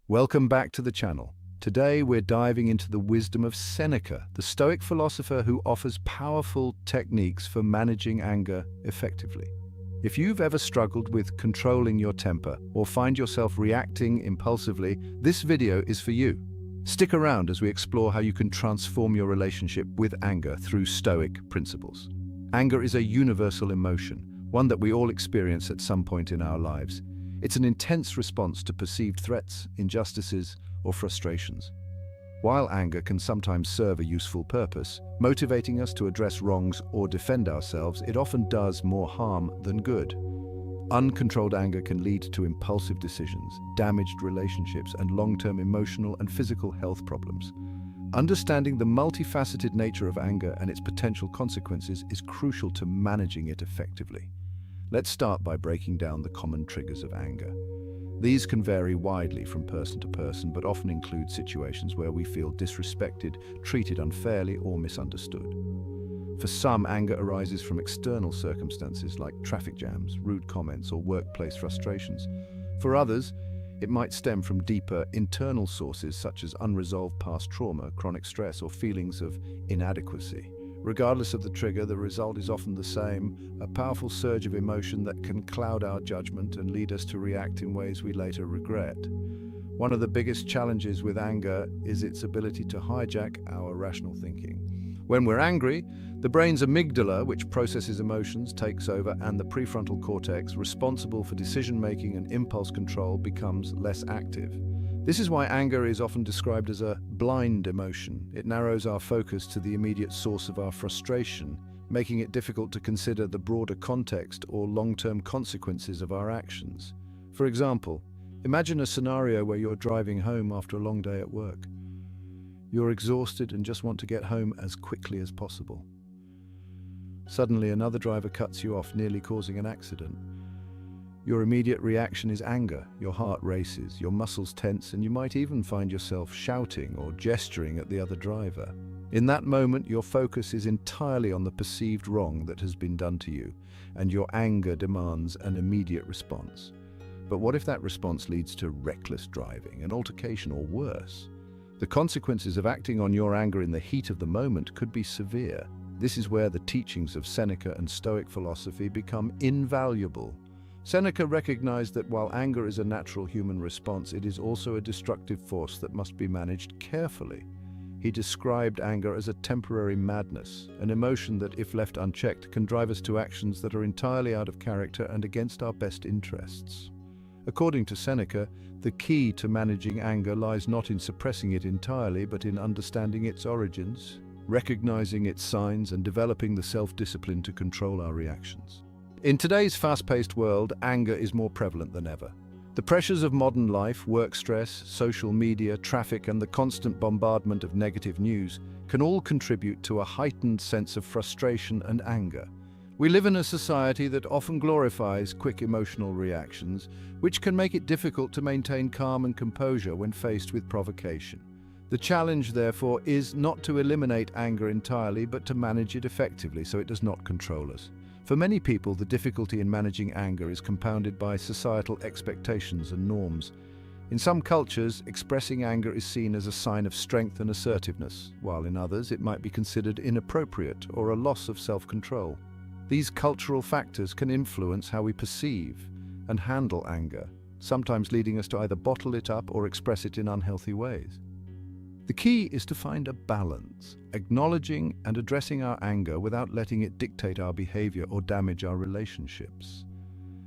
Welcome back to the channel. Today we're diving into the wisdom of Seneca, the Stoic philosopher who offers powerful techniques for managing anger effectively. If you've ever struggled with controlling your temper or find yourself reacting impulsively, this video is for you. Stick around as we explore how you can transform your relationship with anger through Stoic principles. Anger is a universal emotion, one that we all experience at some point in our lives. It's an intense response to perceived threats, injustices, or frustrations. While anger can sometimes serve a useful purpose, motivating us to address wrongs or defend ourselves, it often does more harm than good. Uncontrolled anger can lead to impulsive decisions, damaged relationships, and long-term emotional and physical health problems. Understanding the multifaceted nature of anger and its potential consequences is crucial to managing it effectively. Let's start by breaking down the common triggers of anger. These can vary widely from person to person, but often include situations where we feel disrespected, treated unfairly, or misunderstood. For some, anger arises from external circumstances like traffic jams, rude comments, or workplace frustrations. For others, it might stem from deeper internal sources such as unresolved past trauma, chronic stress, or feelings of inadequacy. Regardless of the trigger, the result is often the same, a powerful surge of emotion that can cloud our judgment and lead us to react in ways we later regret. One of the biggest challenges with anger is its ability to hijack our rational thinking. When we're angry, the brain's amygdala, which processes emotions, takes over, and the prefrontal cortex, responsible for decision-making and impulse control, becomes less active. This is why anger is often described as a blind emotion. It narrows our focus to the immediate source of our frustration, making it difficult to consider the broader context or long-term consequences of our actions. For example, imagine a scenario where you're driving home after a long day at work. You're exhausted and just want to get home as quickly as possible. Suddenly, another driver cuts you off, nearly causing an accident. Your immediate reaction is anger. Your heart races, your muscles tense, and you might even find yourself shouting or gesturing at the other driver. In that moment, your focus is entirely on the perceived wrong that has been done to you, and your anger demands an immediate response. But what if that response leads to reckless driving, an altercation, or worse? The consequences of acting on your anger in the heat of the moment could be severe. This is where the teachings of Seneca and Stoic philosophy become invaluable. Seneca recognized that while anger is a natural human response, it is also a destructive force that must be managed carefully. He described anger as a temporary madness, an emotion that, if left unchecked, can drive us to actions that are entirely out of character and against our best interests. According to Seneca, the key to managing anger lies not in suppressing it entirely, but in understanding its origins, recognizing its signs, and developing the self-discipline to control our reactions. In today's fast-paced world, anger is more prevalent than ever. The pressures of modern life, work stress, social media, traffic, and the constant bombardment of negative news can all contribute to a heightened sense of frustration and anger. We live in a society that often glorifies quick emotional reactions, which can make it difficult to maintain calm and composure when faced with provocation. The challenge, therefore, is not to eliminate anger entirely, but to manage it effectively so it does not control us. For many people, the difficulty in managing anger is compounded by societal expectations and norms. In some cultures, expressing anger is seen as a sign of strength and assertiveness, while in others it might be considered inappropriate or a loss of self-control. These cultural factors can influence how we perceive and handle anger, sometimes leading us to either bottle it up or express it in unhealthy ways. The key is to find a balance, acknowledging and addressing our anger without letting it dictate our behavior or damage our relationships.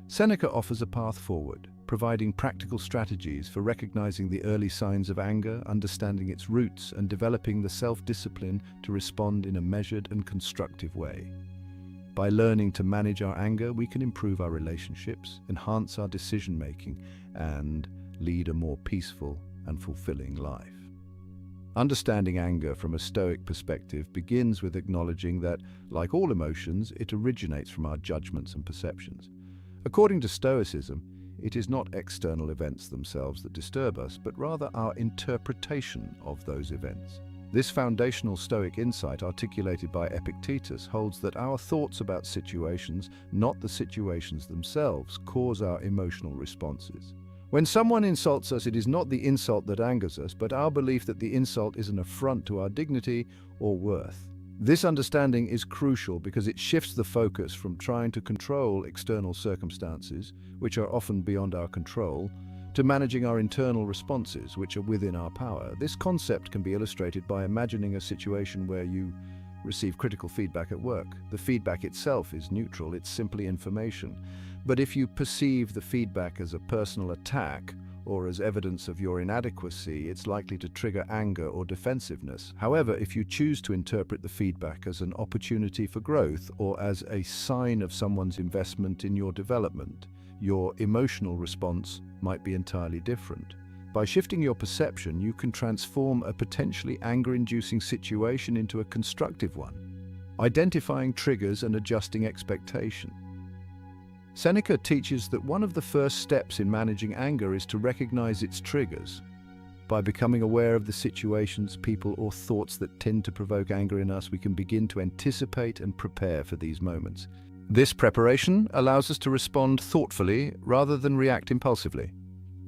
Seneca offers a path forward, providing practical strategies for recognizing the early signs of anger, understanding its roots, and developing the self-discipline to respond in a measured and constructive way. By learning to manage our anger, we can improve our relationships, enhance our decision-making, and lead a more peaceful and fulfilling life. Understanding anger from a Stoic perspective begins with acknowledging that, like all emotions, it originates from our judgments and perceptions. According to Stoicism, it is not external events themselves that disturb us, but rather our interpretation of those events. This foundational Stoic insight, articulated by Epictetus, holds that our thoughts about situations, not the situations themselves, cause our emotional responses. When someone insults us, it is not the insult that angers us, but our belief that the insult is an affront to our dignity or worth. This understanding is crucial because it shifts the focus from trying to control external circumstances, which are often beyond our control, to managing our internal responses, which are within our power. This concept can be illustrated by imagining a situation where you receive critical feedback at work. The feedback itself is neutral, it's simply information. But if you perceive the feedback as a personal attack or as evidence of your inadequacy, it's likely to trigger anger or defensiveness. However, if you choose to interpret the feedback as an opportunity for growth or as a sign of someone's investment in your development, your emotional response might be entirely different. By shifting your perception, you can transform a potentially anger-inducing situation into a constructive one, identifying triggers and adjusting expectation. Seneca teaches that one of the first steps in managing anger is to recognize its triggers. By becoming aware of the situations, people, or thoughts that tend to provoke anger in us, we can begin to anticipate and prepare for these moments. This preparation allows us to respond thoughtfully rather than react impulsively.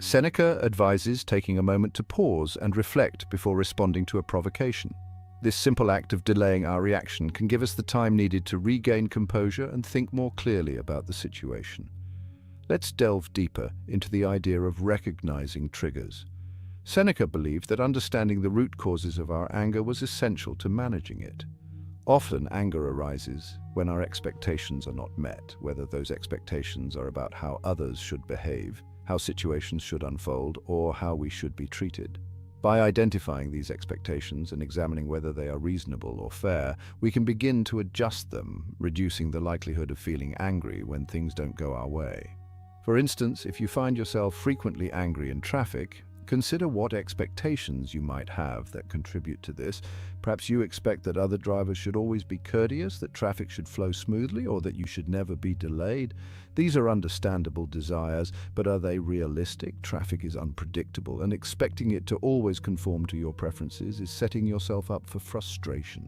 Seneca advises taking a moment to pause and reflect before responding to a provocation. This simple act of delaying our reaction can give us the time needed to regain composure and think more clearly about the situation. Let's delve deeper into the idea of recognizing triggers. Seneca believed that understanding the root causes of our anger was essential to managing it. Often, anger arises when our expectations are not met, whether those expectations are about how others should behave, how situations should unfold, or how we should be treated. By identifying these expectations and examining whether they are reasonable or fair, we can begin to adjust them, reducing the likelihood of feeling angry when things don't go our way. For instance, if you find yourself frequently angry in traffic, consider what expectations you might have that contribute to this. Perhaps you expect that other drivers should always be courteous, that traffic should flow smoothly, or that you should never be delayed. These are understandable desires, but are they realistic? Traffic is unpredictable, and expecting it to always conform to your preferences is setting yourself up for frustration.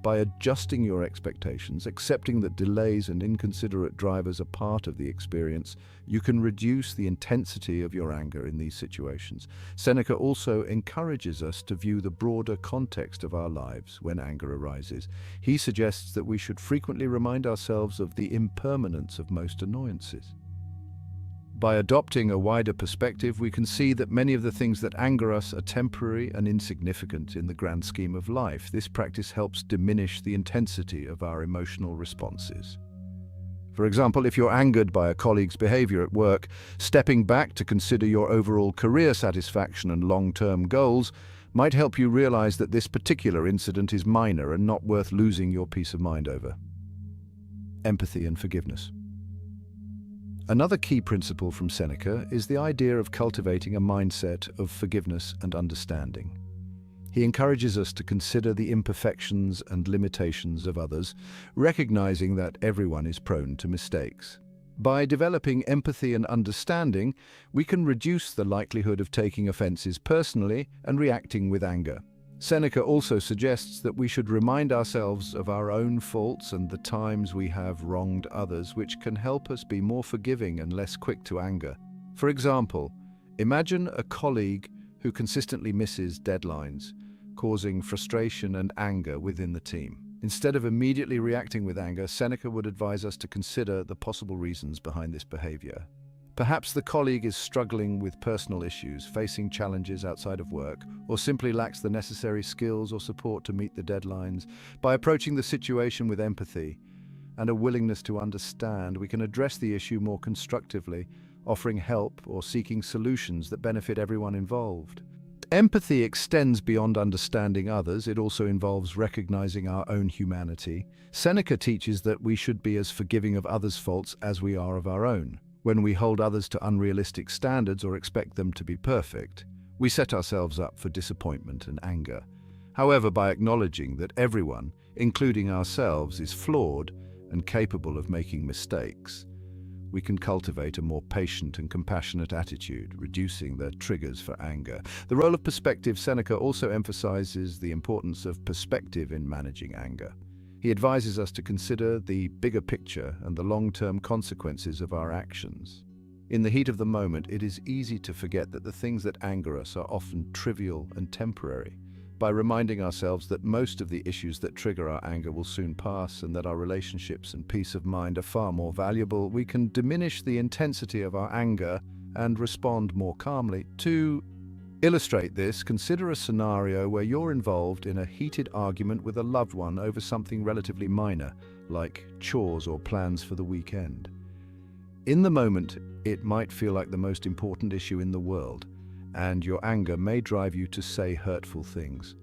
By adjusting your expectations, accepting that delays and inconsiderate drivers are part of the experience, you can reduce the intensity of your anger in these situations. Seneca also encourages us to view the broader context of our lives when anger arises. He suggests that we should frequently remind ourselves of the impermanence of most annoyances. By adopting a wider perspective, we can see that many of the things that anger us are temporary and insignificant in the grand scheme of life. This practice helps diminish the intensity of our emotional responses. For example, if you're angered by a colleague's behavior at work, stepping back to consider your overall career satisfaction and long-term goals might help you realize that this particular incident is minor and not worth losing your peace of mind over. Empathy and forgiveness. Another key principle from Seneca is the idea of cultivating a mindset of forgiveness and understanding. He encourages us to consider the imperfections and limitations of others, recognizing that everyone is prone to mistakes. By developing empathy and understanding, we can reduce the likelihood of taking offenses personally and reacting with anger. Seneca also suggests that we should remind ourselves of our own faults and the times we have wronged others, which can help us be more forgiving and less quick to anger. For example, imagine a colleague who consistently misses deadlines, causing frustration and anger within the team. Instead of immediately reacting with anger, Seneca would advise us to consider the possible reasons behind this behavior. Perhaps the colleague is struggling with personal issues, facing challenges outside of work, or simply lacks the necessary skills or support to meet the deadlines. By approaching the situation with empathy and a willingness to understand, we can address the issue more constructively, offering help or seeking solutions that benefit everyone involved. Empathy extends beyond understanding others. It also involves recognizing our own humanity. Seneca teaches that we should be as forgiving of others' faults as we are of our own. When we hold others to unrealistic standards or expect them to be perfect, we set ourselves up for disappointment and anger. However, by acknowledging that everyone, including ourselves, is flawed and capable of making mistakes, we can cultivate a more patient and compassionate attitude, reducing the triggers for anger. The role of perspective. Seneca also emphasizes the importance of perspective in managing anger. He advises us to consider the bigger picture and the long-term consequences of our actions. In the heat of the moment, it is easy to forget that the things that anger us are often trivial and temporary. By reminding ourselves that most of the issues that trigger our anger will soon pass and that our relationships and peace of mind are far more valuable, we can diminish the intensity of our anger and respond more calmly. To illustrate this, consider a scenario where you're involved in a heated argument with a loved one over something relatively minor, like chores or plans for the weekend. In the moment, it might feel like the most important issue in the world, and your anger may drive you to say hurtful things.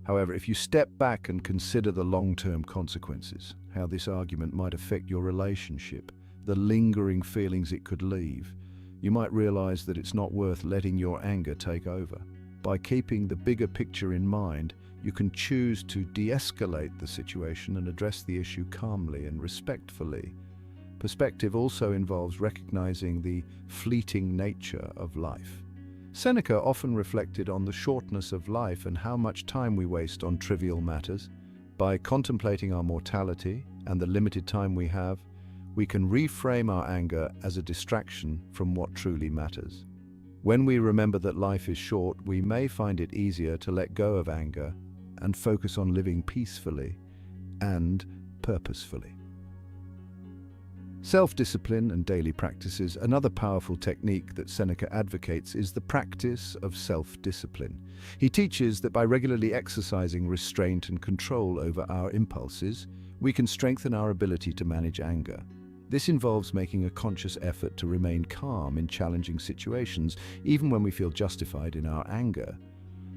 However, if you step back and consider the long-term consequences, how this argument might affect your relationship, the lingering feelings it could leave, you might realize that it's not worth letting your anger take over. By keeping the bigger picture in mind, you can choose to de-escalate the situation and address the issue calmly and respectfully. Perspective also involves recognizing the fleeting nature of life. Seneca often reflected on the shortness of life and how much time we waste on trivial matters. By contemplating our mortality and the limited time we have, we can reframe our anger as a distraction from what truly matters. When we remember that life is short, we may find it easier to let go of anger and focus on living peacefully and purposefully. Self-discipline and daily practices. Another powerful technique that Seneca advocates is the practice of self-discipline. He teaches that by regularly exercising restraint and control over our impulses, we can strengthen our ability to manage anger. This involves making a conscious effort to remain calm in challenging situations, even when we feel justified in our anger.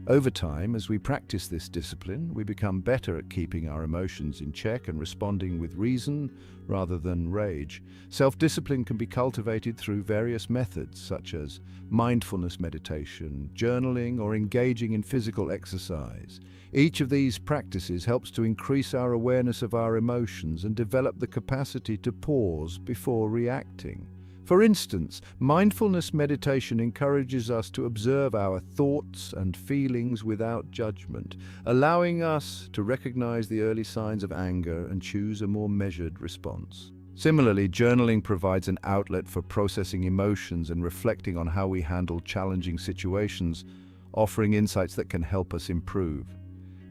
Over time, as we practice this discipline, we become better at keeping our emotions in check and responding with reason rather than rage. Self-discipline can be cultivated through various methods, such as mindfulness meditation, journaling, or engaging in physical exercise. Each of these practices helps to increase our awareness of our emotions and develop the capacity to pause before reacting. For instance, mindfulness meditation encourages us to observe our thoughts and feelings without judgment, allowing us to recognize the early signs of anger and choose a more measured response. Similarly, journaling provides an outlet for processing emotions and reflecting on how we handle challenging situations, offering insights that can help us improve.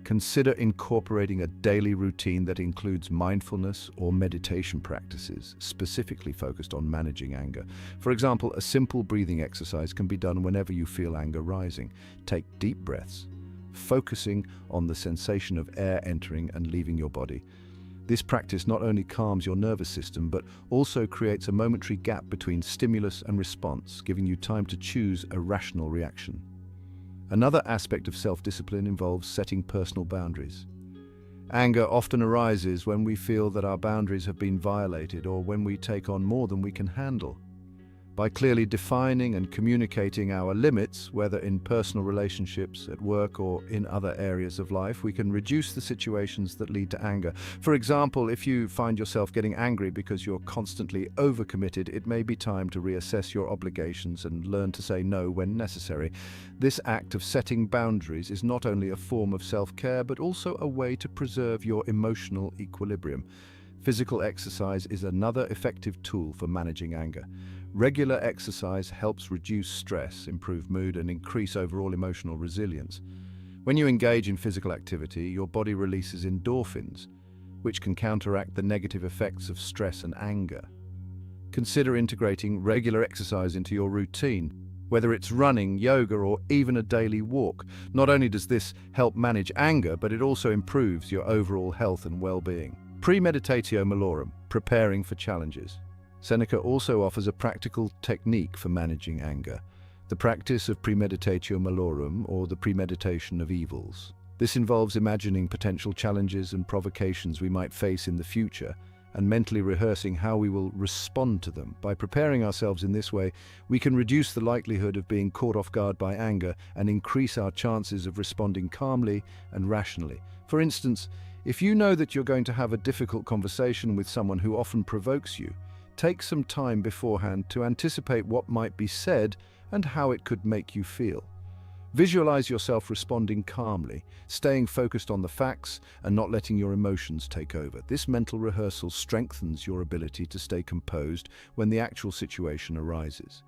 Consider incorporating a daily routine that includes mindfulness or meditation practices, specifically focused on managing anger. For example, a simple breathing exercise can be done whenever you feel anger rising. Take deep breaths, focusing on the sensation of air entering and leaving your body. This practice not only calms your nervous system, but also creates a momentary gap between stimulus and response, giving you time to choose a rational reaction. Another aspect of self-discipline involves setting personal boundaries. Anger often arises when we feel that our boundaries have been violated or when we take on more than we can handle. By clearly defining and communicating our limits, whether in personal relationships, at work, or in other areas of life, we can reduce the situations that lead to anger. For example, if you find yourself getting angry because you're constantly overcommitted, it may be time to reassess your obligations and learn to say no when necessary. This act of setting boundaries is not only a form of self-care, but also a way to preserve your emotional equilibrium. Physical exercise is another effective tool for managing anger. Regular exercise helps reduce stress, improve mood, and increase overall emotional resilience. When you engage in physical activity, your body releases endorphins, which can counteract the negative effects of stress and anger. Consider integrating regular exercise into your routine, whether it's running, yoga, or even a daily walk. Not only does this help manage anger, but it also improves your overall health and well-being. Premeditatio malorum, preparing for challenges. Seneca also offers a practical technique for managing anger, the practice of premeditatio malorum, or the premeditation of evils. This involves imagining potential challenges and provocations we might face in the future and mentally rehearsing how we will respond to them. By preparing ourselves in this way, we can reduce the likelihood of being caught off guard by anger and increase our chances of responding calmly and rationally. For instance, if you know that you're going to have a difficult conversation with someone who often provokes you, take some time beforehand to anticipate what might be said and how it could make you feel. Visualize yourself responding calmly, staying focused on the facts and not letting your emotions take over. This mental rehearsal strengthens your ability to stay composed when the actual situation arises.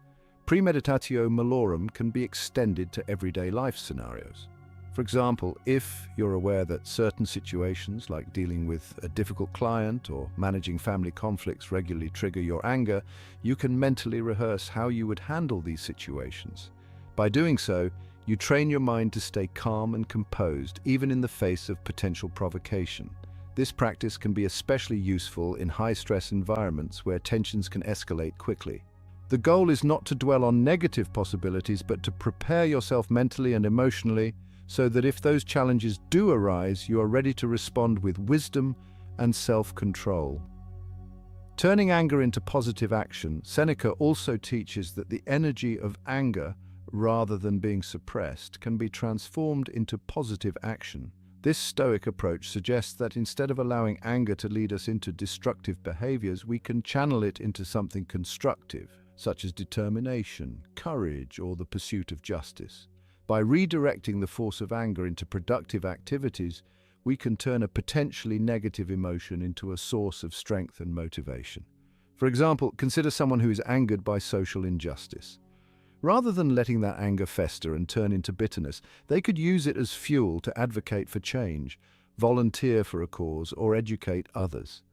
Premeditatio malorum can be extended to everyday life scenarios. For example, if you're aware that certain situations, like dealing with a difficult client or managing family conflicts, regularly trigger your anger, you can mentally rehearse how you would handle these situations. By doing so, you train your mind to stay calm and composed, even in the face of potential provocation. This practice can be especially useful in high-stress environments where tensions can escalate quickly. The goal is not to dwell on negative possibilities, but to prepare yourself mentally and emotionally so that if those challenges do arise, you are ready to respond with wisdom and self-control. Turning anger into positive action, Seneca also teaches that the energy of anger, rather than being suppressed, can be transformed into positive action. This Stoic approach suggests that instead of allowing anger to lead us into destructive behaviors, we can channel it into something constructive, such as determination, courage, or the pursuit of justice. By redirecting the force of anger into productive activities, we can turn a potentially negative emotion into a source of strength and motivation. For example, consider someone who is angered by social injustice. Rather than letting that anger fester and turn into bitterness, they could use it as fuel to advocate for change, volunteer for a cause, or educate others.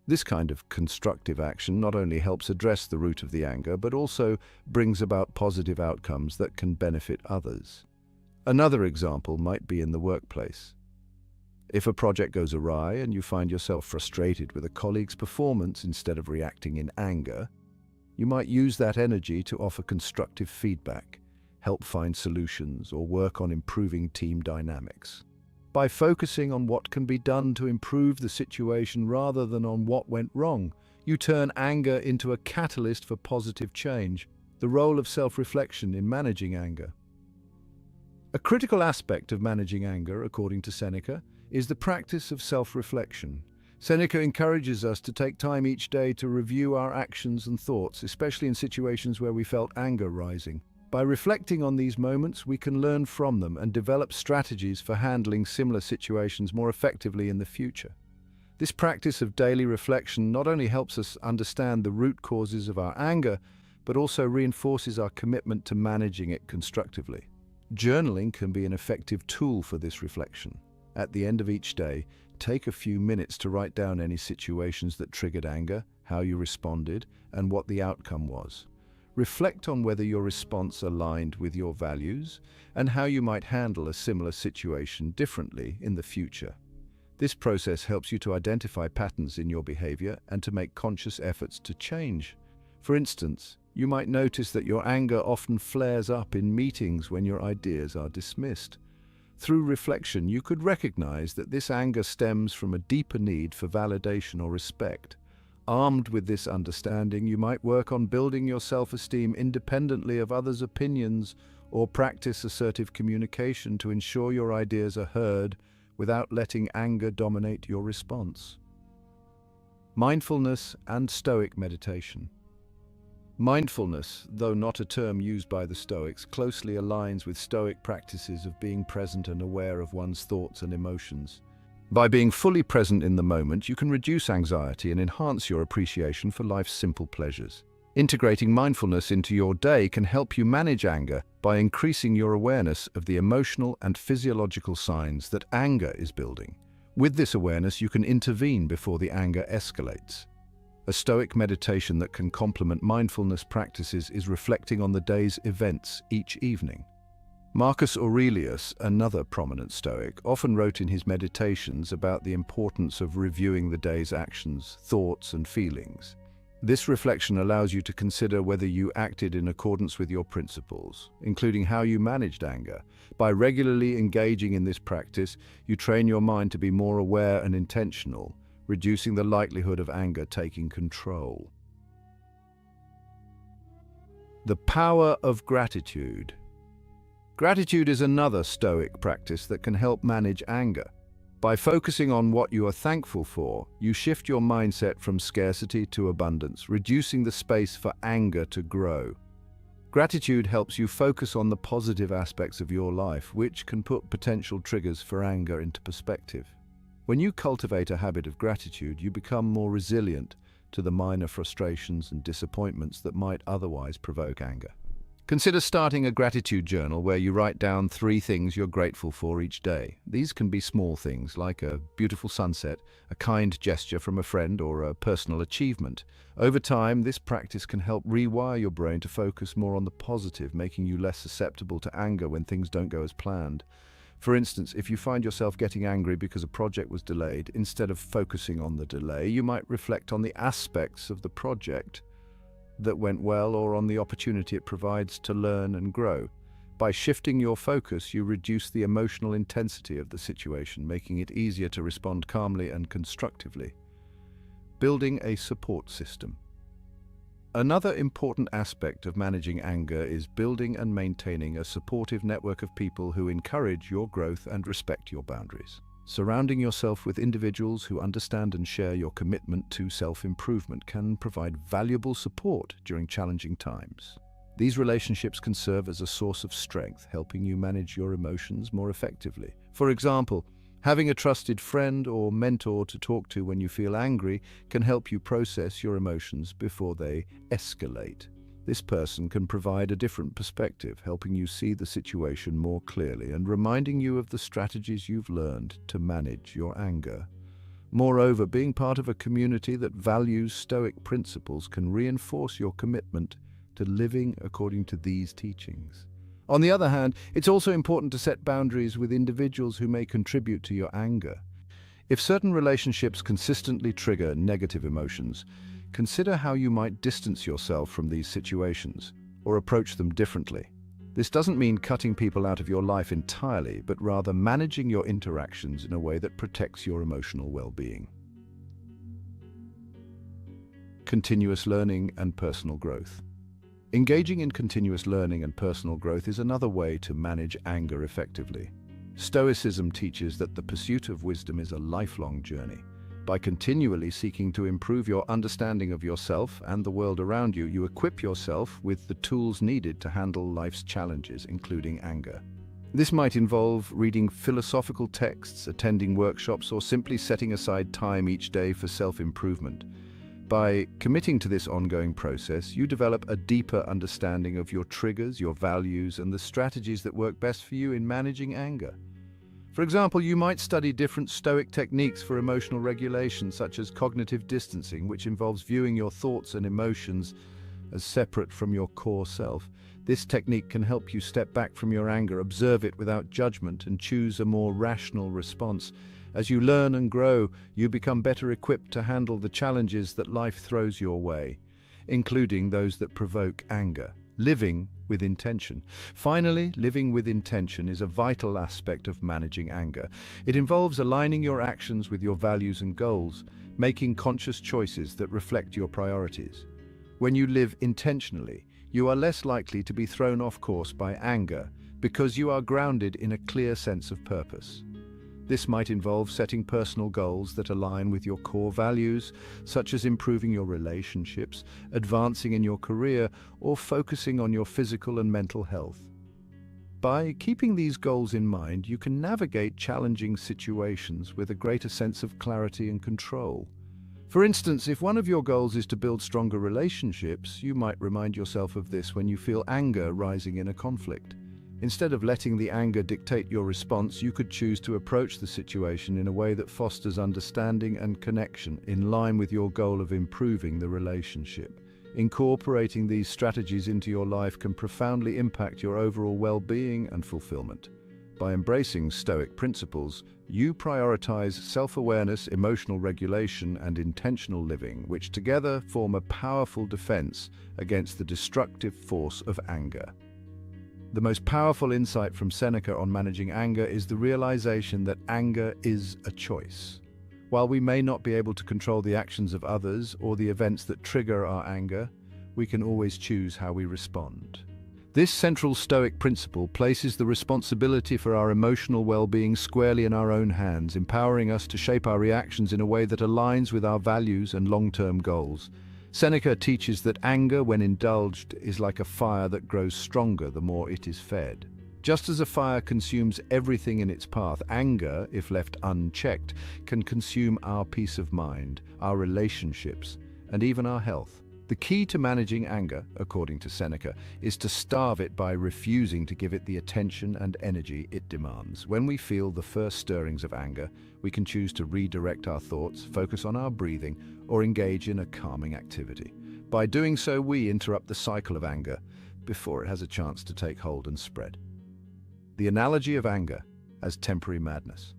This kind of constructive action not only helps address the root of the anger, but also brings about positive outcomes that can benefit others. Another example might be in the workplace. If a project goes awry and you find yourself frustrated with a colleague's performance instead of reacting in anger, you might use that energy to offer constructive feedback, help find solutions, or work on improving team dynamics. By focusing on what can be done to improve the situation rather than on what went wrong, you turn anger into a catalyst for positive change. The role of self-reflection in managing anger. A critical aspect of managing anger, according to Seneca, is the practice of self-reflection. Seneca encourages us to take time each day to review our actions and thoughts, especially in situations where we felt anger rising. By reflecting on these moments, we can learn from them and develop strategies for handling similar situations more effectively in the future. This practice of daily reflection not only helps us understand the root causes of our anger, but also reinforces our commitment to managing it constructively. Journaling can be an effective tool for this reflection. At the end of each day, take a few minutes to write down any situations that triggered anger, how you responded, and what the outcome was. Reflect on whether your response aligned with your values and how you might handle a similar situation differently in the future. This process helps you to identify patterns in your behavior and to make conscious efforts to change. For instance, you might notice that your anger often flares up in meetings when your ideas are dismissed. Through reflection, you could recognize that this anger stems from a deeper need for validation or respect. Armed with this understanding, you might work on building your self-esteem independently of others' opinions or practice assertive communication to ensure your ideas are heard without letting anger dominate your response. Mindfulness and Stoic meditation. Mindfulness, though not a term used by the Stoics, closely aligns with Stoic practices of being present and aware of one's thoughts and emotions. By being fully present in the moment, you can reduce anxiety and enhance your appreciation for life's simple pleasures. Integrating mindfulness into your day can help you manage anger by increasing your awareness of the emotional and physiological signs that anger is building. With this awareness, you can intervene before the anger escalates. A Stoic meditation that can complement mindfulness practices is reflecting on the day's events each evening. Marcus Aurelius, another prominent Stoic, often wrote in his meditations about the importance of reviewing the day's actions, thoughts, and feelings. This reflection allows you to consider whether you acted in accordance with your principles, including how you managed anger. By regularly engaging in this practice, you train your mind to be more aware and intentional, reducing the likelihood of anger taking control. The power of gratitude. Gratitude is another Stoic practice that can help manage anger. By focusing on what you are thankful for, you shift your mindset from scarcity to abundance, reducing the space for anger to grow. Gratitude helps you focus on the positive aspects of your life, which can put potential triggers for anger into perspective. When you cultivate a habit of gratitude, you become more resilient to the minor frustrations and disappointments that might otherwise provoke anger. Consider starting a gratitude journal where you write down 3 things you're grateful for each day. These can be small things like a beautiful sunset, a kind gesture from a friend, or a personal achievement. Over time, this practice can help rewire your brain to focus more on the positive, making you less susceptible to anger when things don't go as planned. For instance, if you find yourself getting angry because a project was delayed, instead of focusing on the delay, you might reflect on the aspects of the project that went well, or on the opportunity it provides to learn and grow. By shifting your focus, you reduce the emotional intensity of the situation, making it easier to respond calmly and constructively. Building a support system. Another important aspect of managing anger is building and maintaining a supportive network of people who encourage your growth and respect your boundaries. Surrounding yourself with individuals who understand and share your commitment to self-improvement can provide valuable support during challenging times. These relationships can serve as a source of strength, helping you manage your emotions more effectively. For example, having a trusted friend or mentor to talk to when you feel angry can help you process your emotions before they escalate. This person can provide a different perspective, helping you see the situation more clearly and reminding you of the strategies you've learned to manage your anger. Moreover, being part of a community that values Stoic principles can reinforce your commitment to living according to these teachings. On the other hand, it's also important to set boundaries with individuals who may contribute to your anger. If certain relationships consistently trigger negative emotions, consider how you might distance yourself from these situations or approach them differently. This doesn't mean cutting people out of your life entirely, but rather managing your interactions in a way that protects your emotional well-being. Continuous learning and personal growth. Engaging in continuous learning and personal growth is another way to manage anger effectively. Stoicism teaches that the pursuit of wisdom is a lifelong journey. By continually seeking to improve your understanding of yourself and the world around you, you equip yourself with the tools needed to handle life's challenges, including anger. This might involve reading philosophical texts, attending workshops, or simply setting aside time each day for self-improvement. By committing to this ongoing process, you develop a deeper understanding of your triggers, your values, and the strategies that work best for you in managing anger. For example, you might study different Stoic techniques for emotional regulation, such as cognitive distancing, which involves viewing your thoughts and emotions as separate from your core self. This technique can help you step back from your anger, observe it without judgment, and choose a more rational response. As you learn and grow, you become better equipped to handle the challenges that life throws your way, including those that provoke anger. Living with intention. Finally, living with intention is a vital aspect of managing anger. It involves aligning your actions with your values and goals, making conscious choices that reflect your priorities. When you live intentionally, you are less likely to be thrown off course by anger because you are grounded in a clear sense of purpose. This might involve setting personal goals that align with your core values, such as improving your relationships, advancing in your career, or focusing on your physical and mental health. By keeping these goals in mind, you can navigate challenging situations with a greater sense of clarity and control. For instance, if one of your goals is to build stronger relationships, you might remind yourself of this when you feel anger rising in a conflict. Instead of letting the anger dictate your response, you could choose to approach the situation in a way that fosters understanding and connection, in line with your goal of improving the relationship. Incorporating these strategies into your life can profoundly impact your overall well-being and fulfillment. By embracing Stoic principles, you prioritize self-awareness, emotional regulation, and intentional living, which together form a powerful defense against the destructive force of anger. The most powerful insight from Seneca on managing anger is the realization that anger is a choice. While we may not be able to control the actions of others or the events that trigger our anger, we can always choose how we respond. This central Stoic principle places the responsibility for our emotional well-being squarely in our own hands, empowering us to shape our reactions in a way that aligns with our values and long-term goals. Seneca teaches that anger, when indulged, is like a fire that grows stronger the more it is fed. Just as a fire consumes everything in its path, anger, if left unchecked, can consume our peace of mind, our relationships, and even our health. The key to managing anger, according to Seneca, is to starve it by refusing to give it the attention and energy it demands. When we feel the first stirrings of anger, we can choose to redirect our thoughts, focus on our breathing, or engage in a calming activity. By doing so, we interrupt the cycle of anger before it has a chance to take hold and spread. The analogy of anger as temporary madness.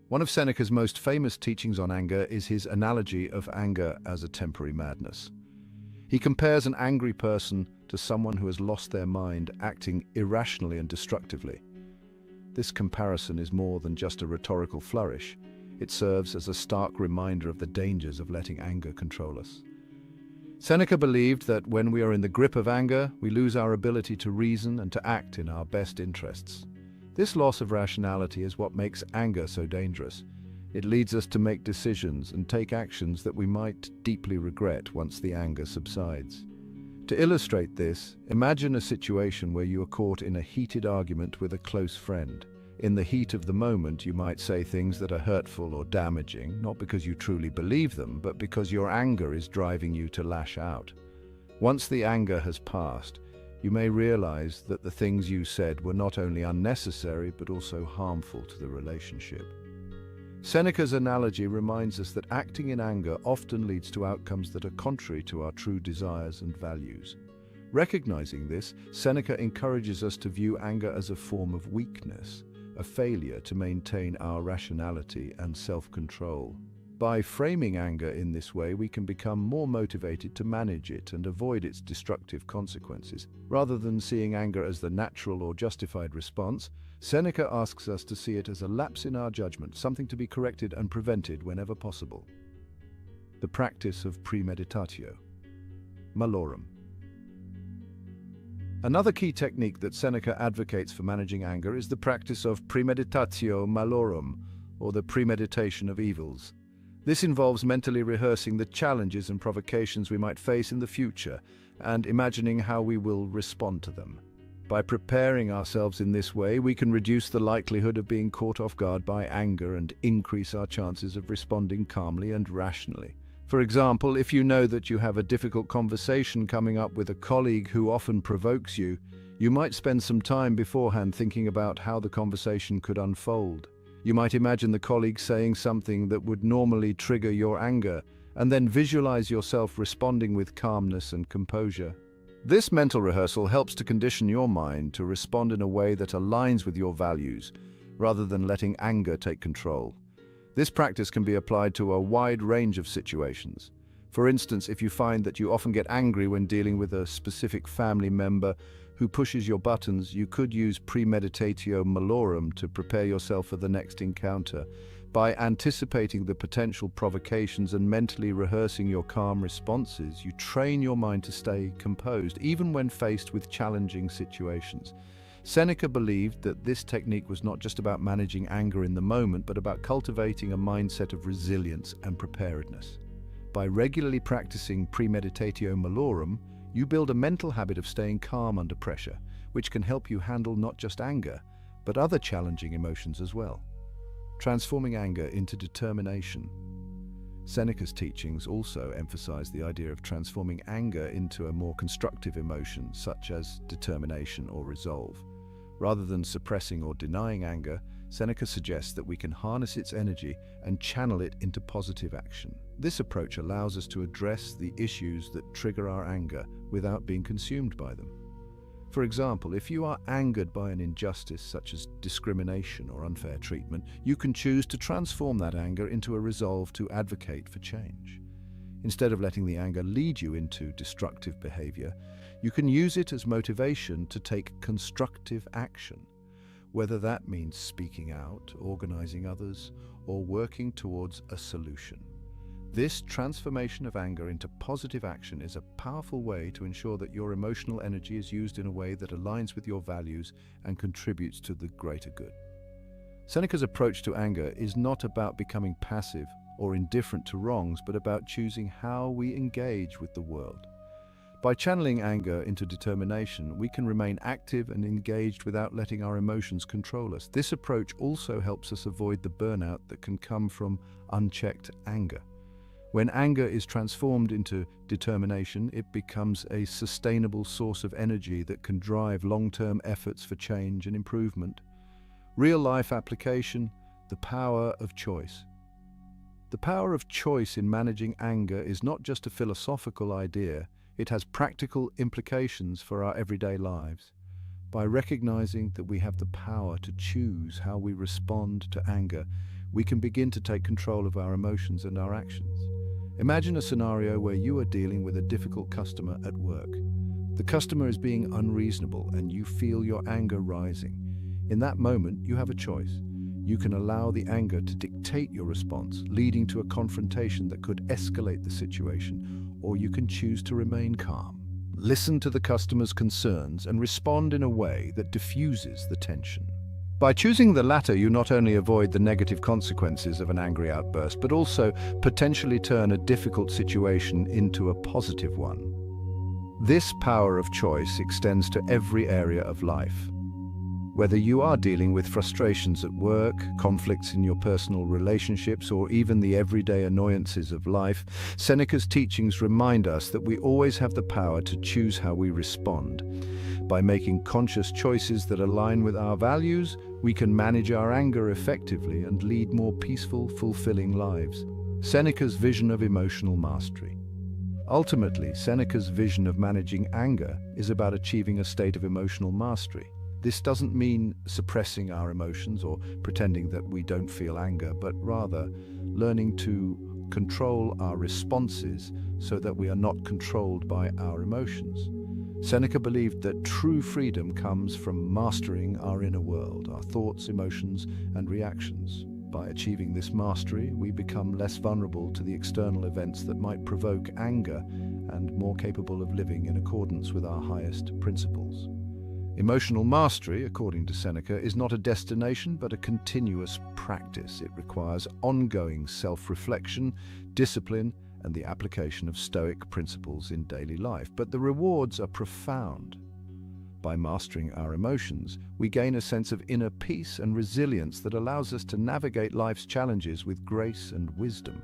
One of Seneca's most famous teachings on anger is his analogy of anger as a temporary madness. He compares an angry person to someone who has lost their mind, acting irrationally and destructively. This comparison is more than just a rhetorical flourish. It serves as a stark reminder of the dangers of letting anger control us. Seneca believed that when we are in the grip of anger, we lose our ability to reason and to act in our best interests. This loss of rationality is what makes anger so dangerous. It leads us to make decisions and take actions that we might deeply regret once the anger subsides. To illustrate this, imagine a situation where you are caught in a heated argument with a close friend. In the heat of the moment, you might say things that are hurtful or damaging, not because you truly believe them, but because your anger is driving you to lash out. Once the anger has passed, you may realize that the things you said were not only unnecessary, but also harmful to the relationship. Seneca's analogy reminds us that acting in anger often leads to outcomes that are contrary to our true desires and values. Recognizing this, Seneca encourages us to view anger as a form of weakness, a failure to maintain our rationality and self-control. By framing anger in this way, we can become more motivated to manage it and avoid its destructive consequences. Rather than seeing anger as the natural or justified response, Seneca asks us to see it as a lapse in our judgment, something to be corrected and prevented whenever possible. The practice of premeditatio malorum. Another key technique that Seneca advocates for managing anger is the practice of premeditatio malorum, or the premeditation of evils. This involves mentally rehearsing the challenges and provocations we might face in the future and imagining how we will respond to them. By preparing ourselves in this way, we can reduce the likelihood of being caught off guard by anger and increase our chances of responding calmly and rationally. For example, if you know that you have a difficult conversation coming up with a colleague who often provokes you, you might spend some time beforehand thinking about how the conversation could unfold. You might imagine the colleague saying something that would normally trigger your anger, and then visualize yourself responding with calmness and composure. This mental rehearsal helps to condition your mind to respond in a way that aligns with your values, rather than letting anger take control. This practice can be applied to a wide range of situations. For instance, if you find that you often get angry when dealing with a specific family member who pushes your buttons, you could use premeditatio malorum to prepare yourself for the next encounter. By anticipating the potential provocations and mentally rehearsing your calm responses, you train your mind to stay composed, even when faced with challenging situations. Seneca believed that this technique was not just about managing anger in the moment, but about cultivating a mindset of resilience and preparedness. By regularly practicing premeditatio malorum, you build a mental habit of staying calm under pressure, which can help you handle not just anger, but other challenging emotions as well. Transforming anger into determination. Seneca's teachings also emphasize the idea of transforming anger into a more constructive emotion, such as determination or resolve. Rather than suppressing or denying anger, Seneca suggests that we can harness its energy and channel it into positive action. This approach allows us to address the issues that trigger our anger without being consumed by them. For example, if you are angered by an injustice such as discrimination or unfair treatment, you can choose to transform that anger into a resolve to advocate for change. Instead of letting the anger lead you into destructive behavior, you can use it as motivation to take constructive action, whether that means speaking out, organizing others, or working towards a solution. This transformation of anger into positive action is a powerful way to ensure that your emotional energy is used in a way that aligns with your values and contributes to the greater good. Seneca's approach to anger is not about becoming passive or indifferent to wrongs, but about choosing how we engage with the world. By channeling anger into determination, we can remain active and engaged without letting our emotions control us. This approach also helps us avoid the burnout that can come from unchecked anger. When anger is transformed into determination, it becomes a sustainable source of energy that can drive long-term efforts for change and improvement. Real-life application: the power of choice. The power of choice in managing anger is not just a philosophical idea, it has practical implications for our everyday lives. By recognizing that we have the power to choose how we respond to anger, we can begin to take control of our emotions and our actions. Imagine a scenario where you are dealing with a difficult customer at work. The customer is being unreasonable and you feel your anger rising. In that moment, you have a choice. You can allow the anger to dictate your response, leading to a confrontation that could escalate the situation, or you can choose to remain calm. Listen to the customer's concerns and respond in a way that diffuses the tension. By choosing the latter, you not only avoid the negative consequences of an angry outburst, but also potentially turn a difficult situation into a positive one. This power of choice extends to every area of life. Whether you are dealing with frustrations at work, conflicts in your personal relationships, or even the everyday annoyances of life, Seneca's teachings remind us that we always have the power to choose how we respond. By making conscious choices that align with our values, we can manage our anger effectively and lead more peaceful, fulfilling lives. Seneca's vision of emotional mastery. Ultimately, Seneca's vision of managing anger is about achieving a state of emotional mastery. This doesn't mean suppressing our emotions or pretending that we don't feel anger, but rather learning to control our responses so that we are not controlled by our emotions. Seneca believed that true freedom comes from mastering our inner world, our thoughts, emotions, and reactions. By achieving this mastery, we become less vulnerable to the external events that might provoke anger and more capable of living in accordance with our highest principles. Emotional mastery, according to Seneca, is not a destination but a continuous practice. It requires ongoing self-reflection, discipline, and the application of Stoic principles in daily life. But the rewards are profound. By mastering our emotions, we gain a sense of inner peace and resilience that allows us to navigate life's challenges with grace and wisdom.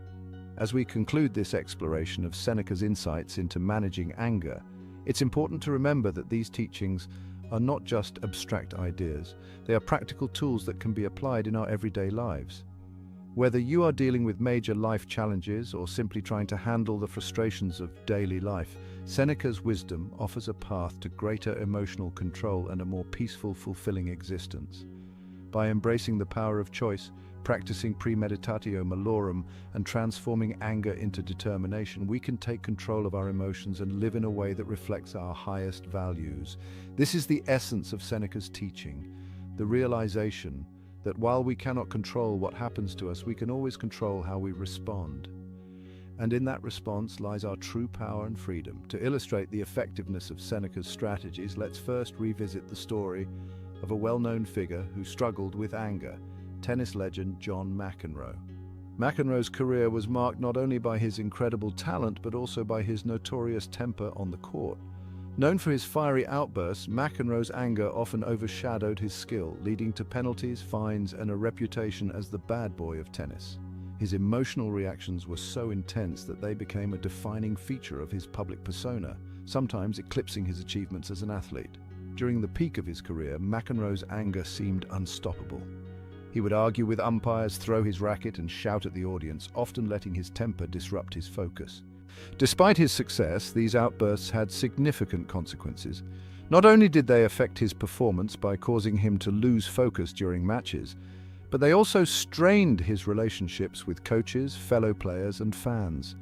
As we conclude this exploration of Seneca's insights into managing anger, it's important to remember that these teachings are not just abstract ideas. They are practical tools that can be applied in our everyday lives. Whether you are dealing with major life challenges or simply trying to handle the frustrations of daily life, Seneca's wisdom offers a path to greater emotional control and a more peaceful, fulfilling existence. By embracing the power of choice, practicing premeditatio malorum, and transforming anger into determination, we can take control of our emotions and live in a way that reflects our highest values. This is the essence of Seneca's teaching, the realization that while we cannot control what happens to us, we can always control how we respond. And in that response lies our true power and freedom. To illustrate the effectiveness of Seneca's strategies, let's first revisit the story of a well-known figure who struggled with anger, tennis legend John McEnroe. McEnroe's career was marked not only by his incredible talent, but also by his notorious temper on the court. Known for his fiery outbursts, McEnroe's anger often overshadowed his skill, leading to penalties, fines, and a reputation as the bad boy of tennis. His emotional reactions were so intense that they became a defining feature of his public persona, sometimes eclipsing his achievements as an athlete. During the peak of his career, McEnroe's anger seemed unstoppable. He would argue with umpires, throw his racket, and shout at the audience, often letting his temper disrupt his focus. Despite his success, these outbursts had significant consequences. Not only did they affect his performance by causing him to lose focus during matches, but they also strained his relationships with coaches, fellow players, and fans.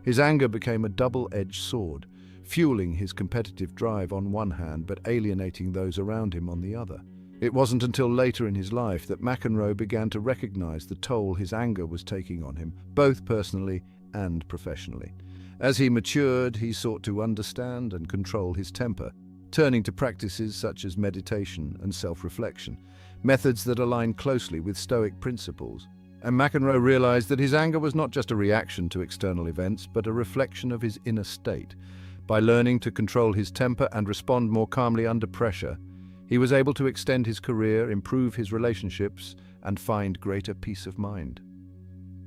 His anger became a double-edged sword, fueling his competitive drive on one hand, but alienating those around him on the other. It wasn't until later in his life that McEnroe began to recognize the toll his anger was taking on him, both personally and professionally. As he matured, he sought to understand and control his temper, turning to practices such as meditation and self-reflection, methods that align closely with Stoic principles. And McEnroe realized that his anger was not just a reaction to external events, but a reflection of his inner state. By learning to control his temper and respond more calmly under pressure, he was able to extend his career, improve his relationships, and find greater peace of mind.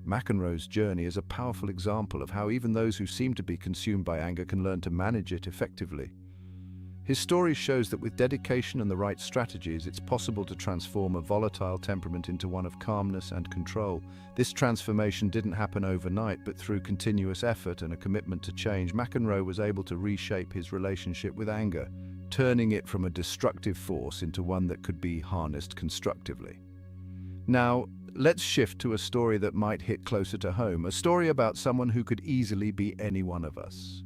McEnroe's journey is a powerful example of how even those who seem to be consumed by anger can learn to manage it effectively. His story shows that with dedication and the right strategies, it's possible to transform a volatile temperament into one of calmness and control. This transformation didn't happen overnight, but through continuous effort and a commitment to change, McEnroe was able to reshape his relationship with anger, turning it from a destructive force into one that could be harnessed constructively. Now, let's shift to a story that might hit closer to home, a story about someone who could easily be any one of us.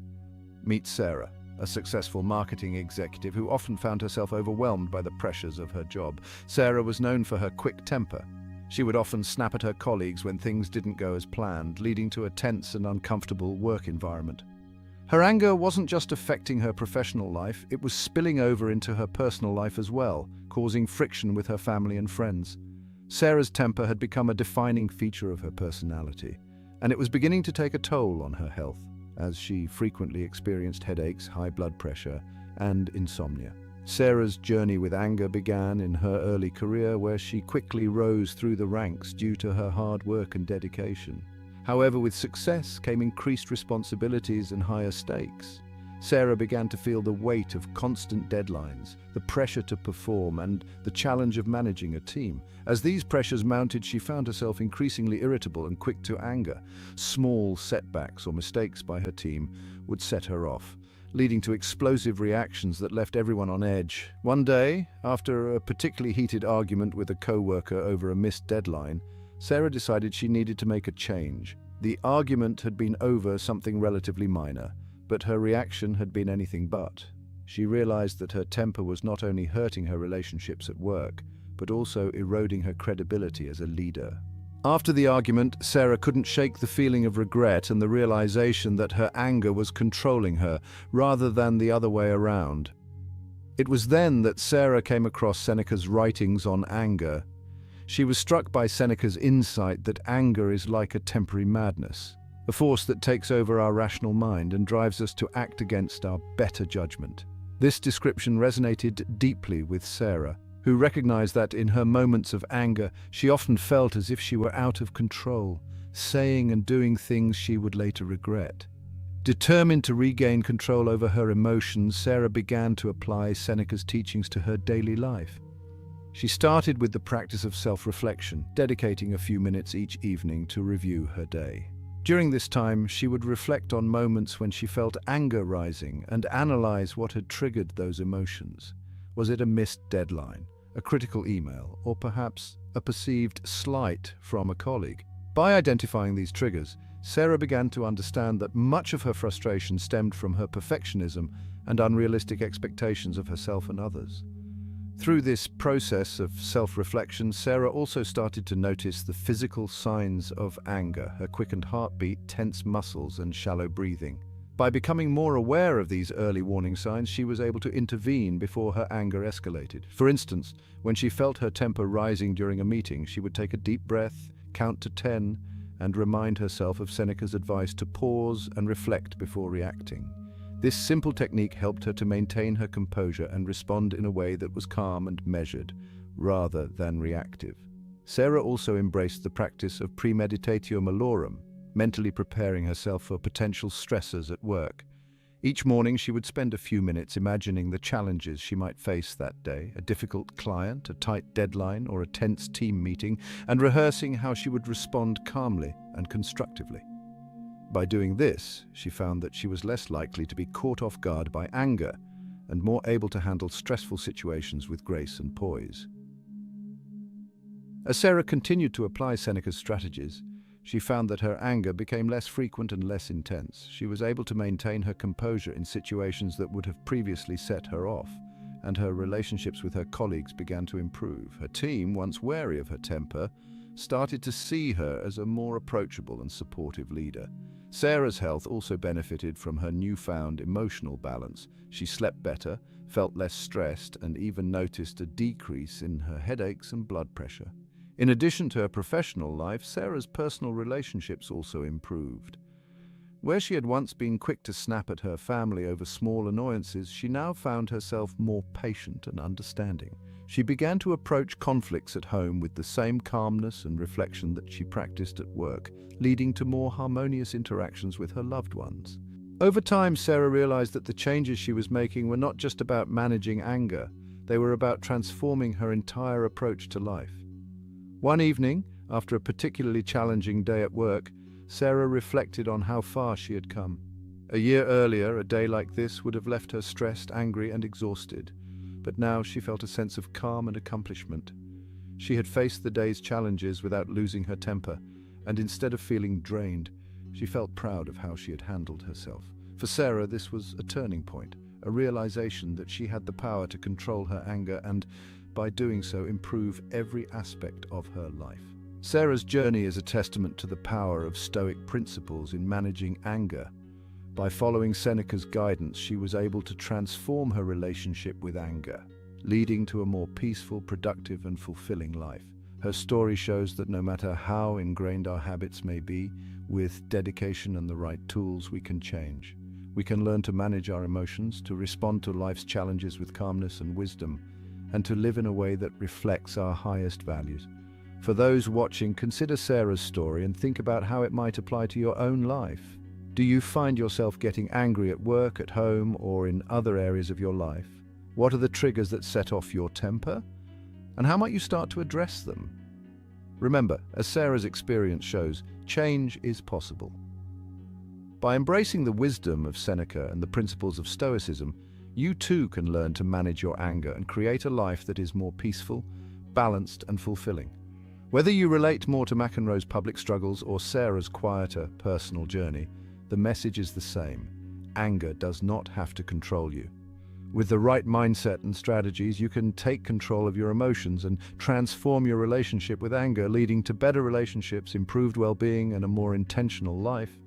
Meet Sarah, a successful marketing executive who often found herself overwhelmed by the pressures of her job. Sarah was known for her quick temper. She would often snap at her colleagues when things didn't go as planned, leading to a tense and uncomfortable work environment. Her anger wasn't just affecting her professional life, it was spilling over into her personal life as well, causing friction with her family and friends. Sarah's temper had become a defining feature of her personality, and it was beginning to take a toll on her health, as she frequently experienced headaches, high blood pressure, and insomnia. Sarah's journey with anger began in her early career, where she quickly rose through the ranks due to her hard work and dedication. However, with success came increased responsibilities and higher stakes. Sarah began to feel the weight of constant deadlines, the pressure to perform, and the challenge of managing a team. As these pressures mounted, she found herself increasingly irritable and quick to anger. Small setbacks or mistakes by her team would set her off, leading to explosive reactions that left everyone on edge. One day, after a particularly heated argument with a co-worker over a missed deadline, Sarah decided she needed to make a change. The argument had been over something relatively minor, but her reaction had been anything but. She realized that her temper was not only hurting her relationships at work, but also eroding her credibility as a leader. After the argument, Sarah couldn't shake the feeling of regret and the realization that her anger was controlling her, rather than the other way around. It was then that Sarah came across Seneca's writings on anger. She was struck by Seneca's insight that anger is like a temporary madness, a force that takes over our rational mind and drives us to act against our better judgment. This description resonated deeply with Sarah, who recognized that in her moments of anger, she often felt as if she were out of control, saying and doing things she would later regret. Determined to regain control over her emotions, Sarah began to apply Seneca's teachings to her daily life. She started with the practice of self-reflection, dedicating a few minutes each evening to review her day. During this time, she would reflect on moments when she felt anger rising and analyze what had triggered those emotions. Was it a missed deadline, a critical email, or perhaps a perceived slight from a colleague? By identifying these triggers, Sarah began to understand that much of her frustration stemmed from her perfectionism and unrealistic expectations of herself and others. Through this process of self-reflection, Sarah also started to notice the physical signs of anger: her quickened heartbeat, tense muscles, and shallow breathing. By becoming more aware of these early warning signs, she was able to intervene before her anger escalated. For instance, when she felt her temper rising during a meeting, she would take a deep breath, count to 10, and remind herself of Seneca's advice to pause and reflect before reacting. This simple technique helped her to maintain her composure and respond in a way that was calm and measured, rather than reactive. Sarah also embraced the practice of premeditatio malorum, mentally preparing herself for potential stressors at work. Each morning, she would spend a few minutes imagining the challenges she might face that day: a difficult client, a tight deadline, or a tense team meeting, and rehearsing how she would respond calmly and constructively. By doing this, she found that she was less likely to be caught off guard by anger and more able to handle stressful situations with grace and poise. As Sarah continued to apply Seneca's strategies, she found that her anger became less frequent and less intense. She was able to maintain her composure in situations that would have previously set her off, and her relationships with her colleagues began to improve. Her team, once wary of her temper, started to see her as a more approachable and supportive leader. Sarah's health also benefited from her newfound emotional balance. She slept better, felt less stressed, and even noticed a decrease in her headaches and blood pressure. In addition to her professional life, Sarah's personal relationships also improved. Where she had once been quick to snap at her family over small annoyances, she now found herself more patient and understanding. She began to approach conflicts at home with the same calmness and reflection that she practiced at work, leading to more harmonious interactions with her loved ones. Over time, Sarah realized that the changes she was making were not just about managing anger, they were about transforming her entire approach to life. One evening, after a particularly challenging day at work, Sarah reflected on how far she had come. A year earlier, a day like this would have left her stressed, angry, and exhausted, but now she felt a sense of calm and accomplishment. She had faced the day's challenges without losing her temper, and instead of feeling drained, she felt proud of how she had handled herself. For Sarah, this was a turning point, a realization that she had the power to control her anger and, by doing so, improve every aspect of her life. Sarah's journey is a testament to the power of Stoic principles in managing anger. By following Seneca's guidance, she was able to transform her relationship with anger, leading to a more peaceful, productive, and fulfilling life. Her story shows that no matter how ingrained our habits may be, with dedication and the right tools, we can change. We can learn to manage our emotions, to respond to life's challenges with calmness and wisdom, and to live in a way that reflects our highest values. For those watching, consider Sarah's story and think about how it might apply to your own life. Do you find yourself getting angry at work, at home, or in other areas of your life? What are the triggers that set off your temper? And how might you start to address them? Remember, as Sarah's experience shows, change is possible. By embracing the wisdom of Seneca and the principles of Stoicism, you too can learn to manage your anger and create a life that is more peaceful, balanced, and fulfilling. Whether you relate more to McEnroe's public struggles or Sarah's quieter, personal journey, the message is the same. Anger does not have to control you. With the right mindset and strategies, you can take control of your emotions and transform your relationship with anger, leading to better relationships, improved well-being, and a more intentional life.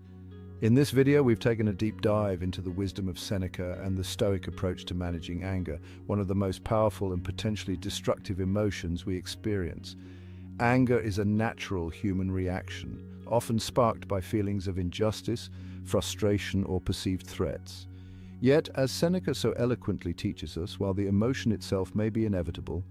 In this video, we've taken a deep dive into the wisdom of Seneca and the Stoic approach to managing anger, one of the most powerful and potentially destructive emotions we experience. Anger is a natural human reaction, often sparked by feelings of injustice, frustration, or perceived threats. Yet, as Seneca so eloquently teaches us, while the emotion itself may be inevitable,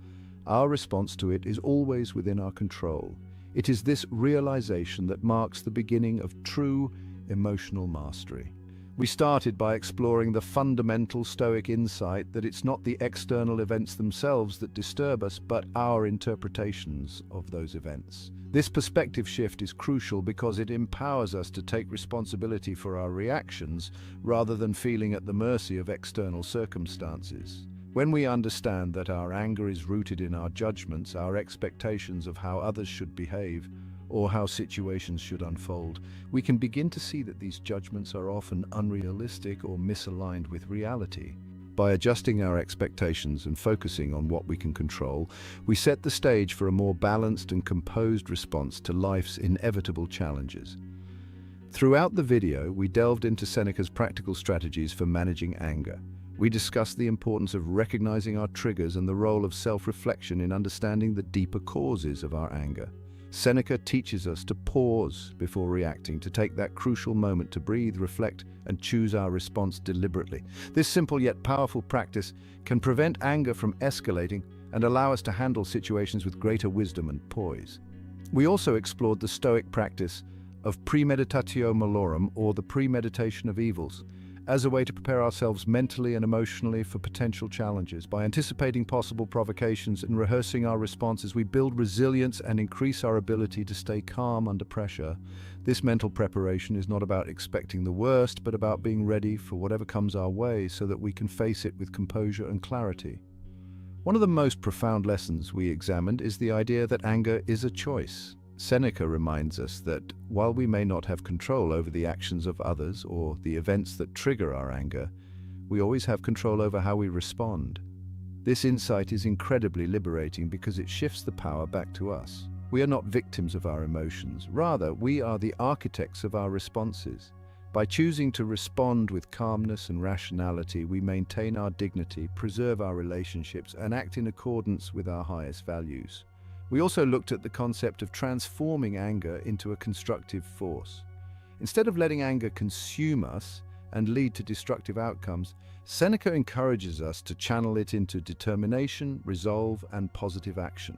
our response to it is always within our control. It is this realization that marks the beginning of true emotional mastery. We started by exploring the fundamental Stoic insight that it's not the external events themselves that disturb us, but our interpretations of those events. This perspective shift is crucial because it empowers us to take responsibility for our reactions rather than feeling at the mercy of external circumstances. When we understand that our anger is rooted in our judgments, our expectations of how others should behave, or how situations should unfold, we can begin to see that these judgments are often unrealistic or misaligned with reality. By adjusting our expectations and focusing on what we can control, we set the stage for a more balanced and composed response to life's inevitable challenges. Throughout the video, we delved into Seneca's practical strategies for managing anger. We discussed the importance of recognizing our triggers and the role of self-reflection in understanding the deeper causes of our anger. Seneca teaches us to pause before reacting, to take that crucial moment to breathe, reflect, and choose our response deliberately. This simple yet powerful practice can prevent anger from escalating and allow us to handle situations with greater wisdom and poise. We also explored the Stoic practice of premeditatio malorum, or the premeditation of evils, as a way to prepare ourselves mentally and emotionally for potential challenges. By anticipating possible provocations and rehearsing our responses, we build resilience and increase our ability to stay calm under pressure. This mental preparation is not about expecting the worst, but about being ready for whatever comes our way so that we can face it with composure and clarity. One of the most profound lessons we examined is the idea that anger is a choice. Seneca reminds us that while we may not have control over the actions of others or the events that trigger our anger, we always have control over how we respond. This insight is incredibly liberating because it shifts the power back to us. We are not victims of our emotions. Rather, we are the architects of our responses. By choosing to respond with calmness and rationality, we maintain our dignity, preserve our relationships, and act in accordance with our highest values. We also looked at the concept of transforming anger into a constructive force. Instead of letting anger consume us and lead to destructive outcomes, Seneca encourages us to channel it into determination, resolve, and positive action.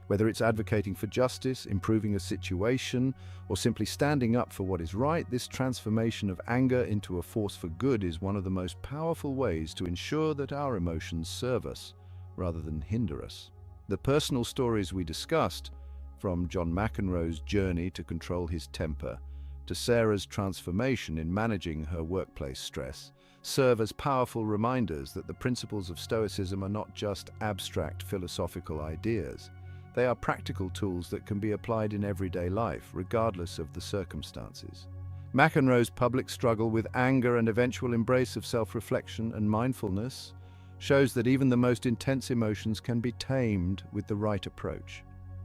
Whether it's advocating for justice, improving a situation, or simply standing up for what is right, this transformation of anger into a force for good is one of the most powerful ways to ensure that our emotions serve us rather than hinder us. The personal stories we discussed, from John McEnroe's journey to control his temper, to Sarah's transformation in managing her workplace stress, serve as powerful reminders that the principles of Stoicism are not just abstract philosophical ideas. They are practical tools that can be applied in everyday life, regardless of the circumstances. McEnroe's public struggle with anger and eventual embrace of self-reflection and mindfulness shows that even the most intense emotions can be tamed with the right approach.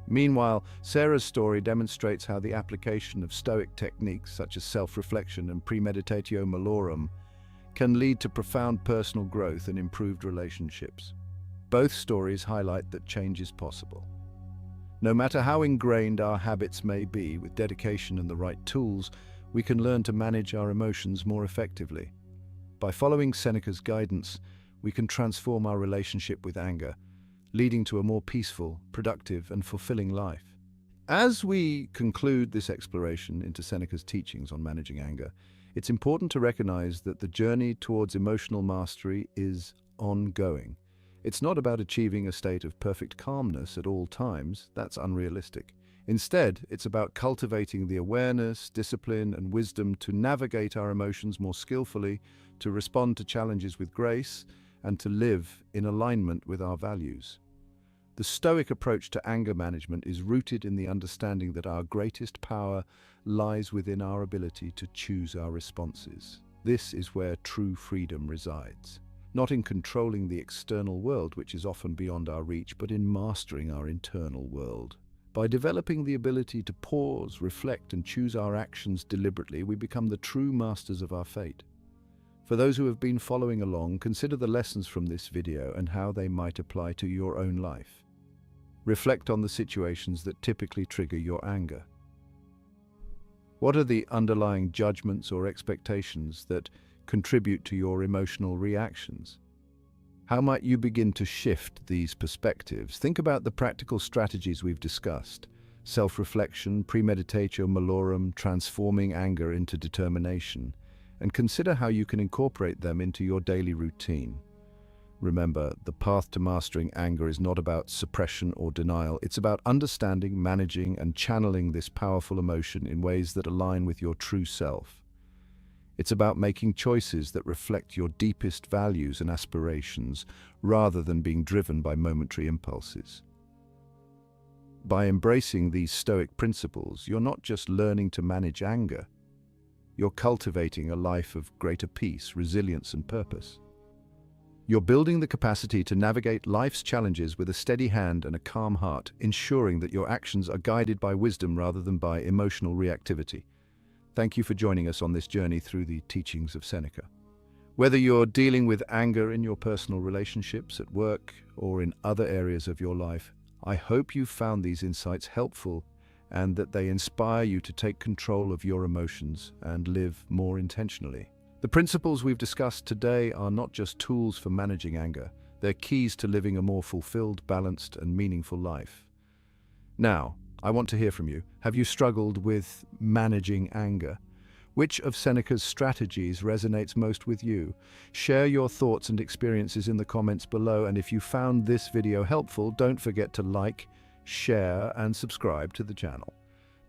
Meanwhile, Sarah's story demonstrates how the application of Stoic techniques such as self-reflection and premeditatio malorum can lead to profound personal growth and improved relationships. Both stories highlight that change is possible. No matter how ingrained our habits may be, with dedication and the right tools, we can learn to manage our emotions more effectively. By following Seneca's guidance, we can transform our relationship with anger, leading to a more peaceful, productive, and fulfilling life. As we conclude this exploration into Seneca's teachings on managing anger, it's important to recognize that the journey towards emotional mastery is ongoing. It's not about achieving a state of perfect calmness at all times. That's unrealistic. Instead, it's about cultivating the awareness, discipline, and wisdom to navigate our emotions more skillfully, to respond to challenges with grace, and to live in alignment with our values. The Stoic approach to anger management is rooted in the understanding that our greatest power lies within our ability to choose our responses. This is where true freedom resides. Not in controlling the external world, which is often beyond our reach, but in mastering our internal world. By developing the ability to pause, reflect, and choose our actions deliberately, we become the true masters of our fate. For those who have been following along, consider the lessons from this video and how they might apply to your own life. Reflect on the situations that typically trigger your anger. What are the underlying judgments or expectations that contribute to your emotional reactions? How might you begin to shift these perspectives? Think about the practical strategies we've discussed: self-reflection, premeditatio malorum, transforming anger into determination, and consider how you can incorporate them into your daily routine. Remember, the path to mastering anger is not about suppression or denial. It's about understanding, managing, and channeling this powerful emotion in ways that align with your true self. It's about making choices that reflect your deepest values and aspirations, rather than being driven by momentary impulses. By embracing these Stoic principles, you're not just learning to manage anger, you're cultivating a life of greater peace, resilience, and purpose. You're building the capacity to navigate life's challenges with a steady hand and a calm heart, ensuring that your actions are guided by wisdom rather than by emotional reactivity. Thank you for joining us on this journey through the teachings of Seneca. Whether you're dealing with anger in your personal relationships, at work, or in other areas of your life, I hope you found these insights helpful and that they inspire you to take control of your emotions and live more intentionally. The principles we've discussed today are not just tools for managing anger, they're keys to living a more fulfilled, balanced, and meaningful life. Now, I want to hear from you. Have you struggled with managing anger? Which of Seneca's strategies resonates most with you? Share your thoughts and experiences in the comments below, and if you found this video helpful, don't forget to like, share, and subscribe to the channel.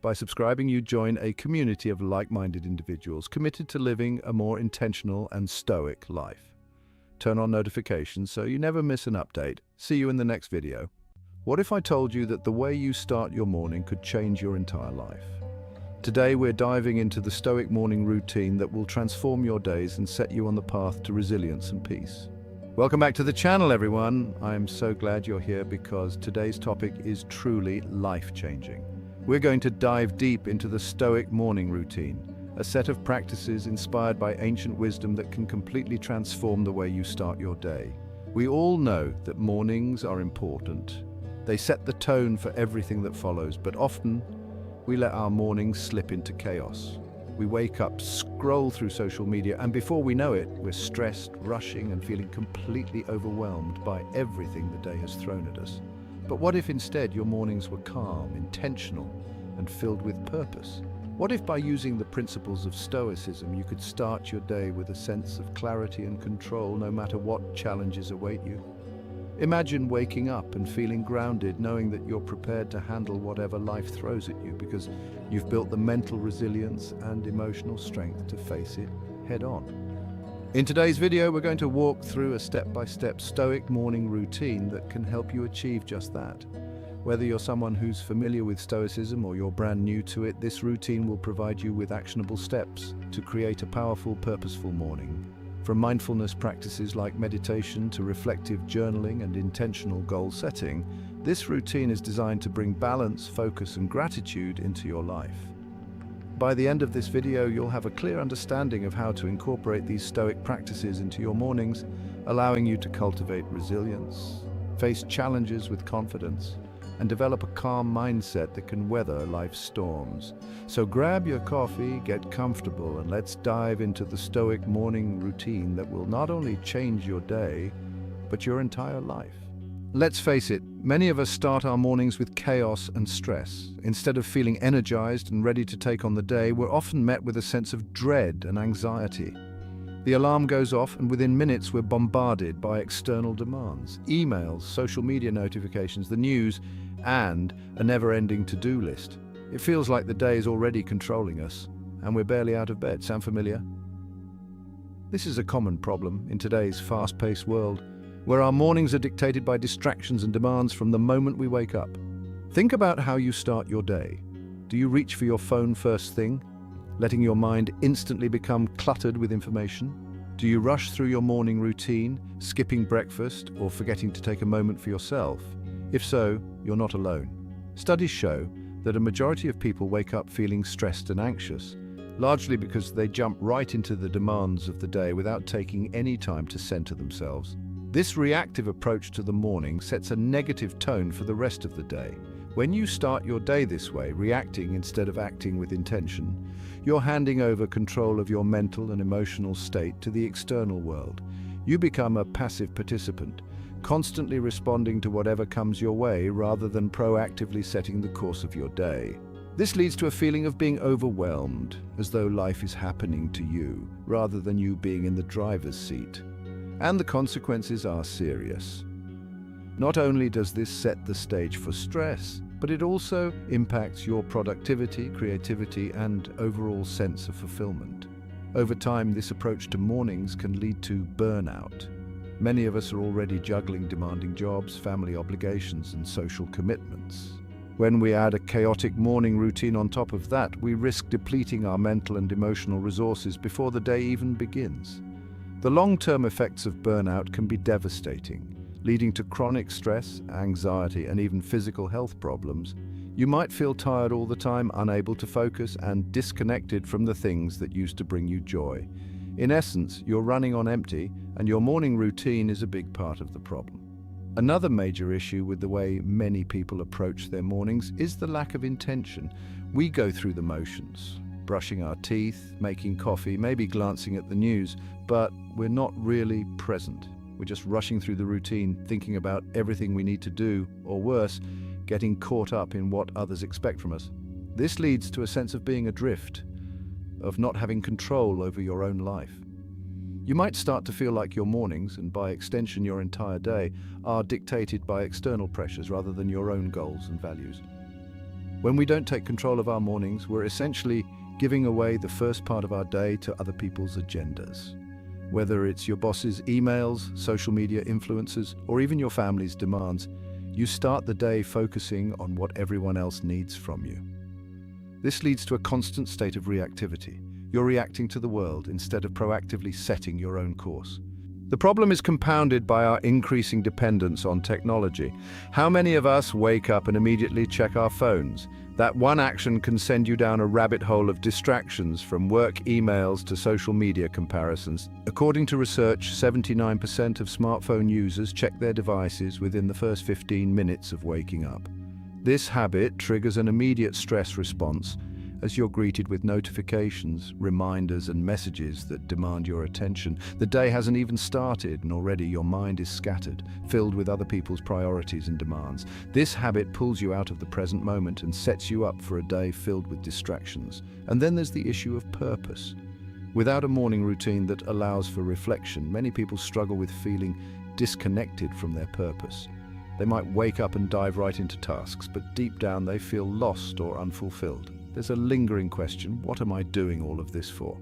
By subscribing, you join a community of like-minded individuals committed to living a more intentional and stoic life. Turn on notifications so you never miss an update. See you in the next video. What if I told you that the way you start your morning could change your entire life? Today we're diving into the Stoic morning routine that will transform your days and set you on the path to resilience and peace. Welcome back to the channel, everyone. I am so glad you're here because today's topic is truly life-changing. We're going to dive deep into the Stoic morning routine, a set of practices inspired by ancient wisdom that can completely transform the way you start your day. We all know that mornings are important. They set the tone for everything that follows, but often we let our mornings slip into chaos. We wake up, scroll through social media, and before we know it, we're stressed, rushing, and feeling completely overwhelmed by everything the day has thrown at us. But what if instead your mornings were calm, intentional, and filled with purpose? What if by using the principles of Stoicism you could start your day with a sense of clarity and control no matter what challenges await you? Imagine waking up and feeling grounded, knowing that you're prepared to handle whatever life throws at you because you've built the mental resilience and emotional strength to face it head on. In today's video, we're going to walk through a step-by-step Stoic morning routine that can help you achieve just that. Whether you're someone who's familiar with Stoicism or you're brand new to it, this routine will provide you with actionable steps to create a powerful, purposeful morning. From mindfulness practices like meditation to reflective journaling and intentional goal setting, this routine is designed to bring balance, focus, and gratitude into your life. By the end of this video, you'll have a clear understanding of how to incorporate these Stoic practices into your mornings, allowing you to cultivate resilience, face challenges with confidence, and develop a calm mindset that can weather life's storms. So grab your coffee, get comfortable, and let's dive into the Stoic morning routine that will not only change your day, but your entire life. Let's face it, many of us start our mornings with chaos and stress. Instead of feeling energized and ready to take on the day, we're often met with a sense of dread and anxiety. The alarm goes off, and within minutes we're bombarded by external demands, emails, social media notifications, the news, and a never-ending to-do list. It feels like the day is already controlling us, and we're barely out of bed. Sound familiar? This is a common problem in today's fast-paced world, where our mornings are dictated by distractions and demands from the moment we wake up. Think about how you start your day. Do you reach for your phone first thing, letting your mind instantly become cluttered with information? Do you rush through your morning routine, skipping breakfast or forgetting to take a moment for yourself? If so, you're not alone. Studies show that a majority of people wake up feeling stressed and anxious, largely because they jump right into the demands of the day without taking any time to center themselves. This reactive approach to the morning sets a negative tone for the rest of the day. When you start your day this way, reacting instead of acting with intention, you're handing over control of your mental and emotional state to the external world. You become a passive participant, constantly responding to whatever comes your way rather than proactively setting the course of your day. This leads to a feeling of being overwhelmed, as though life is happening to you, rather than you being in the driver's seat. And the consequences are serious. Not only does this set the stage for stress, but it also impacts your productivity, creativity, and overall sense of fulfillment. Over time, this approach to mornings can lead to burnout. Many of us are already juggling demanding jobs, family obligations, and social commitments. When we add a chaotic morning routine on top of that, we risk depleting our mental and emotional resources before the day even begins. The long-term effects of burnout can be devastating, leading to chronic stress, anxiety, and even physical health problems. You might feel tired all the time, unable to focus, and disconnected from the things that used to bring you joy. In essence, you're running on empty, and your morning routine is a big part of the problem. Another major issue with the way many people approach their mornings is the lack of intention. We go through the motions, brushing our teeth, making coffee, maybe glancing at the news, but we're not really present. We're just rushing through the routine, thinking about everything we need to do, or worse, getting caught up in what others expect from us. This leads to a sense of being adrift, of not having control over your own life. You might start to feel like your mornings, and by extension your entire day, are dictated by external pressures rather than your own goals and values. When we don't take control of our mornings, we're essentially giving away the first part of our day to other people's agendas. Whether it's your boss's emails, social media influences, or even your family's demands, you start the day focusing on what everyone else needs from you. This leads to a constant state of reactivity. You're reacting to the world instead of proactively setting your own course. The problem is compounded by our increasing dependence on technology. How many of us wake up and immediately check our phones, That one action can send you down a rabbit hole of distractions, from work emails to social media comparisons. According to research, 79% of smartphone users check their devices within the first 15 minutes of waking up. This habit triggers an immediate stress response as you're greeted with notifications, reminders, and messages that demand your attention. The day hasn't even started, and already your mind is scattered, filled with other people's priorities and demands. This habit pulls you out of the present moment and sets you up for a day filled with distractions. And then there's the issue of purpose. Without a morning routine that allows for reflection, many people struggle with feeling disconnected from their purpose. They might wake up and dive right into tasks, but deep down they feel lost or unfulfilled. There's a lingering question: what am I doing all of this for?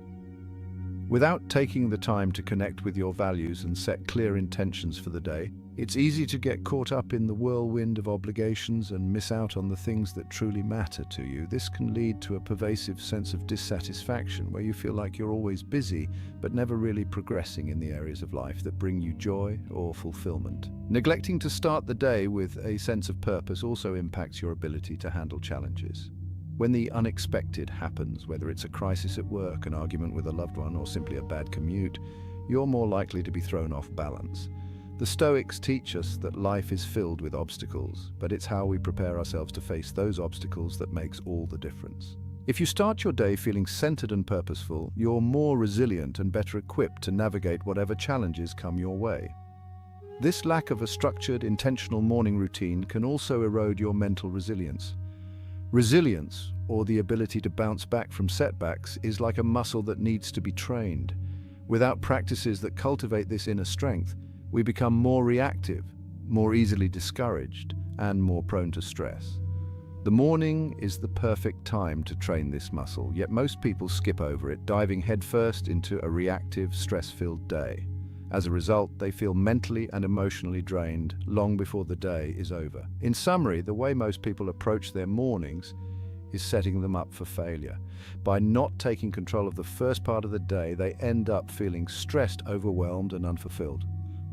Without taking the time to connect with your values and set clear intentions for the day, it's easy to get caught up in the whirlwind of obligations and miss out on the things that truly matter to you. This can lead to a pervasive sense of dissatisfaction, where you feel like you're always busy, but never really progressing in the areas of life that bring you joy or fulfillment. Neglecting to start the day with a sense of purpose also impacts your ability to handle challenges. When the unexpected happens, whether it's a crisis at work, an argument with a loved one, or simply a bad commute, you're more likely to be thrown off balance. The Stoics teach us that life is filled with obstacles, but it's how we prepare ourselves to face those obstacles that makes all the difference. If you start your day feeling centered and purposeful, you're more resilient and better equipped to navigate whatever challenges come your way. This lack of a structured, intentional morning routine can also erode your mental resilience. Resilience, or the ability to bounce back from setbacks, is like a muscle that needs to be trained. Without practices that cultivate this inner strength, we become more reactive, more easily discouraged, and more prone to stress. The morning is the perfect time to train this muscle, yet most people skip over it, diving headfirst into a reactive, stress-filled day. As a result, they feel mentally and emotionally drained long before the day is over. In summary, the way most people approach their mornings is setting them up for failure. By not taking control of the first part of the day, they end up feeling stressed, overwhelmed, and unfulfilled.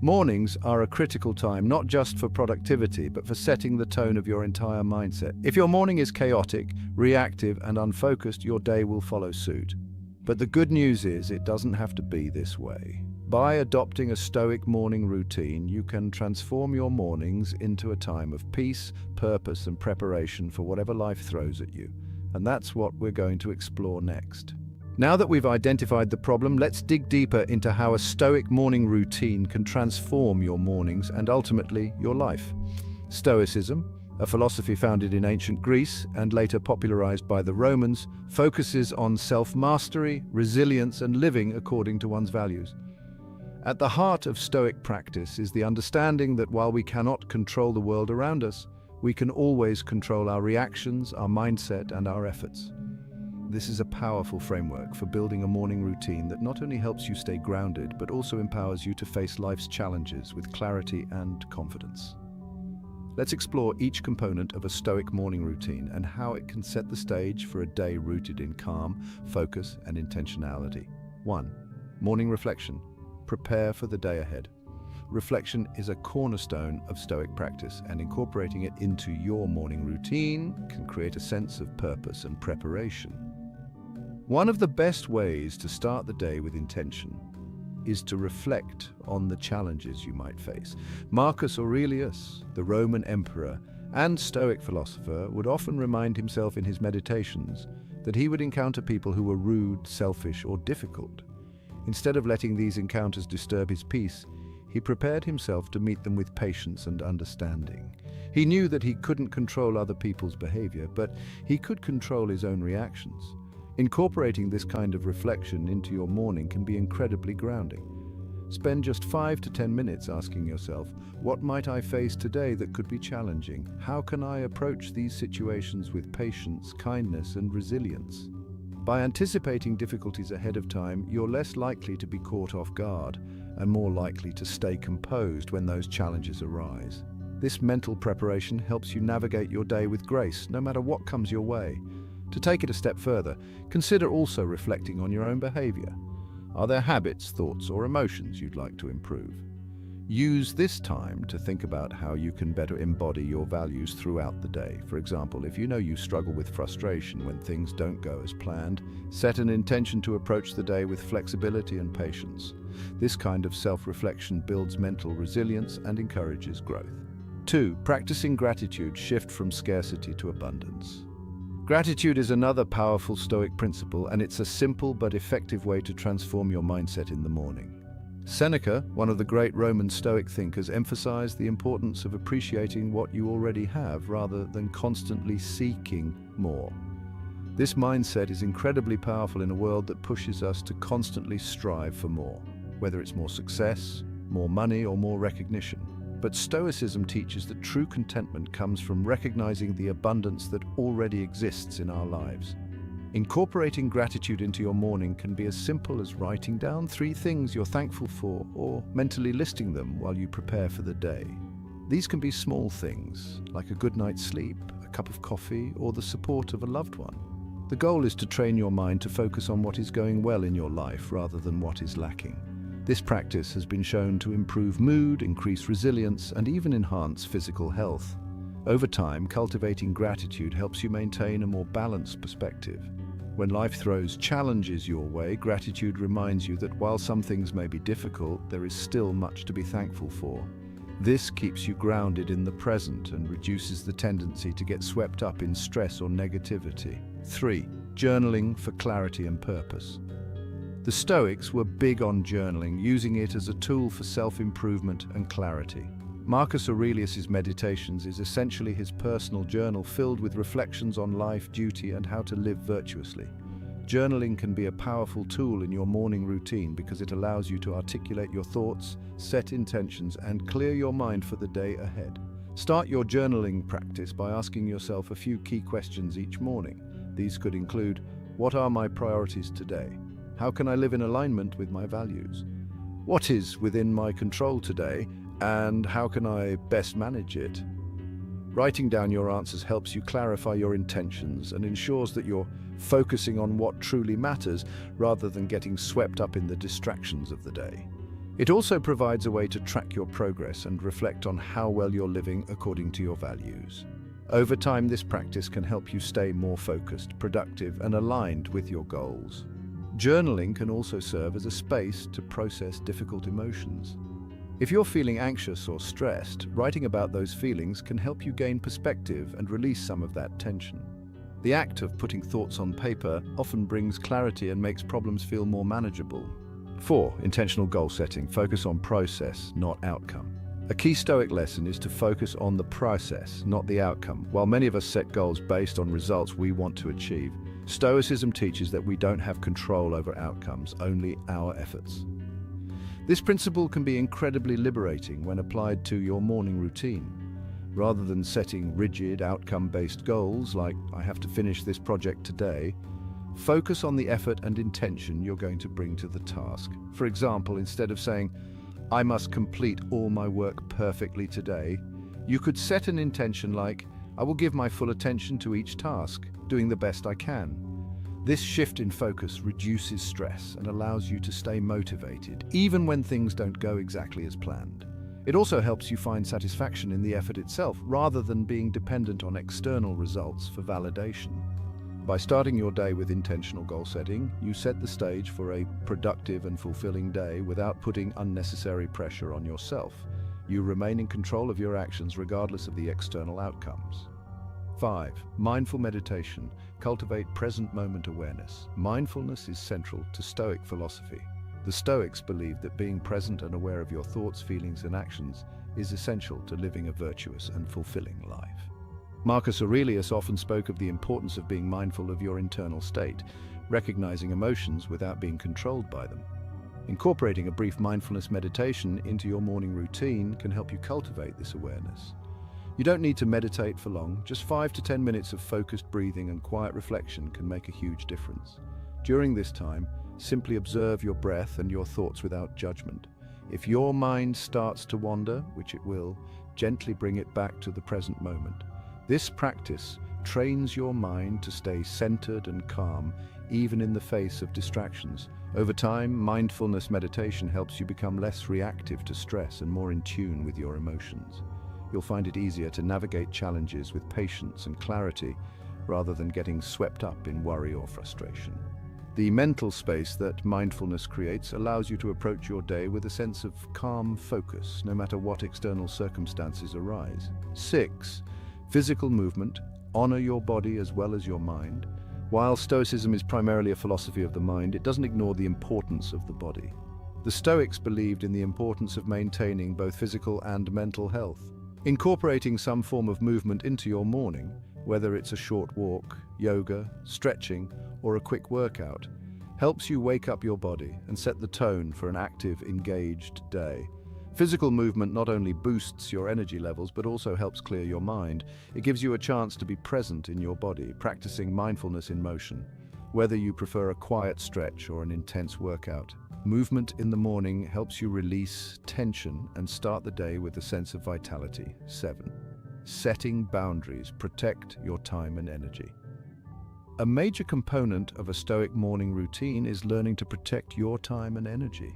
Mornings are a critical time, not just for productivity, but for setting the tone of your entire mindset. If your morning is chaotic, reactive, and unfocused, your day will follow suit. But the good news is, it doesn't have to be this way. By adopting a Stoic morning routine, you can transform your mornings into a time of peace, purpose, and preparation for whatever life throws at you. And that's what we're going to explore next. Now that we've identified the problem, let's dig deeper into how a Stoic morning routine can transform your mornings and ultimately your life. Stoicism, a philosophy founded in ancient Greece and later popularized by the Romans, focuses on self-mastery, resilience, and living according to one's values. At the heart of Stoic practice is the understanding that while we cannot control the world around us, we can always control our reactions, our mindset, and our efforts. This is a powerful framework for building a morning routine that not only helps you stay grounded, but also empowers you to face life's challenges with clarity and confidence. Let's explore each component of a Stoic morning routine and how it can set the stage for a day rooted in calm, focus, and intentionality. 1. Morning reflection. Prepare for the day ahead. Reflection is a cornerstone of Stoic practice, and incorporating it into your morning routine can create a sense of purpose and preparation. One of the best ways to start the day with intention is to reflect on the challenges you might face. Marcus Aurelius, the Roman emperor and Stoic philosopher, would often remind himself in his meditations that he would encounter people who were rude, selfish, or difficult. Instead of letting these encounters disturb his peace, he prepared himself to meet them with patience and understanding. He knew that he couldn't control other people's behavior, but he could control his own reactions. Incorporating this kind of reflection into your morning can be incredibly grounding. Spend just 5 to 10 minutes asking yourself, what might I face today that could be challenging? How can I approach these situations with patience, kindness, and resilience? By anticipating difficulties ahead of time, you're less likely to be caught off guard and more likely to stay composed when those challenges arise. This mental preparation helps you navigate your day with grace, no matter what comes your way. To take it a step further, consider also reflecting on your own behavior. Are there habits, thoughts, or emotions you'd like to improve? Use this time to think about how you can better embody your values throughout the day. For example, if you know you struggle with frustration when things don't go as planned, set an intention to approach the day with flexibility and patience. This kind of self-reflection builds mental resilience and encourages growth. 2. Practicing gratitude. Shift from scarcity to abundance. Gratitude is another powerful Stoic principle, and it's a simple but effective way to transform your mindset in the morning. Seneca, one of the great Roman Stoic thinkers, emphasized the importance of appreciating what you already have rather than constantly seeking more. This mindset is incredibly powerful in a world that pushes us to constantly strive for more, whether it's more success, more money, or more recognition. But Stoicism teaches that true contentment comes from recognizing the abundance that already exists in our lives. Incorporating gratitude into your morning can be as simple as writing down 3 things you're thankful for, or mentally listing them while you prepare for the day. These can be small things, like a good night's sleep, a cup of coffee, or the support of a loved one. The goal is to train your mind to focus on what is going well in your life rather than what is lacking. This practice has been shown to improve mood, increase resilience, and even enhance physical health. Over time, cultivating gratitude helps you maintain a more balanced perspective. When life throws challenges your way, gratitude reminds you that while some things may be difficult, there is still much to be thankful for. This keeps you grounded in the present and reduces the tendency to get swept up in stress or negativity. 3. Journaling for clarity and purpose. The Stoics were big on journaling, using it as a tool for self-improvement and clarity. Marcus Aurelius's Meditations is essentially his personal journal filled with reflections on life, duty, and how to live virtuously. Journaling can be a powerful tool in your morning routine because it allows you to articulate your thoughts, set intentions, and clear your mind for the day ahead. Start your journaling practice by asking yourself a few key questions each morning. These could include: what are my priorities today? How can I live in alignment with my values? What is within my control today? And how can I best manage it? Writing down your answers helps you clarify your intentions and ensures that you're focusing on what truly matters rather than getting swept up in the distractions of the day. It also provides a way to track your progress and reflect on how well you're living according to your values. Over time, this practice can help you stay more focused, productive, and aligned with your goals. Journaling can also serve as a space to process difficult emotions. If you're feeling anxious or stressed, writing about those feelings can help you gain perspective and release some of that tension. The act of putting thoughts on paper often brings clarity and makes problems feel more manageable. 4. Intentional goal setting. Focus on process, not outcome. A key Stoic lesson is to focus on the process, not the outcome. While many of us set goals based on results we want to achieve, Stoicism teaches that we don't have control over outcomes, only our efforts. This principle can be incredibly liberating when applied to your morning routine. Rather than setting rigid, outcome-based goals like, I have to finish this project today, focus on the effort and intention you're going to bring to the task. For example, instead of saying, I must complete all my work perfectly today, you could set an intention like, I will give my full attention to each task, doing the best I can. This shift in focus reduces stress and allows you to stay motivated, even when things don't go exactly as planned. It also helps you find satisfaction in the effort itself, rather than being dependent on external results for validation. By starting your day with intentional goal setting, you set the stage for a productive and fulfilling day without putting unnecessary pressure on yourself. You remain in control of your actions regardless of the external outcomes. 5. Mindful meditation. Cultivate present moment awareness. Mindfulness is central to Stoic philosophy. The Stoics believed that being present and aware of your thoughts, feelings, and actions is essential to living a virtuous and fulfilling life. Marcus Aurelius often spoke of the importance of being mindful of your internal state, recognizing emotions without being controlled by them. Incorporating a brief mindfulness meditation into your morning routine can help you cultivate this awareness. You don't need to meditate for long. Just 5 to 10 minutes of focused breathing and quiet reflection can make a huge difference. During this time, simply observe your breath and your thoughts without judgment. If your mind starts to wander, which it will, gently bring it back to the present moment. This practice trains your mind to stay centered and calm, even in the face of distractions. Over time, mindfulness meditation helps you become less reactive to stress and more in tune with your emotions. You'll find it easier to navigate challenges with patience and clarity rather than getting swept up in worry or frustration. The mental space that mindfulness creates allows you to approach your day with a sense of calm focus, no matter what external circumstances arise. 6. Physical movement. Honor your body as well as your mind. While Stoicism is primarily a philosophy of the mind, it doesn't ignore the importance of the body. The Stoics believed in the importance of maintaining both physical and mental health. Incorporating some form of movement into your morning, whether it's a short walk, yoga, stretching, or a quick workout, helps you wake up your body and set the tone for an active, engaged day. Physical movement not only boosts your energy levels, but also helps clear your mind. It gives you a chance to be present in your body, practicing mindfulness in motion. Whether you prefer a quiet stretch or an intense workout, movement in the morning helps you release tension and start the day with a sense of vitality. 7. Setting boundaries. Protect your time and energy. A major component of a Stoic morning routine is learning to protect your time and energy.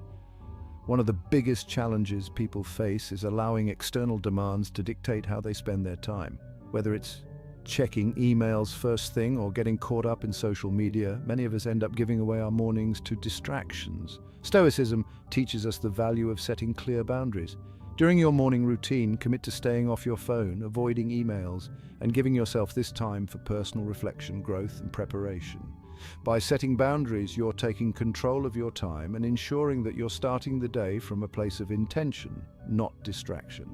One of the biggest challenges people face is allowing external demands to dictate how they spend their time. Whether it's checking emails first thing or getting caught up in social media, many of us end up giving away our mornings to distractions. Stoicism teaches us the value of setting clear boundaries. During your morning routine, commit to staying off your phone, avoiding emails, and giving yourself this time for personal reflection, growth, and preparation. By setting boundaries, you're taking control of your time and ensuring that you're starting the day from a place of intention, not distraction.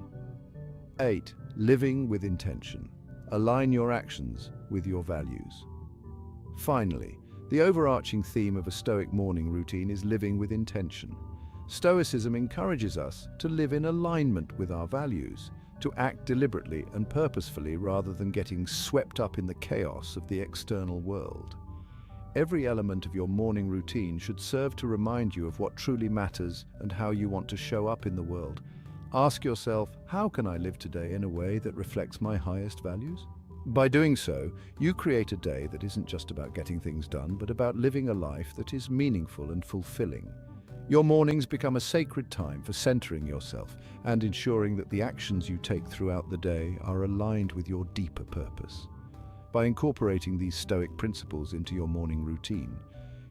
8. Living with intention. Align your actions with your values. Finally, the overarching theme of a Stoic morning routine is living with intention. Stoicism encourages us to live in alignment with our values, to act deliberately and purposefully rather than getting swept up in the chaos of the external world. Every element of your morning routine should serve to remind you of what truly matters and how you want to show up in the world. Ask yourself, how can I live today in a way that reflects my highest values? By doing so, you create a day that isn't just about getting things done, but about living a life that is meaningful and fulfilling. Your mornings become a sacred time for centering yourself and ensuring that the actions you take throughout the day are aligned with your deeper purpose. By incorporating these Stoic principles into your morning routine,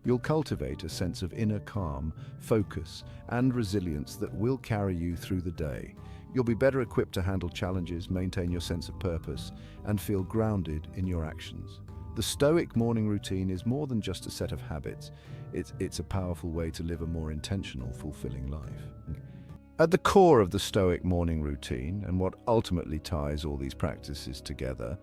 you'll cultivate a sense of inner calm, focus, and resilience that will carry you through the day. You'll be better equipped to handle challenges, maintain your sense of purpose, and feel grounded in your actions. The Stoic morning routine is more than just a set of habits. It's a powerful way to live a more intentional, fulfilling life. At the core of the Stoic morning routine, and what ultimately ties all these practices together,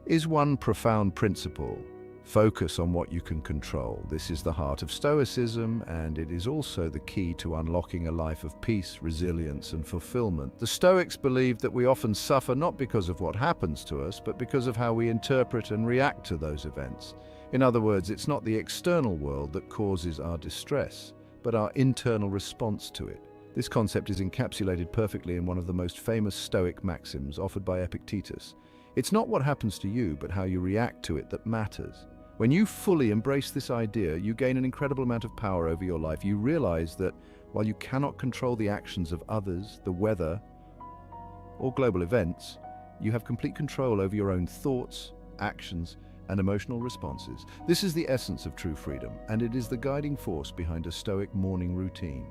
is one profound principle: focus on what you can control. This is the heart of Stoicism, and it is also the key to unlocking a life of peace, resilience, and fulfillment. The Stoics believed that we often suffer not because of what happens to us, but because of how we interpret and react to those events. In other words, it's not the external world that causes our distress, but our internal response to it. This concept is encapsulated perfectly in one of the most famous Stoic maxims offered by Epictetus. It's not what happens to you, but how you react to it that matters. When you fully embrace this idea, you gain an incredible amount of power over your life. You realize that while you cannot control the actions of others, the weather, or global events, you have complete control over your own thoughts, actions, and emotional responses. This is the essence of true freedom, and it is the guiding force behind a Stoic morning routine.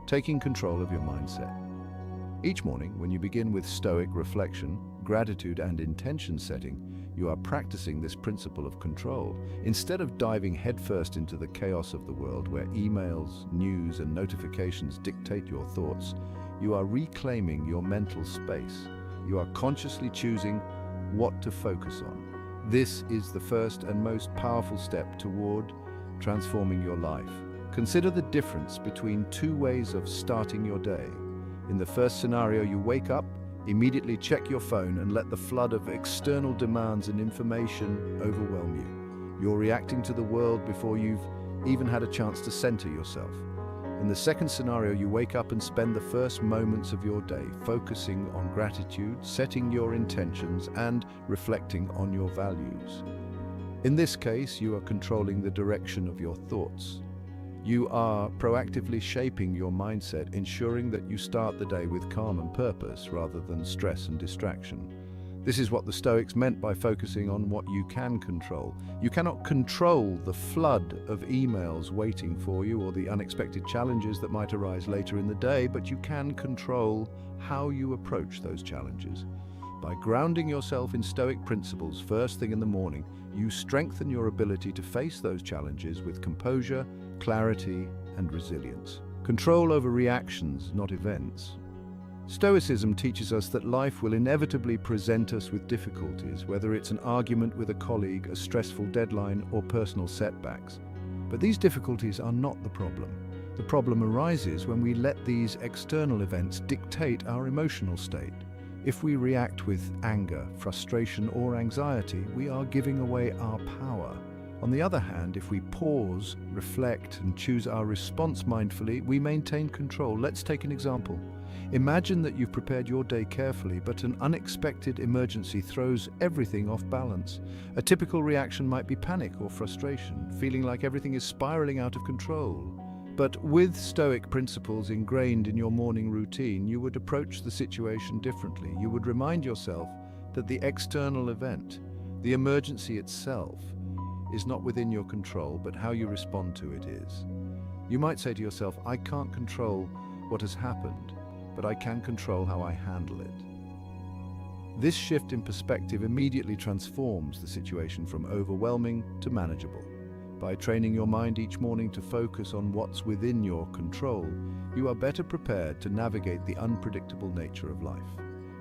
Taking control of your mindset. Each morning, when you begin with Stoic reflection, gratitude, and intention setting, you are practicing this principle of control. Instead of diving headfirst into the chaos of the world where emails, news, and notifications dictate your thoughts, you are reclaiming your mental space. You are consciously choosing what to focus on. This is the first and most powerful step toward transforming your life. Consider the difference between two ways of starting your day. In the first scenario, you wake up, immediately check your phone, and let the flood of external demands and information overwhelm you. You're reacting to the world before you've even had a chance to center yourself. In the second scenario, you wake up and spend the first moments of your day focusing on gratitude, setting your intentions, and reflecting on your values. In this case, you are controlling the direction of your thoughts. You are proactively shaping your mindset, ensuring that you start the day with calm and purpose rather than stress and distraction. This is what the Stoics meant by focusing on what you can control. You cannot control the flood of emails waiting for you or the unexpected challenges that might arise later in the day, but you can control how you approach those challenges. By grounding yourself in Stoic principles first thing in the morning, you strengthen your ability to face those challenges with composure, clarity, and resilience. Control over reactions, not events. Stoicism teaches us that life will inevitably present us with difficulties, whether it's an argument with a colleague, a stressful deadline, or personal setbacks. But these difficulties are not the problem. The problem arises when we let these external events dictate our emotional state. If we react with anger, frustration, or anxiety, we are giving away our power. On the other hand, if we pause, reflect, and choose our response mindfully, we maintain control. Let's take an example. Imagine that you've prepared your day carefully, but an unexpected emergency throws everything off balance. A typical reaction might be panic or frustration, feeling like everything is spiraling out of control. But with Stoic principles ingrained in your morning routine, you would approach the situation differently. You would remind yourself that the external event, the emergency itself, is not within your control, but how you respond to it is. You might say to yourself, I can't control what has happened, but I can control how I handle it. This shift in perspective immediately transforms the situation from overwhelming to manageable. By training your mind each morning to focus on what's within your control, you are better prepared to navigate the unpredictable nature of life.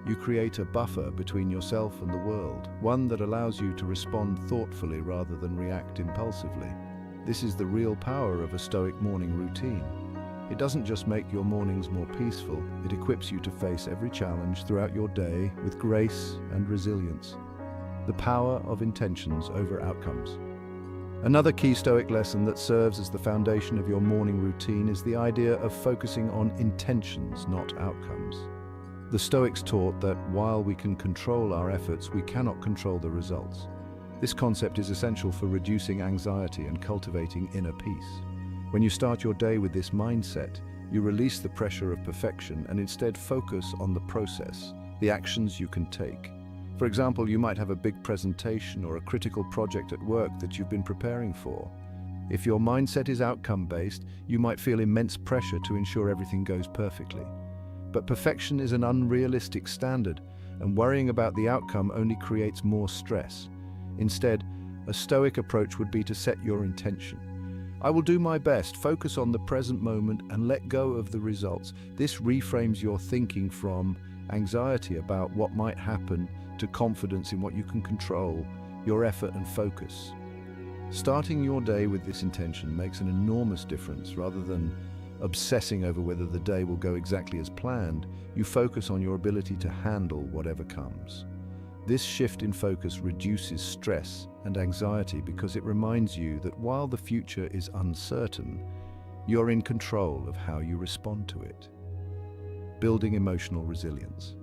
You create a buffer between yourself and the world, one that allows you to respond thoughtfully rather than react impulsively. This is the real power of a Stoic morning routine. It doesn't just make your mornings more peaceful, it equips you to face every challenge throughout your day with grace and resilience. The power of intentions over outcomes. Another key Stoic lesson that serves as the foundation of your morning routine is the idea of focusing on intentions, not outcomes. The Stoics taught that while we can control our efforts, we cannot control the results. This concept is essential for reducing anxiety and cultivating inner peace. When you start your day with this mindset, you release the pressure of perfection and instead focus on the process, the actions you can take. For example, you might have a big presentation or a critical project at work that you've been preparing for. If your mindset is outcome-based, you might feel immense pressure to ensure everything goes perfectly. But perfection is an unrealistic standard, and worrying about the outcome only creates more stress. Instead, a Stoic approach would be to set your intention. I will do my best, focus on the present moment, and let go of the results. This reframes your thinking from anxiety about what might happen to confidence in what you can control, your effort and focus. Starting your day with this intention makes an enormous difference. Rather than obsessing over whether the day will go exactly as planned, you focus on your ability to handle whatever comes. This shift in focus reduces stress and anxiety because it reminds you that while the future is uncertain, you're in control of how you respond to it. Building emotional resilience.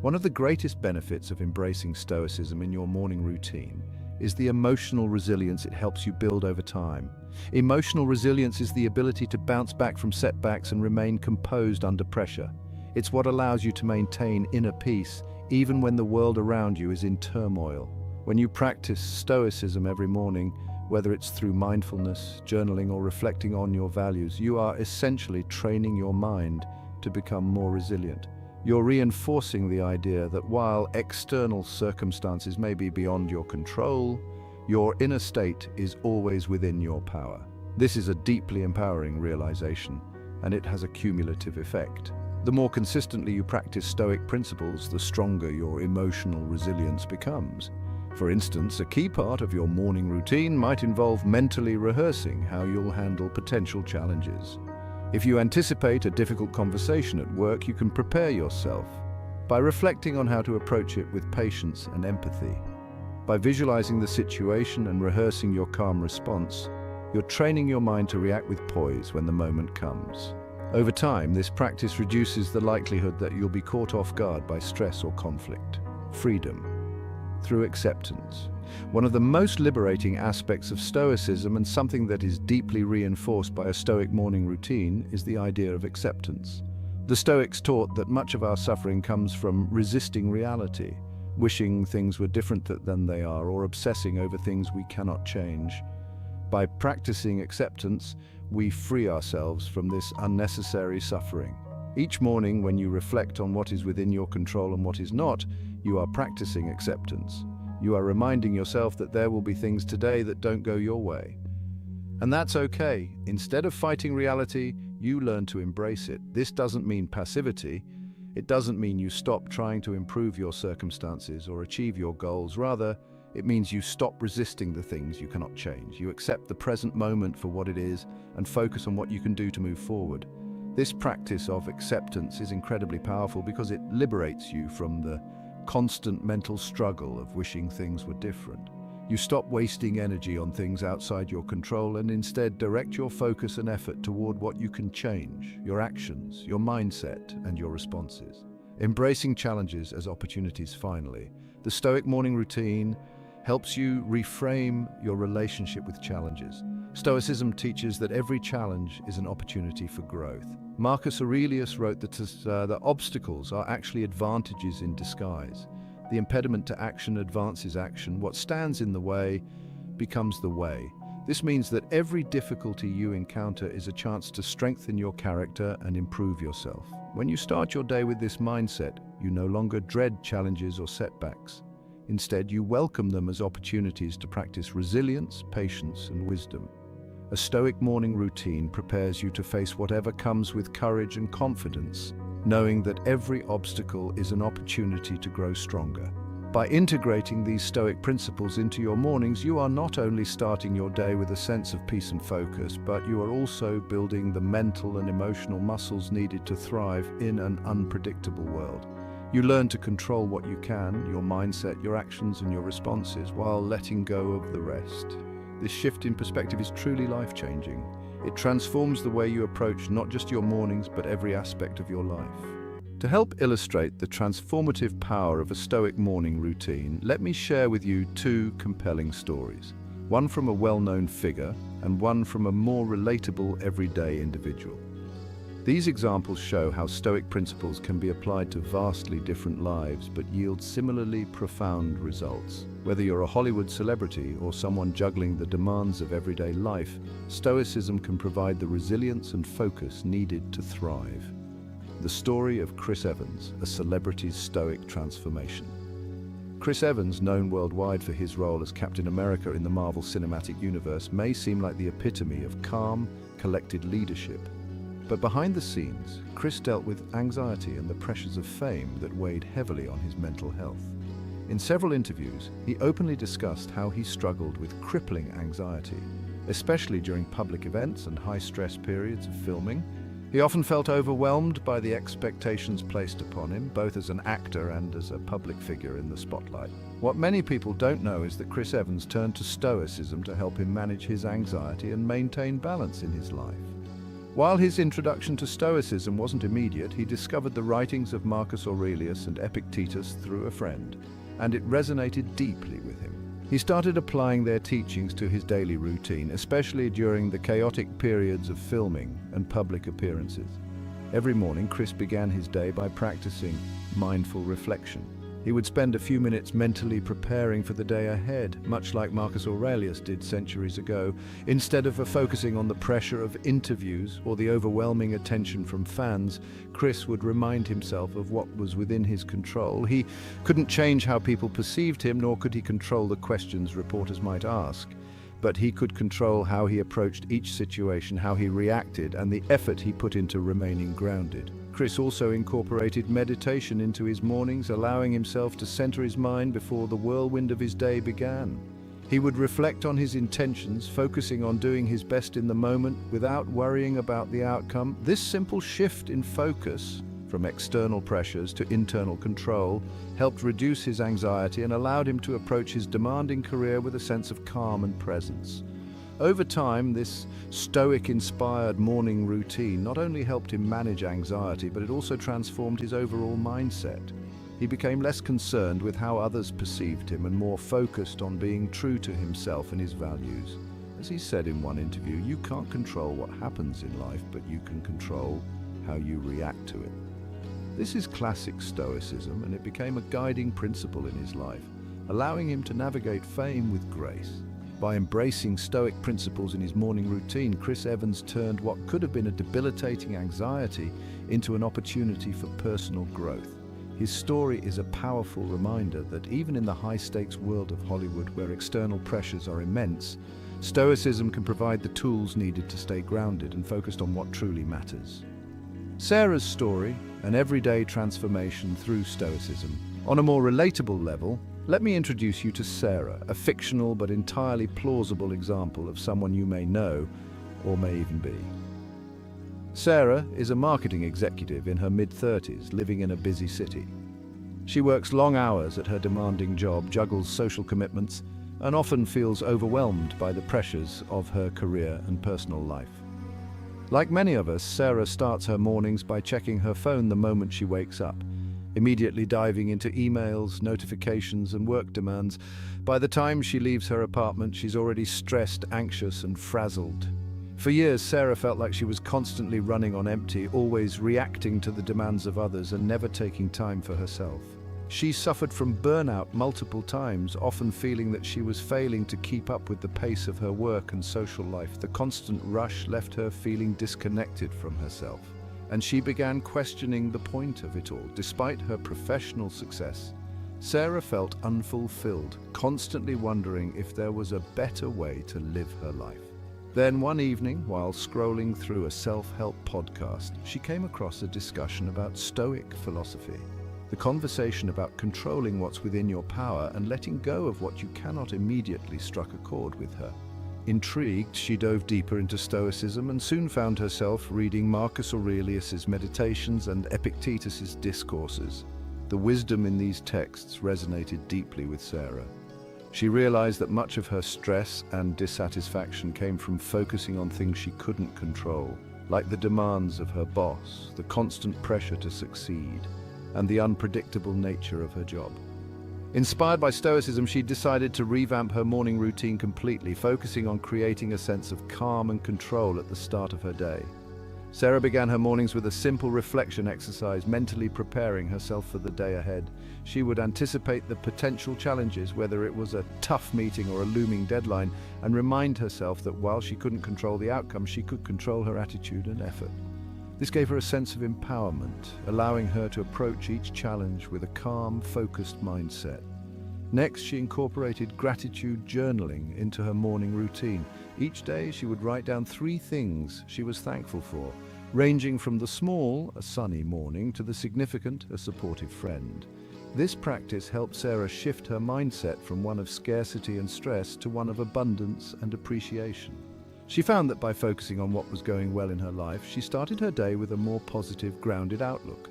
One of the greatest benefits of embracing Stoicism in your morning routine is the emotional resilience it helps you build over time. Emotional resilience is the ability to bounce back from setbacks and remain composed under pressure. It's what allows you to maintain inner peace even when the world around you is in turmoil. When you practice Stoicism every morning, whether it's through mindfulness, journaling, or reflecting on your values, you are essentially training your mind to become more resilient. You're reinforcing the idea that while external circumstances may be beyond your control, your inner state is always within your power. This is a deeply empowering realization, and it has a cumulative effect. The more consistently you practice Stoic principles, the stronger your emotional resilience becomes. For instance, a key part of your morning routine might involve mentally rehearsing how you'll handle potential challenges. If you anticipate a difficult conversation at work, you can prepare yourself by reflecting on how to approach it with patience and empathy. By visualizing the situation and rehearsing your calm response, you're training your mind to react with poise when the moment comes. Over time, this practice reduces the likelihood that you'll be caught off guard by stress or conflict. Freedom. Through acceptance, One of the most liberating aspects of Stoicism, and something that is deeply reinforced by a Stoic morning routine, is the idea of acceptance. The Stoics taught that much of our suffering comes from resisting reality, wishing things were different than they are, or obsessing over things we cannot change. By practicing acceptance, we free ourselves from this unnecessary suffering. Each morning, when you reflect on what is within your control and what is not, you are practicing acceptance. You are reminding yourself that there will be things today that don't go your way. And that's okay. Instead of fighting reality, you learn to embrace it. This doesn't mean passivity. It doesn't mean you stop trying to improve your circumstances or achieve your goals. Rather, it means you stop resisting the things you cannot change. You accept the present moment for what it is and focus on what you can do to move forward. This practice of acceptance is incredibly powerful because it liberates you from the constant mental struggle of wishing things were different. You stop wasting energy on things outside your control and instead direct your focus and effort toward what you can change: your actions, your mindset, and your responses. Embracing challenges as opportunities. Finally, the Stoic morning routine helps you reframe your relationship with challenges. Stoicism teaches that every challenge is an opportunity for growth. Marcus Aurelius wrote that obstacles are actually advantages in disguise. The impediment to action advances action. What stands in the way becomes the way. This means that every difficulty you encounter is a chance to strengthen your character and improve yourself. When you start your day with this mindset, you no longer dread challenges or setbacks. Instead, you welcome them as opportunities to practice resilience, patience, and wisdom. A Stoic morning routine prepares you to face whatever comes with courage and confidence, knowing that every obstacle is an opportunity to grow stronger. By integrating these Stoic principles into your mornings, you are not only starting your day with a sense of peace and focus, but you are also building the mental and emotional muscles needed to thrive in an unpredictable world. You learn to control what you can: your mindset, your actions, and your responses, while letting go of the rest. This shift in perspective is truly life-changing. It transforms the way you approach not just your mornings, but every aspect of your life. To help illustrate the transformative power of a Stoic morning routine, let me share with you two compelling stories. One from a well-known figure, and one from a more relatable everyday individual. These examples show how Stoic principles can be applied to vastly different lives but yield similarly profound results. Whether you're a Hollywood celebrity or someone juggling the demands of everyday life, Stoicism can provide the resilience and focus needed to thrive. The story of Chris Evans, a celebrity's Stoic transformation. Chris Evans, known worldwide for his role as Captain America in the Marvel Cinematic Universe, may seem like the epitome of calm, collected leadership. But behind the scenes, Chris dealt with anxiety and the pressures of fame that weighed heavily on his mental health. In several interviews, he openly discussed how he struggled with crippling anxiety, especially during public events and high-stress periods of filming. He often felt overwhelmed by the expectations placed upon him, both as an actor and as a public figure in the spotlight. What many people don't know is that Chris Evans turned to Stoicism to help him manage his anxiety and maintain balance in his life. While his introduction to Stoicism wasn't immediate, he discovered the writings of Marcus Aurelius and Epictetus through a friend, and it resonated deeply with him. He started applying their teachings to his daily routine, especially during the chaotic periods of filming and public appearances. Every morning, Chris began his day by practicing mindful reflection. He would spend a few minutes mentally preparing for the day ahead, much like Marcus Aurelius did centuries ago. Instead of focusing on the pressure of interviews or the overwhelming attention from fans, Chris would remind himself of what was within his control. He couldn't change how people perceived him, nor could he control the questions reporters might ask. But he could control how he approached each situation, how he reacted, and the effort he put into remaining grounded. Chris also incorporated meditation into his mornings, allowing himself to center his mind before the whirlwind of his day began. He would reflect on his intentions, focusing on doing his best in the moment without worrying about the outcome. This simple shift in focus, from external pressures to internal control, helped reduce his anxiety and allowed him to approach his demanding career with a sense of calm and presence. Over time, this Stoic-inspired morning routine not only helped him manage anxiety, but it also transformed his overall mindset. He became less concerned with how others perceived him and more focused on being true to himself and his values. As he said in one interview, "You can't control what happens in life, but you can control how you react to it." This is classic Stoicism, and it became a guiding principle in his life, allowing him to navigate fame with grace. By embracing Stoic principles in his morning routine, Chris Evans turned what could have been a debilitating anxiety into an opportunity for personal growth. His story is a powerful reminder that even in the high-stakes world of Hollywood, where external pressures are immense, Stoicism can provide the tools needed to stay grounded and focused on what truly matters. Sarah's story, an everyday transformation through Stoicism. On a more relatable level, let me introduce you to Sarah, a fictional but entirely plausible example of someone you may know or may even be. Sarah is a marketing executive in her mid-30s, living in a busy city. She works long hours at her demanding job, juggles social commitments, and often feels overwhelmed by the pressures of her career and personal life. Like many of us, Sarah starts her mornings by checking her phone the moment she wakes up, immediately diving into emails, notifications, and work demands. By the time she leaves her apartment, she's already stressed, anxious, and frazzled. For years, Sarah felt like she was constantly running on empty, always reacting to the demands of others and never taking time for herself. She suffered from burnout multiple times, often feeling that she was failing to keep up with the pace of her work and social life. The constant rush left her feeling disconnected from herself, and she began questioning the point of it all. Despite her professional success, Sarah felt unfulfilled, constantly wondering if there was a better way to live her life. Then one evening, while scrolling through a self-help podcast, she came across a discussion about Stoic philosophy. The conversation about controlling what's within your power and letting go of what you cannot immediately struck a chord with her. Intrigued, she dove deeper into Stoicism and soon found herself reading Marcus Aurelius's Meditations and Epictetus's Discourses. The wisdom in these texts resonated deeply with Sarah. She realized that much of her stress and dissatisfaction came from focusing on things she couldn't control, like the demands of her boss, the constant pressure to succeed, and the unpredictable nature of her job. Inspired by Stoicism, she decided to revamp her morning routine completely, focusing on creating a sense of calm and control at the start of her day. Sarah began her mornings with a simple reflection exercise, mentally preparing herself for the day ahead. She would anticipate the potential challenges, whether it was a tough meeting or a looming deadline, and remind herself that while she couldn't control the outcome, she could control her attitude and effort. This gave her a sense of empowerment, allowing her to approach each challenge with a calm, focused mindset. Next, she incorporated gratitude journaling into her morning routine. Each day, she would write down 3 things she was thankful for, ranging from the small, a sunny morning, to the significant, a supportive friend. This practice helped Sarah shift her mindset from one of scarcity and stress to one of abundance and appreciation. She found that by focusing on what was going well in her life, she started her day with a more positive, grounded outlook.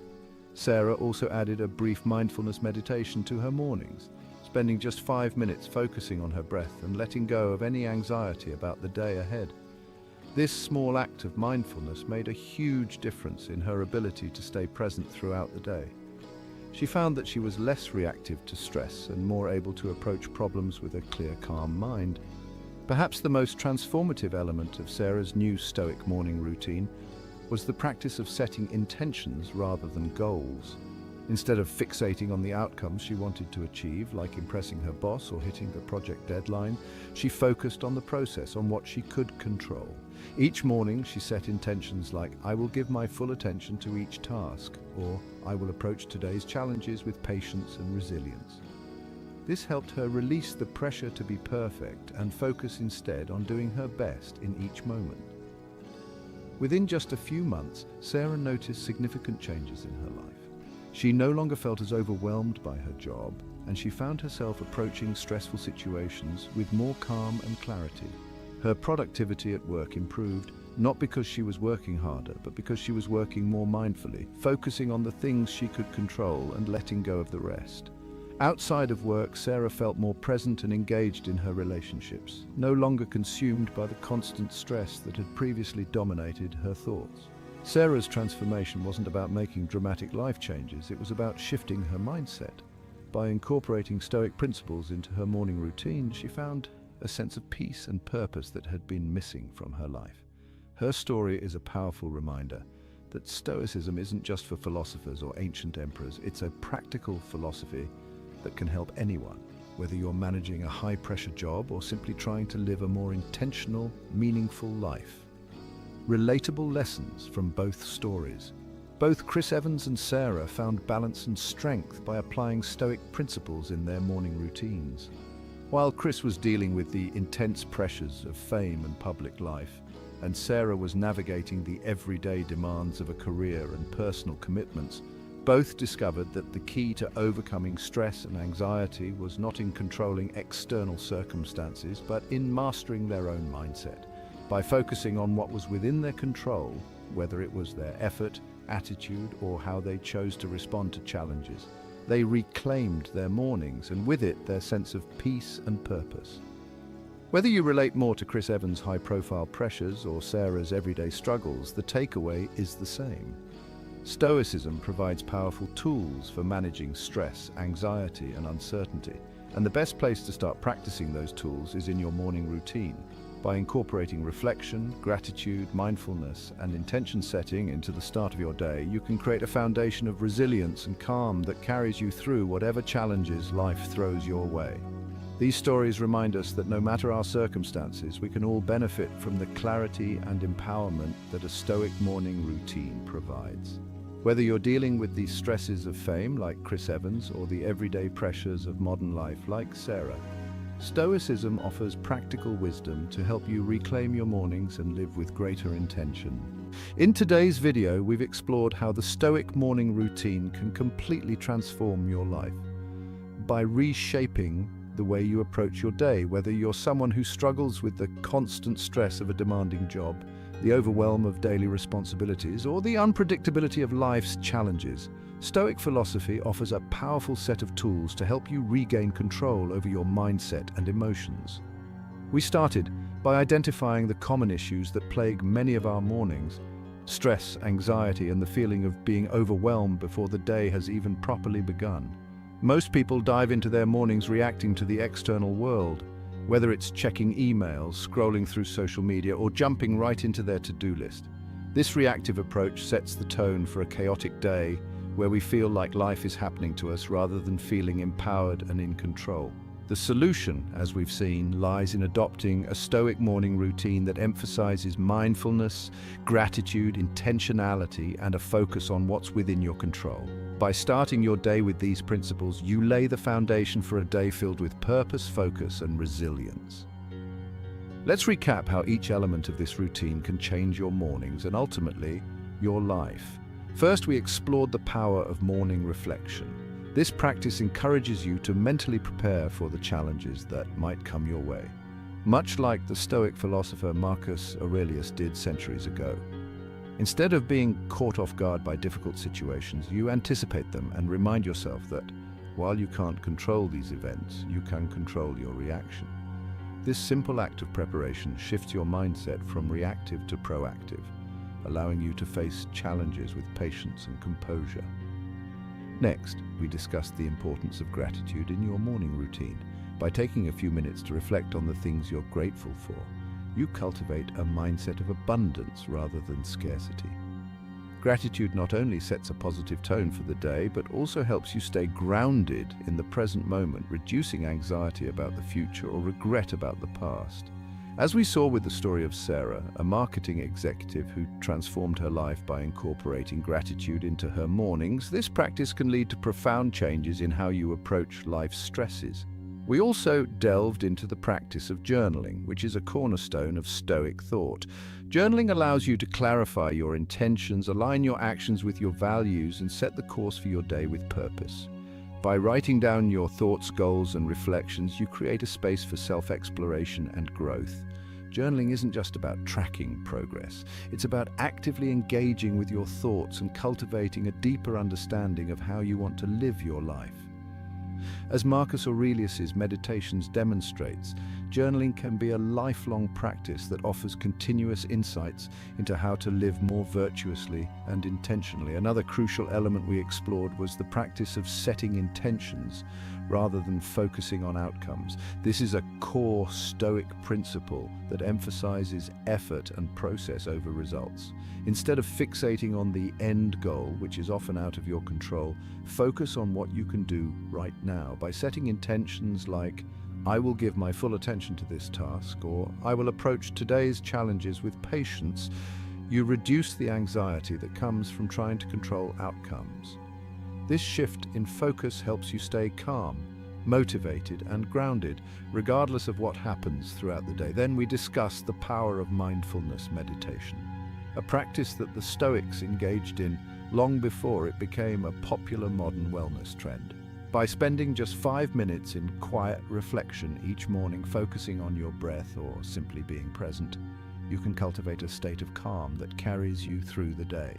Sarah also added a brief mindfulness meditation to her mornings, spending just 5 minutes focusing on her breath and letting go of any anxiety about the day ahead. This small act of mindfulness made a huge difference in her ability to stay present throughout the day. She found that she was less reactive to stress and more able to approach problems with a clear, calm mind. Perhaps the most transformative element of Sarah's new Stoic morning routine was the practice of setting intentions rather than goals. Instead of fixating on the outcomes she wanted to achieve, like impressing her boss or hitting the project deadline, she focused on the process, on what she could control. Each morning she set intentions like, "I will give my full attention to each task," or "I will approach today's challenges with patience and resilience." This helped her release the pressure to be perfect and focus instead on doing her best in each moment. Within just a few months, Sarah noticed significant changes in her life. She no longer felt as overwhelmed by her job, and she found herself approaching stressful situations with more calm and clarity. Her productivity at work improved, not because she was working harder, but because she was working more mindfully, focusing on the things she could control and letting go of the rest. Outside of work, Sarah felt more present and engaged in her relationships, no longer consumed by the constant stress that had previously dominated her thoughts. Sarah's transformation wasn't about making dramatic life changes, it was about shifting her mindset. By incorporating Stoic principles into her morning routine, she found a sense of peace and purpose that had been missing from her life. Her story is a powerful reminder that Stoicism isn't just for philosophers or ancient emperors, it's a practical philosophy that can help anyone, whether you're managing a high-pressure job or simply trying to live a more intentional, meaningful life. Relatable lessons from both stories. Both Chris Evans and Sarah found balance and strength by applying Stoic principles in their morning routines. While Chris was dealing with the intense pressures of fame and public life, and Sarah was navigating the everyday demands of a career and personal commitments, both discovered that the key to overcoming stress and anxiety was not in controlling external circumstances, but in mastering their own mindset. By focusing on what was within their control, whether it was their effort, attitude, or how they chose to respond to challenges, they reclaimed their mornings and with it their sense of peace and purpose. Whether you relate more to Chris Evans' high-profile pressures or Sarah's everyday struggles, the takeaway is the same. Stoicism provides powerful tools for managing stress, anxiety, and uncertainty. And the best place to start practicing those tools is in your morning routine. By incorporating reflection, gratitude, mindfulness, and intention setting into the start of your day, you can create a foundation of resilience and calm that carries you through whatever challenges life throws your way. These stories remind us that no matter our circumstances, we can all benefit from the clarity and empowerment that a Stoic morning routine provides. Whether you're dealing with the stresses of fame, like Chris Evans, or the everyday pressures of modern life, like Sarah, Stoicism offers practical wisdom to help you reclaim your mornings and live with greater intention. In today's video, we've explored how the Stoic morning routine can completely transform your life. By reshaping the way you approach your day, whether you're someone who struggles with the constant stress of a demanding job, the overwhelm of daily responsibilities, or the unpredictability of life's challenges, Stoic philosophy offers a powerful set of tools to help you regain control over your mindset and emotions. We started by identifying the common issues that plague many of our mornings: stress, anxiety, and the feeling of being overwhelmed before the day has even properly begun. Most people dive into their mornings reacting to the external world, whether it's checking emails, scrolling through social media, or jumping right into their to-do list. This reactive approach sets the tone for a chaotic day where we feel like life is happening to us rather than feeling empowered and in control. The solution, as we've seen, lies in adopting a Stoic morning routine that emphasizes mindfulness, gratitude, intentionality, and a focus on what's within your control. By starting your day with these principles, you lay the foundation for a day filled with purpose, focus, and resilience. Let's recap how each element of this routine can change your mornings and ultimately, your life. First, we explored the power of morning reflection. This practice encourages you to mentally prepare for the challenges that might come your way, much like the Stoic philosopher Marcus Aurelius did centuries ago. Instead of being caught off guard by difficult situations, you anticipate them and remind yourself that, while you can't control these events, you can control your reaction. This simple act of preparation shifts your mindset from reactive to proactive, allowing you to face challenges with patience and composure. Next, we discussed the importance of gratitude in your morning routine. By taking a few minutes to reflect on the things you're grateful for, you cultivate a mindset of abundance rather than scarcity. Gratitude not only sets a positive tone for the day, but also helps you stay grounded in the present moment, reducing anxiety about the future or regret about the past. As we saw with the story of Sarah, a marketing executive who transformed her life by incorporating gratitude into her mornings, this practice can lead to profound changes in how you approach life's stresses. We also delved into the practice of journaling, which is a cornerstone of Stoic thought. Journaling allows you to clarify your intentions, align your actions with your values, and set the course for your day with purpose. By writing down your thoughts, goals, and reflections, you create a space for self-exploration and growth. Journaling isn't just about tracking progress. It's about actively engaging with your thoughts and cultivating a deeper understanding of how you want to live your life. As Marcus Aurelius's Meditations demonstrates, journaling can be a lifelong practice that offers continuous insights into how to live more virtuously and intentionally. Another crucial element we explored was the practice of setting intentions rather than focusing on outcomes. This is a core Stoic principle that emphasizes effort and process over results. Instead of fixating on the end goal, which is often out of your control, focus on what you can do right now. By setting intentions like, I will give my full attention to this task, or I will approach today's challenges with patience, you reduce the anxiety that comes from trying to control outcomes. This shift in focus helps you stay calm, motivated, and grounded, regardless of what happens throughout the day. Then we discuss the power of mindfulness meditation, a practice that the Stoics engaged in long before it became a popular modern wellness trend. By spending just 5 minutes in quiet reflection each morning, focusing on your breath or simply being present, you can cultivate a state of calm that carries you through the day.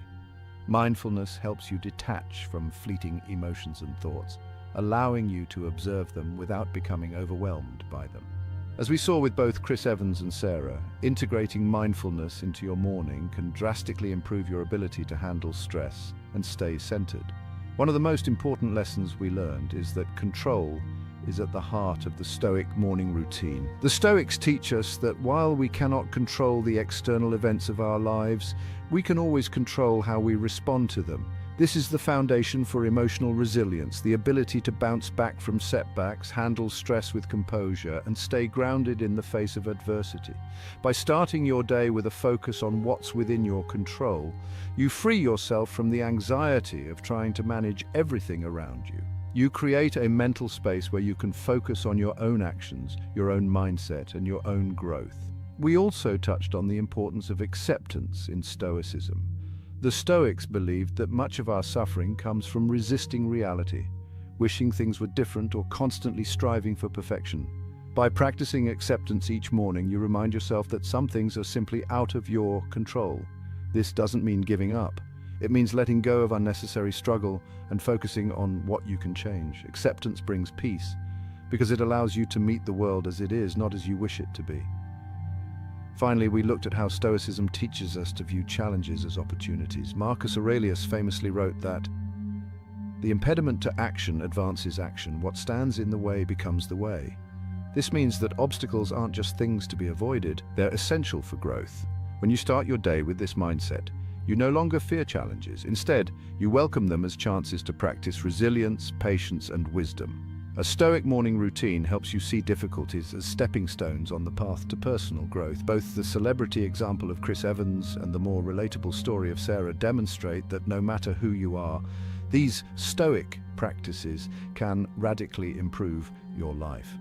Mindfulness helps you detach from fleeting emotions and thoughts, allowing you to observe them without becoming overwhelmed by them. As we saw with both Chris Evans and Sarah, integrating mindfulness into your morning can drastically improve your ability to handle stress and stay centered. One of the most important lessons we learned is that control is at the heart of the Stoic morning routine. The Stoics teach us that while we cannot control the external events of our lives, we can always control how we respond to them. This is the foundation for emotional resilience, the ability to bounce back from setbacks, handle stress with composure, and stay grounded in the face of adversity. By starting your day with a focus on what's within your control, you free yourself from the anxiety of trying to manage everything around you. You create a mental space where you can focus on your own actions, your own mindset, and your own growth. We also touched on the importance of acceptance in Stoicism. The Stoics believed that much of our suffering comes from resisting reality, wishing things were different or constantly striving for perfection. By practicing acceptance each morning, you remind yourself that some things are simply out of your control. This doesn't mean giving up. It means letting go of unnecessary struggle and focusing on what you can change. Acceptance brings peace because it allows you to meet the world as it is, not as you wish it to be. Finally, we looked at how Stoicism teaches us to view challenges as opportunities. Marcus Aurelius famously wrote that, "The impediment to action advances action. What stands in the way becomes the way." This means that obstacles aren't just things to be avoided, they're essential for growth. When you start your day with this mindset, you no longer fear challenges. Instead, you welcome them as chances to practice resilience, patience, and wisdom. A Stoic morning routine helps you see difficulties as stepping stones on the path to personal growth. Both the celebrity example of Chris Evans and the more relatable story of Sarah demonstrate that no matter who you are, these Stoic practices can radically improve your life.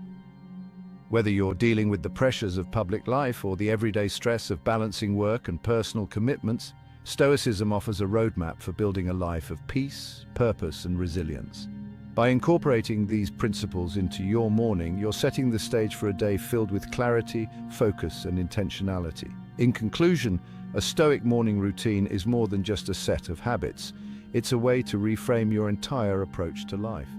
Whether you're dealing with the pressures of public life or the everyday stress of balancing work and personal commitments, Stoicism offers a roadmap for building a life of peace, purpose, and resilience. By incorporating these principles into your morning, you're setting the stage for a day filled with clarity, focus, and intentionality. In conclusion, a Stoic morning routine is more than just a set of habits. It's a way to reframe your entire approach to life.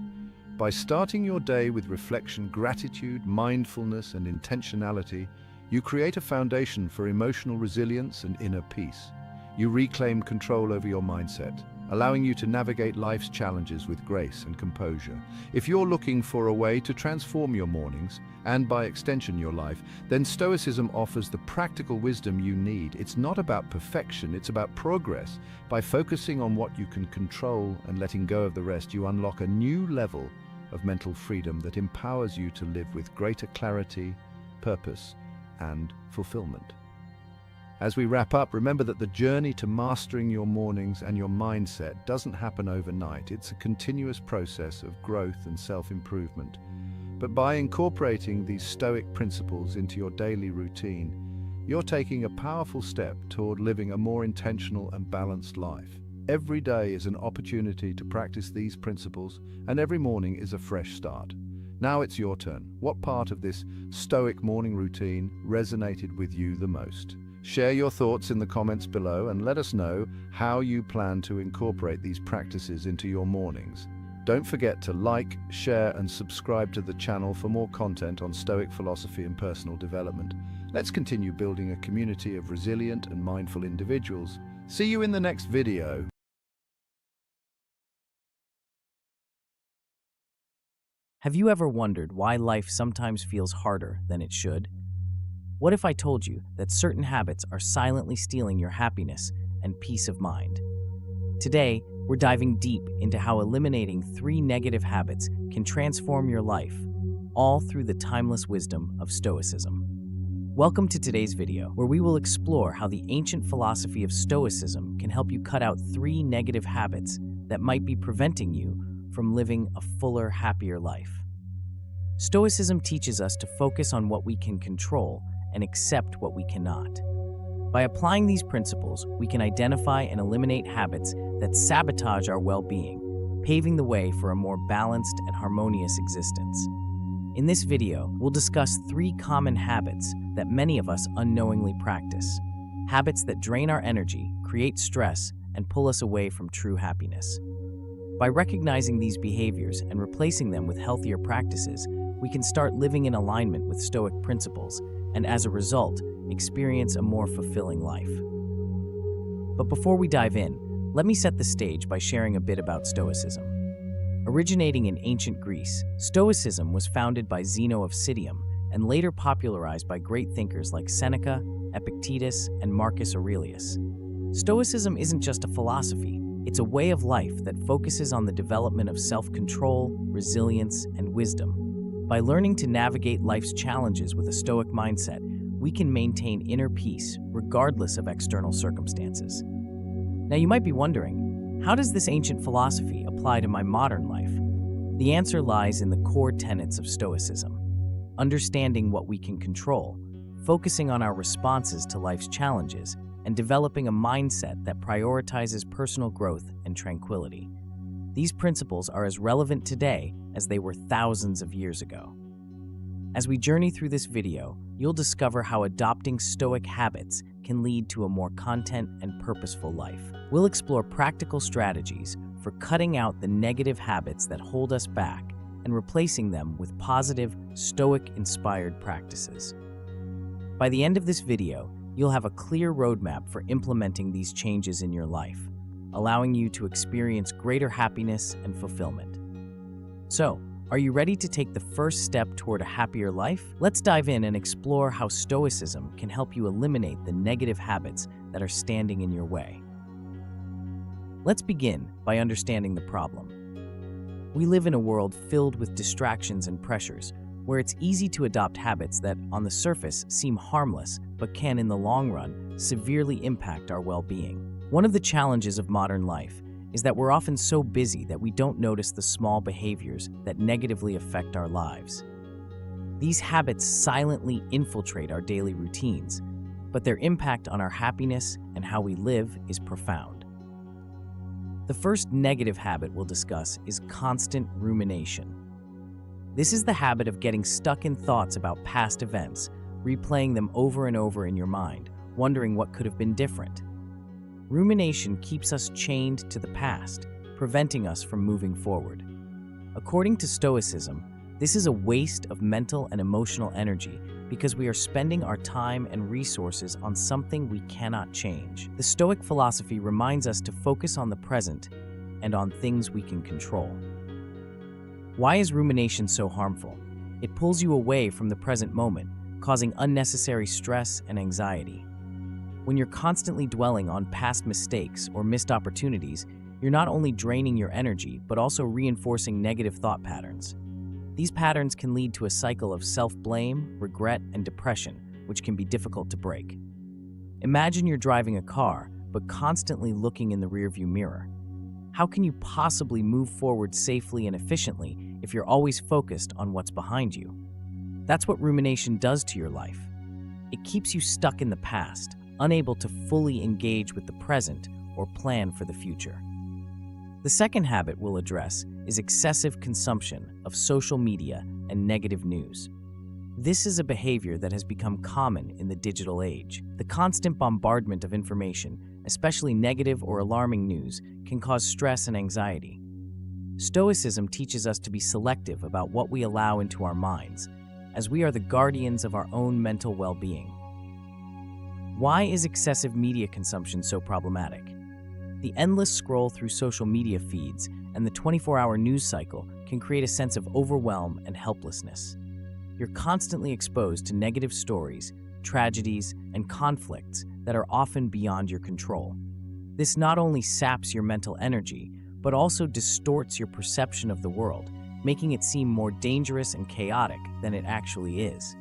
By starting your day with reflection, gratitude, mindfulness, and intentionality, you create a foundation for emotional resilience and inner peace. You reclaim control over your mindset, allowing you to navigate life's challenges with grace and composure. If you're looking for a way to transform your mornings, and by extension your life, then Stoicism offers the practical wisdom you need. It's not about perfection, it's about progress. By focusing on what you can control and letting go of the rest, you unlock a new level of mental freedom that empowers you to live with greater clarity, purpose, and fulfillment. As we wrap up, remember that the journey to mastering your mornings and your mindset doesn't happen overnight. It's a continuous process of growth and self-improvement. But by incorporating these Stoic principles into your daily routine, you're taking a powerful step toward living a more intentional and balanced life. Every day is an opportunity to practice these principles, and every morning is a fresh start. Now it's your turn. What part of this Stoic morning routine resonated with you the most? Share your thoughts in the comments below and let us know how you plan to incorporate these practices into your mornings. Don't forget to like, share, and subscribe to the channel for more content on Stoic philosophy and personal development. Let's continue building a community of resilient and mindful individuals. See you in the next video. Have you ever wondered why life sometimes feels harder than it should? What if I told you that certain habits are silently stealing your happiness and peace of mind? Today, we're diving deep into how eliminating 3 negative habits can transform your life, all through the timeless wisdom of Stoicism. Welcome to today's video, where we will explore how the ancient philosophy of Stoicism can help you cut out 3 negative habits that might be preventing you from living a fuller, happier life. Stoicism teaches us to focus on what we can control and accept what we cannot. By applying these principles, we can identify and eliminate habits that sabotage our well-being, paving the way for a more balanced and harmonious existence. In this video, we'll discuss 3 common habits that many of us unknowingly practice. Habits that drain our energy, create stress, and pull us away from true happiness. By recognizing these behaviors and replacing them with healthier practices, we can start living in alignment with Stoic principles and, as a result, experience a more fulfilling life. But before we dive in, let me set the stage by sharing a bit about Stoicism. Originating in ancient Greece, Stoicism was founded by Zeno of Citium and later popularized by great thinkers like Seneca, Epictetus, and Marcus Aurelius. Stoicism isn't just a philosophy, it's a way of life that focuses on the development of self-control, resilience, and wisdom. By learning to navigate life's challenges with a Stoic mindset, we can maintain inner peace regardless of external circumstances. Now you might be wondering, how does this ancient philosophy apply to my modern life? The answer lies in the core tenets of Stoicism. Understanding what we can control, focusing on our responses to life's challenges, and developing a mindset that prioritizes personal growth and tranquility. These principles are as relevant today as they were thousands of years ago. As we journey through this video, you'll discover how adopting Stoic habits can lead to a more content and purposeful life. We'll explore practical strategies for cutting out the negative habits that hold us back and replacing them with positive, Stoic-inspired practices. By the end of this video, you'll have a clear roadmap for implementing these changes in your life, allowing you to experience greater happiness and fulfillment. So, are you ready to take the first step toward a happier life? Let's dive in and explore how Stoicism can help you eliminate the negative habits that are standing in your way. Let's begin by understanding the problem. We live in a world filled with distractions and pressures, where it's easy to adopt habits that, on the surface, seem harmless, but can, in the long run, severely impact our well-being. One of the challenges of modern life is that we're often so busy that we don't notice the small behaviors that negatively affect our lives. These habits silently infiltrate our daily routines, but their impact on our happiness and how we live is profound. The first negative habit we'll discuss is constant rumination. This is the habit of getting stuck in thoughts about past events, replaying them over and over in your mind, wondering what could have been different. Rumination keeps us chained to the past, preventing us from moving forward. According to Stoicism, this is a waste of mental and emotional energy because we are spending our time and resources on something we cannot change. The Stoic philosophy reminds us to focus on the present and on things we can control. Why is rumination so harmful? It pulls you away from the present moment, causing unnecessary stress and anxiety. When you're constantly dwelling on past mistakes or missed opportunities, you're not only draining your energy, but also reinforcing negative thought patterns. These patterns can lead to a cycle of self-blame, regret, and depression, which can be difficult to break. Imagine you're driving a car, but constantly looking in the rearview mirror. How can you possibly move forward safely and efficiently if you're always focused on what's behind you? That's what rumination does to your life. It keeps you stuck in the past, unable to fully engage with the present or plan for the future. The second habit we'll address is excessive consumption of social media and negative news. This is a behavior that has become common in the digital age. The constant bombardment of information, especially negative or alarming news, can cause stress and anxiety. Stoicism teaches us to be selective about what we allow into our minds, as we are the guardians of our own mental well-being. Why is excessive media consumption so problematic? The endless scroll through social media feeds and the 24-hour news cycle can create a sense of overwhelm and helplessness. You're constantly exposed to negative stories, tragedies, and conflicts that are often beyond your control. This not only saps your mental energy, but also distorts your perception of the world, making it seem more dangerous and chaotic than it actually is.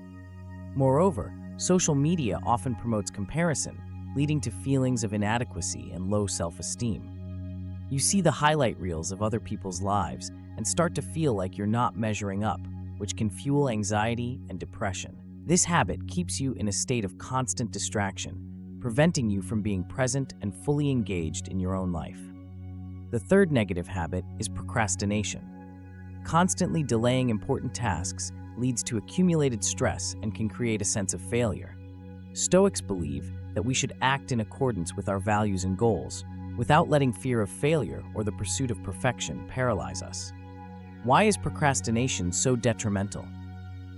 Moreover, social media often promotes comparison, leading to feelings of inadequacy and low self-esteem. You see the highlight reels of other people's lives and start to feel like you're not measuring up, which can fuel anxiety and depression. This habit keeps you in a state of constant distraction, preventing you from being present and fully engaged in your own life. The third negative habit is procrastination. Constantly delaying important tasks leads to accumulated stress and can create a sense of failure. Stoics believe that we should act in accordance with our values and goals, without letting fear of failure or the pursuit of perfection paralyze us. Why is procrastination so detrimental?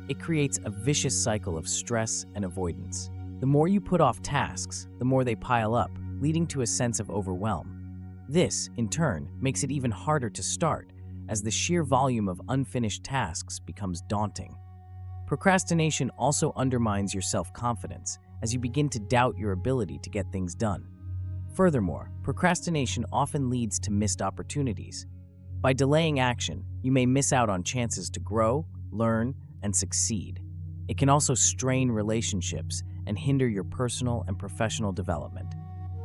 It creates a vicious cycle of stress and avoidance. The more you put off tasks, the more they pile up, leading to a sense of overwhelm. This, in turn, makes it even harder to start, as the sheer volume of unfinished tasks becomes daunting. Procrastination also undermines your self-confidence, as you begin to doubt your ability to get things done. Furthermore, procrastination often leads to missed opportunities. By delaying action, you may miss out on chances to grow, learn, and succeed. It can also strain relationships and hinder your personal and professional development.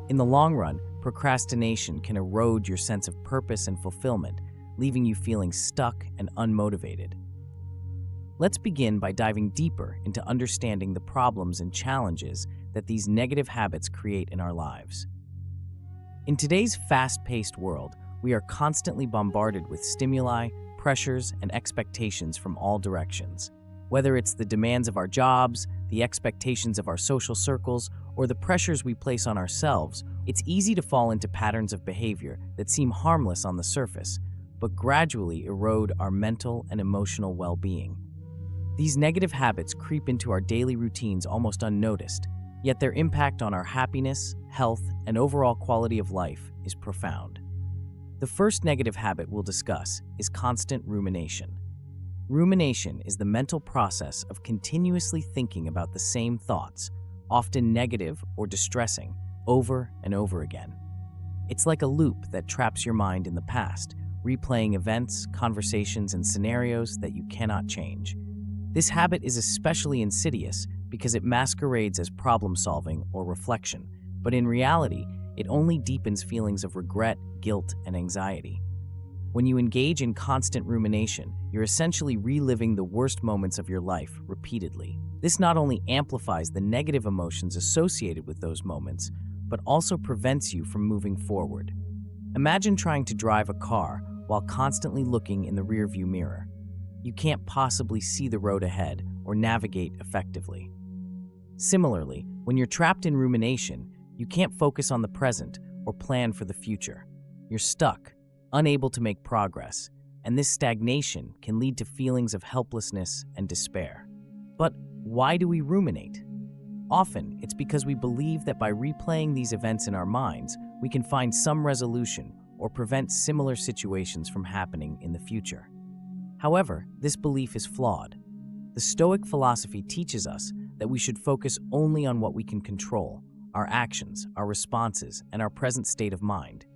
In the long run, procrastination can erode your sense of purpose and fulfillment, leaving you feeling stuck and unmotivated. Let's begin by diving deeper into understanding the problems and challenges that these negative habits create in our lives. In today's fast-paced world, we are constantly bombarded with stimuli, pressures, and expectations from all directions. Whether it's the demands of our jobs, the expectations of our social circles, or the pressures we place on ourselves, it's easy to fall into patterns of behavior that seem harmless on the surface, but gradually erode our mental and emotional well-being. These negative habits creep into our daily routines almost unnoticed, yet their impact on our happiness, health, and overall quality of life is profound. The first negative habit we'll discuss is constant rumination. Rumination is the mental process of continuously thinking about the same thoughts, often negative or distressing, over and over again. It's like a loop that traps your mind in the past, replaying events, conversations, and scenarios that you cannot change. This habit is especially insidious because it masquerades as problem-solving or reflection, but in reality, it only deepens feelings of regret, guilt, and anxiety. When you engage in constant rumination, you're essentially reliving the worst moments of your life repeatedly. This not only amplifies the negative emotions associated with those moments, but also prevents you from moving forward. Imagine trying to drive a car while constantly looking in the rearview mirror. You can't possibly see the road ahead or navigate effectively. Similarly, when you're trapped in rumination, you can't focus on the present or plan for the future. You're stuck, unable to make progress, and this stagnation can lead to feelings of helplessness and despair. But why do we ruminate? Often, it's because we believe that by replaying these events in our minds, we can find some resolution or prevent similar situations from happening in the future. However, this belief is flawed. The Stoic philosophy teaches us that we should focus only on what we can control, our actions, our responses, and our present state of mind.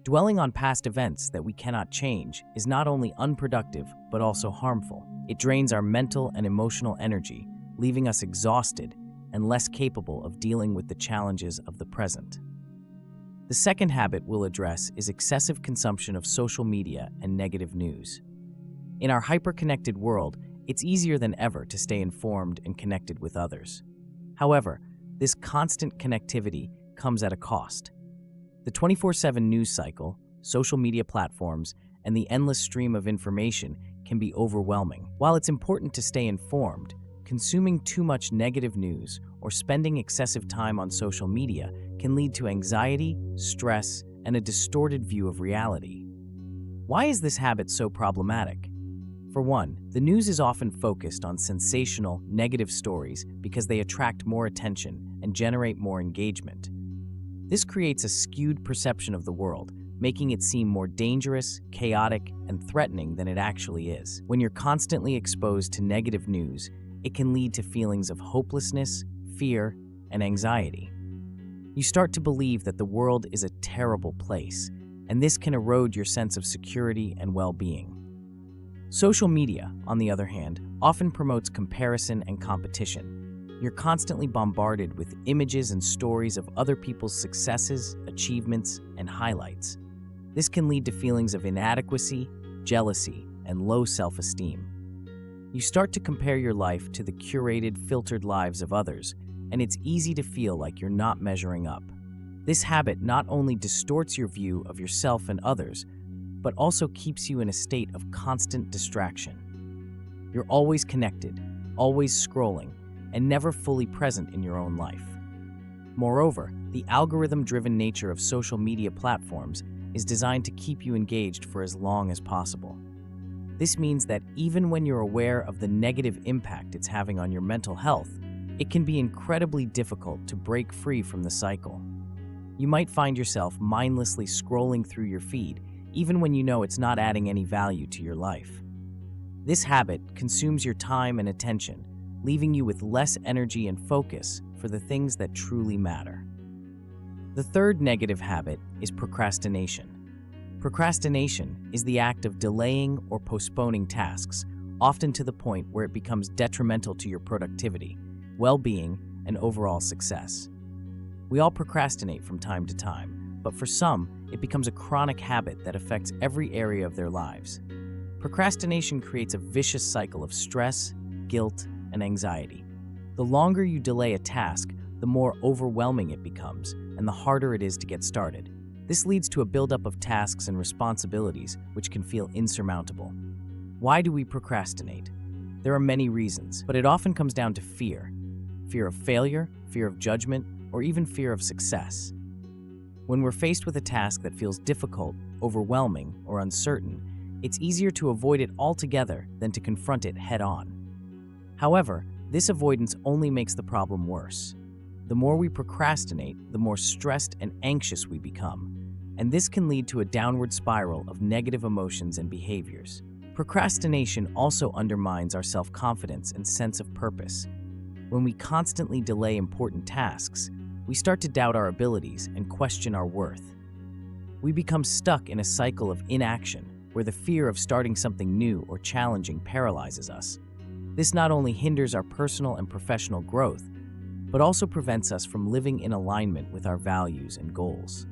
Dwelling on past events that we cannot change is not only unproductive, but also harmful. It drains our mental and emotional energy, leaving us exhausted and less capable of dealing with the challenges of the present. The second habit we'll address is excessive consumption of social media and negative news. In our hyper-connected world, it's easier than ever to stay informed and connected with others. However, this constant connectivity comes at a cost. The 24/7 news cycle, social media platforms, and the endless stream of information can be overwhelming. While it's important to stay informed, consuming too much negative news or spending excessive time on social media can lead to anxiety, stress, and a distorted view of reality. Why is this habit so problematic? For one, the news is often focused on sensational, negative stories because they attract more attention and generate more engagement. This creates a skewed perception of the world, making it seem more dangerous, chaotic, and threatening than it actually is. When you're constantly exposed to negative news, it can lead to feelings of hopelessness, fear, and anxiety. You start to believe that the world is a terrible place, and this can erode your sense of security and well-being. Social media, on the other hand, often promotes comparison and competition. You're constantly bombarded with images and stories of other people's successes, achievements, and highlights. This can lead to feelings of inadequacy, jealousy, and low self-esteem. You start to compare your life to the curated, filtered lives of others, and it's easy to feel like you're not measuring up. This habit not only distorts your view of yourself and others, but also keeps you in a state of constant distraction. You're always connected, always scrolling, and never fully present in your own life. Moreover, the algorithm-driven nature of social media platforms is designed to keep you engaged for as long as possible. This means that even when you're aware of the negative impact it's having on your mental health, it can be incredibly difficult to break free from the cycle. You might find yourself mindlessly scrolling through your feed, even when you know it's not adding any value to your life. This habit consumes your time and attention, leaving you with less energy and focus for the things that truly matter. The third negative habit is procrastination. Procrastination is the act of delaying or postponing tasks, often to the point where it becomes detrimental to your productivity, well-being, and overall success. We all procrastinate from time to time, but for some, it becomes a chronic habit that affects every area of their lives. Procrastination creates a vicious cycle of stress, guilt, and anxiety. The longer you delay a task, the more overwhelming it becomes, and the harder it is to get started. This leads to a buildup of tasks and responsibilities, which can feel insurmountable. Why do we procrastinate? There are many reasons, but it often comes down to fear. Fear of failure, fear of judgment, or even fear of success. When we're faced with a task that feels difficult, overwhelming, or uncertain, it's easier to avoid it altogether than to confront it head-on. However, this avoidance only makes the problem worse. The more we procrastinate, the more stressed and anxious we become, and this can lead to a downward spiral of negative emotions and behaviors. Procrastination also undermines our self-confidence and sense of purpose. When we constantly delay important tasks, we start to doubt our abilities and question our worth. We become stuck in a cycle of inaction, where the fear of starting something new or challenging paralyzes us. This not only hinders our personal and professional growth, but also prevents us from living in alignment with our values and goals.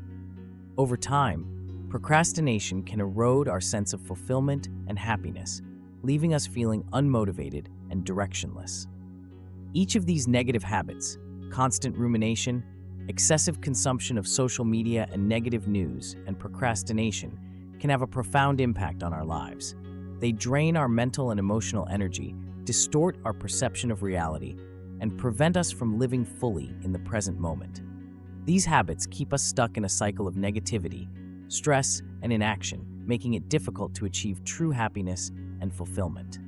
Over time, procrastination can erode our sense of fulfillment and happiness, leaving us feeling unmotivated and directionless. Each of these negative habits, constant rumination, excessive consumption of social media and negative news, and procrastination, can have a profound impact on our lives. They drain our mental and emotional energy, distort our perception of reality, and prevent us from living fully in the present moment. These habits keep us stuck in a cycle of negativity, stress, and inaction, making it difficult to achieve true happiness and fulfillment.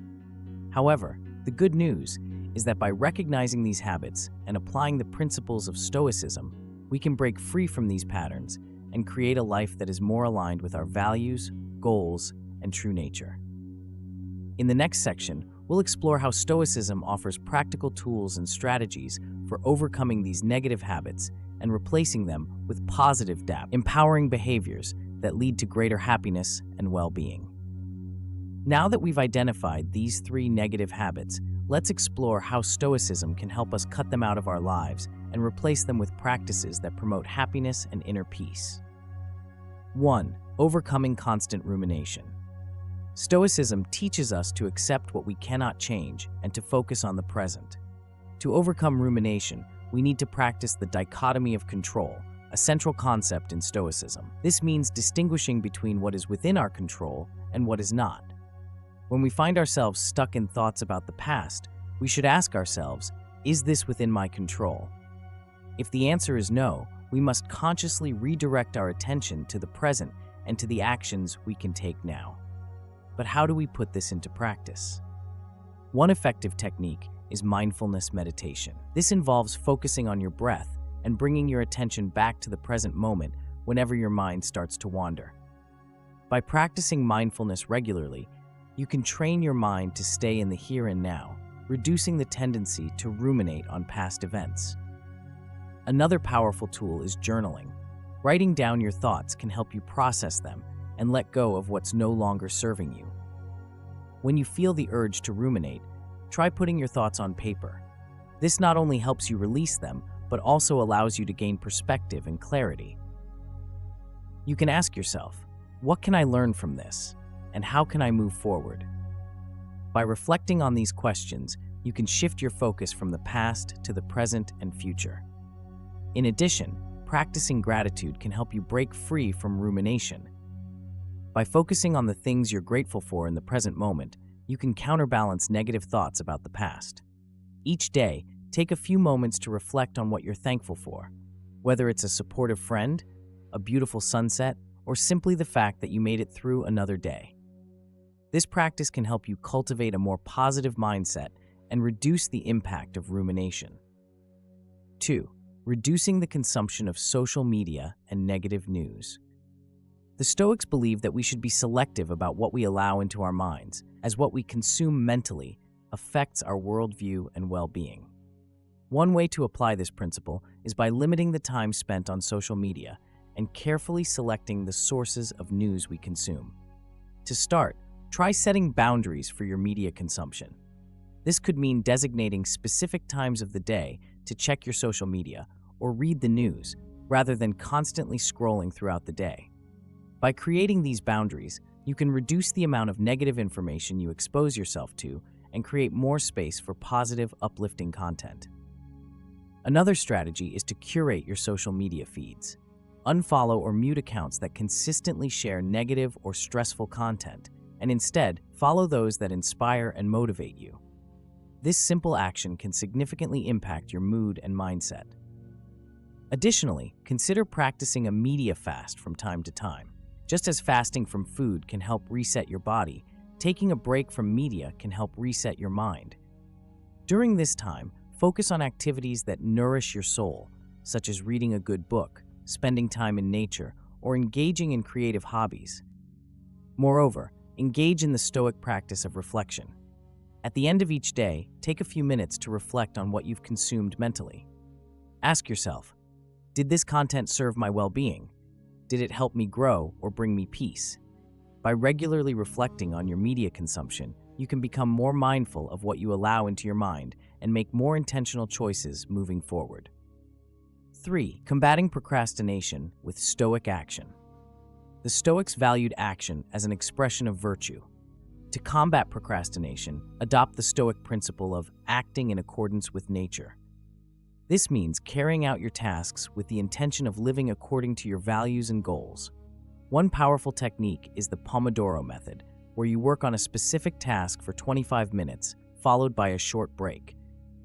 However, the good news is that by recognizing these habits and applying the principles of Stoicism, we can break free from these patterns and create a life that is more aligned with our values, goals, and true nature. In the next section, we'll explore how Stoicism offers practical tools and strategies for overcoming these negative habits and replacing them with positive, empowering behaviors that lead to greater happiness and well-being. Now that we've identified these 3 negative habits, let's explore how Stoicism can help us cut them out of our lives and replace them with practices that promote happiness and inner peace. 1. Overcoming constant rumination. Stoicism teaches us to accept what we cannot change and to focus on the present. To overcome rumination, we need to practice the dichotomy of control, a central concept in Stoicism. This means distinguishing between what is within our control and what is not. When we find ourselves stuck in thoughts about the past, we should ask ourselves, is this within my control? If the answer is no, we must consciously redirect our attention to the present and to the actions we can take now. But how do we put this into practice? One effective technique is mindfulness meditation. This involves focusing on your breath and bringing your attention back to the present moment whenever your mind starts to wander. By practicing mindfulness regularly, you can train your mind to stay in the here and now, reducing the tendency to ruminate on past events. Another powerful tool is journaling. Writing down your thoughts can help you process them and let go of what's no longer serving you. When you feel the urge to ruminate, try putting your thoughts on paper. This not only helps you release them, but also allows you to gain perspective and clarity. You can ask yourself, what can I learn from this? And how can I move forward? By reflecting on these questions, you can shift your focus from the past to the present and future. In addition, practicing gratitude can help you break free from rumination. By focusing on the things you're grateful for in the present moment, you can counterbalance negative thoughts about the past. Each day, take a few moments to reflect on what you're thankful for, whether it's a supportive friend, a beautiful sunset, or simply the fact that you made it through another day. This practice can help you cultivate a more positive mindset and reduce the impact of rumination. 2. Reducing the consumption of social media and negative news. The Stoics believe that we should be selective about what we allow into our minds, as what we consume mentally affects our worldview and well-being. One way to apply this principle is by limiting the time spent on social media and carefully selecting the sources of news we consume. To start, try setting boundaries for your media consumption. This could mean designating specific times of the day to check your social media or read the news, rather than constantly scrolling throughout the day. By creating these boundaries, you can reduce the amount of negative information you expose yourself to and create more space for positive, uplifting content. Another strategy is to curate your social media feeds. Unfollow or mute accounts that consistently share negative or stressful content, and instead, follow those that inspire and motivate you. This simple action can significantly impact your mood and mindset. Additionally, consider practicing a media fast from time to time. Just as fasting from food can help reset your body, taking a break from media can help reset your mind. During this time, focus on activities that nourish your soul, such as reading a good book, spending time in nature, or engaging in creative hobbies. Moreover, engage in the Stoic practice of reflection. At the end of each day, take a few minutes to reflect on what you've consumed mentally. Ask yourself, did this content serve my well-being? Did it help me grow or bring me peace? By regularly reflecting on your media consumption, you can become more mindful of what you allow into your mind and make more intentional choices moving forward. 3. Combating procrastination with Stoic action. The Stoics valued action as an expression of virtue. To combat procrastination, adopt the Stoic principle of acting in accordance with nature. This means carrying out your tasks with the intention of living according to your values and goals. One powerful technique is the Pomodoro method, where you work on a specific task for 25 minutes, followed by a short break.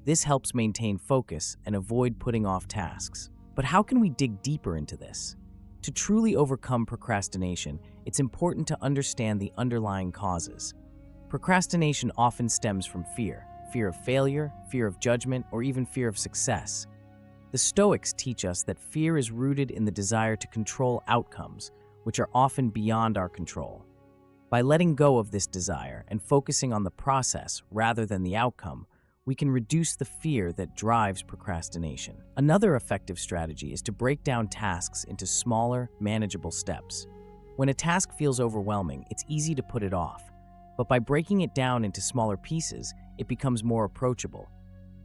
This helps maintain focus and avoid putting off tasks. But how can we dig deeper into this? To truly overcome procrastination, it's important to understand the underlying causes. Procrastination often stems from fear of failure, fear of judgment, or even fear of success. The Stoics teach us that fear is rooted in the desire to control outcomes, which are often beyond our control. By letting go of this desire and focusing on the process rather than the outcome, we can reduce the fear that drives procrastination. Another effective strategy is to break down tasks into smaller, manageable steps. When a task feels overwhelming, it's easy to put it off. But by breaking it down into smaller pieces, it becomes more approachable.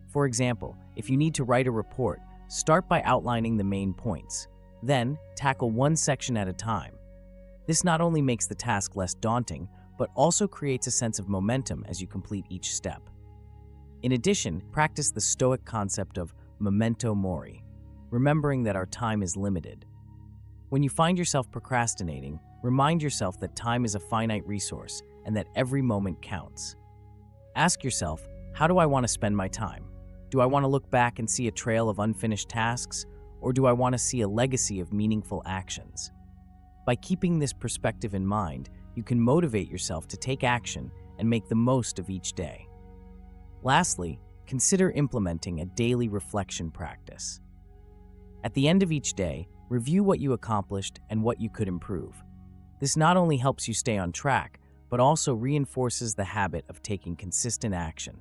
For example, if you need to write a report, start by outlining the main points. Then, tackle one section at a time. This not only makes the task less daunting, but also creates a sense of momentum as you complete each step. In addition, practice the Stoic concept of memento mori, remembering that our time is limited. When you find yourself procrastinating, remind yourself that time is a finite resource and that every moment counts. Ask yourself, how do I want to spend my time? Do I want to look back and see a trail of unfinished tasks, or do I want to see a legacy of meaningful actions? By keeping this perspective in mind, you can motivate yourself to take action and make the most of each day. Lastly, consider implementing a daily reflection practice. At the end of each day, review what you accomplished and what you could improve. This not only helps you stay on track, but also reinforces the habit of taking consistent action.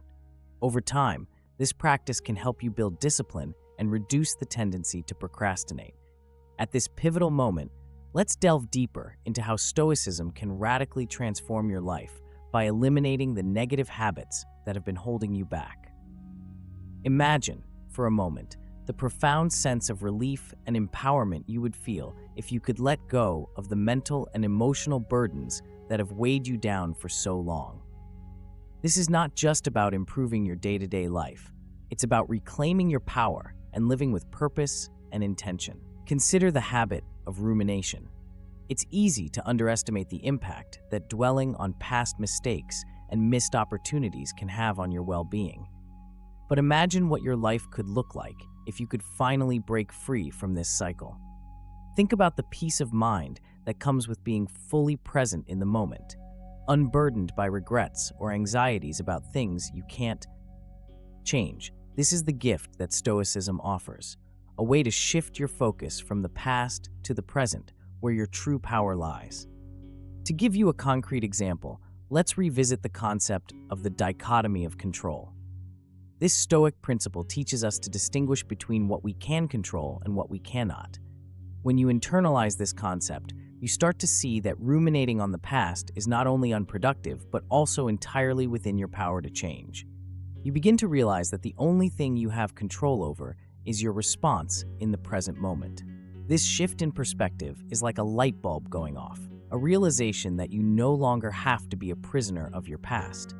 Over time, this practice can help you build discipline and reduce the tendency to procrastinate. At this pivotal moment, let's delve deeper into how Stoicism can radically transform your life by eliminating the negative habits that have been holding you back. Imagine, for a moment, the profound sense of relief and empowerment you would feel if you could let go of the mental and emotional burdens that have weighed you down for so long. This is not just about improving your day-to-day life. It's about reclaiming your power and living with purpose and intention. Consider the habit of rumination. It's easy to underestimate the impact that dwelling on past mistakes and missed opportunities can have on your well-being. But imagine what your life could look like if you could finally break free from this cycle. Think about the peace of mind that comes with being fully present in the moment, unburdened by regrets or anxieties about things you can't change. This is the gift that Stoicism offers, a way to shift your focus from the past to the present, where your true power lies. To give you a concrete example, let's revisit the concept of the dichotomy of control. This Stoic principle teaches us to distinguish between what we can control and what we cannot. When you internalize this concept, you start to see that ruminating on the past is not only unproductive, but also entirely within your power to change. You begin to realize that the only thing you have control over is your response in the present moment. This shift in perspective is like a light bulb going off, a realization that you no longer have to be a prisoner of your past.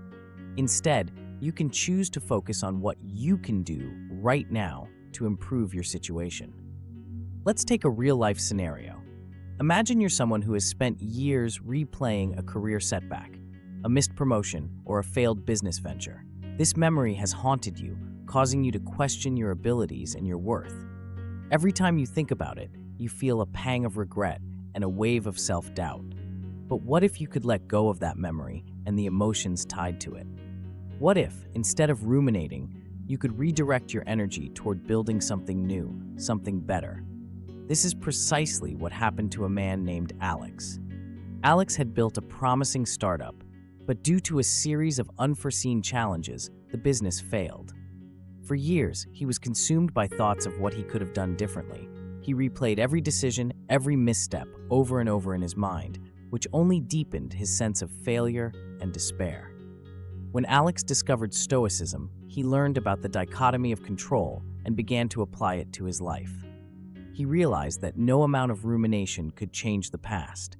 Instead, you can choose to focus on what you can do right now to improve your situation. Let's take a real-life scenario. Imagine you're someone who has spent years replaying a career setback, a missed promotion, or a failed business venture. This memory has haunted you, causing you to question your abilities and your worth. Every time you think about it, you feel a pang of regret and a wave of self-doubt. But what if you could let go of that memory and the emotions tied to it? What if, instead of ruminating, you could redirect your energy toward building something new, something better? This is precisely what happened to a man named Alex. Alex had built a promising startup, but due to a series of unforeseen challenges, the business failed. For years, he was consumed by thoughts of what he could have done differently. He replayed every decision, every misstep, over and over in his mind, which only deepened his sense of failure and despair. When Alex discovered Stoicism, he learned about the dichotomy of control and began to apply it to his life. He realized that no amount of rumination could change the past,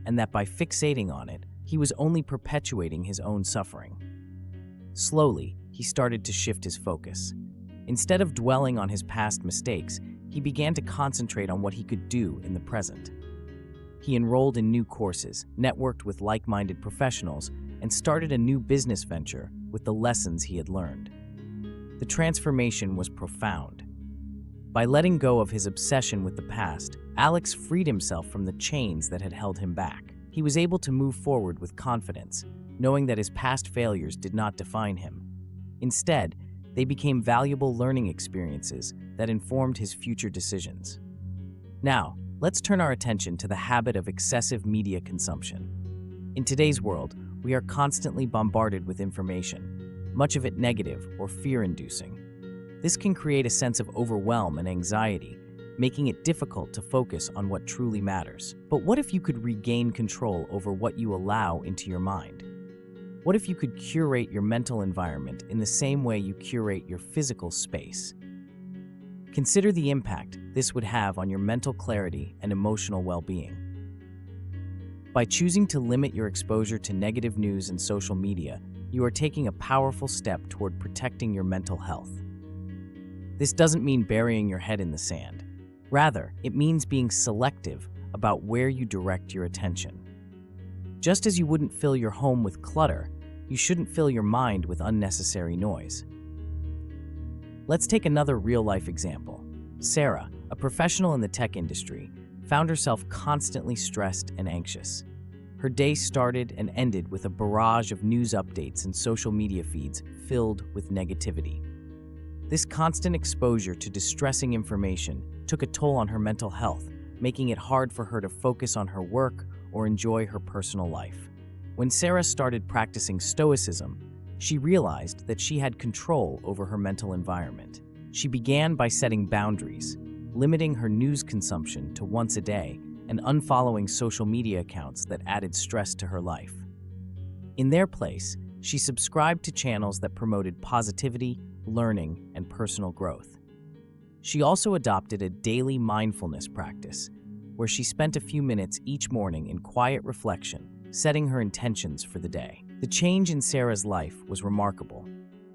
and that by fixating on it, he was only perpetuating his own suffering. Slowly, he started to shift his focus. Instead of dwelling on his past mistakes, he began to concentrate on what he could do in the present. He enrolled in new courses, networked with like-minded professionals, and started a new business venture with the lessons he had learned. The transformation was profound. By letting go of his obsession with the past, Alex freed himself from the chains that had held him back. He was able to move forward with confidence, knowing that his past failures did not define him. Instead, they became valuable learning experiences that informed his future decisions. Now, let's turn our attention to the habit of excessive media consumption. In today's world, we are constantly bombarded with information, much of it negative or fear-inducing. This can create a sense of overwhelm and anxiety, making it difficult to focus on what truly matters. But what if you could regain control over what you allow into your mind? What if you could curate your mental environment in the same way you curate your physical space? Consider the impact this would have on your mental clarity and emotional well-being. By choosing to limit your exposure to negative news and social media, you are taking a powerful step toward protecting your mental health. This doesn't mean burying your head in the sand. Rather, it means being selective about where you direct your attention. Just as you wouldn't fill your home with clutter, you shouldn't fill your mind with unnecessary noise. Let's take another real-life example. Sarah, a professional in the tech industry, found herself constantly stressed and anxious. Her day started and ended with a barrage of news updates and social media feeds filled with negativity. This constant exposure to distressing information took a toll on her mental health, making it hard for her to focus on her work or enjoy her personal life. When Sarah started practicing Stoicism, she realized that she had control over her mental environment. She began by setting boundaries, limiting her news consumption to once a day and unfollowing social media accounts that added stress to her life. In their place, she subscribed to channels that promoted positivity, learning, and personal growth. She also adopted a daily mindfulness practice, where she spent a few minutes each morning in quiet reflection, setting her intentions for the day. The change in Sarah's life was remarkable.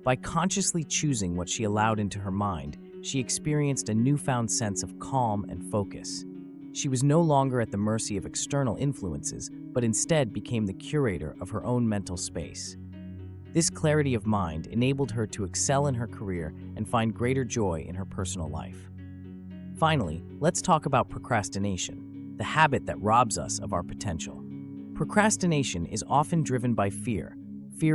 By consciously choosing what she allowed into her mind, she experienced a newfound sense of calm and focus. She was no longer at the mercy of external influences, but instead became the curator of her own mental space. This clarity of mind enabled her to excel in her career and find greater joy in her personal life. Finally, let's talk about procrastination, the habit that robs us of our potential. Procrastination is often driven by fear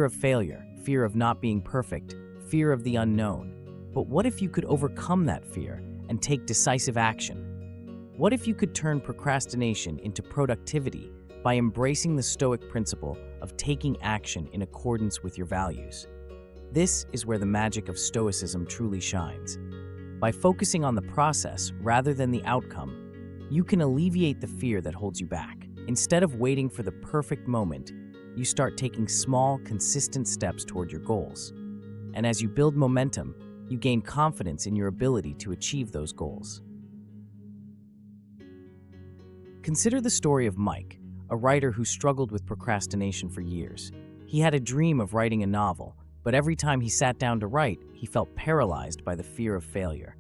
of failure, fear of not being perfect, fear of the unknown. But what if you could overcome that fear and take decisive action? What if you could turn procrastination into productivity by embracing the Stoic principle of taking action in accordance with your values? This is where the magic of Stoicism truly shines. By focusing on the process rather than the outcome, you can alleviate the fear that holds you back. Instead of waiting for the perfect moment, you start taking small, consistent steps toward your goals. And as you build momentum, you gain confidence in your ability to achieve those goals. Consider the story of Mike, a writer who struggled with procrastination for years. He had a dream of writing a novel, but every time he sat down to write, he felt paralyzed by the fear of failure.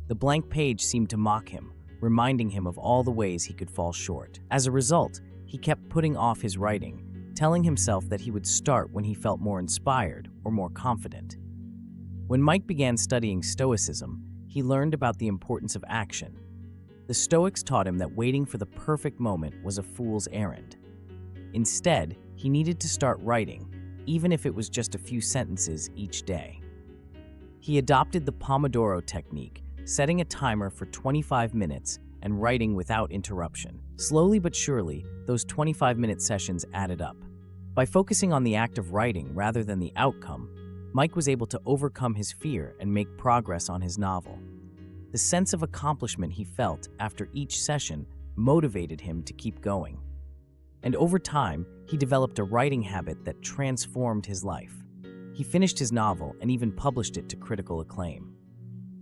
The blank page seemed to mock him, reminding him of all the ways he could fall short. As a result, he kept putting off his writing, telling himself that he would start when he felt more inspired or more confident. When Mike began studying Stoicism, he learned about the importance of action. The Stoics taught him that waiting for the perfect moment was a fool's errand. Instead, he needed to start writing, even if it was just a few sentences each day. He adopted the Pomodoro technique, setting a timer for 25 minutes and writing without interruption. Slowly but surely, those 25-minute sessions added up. By focusing on the act of writing rather than the outcome, Mike was able to overcome his fear and make progress on his novel. The sense of accomplishment he felt after each session motivated him to keep going. And over time, he developed a writing habit that transformed his life. He finished his novel and even published it to critical acclaim.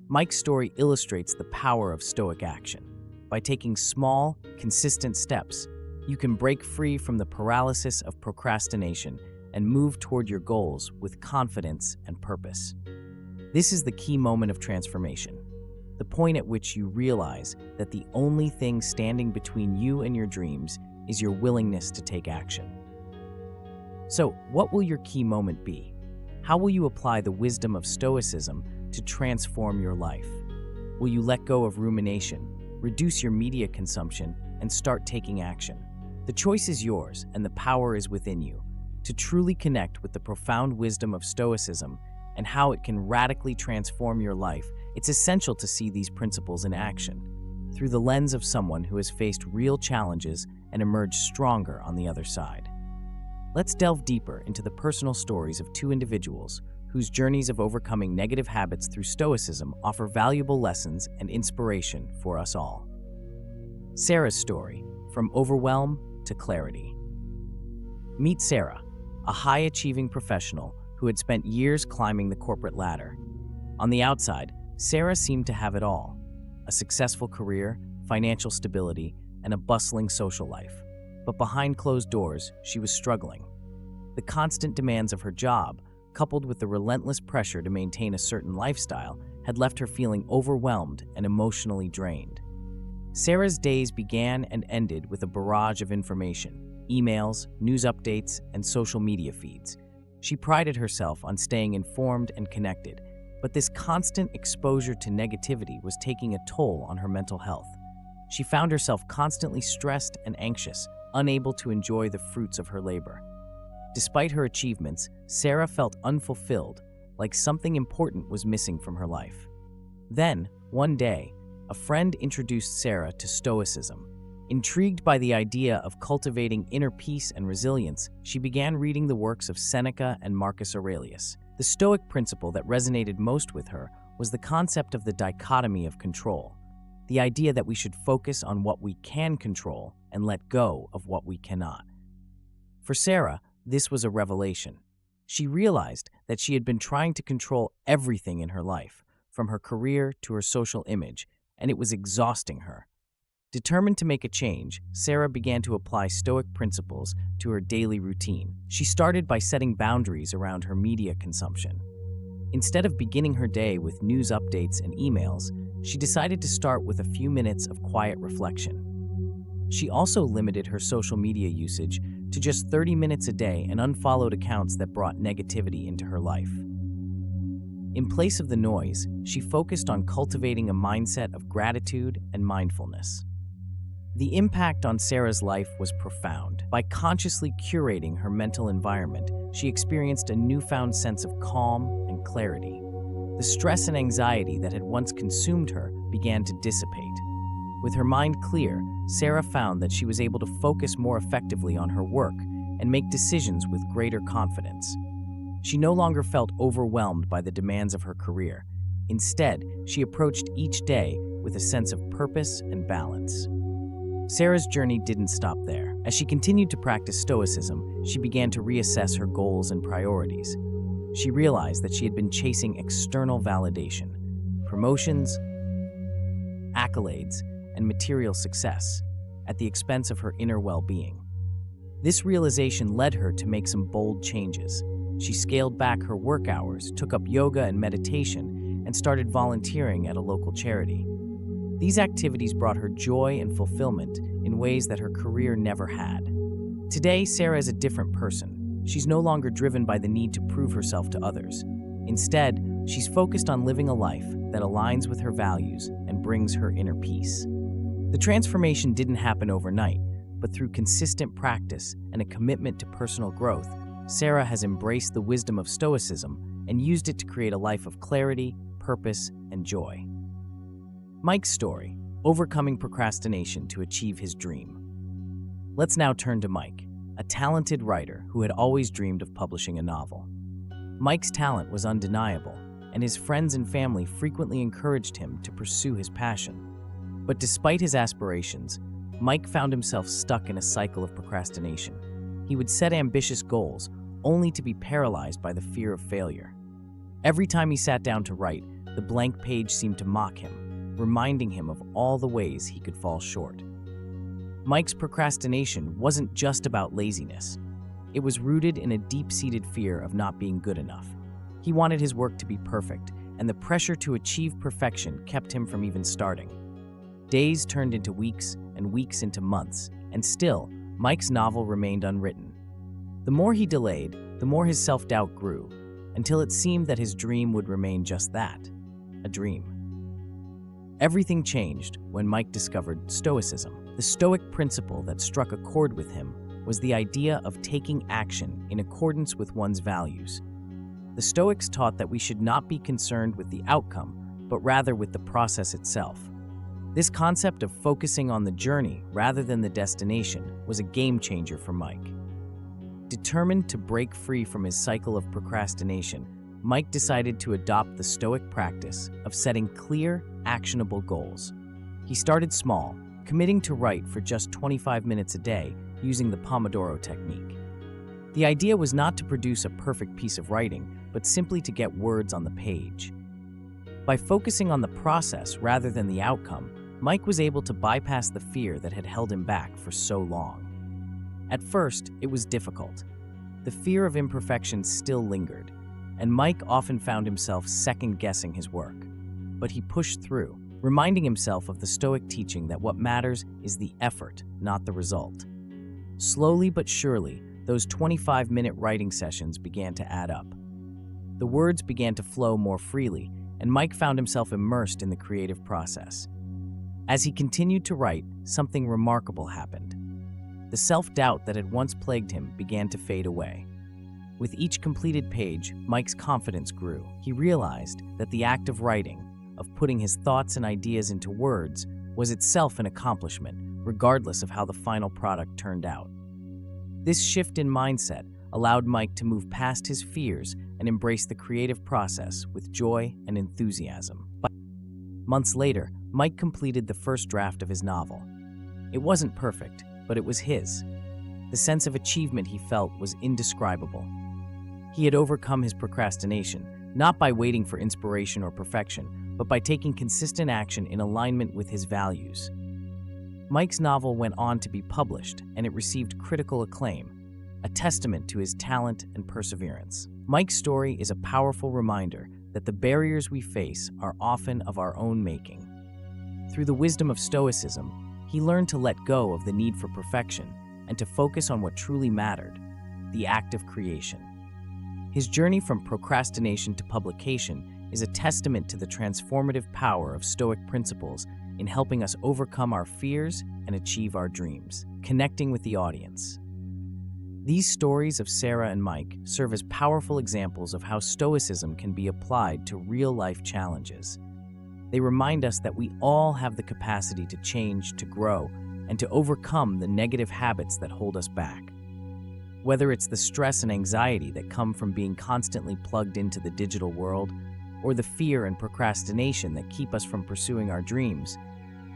Mike's story illustrates the power of Stoic action. By taking small, consistent steps, you can break free from the paralysis of procrastination and move toward your goals with confidence and purpose. This is the key moment of transformation, the point at which you realize that the only thing standing between you and your dreams is your willingness to take action. So, what will your key moment be? How will you apply the wisdom of Stoicism to transform your life? Will you let go of rumination, reduce your media consumption, and start taking action? The choice is yours, and the power is within you. To truly connect with the profound wisdom of Stoicism and how it can radically transform your life, it's essential to see these principles in action through the lens of someone who has faced real challenges and emerged stronger on the other side. Let's delve deeper into the personal stories of two individuals whose journeys of overcoming negative habits through Stoicism offer valuable lessons and inspiration for us all. Sarah's story, from overwhelm to clarity. Meet Sarah, a high-achieving professional who had spent years climbing the corporate ladder. On the outside, Sarah seemed to have it all: a successful career, financial stability, and a bustling social life. But behind closed doors, she was struggling. The constant demands of her job, coupled with the relentless pressure to maintain a certain lifestyle, had left her feeling overwhelmed and emotionally drained. Sarah's days began and ended with a barrage of information: emails, news updates, and social media feeds. She prided herself on staying informed and connected, but this constant exposure to negativity was taking a toll on her mental health. she found herself constantly stressed and anxious, unable to enjoy the fruits of her labor. Despite her achievements, Sarah felt unfulfilled, like something important was missing from her life. Then, one day, a friend introduced Sarah to Stoicism. Intrigued by the idea of cultivating inner peace and resilience, she began reading the works of Seneca and Marcus Aurelius. The Stoic principle that resonated most with her was the concept of the dichotomy of control, the idea that we should focus on what we can control and let go of what we cannot. For Sarah, this was a revelation. She realized that she had been trying to control everything in her life, from her career to her social image, and it was exhausting her. Determined to make a change, Sarah began to apply Stoic principles to her daily routine. She started by setting boundaries around her media consumption. Instead of beginning her day with news updates and emails, she decided to start with a few minutes of quiet reflection. She also limited her social media usage to just 30 minutes a day and unfollowed accounts that brought negativity into her life. In place of the noise, she focused on cultivating a mindset of gratitude and mindfulness. The impact on Sarah's life was profound. By consciously curating her mental environment, she experienced a newfound sense of calm and clarity. The stress and anxiety that had once consumed her began to dissipate. With her mind clear, Sarah found that she was able to focus more effectively on her work and make decisions with greater confidence. She no longer felt overwhelmed by the demands of her career. Instead, she approached each day with a sense of purpose and balance. Sarah's journey didn't stop there. As she continued to practice Stoicism, she began to reassess her goals and priorities. She realized that she had been chasing external validation, promotions, accolades, and material success at the expense of her inner well-being. This realization led her to make some bold changes. She scaled back her work hours, took up yoga and meditation, and started volunteering at a local charity. These activities brought her joy and fulfillment in ways that her career never had. Today, Sarah is a different person. She's no longer driven by the need to prove herself to others. Instead, she's focused on living a life that aligns with her values and brings her inner peace. The transformation didn't happen overnight, but through consistent practice and a commitment to personal growth, Sarah has embraced the wisdom of Stoicism and used it to create a life of clarity, purpose, and joy. Mike's story, overcoming procrastination to achieve his dream. Let's now turn to Mike, a talented writer who had always dreamed of publishing a novel. Mike's talent was undeniable, and his friends and family frequently encouraged him to pursue his passion. But despite his aspirations, Mike found himself stuck in a cycle of procrastination. He would set ambitious goals, only to be paralyzed by the fear of failure. Every time he sat down to write, the blank page seemed to mock him, reminding him of all the ways he could fall short. Mike's procrastination wasn't just about laziness. It was rooted in a deep-seated fear of not being good enough. He wanted his work to be perfect, and the pressure to achieve perfection kept him from even starting. Days turned into weeks, and weeks into months, and still, Mike's novel remained unwritten. The more he delayed, the more his self-doubt grew, until it seemed that his dream would remain just that, a dream. Everything changed when Mike discovered Stoicism. The Stoic principle that struck a chord with him was the idea of taking action in accordance with one's values. The Stoics taught that we should not be concerned with the outcome, but rather with the process itself. This concept of focusing on the journey rather than the destination was a game changer for Mike. Determined to break free from his cycle of procrastination, Mike decided to adopt the Stoic practice of setting clear, actionable goals. He started small, committing to write for just 25 minutes a day using the Pomodoro technique. The idea was not to produce a perfect piece of writing, but simply to get words on the page. By focusing on the process rather than the outcome, Mike was able to bypass the fear that had held him back for so long. At first, it was difficult. The fear of imperfection still lingered, and Mike often found himself second-guessing his work. But he pushed through, reminding himself of the Stoic teaching that what matters is the effort, not the result. Slowly but surely, those 25-minute writing sessions began to add up. The words began to flow more freely, and Mike found himself immersed in the creative process. As he continued to write, something remarkable happened. The self-doubt that had once plagued him began to fade away. With each completed page, Mike's confidence grew. He realized that the act of writing, of putting his thoughts and ideas into words, was itself an accomplishment, regardless of how the final product turned out. This shift in mindset allowed Mike to move past his fears and embrace the creative process with joy and enthusiasm. Months later, Mike completed the first draft of his novel. It wasn't perfect, but it was his. The sense of achievement he felt was indescribable. He had overcome his procrastination, not by waiting for inspiration or perfection, but by taking consistent action in alignment with his values. Mike's novel went on to be published, and it received critical acclaim, a testament to his talent and perseverance. Mike's story is a powerful reminder that the barriers we face are often of our own making. Through the wisdom of Stoicism, he learned to let go of the need for perfection and to focus on what truly mattered, the act of creation. His journey from procrastination to publication is a testament to the transformative power of Stoic principles in helping us overcome our fears and achieve our dreams. Connecting with the audience. These stories of Sarah and Mike serve as powerful examples of how Stoicism can be applied to real-life challenges. They remind us that we all have the capacity to change, to grow, and to overcome the negative habits that hold us back. Whether it's the stress and anxiety that come from being constantly plugged into the digital world, or the fear and procrastination that keep us from pursuing our dreams,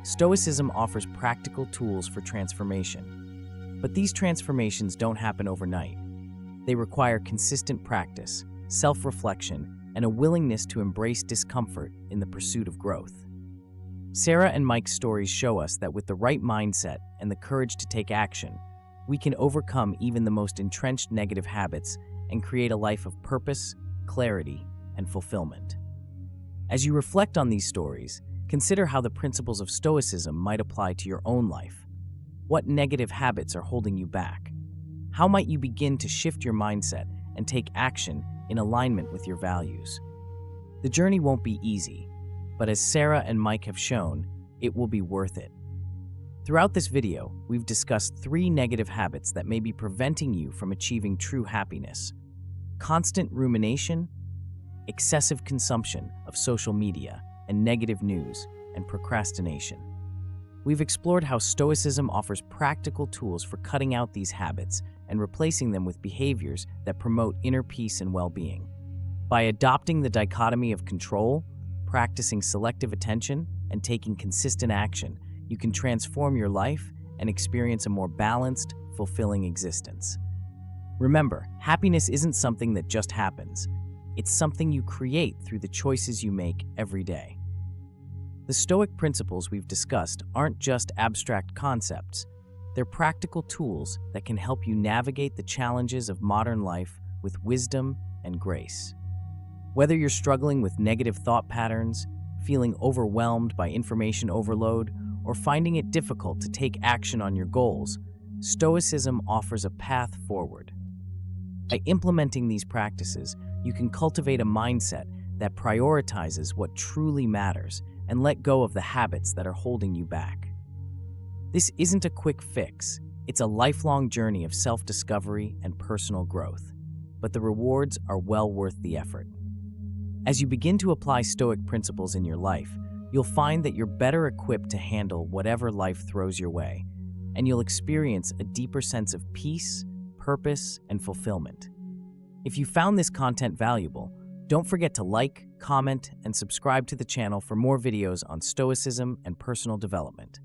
Stoicism offers practical tools for transformation. But these transformations don't happen overnight. They require consistent practice, self-reflection, and a willingness to embrace discomfort in the pursuit of growth. Sarah and Mike's stories show us that with the right mindset and the courage to take action, we can overcome even the most entrenched negative habits and create a life of purpose, clarity, and fulfillment. As you reflect on these stories, consider how the principles of Stoicism might apply to your own life. What negative habits are holding you back? How might you begin to shift your mindset and take action in alignment with your values? The journey won't be easy, but as Sarah and Mike have shown, it will be worth it. Throughout this video, we've discussed 3 negative habits that may be preventing you from achieving true happiness: constant rumination, excessive consumption of social media and negative news, and procrastination. We've explored how Stoicism offers practical tools for cutting out these habits and replacing them with behaviors that promote inner peace and well-being. By adopting the dichotomy of control, practicing selective attention, and taking consistent action, you can transform your life and experience a more balanced, fulfilling existence. Remember, happiness isn't something that just happens. It's something you create through the choices you make every day. The Stoic principles we've discussed aren't just abstract concepts. They're practical tools that can help you navigate the challenges of modern life with wisdom and grace. Whether you're struggling with negative thought patterns, feeling overwhelmed by information overload, or finding it difficult to take action on your goals, Stoicism offers a path forward. By implementing these practices, you can cultivate a mindset that prioritizes what truly matters and let go of the habits that are holding you back. This isn't a quick fix. It's a lifelong journey of self-discovery and personal growth, but the rewards are well worth the effort. As you begin to apply Stoic principles in your life, you'll find that you're better equipped to handle whatever life throws your way, and you'll experience a deeper sense of peace, purpose, and fulfillment. If you found this content valuable, don't forget to like, comment, and subscribe to the channel for more videos on Stoicism and personal development.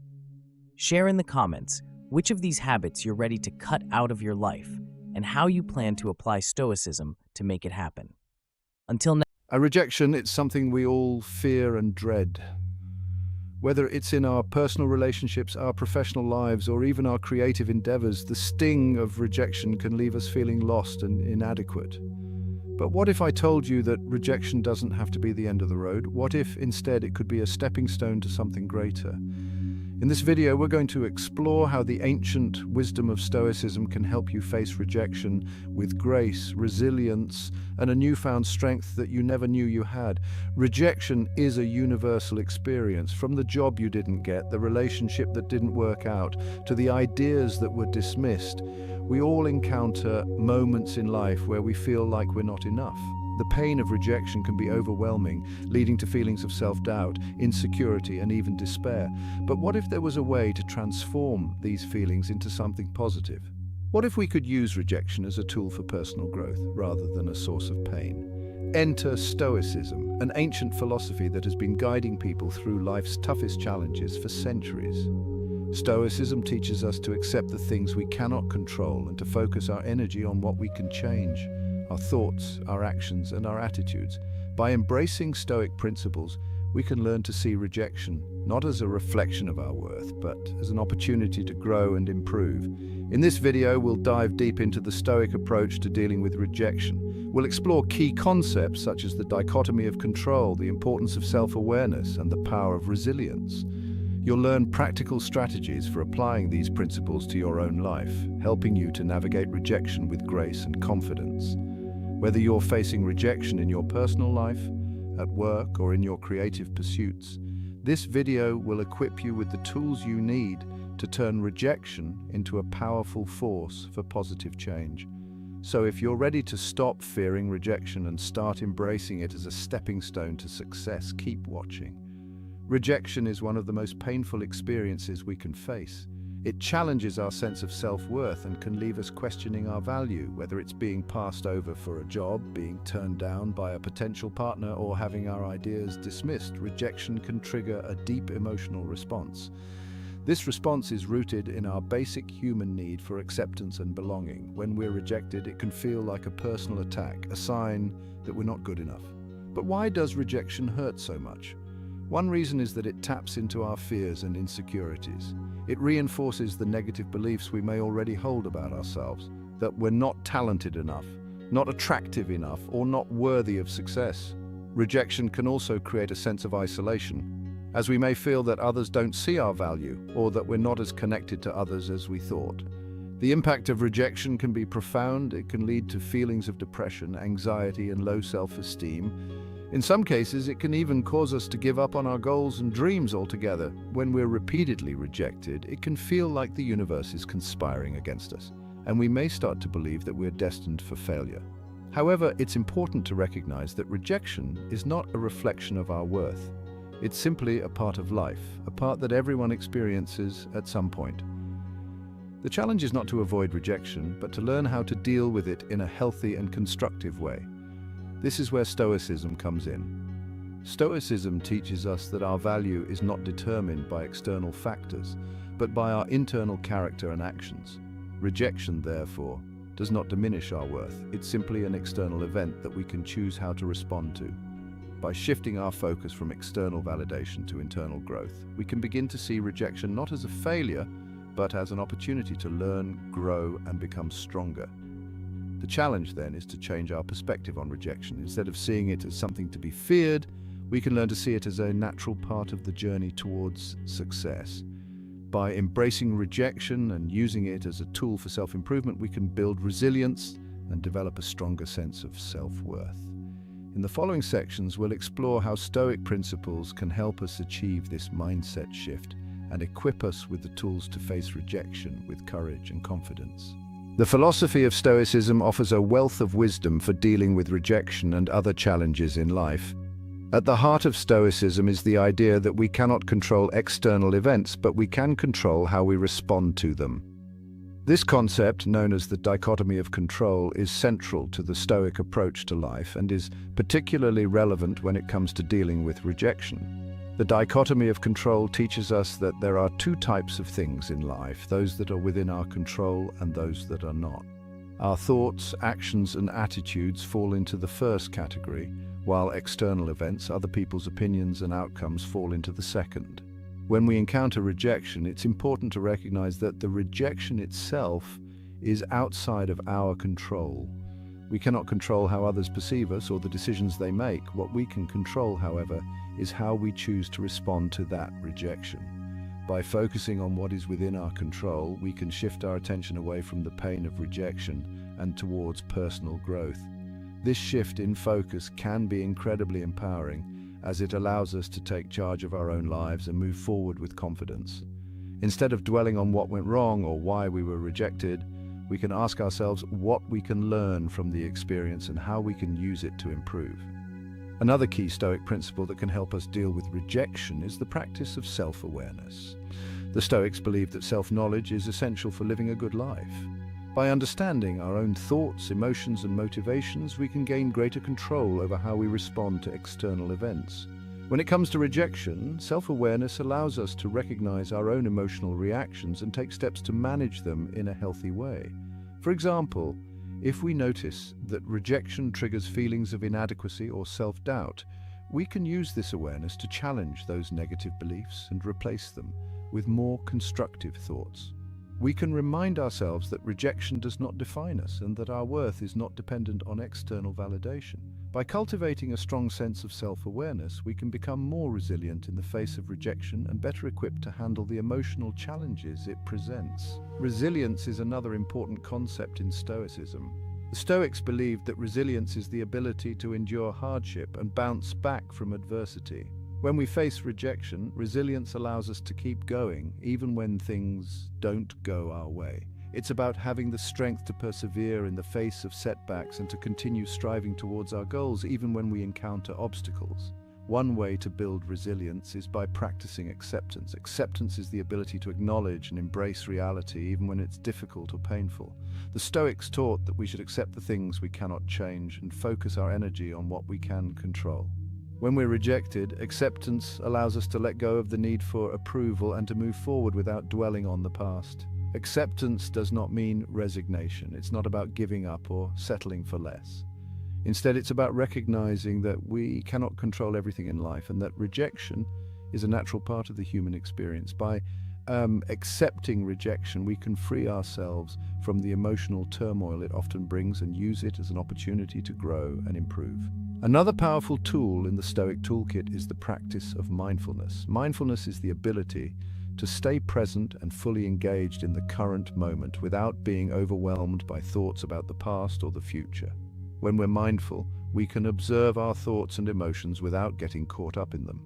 Share in the comments which of these habits you're ready to cut out of your life and how you plan to apply Stoicism to make it happen. Until next. A rejection, it's something we all fear and dread. Whether it's in our personal relationships, our professional lives, or even our creative endeavors, the sting of rejection can leave us feeling lost and inadequate. But what if I told you that rejection doesn't have to be the end of the road? What if instead it could be a stepping stone to something greater? In this video, we're going to explore how the ancient wisdom of Stoicism can help you face rejection with grace, resilience, and a newfound strength that you never knew you had. Rejection is a universal experience, from the job you didn't get, the relationship that didn't work out, to the ideas that were dismissed. We all encounter moments in life where we feel like we're not enough. The pain of rejection can be overwhelming, leading to feelings of self-doubt, insecurity, and even despair. But what if there was a way to transform these feelings into something positive? What if we could use rejection as a tool for personal growth, rather than a source of pain? Enter Stoicism, an ancient philosophy that has been guiding people through life's toughest challenges for centuries. Stoicism teaches us to accept the things we cannot control and to focus our energy on what we can change. Our thoughts, our actions, and our attitudes. By embracing Stoic principles, we can learn to see rejection not as a reflection of our worth, but as an opportunity to grow and improve. In this video, we'll dive deep into the Stoic approach to dealing with rejection. We'll explore key concepts such as the dichotomy of control, the importance of self-awareness, and the power of resilience. You'll learn practical strategies for applying these principles to your own life, helping you to navigate rejection with grace and confidence. Whether you're facing rejection in your personal life, at work, or in your creative pursuits, this video will equip you with the tools you need to turn rejection into a powerful force for positive change. So if you're ready to stop fearing rejection and start embracing it as a stepping stone to success, keep watching. Rejection is one of the most painful experiences we can face. It challenges our sense of self-worth and can leave us questioning our value, whether it's being passed over for a job, being turned down by a potential partner, or having our ideas dismissed. Rejection can trigger a deep emotional response. This response is rooted in our basic human need for acceptance and belonging. When we're rejected, it can feel like a personal attack, a sign that we're not good enough. But why does rejection hurt so much? One reason is that it taps into our fears and insecurities. It reinforces the negative beliefs we may already hold about ourselves, that we're not talented enough, not attractive enough, or not worthy of success. Rejection can also create a sense of isolation, as we may feel that others don't see our value, or that we're not as connected to others as we thought. The impact of rejection can be profound. It can lead to feelings of depression, anxiety, and low self-esteem. In some cases, it can even cause us to give up on our goals and dreams altogether. When we're repeatedly rejected, it can feel like the universe is conspiring against us, and we may start to believe that we're destined for failure. However, it's important to recognize that rejection is not a reflection of our worth. It's simply a part of life, a part that everyone experiences at some point. The challenge is not to avoid rejection, but to learn how to deal with it in a healthy and constructive way. This is where Stoicism comes in. Stoicism teaches us that our value is not determined by external factors, but by our internal character and actions. Rejection, therefore, does not diminish our worth. It's simply an external event that we can choose how to respond to. By shifting our focus from external validation to internal growth, we can begin to see rejection not as a failure, but as an opportunity to learn, grow, and become stronger. The challenge then is to change our perspective on rejection. Instead of seeing it as something to be feared, we can learn to see it as a natural part of the journey towards success. By embracing rejection and using it as a tool for self-improvement, we can build resilience and develop a stronger sense of self-worth. In the following sections, we'll explore how Stoic principles can help us achieve this mindset shift and equip us with the tools to face rejection with courage and confidence. The philosophy of Stoicism offers a wealth of wisdom for dealing with rejection and other challenges in life. At the heart of Stoicism is the idea that we cannot control external events, but we can control how we respond to them. This concept, known as the dichotomy of control, is central to the Stoic approach to life and is particularly relevant when it comes to dealing with rejection. The dichotomy of control teaches us that there are two types of things in life, those that are within our control and those that are not. Our thoughts, actions, and attitudes fall into the first category, while external events, other people's opinions and outcomes, fall into the second. When we encounter rejection, it's important to recognize that the rejection itself is outside of our control. We cannot control how others perceive us or the decisions they make. What we can control, however, is how we choose to respond to that rejection. By focusing on what is within our control, we can shift our attention away from the pain of rejection and towards personal growth. This shift in focus can be incredibly empowering, as it allows us to take charge of our own lives and move forward with confidence. Instead of dwelling on what went wrong or why we were rejected, we can ask ourselves what we can learn from the experience and how we can use it to improve. Another key Stoic principle that can help us deal with rejection is the practice of self-awareness. The Stoics believe that self-knowledge is essential for living a good life. By understanding our own thoughts, emotions, and motivations, we can gain greater control over how we respond to external events. When it comes to rejection, self-awareness allows us to recognize our own emotional reactions and take steps to manage them in a healthy way. For example, if we notice that rejection triggers feelings of inadequacy or self-doubt, we can use this awareness to challenge those negative beliefs and replace them with more constructive thoughts. We can remind ourselves that rejection does not define us and that our worth is not dependent on external validation. By cultivating a strong sense of self-awareness, we can become more resilient in the face of rejection and better equipped to handle the emotional challenges it presents. Resilience is another important concept in Stoicism. The Stoics believed that resilience is the ability to endure hardship and bounce back from adversity. When we face rejection, resilience allows us to keep going, even when things don't go our way. It's about having the strength to persevere in the face of setbacks and to continue striving towards our goals, even when we encounter obstacles. One way to build resilience is by practicing acceptance. Acceptance is the ability to acknowledge and embrace reality, even when it's difficult or painful. The Stoics taught that we should accept the things we cannot change and focus our energy on what we can control. When we're rejected, acceptance allows us to let go of the need for approval and to move forward without dwelling on the past. Acceptance does not mean resignation. It's not about giving up or settling for less. Instead, it's about recognizing that we cannot control everything in life and that rejection is a natural part of the human experience. By accepting rejection, we can free ourselves from the emotional turmoil it often brings and use it as an opportunity to grow and improve. Another powerful tool in the Stoic toolkit is the practice of mindfulness. Mindfulness is the ability to stay present and fully engaged in the current moment without being overwhelmed by thoughts about the past or the future. When we're mindful, we can observe our thoughts and emotions without getting caught up in them.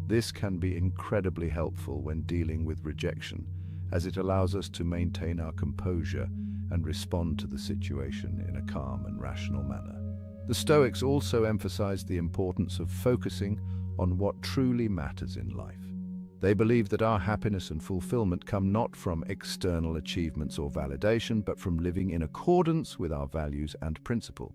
This can be incredibly helpful when dealing with rejection, as it allows us to maintain our composure and respond to the situation in a calm and rational manner. The Stoics also emphasized the importance of focusing on what truly matters in life. They believe that our happiness and fulfillment come not from external achievements or validation, but from living in accordance with our values and principles.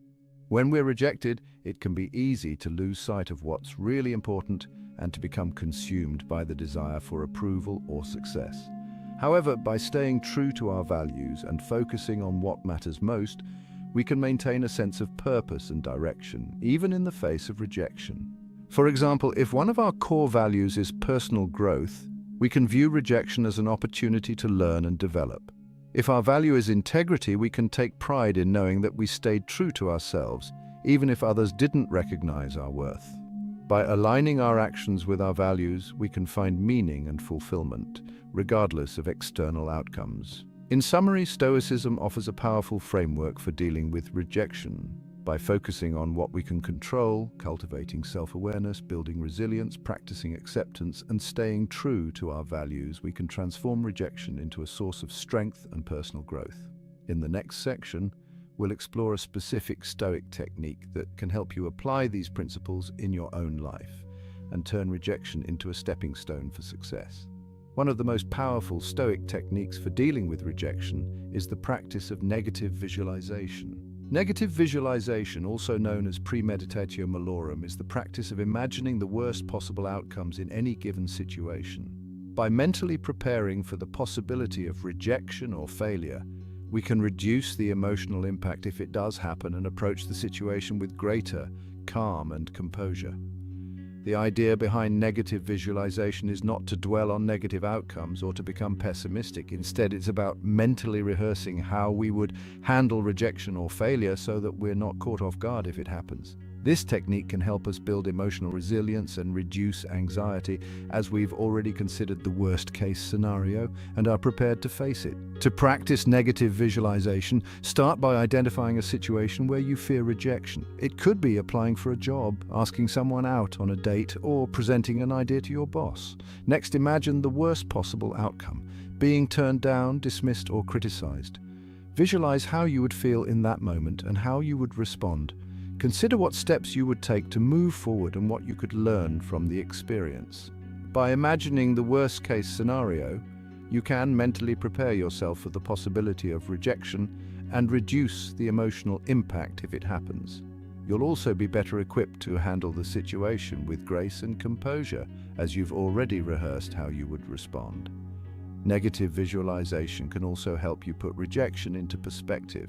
When we're rejected, it can be easy to lose sight of what's really important and to become consumed by the desire for approval or success. However, by staying true to our values and focusing on what matters most, we can maintain a sense of purpose and direction, even in the face of rejection. For example, if one of our core values is personal growth, we can view rejection as an opportunity to learn and develop. If our value is integrity, we can take pride in knowing that we stayed true to ourselves, even if others didn't recognize our worth. By aligning our actions with our values, we can find meaning and fulfillment, regardless of external outcomes. In summary, Stoicism offers a powerful framework for dealing with rejection. By focusing on what we can control, cultivating self-awareness, building resilience, practicing acceptance, and staying true to our values, we can transform rejection into a source of strength and personal growth. In the next section, we'll explore a specific Stoic technique that can help you apply these principles in your own life and turn rejection into a stepping stone for success. One of the most powerful Stoic techniques for dealing with rejection is the practice of negative visualization. Negative visualization, also known as premeditatio malorum, is the practice of imagining the worst possible outcomes in any given situation. By mentally preparing for the possibility of rejection or failure, we can reduce the emotional impact if it does happen and approach the situation with greater calm and composure. The idea behind negative visualization is not to dwell on negative outcomes or to become pessimistic. Instead, it's about mentally rehearsing how we would handle rejection or failure so that we're not caught off guard if it happens. This technique can help us build emotional resilience and reduce anxiety, as we've already considered the worst-case scenario and are prepared to face it. To practice negative visualization, start by identifying a situation where you fear rejection. It could be applying for a job, asking someone out on a date, or presenting an idea to your boss. Next, imagine the worst possible outcome: being turned down, dismissed, or criticized. Visualize how you would feel in that moment and how you would respond. Consider what steps you would take to move forward and what you could learn from the experience. By imagining the worst-case scenario, you can mentally prepare yourself for the possibility of rejection and reduce the emotional impact if it happens. You'll also be better equipped to handle the situation with grace and composure, as you've already rehearsed how you would respond. Negative visualization can also help you put rejection into perspective.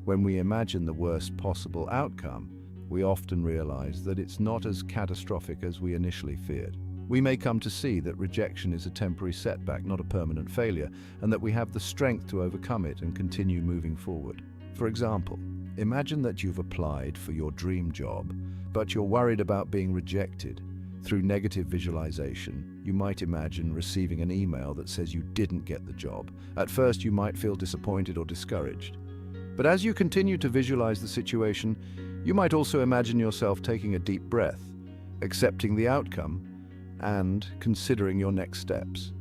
When we imagine the worst possible outcome, we often realize that it's not as catastrophic as we initially feared. We may come to see that rejection is a temporary setback, not a permanent failure, and that we have the strength to overcome it and continue moving forward. For example, imagine that you've applied for your dream job, but you're worried about being rejected. Through negative visualization, you might imagine receiving an email that says you didn't get the job. At first, you might feel disappointed or discouraged. But as you continue to visualize the situation, you might also imagine yourself taking a deep breath, accepting the outcome, and considering your next steps.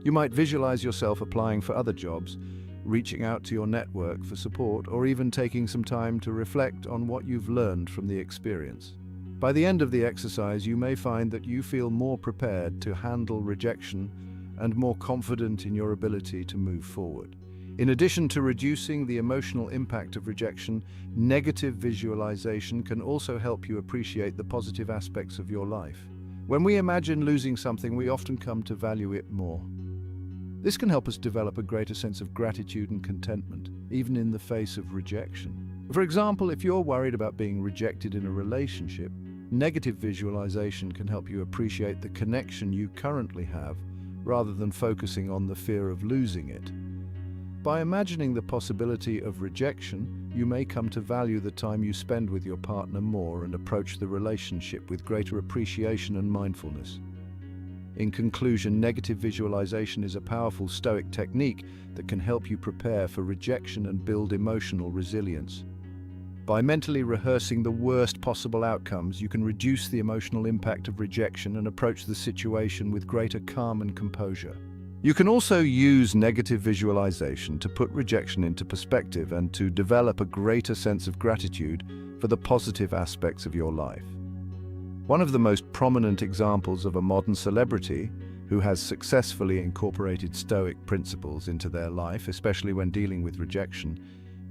You might visualize yourself applying for other jobs, reaching out to your network for support, or even taking some time to reflect on what you've learned from the experience. By the end of the exercise, you may find that you feel more prepared to handle rejection and more confident in your ability to move forward. In addition to reducing the emotional impact of rejection, negative visualization can also help you appreciate the positive aspects of your life. When we imagine losing something, we often come to value it more. This can help us develop a greater sense of gratitude and contentment, even in the face of rejection. For example, if you're worried about being rejected in a relationship, negative visualization can help you appreciate the connection you currently have, rather than focusing on the fear of losing it. By imagining the possibility of rejection, you may come to value the time you spend with your partner more and approach the relationship with greater appreciation and mindfulness. In conclusion, negative visualization is a powerful Stoic technique that can help you prepare for rejection and build emotional resilience. By mentally rehearsing the worst possible outcomes, you can reduce the emotional impact of rejection and approach the situation with greater calm and composure. You can also use negative visualization to put rejection into perspective and to develop a greater sense of gratitude for the positive aspects of your life. One of the most prominent examples of a modern celebrity who has successfully incorporated Stoic principles into their life, especially when dealing with rejection,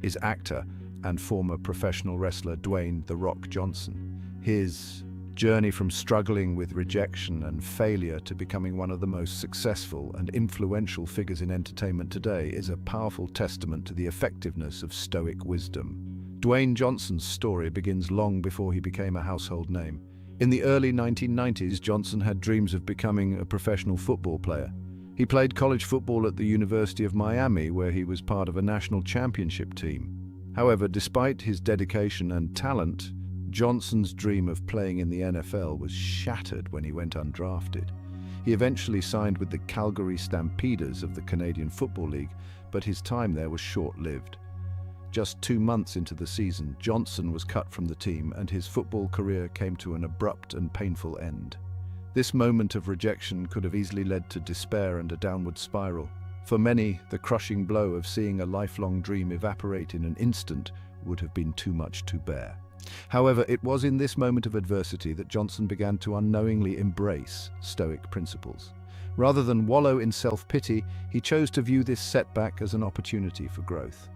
is actor and former professional wrestler Dwayne "The Rock" Johnson. His journey from struggling with rejection and failure to becoming one of the most successful and influential figures in entertainment today is a powerful testament to the effectiveness of Stoic wisdom. Dwayne Johnson's story begins long before he became a household name. In the early 1990s, Johnson had dreams of becoming a professional football player. He played college football at the University of Miami, where he was part of a national championship team. However, despite his dedication and talent, Johnson's dream of playing in the NFL was shattered when he went undrafted. He eventually signed with the Calgary Stampeders of the Canadian Football League, but his time there was short-lived. Just 2 months into the season, Johnson was cut from the team and his football career came to an abrupt and painful end. This moment of rejection could have easily led to despair and a downward spiral. For many, the crushing blow of seeing a lifelong dream evaporate in an instant would have been too much to bear. However, it was in this moment of adversity that Johnson began to unknowingly embrace Stoic principles. Rather than wallow in self-pity, he chose to view this setback as an opportunity for growth.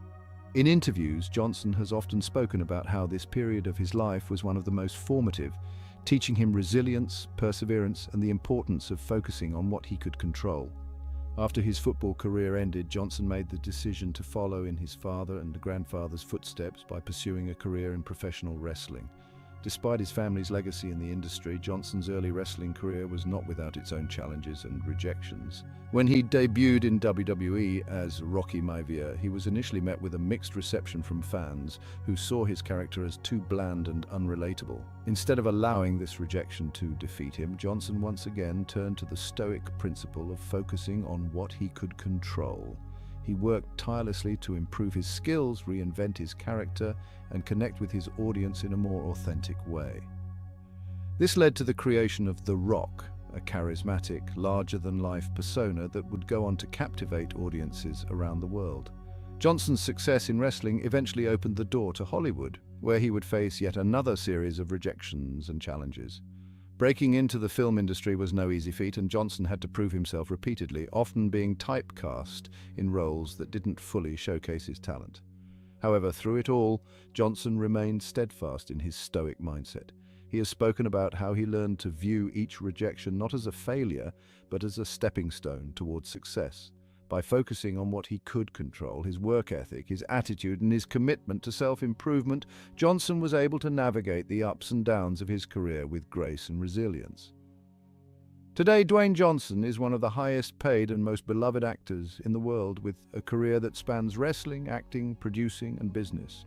In interviews, Johnson has often spoken about how this period of his life was one of the most formative, teaching him resilience, perseverance, and the importance of focusing on what he could control. After his football career ended, Johnson made the decision to follow in his father and grandfather's footsteps by pursuing a career in professional wrestling. Despite his family's legacy in the industry, Johnson's early wrestling career was not without its own challenges and rejections. When he debuted in WWE as Rocky Maivia, he was initially met with a mixed reception from fans who saw his character as too bland and unrelatable. Instead of allowing this rejection to defeat him, Johnson once again turned to the Stoic principle of focusing on what he could control. He worked tirelessly to improve his skills, reinvent his character, and connect with his audience in a more authentic way. This led to the creation of The Rock, a charismatic, larger-than-life persona that would go on to captivate audiences around the world. Johnson's success in wrestling eventually opened the door to Hollywood, where he would face yet another series of rejections and challenges. Breaking into the film industry was no easy feat, and Johnson had to prove himself repeatedly, often being typecast in roles that didn't fully showcase his talent. However, through it all, Johnson remained steadfast in his Stoic mindset. He has spoken about how he learned to view each rejection not as a failure, but as a stepping stone towards success. By focusing on what he could control, his work ethic, his attitude, and his commitment to self-improvement, Johnson was able to navigate the ups and downs of his career with grace and resilience. Today, Dwayne Johnson is one of the highest paid and most beloved actors in the world, with a career that spans wrestling, acting, producing, and business.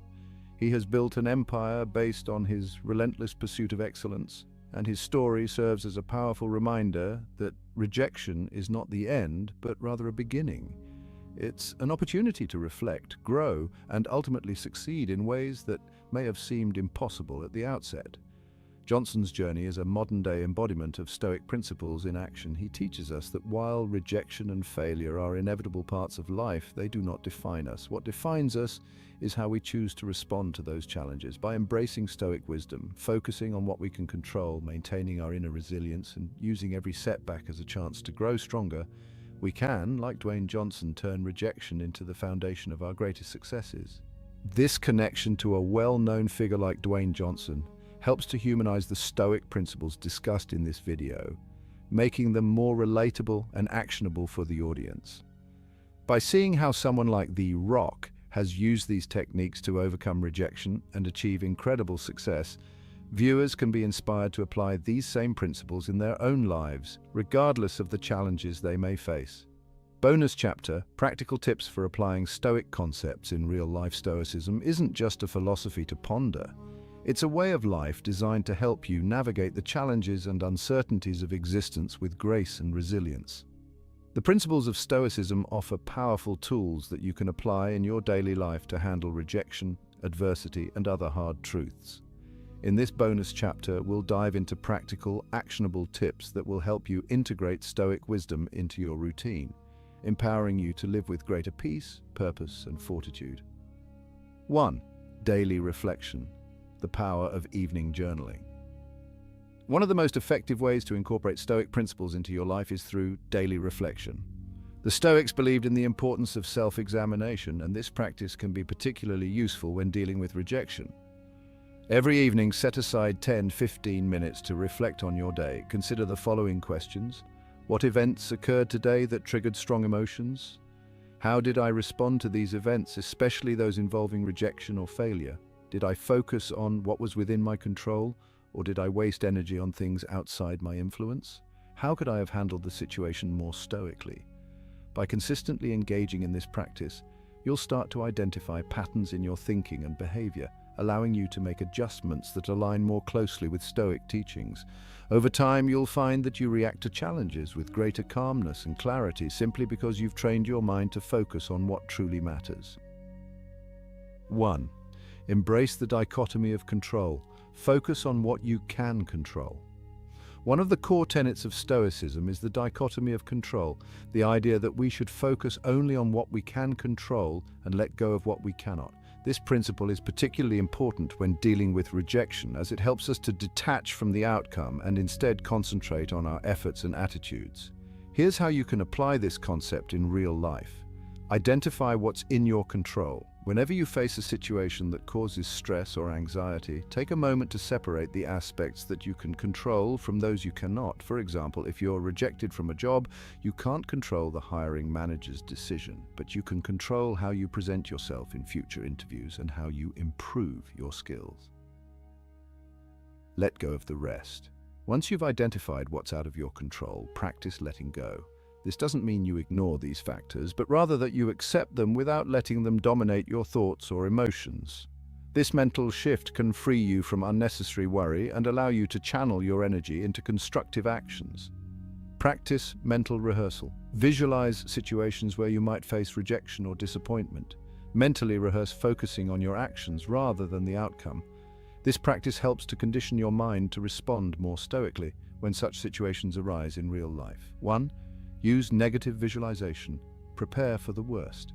He has built an empire based on his relentless pursuit of excellence, and his story serves as a powerful reminder that rejection is not the end, but rather a beginning. It's an opportunity to reflect, grow, and ultimately succeed in ways that may have seemed impossible at the outset. Johnson's journey is a modern-day embodiment of Stoic principles in action. He teaches us that while rejection and failure are inevitable parts of life, they do not define us. What defines us is how we choose to respond to those challenges. By embracing Stoic wisdom, focusing on what we can control, maintaining our inner resilience, and using every setback as a chance to grow stronger, we can, like Dwayne Johnson, turn rejection into the foundation of our greatest successes. This connection to a well-known figure like Dwayne Johnson helps to humanize the Stoic principles discussed in this video, making them more relatable and actionable for the audience. By seeing how someone like The Rock has used these techniques to overcome rejection and achieve incredible success, viewers can be inspired to apply these same principles in their own lives, regardless of the challenges they may face. Bonus chapter, Practical Tips for Applying Stoic Concepts in Real-Life Stoicism, isn't just a philosophy to ponder. It's a way of life designed to help you navigate the challenges and uncertainties of existence with grace and resilience. The principles of Stoicism offer powerful tools that you can apply in your daily life to handle rejection, adversity, and other hard truths. In this bonus chapter, we'll dive into practical, actionable tips that will help you integrate Stoic wisdom into your routine, empowering you to live with greater peace, purpose, and fortitude. 1. Daily reflection. The power of evening journaling. One of the most effective ways to incorporate Stoic principles into your life is through daily reflection. The Stoics believed in the importance of self-examination, and this practice can be particularly useful when dealing with rejection. Every evening, set aside 10-15 minutes to reflect on your day. Consider the following questions. What events occurred today that triggered strong emotions? How did I respond to these events, especially those involving rejection or failure? Did I focus on what was within my control, or did I waste energy on things outside my influence? How could I have handled the situation more stoically? By consistently engaging in this practice, you'll start to identify patterns in your thinking and behavior, allowing you to make adjustments that align more closely with Stoic teachings. Over time, you'll find that you react to challenges with greater calmness and clarity simply because you've trained your mind to focus on what truly matters. 1. Embrace the dichotomy of control. Focus on what you can control. One of the core tenets of Stoicism is the dichotomy of control, the idea that we should focus only on what we can control and let go of what we cannot. This principle is particularly important when dealing with rejection, as it helps us to detach from the outcome and instead concentrate on our efforts and attitudes. Here's how you can apply this concept in real life. Identify what's in your control. Whenever you face a situation that causes stress or anxiety, take a moment to separate the aspects that you can control from those you cannot. For example, if you're rejected from a job, you can't control the hiring manager's decision, but you can control how you present yourself in future interviews and how you improve your skills. let go of the rest. Once you've identified what's out of your control, practice letting go. This doesn't mean you ignore these factors, but rather that you accept them without letting them dominate your thoughts or emotions. This mental shift can free you from unnecessary worry and allow you to channel your energy into constructive actions. Practice mental rehearsal. Visualize situations where you might face rejection or disappointment. Mentally rehearse focusing on your actions rather than the outcome. This practice helps to condition your mind to respond more stoically when such situations arise in real life. 1. Use negative visualization. Prepare for the worst.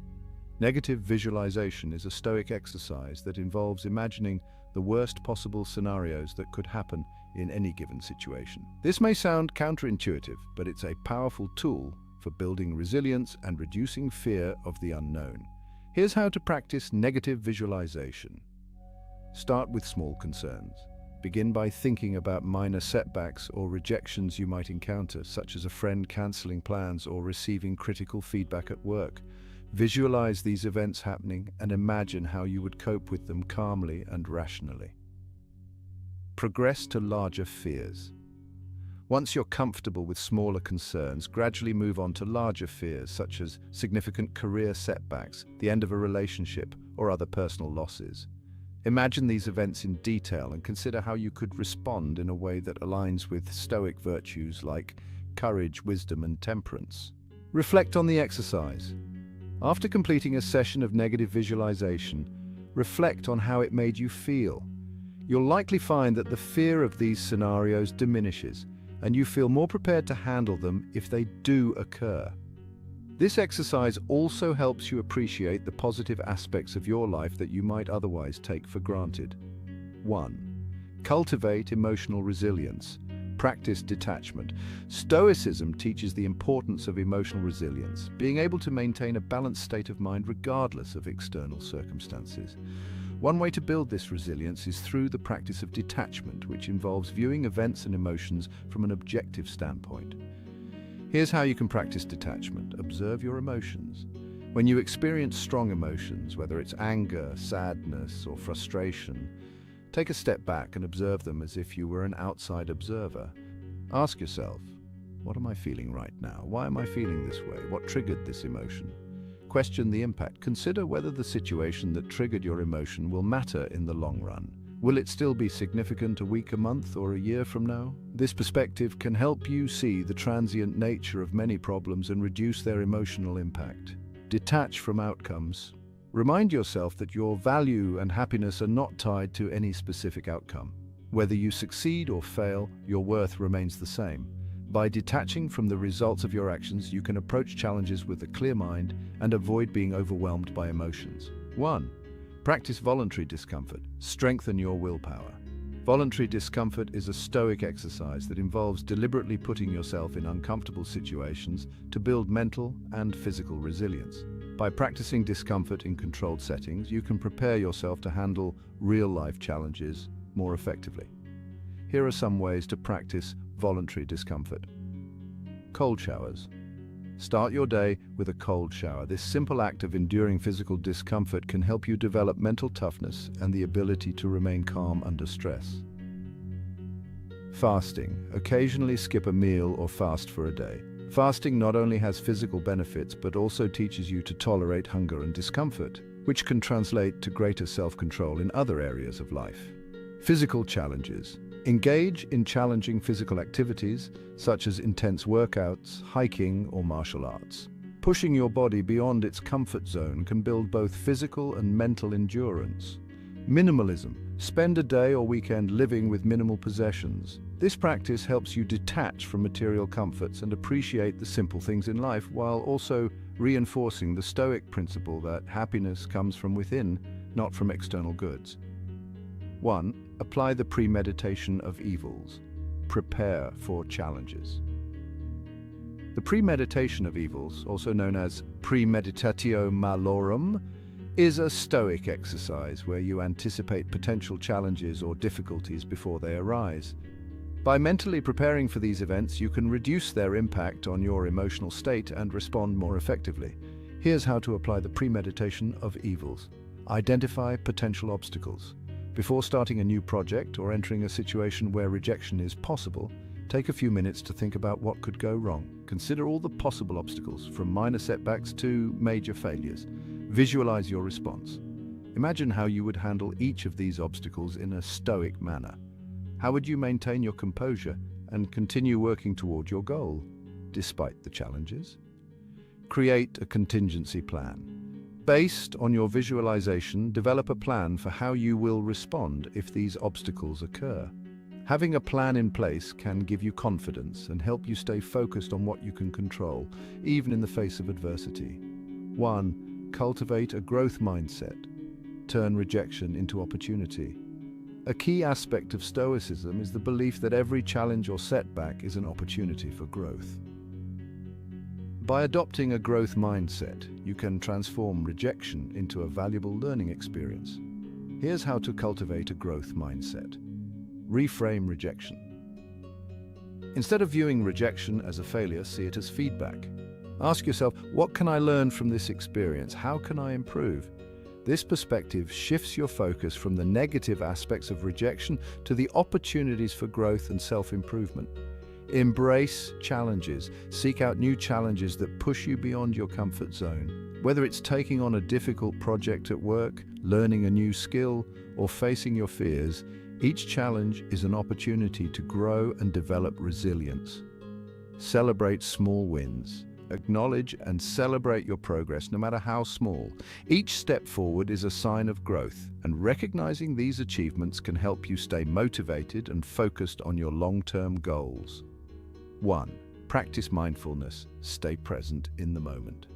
Negative visualization is a Stoic exercise that involves imagining the worst possible scenarios that could happen in any given situation. This may sound counterintuitive, but it's a powerful tool for building resilience and reducing fear of the unknown. Here's how to practice negative visualization. Start with small concerns. Begin by thinking about minor setbacks or rejections you might encounter, such as a friend canceling plans or receiving critical feedback at work. Visualize these events happening and imagine how you would cope with them calmly and rationally. Progress to larger fears. Once you're comfortable with smaller concerns, gradually move on to larger fears, such as significant career setbacks, the end of a relationship, or other personal losses. Imagine these events in detail and consider how you could respond in a way that aligns with Stoic virtues like courage, wisdom, and temperance. Reflect on the exercise. After completing a session of negative visualization, reflect on how it made you feel. You'll likely find that the fear of these scenarios diminishes, and you feel more prepared to handle them if they do occur. This exercise also helps you appreciate the positive aspects of your life that you might otherwise take for granted. 1. Cultivate emotional resilience. Practice detachment. Stoicism teaches the importance of emotional resilience, being able to maintain a balanced state of mind regardless of external circumstances. One way to build this resilience is through the practice of detachment, which involves viewing events and emotions from an objective standpoint. Here's how you can practice detachment. Observe your emotions. When you experience strong emotions, whether it's anger, sadness, or frustration, take a step back and observe them as if you were an outside observer. Ask yourself, what am I feeling right now? Why am I feeling this way? What triggered this emotion? Question the impact. Consider whether the situation that triggered your emotion will matter in the long run. Will it still be significant a week, a month, or a year from now? This perspective can help you see the transient nature of many problems and reduce their emotional impact. Detach from outcomes. Remind yourself that your value and happiness are not tied to any specific outcome. Whether you succeed or fail, your worth remains the same. By detaching from the results of your actions, you can approach challenges with a clear mind and avoid being overwhelmed by emotions. 1. Practice voluntary discomfort. Strengthen your willpower. Voluntary discomfort is a Stoic exercise that involves deliberately putting yourself in uncomfortable situations to build mental and physical resilience. By practicing discomfort in controlled settings, you can prepare yourself to handle real-life challenges more effectively. Here are some ways to practice voluntary discomfort. Cold showers. Start your day with a cold shower. This simple act of enduring physical discomfort can help you develop mental toughness and the ability to remain calm under stress. Fasting. Occasionally skip a meal or fast for a day. Fasting not only has physical benefits, but also teaches you to tolerate hunger and discomfort, which can translate to greater self-control in other areas of life. Physical challenges. Engage in challenging physical activities, such as intense workouts, hiking, or martial arts. Pushing your body beyond its comfort zone can build both physical and mental endurance. Minimalism. Spend a day or weekend living with minimal possessions. This practice helps you detach from material comforts and appreciate the simple things in life, while also reinforcing the Stoic principle that happiness comes from within, not from external goods. 1. Apply the premeditation of evils. Prepare for challenges. The premeditation of evils, also known as premeditatio malorum, is a Stoic exercise where you anticipate potential challenges or difficulties before they arise. By mentally preparing for these events, you can reduce their impact on your emotional state and respond more effectively. Here's how to apply the premeditation of evils. Identify potential obstacles. Before starting a new project or entering a situation where rejection is possible, take a few minutes to think about what could go wrong. Consider all the possible obstacles, from minor setbacks to major failures. Visualize your response. Imagine how you would handle each of these obstacles in a stoic manner. How would you maintain your composure and continue working toward your goal, despite the challenges? Create a contingency plan. Based on your visualization, develop a plan for how you will respond if these obstacles occur. Having a plan in place can give you confidence and help you stay focused on what you can control, even in the face of adversity. 1. Cultivate a growth mindset. Turn rejection into opportunity. A key aspect of Stoicism is the belief that every challenge or setback is an opportunity for growth. By adopting a growth mindset, you can transform rejection into a valuable learning experience. Here's how to cultivate a growth mindset. Reframe rejection. Instead of viewing rejection as a failure, see it as feedback. Ask yourself, what can I learn from this experience? How can I improve? This perspective shifts your focus from the negative aspects of rejection to the opportunities for growth and self-improvement. Embrace challenges. Seek out new challenges that push you beyond your comfort zone. Whether it's taking on a difficult project at work, learning a new skill, or facing your fears, each challenge is an opportunity to grow and develop resilience. Celebrate small wins. Acknowledge and celebrate your progress, no matter how small. Each step forward is a sign of growth, and recognizing these achievements can help you stay motivated and focused on your long-term goals. 1. Practice mindfulness. Stay present in the moment.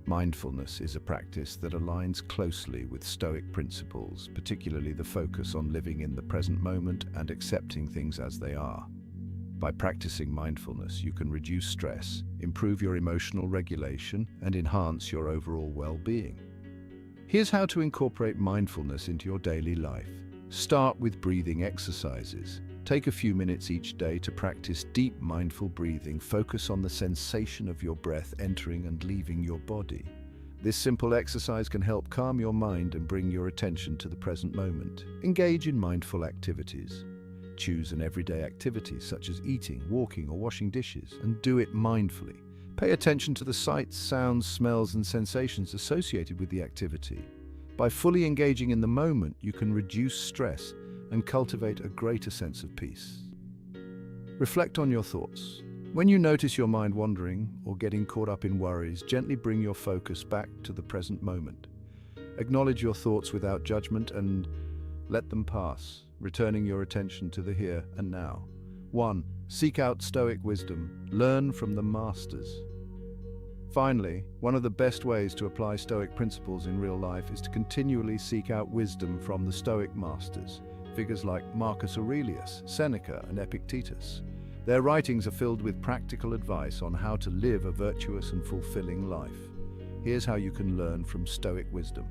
Mindfulness is a practice that aligns closely with Stoic principles, particularly the focus on living in the present moment and accepting things as they are. By practicing mindfulness, you can reduce stress, improve your emotional regulation, and enhance your overall well-being. Here's how to incorporate mindfulness into your daily life. Start with breathing exercises. Take a few minutes each day to practice deep, mindful breathing. Focus on the sensation of your breath entering and leaving your body. This simple exercise can help calm your mind and bring your attention to the present moment. Engage in mindful activities. Choose an everyday activity such as eating, walking, or washing dishes, and do it mindfully. Pay attention to the sights, sounds, smells, and sensations associated with the activity. By fully engaging in the moment, you can reduce stress and cultivate a greater sense of peace. Reflect on your thoughts. When you notice your mind wandering or getting caught up in worries, gently bring your focus back to the present moment. Acknowledge your thoughts without judgment and let them pass, returning your attention to the here and now. 1. Seek out Stoic wisdom. Learn from the masters. Finally, one of the best ways to apply Stoic principles in real life is to continually seek out wisdom from the Stoic masters, figures like Marcus Aurelius, Seneca, and Epictetus. Their writings are filled with practical advice on how to live a virtuous and fulfilling life. Here's how you can learn from Stoic wisdom.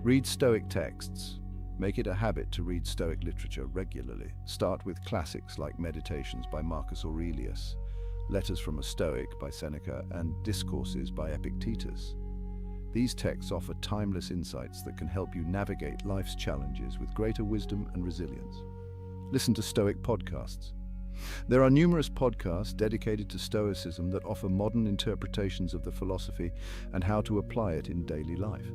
Read Stoic texts. Make it a habit to read Stoic literature regularly. Start with classics like Meditations by Marcus Aurelius, Letters from a Stoic by Seneca, and Discourses by Epictetus. These texts offer timeless insights that can help you navigate life's challenges with greater wisdom and resilience. Listen to Stoic podcasts. There are numerous podcasts dedicated to Stoicism that offer modern interpretations of the philosophy and how to apply it in daily life.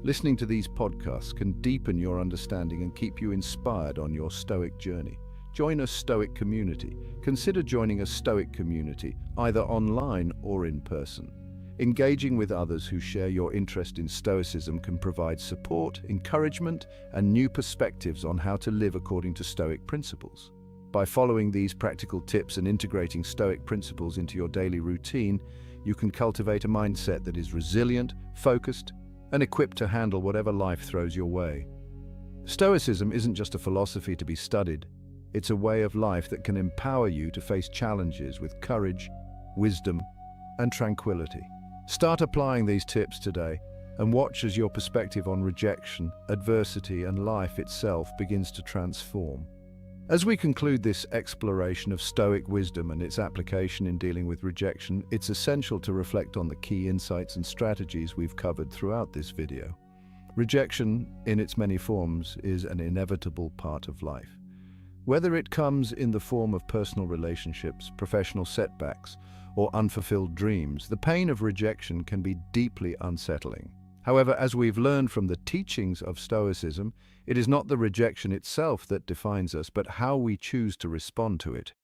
Listening to these podcasts can deepen your understanding and keep you inspired on your Stoic journey. Join a Stoic community. Consider joining a Stoic community, either online or in person. Engaging with others who share your interest in Stoicism can provide support, encouragement, and new perspectives on how to live according to Stoic principles. By following these practical tips and integrating Stoic principles into your daily routine, you can cultivate a mindset that is resilient, focused, and equipped to handle whatever life throws your way. Stoicism isn't just a philosophy to be studied. It's a way of life that can empower you to face challenges with courage, wisdom, and tranquility. Start applying these tips today and watch as your perspective on rejection, adversity, and life itself begins to transform. As we conclude this exploration of Stoic wisdom and its application in dealing with rejection, it's essential to reflect on the key insights and strategies we've covered throughout this video. Rejection, in its many forms, is an inevitable part of life. Whether it comes in the form of personal relationships, professional setbacks, or unfulfilled dreams, the pain of rejection can be deeply unsettling. However, as we've learned from the teachings of Stoicism, it is not the rejection itself that defines us, but how we choose to respond to it.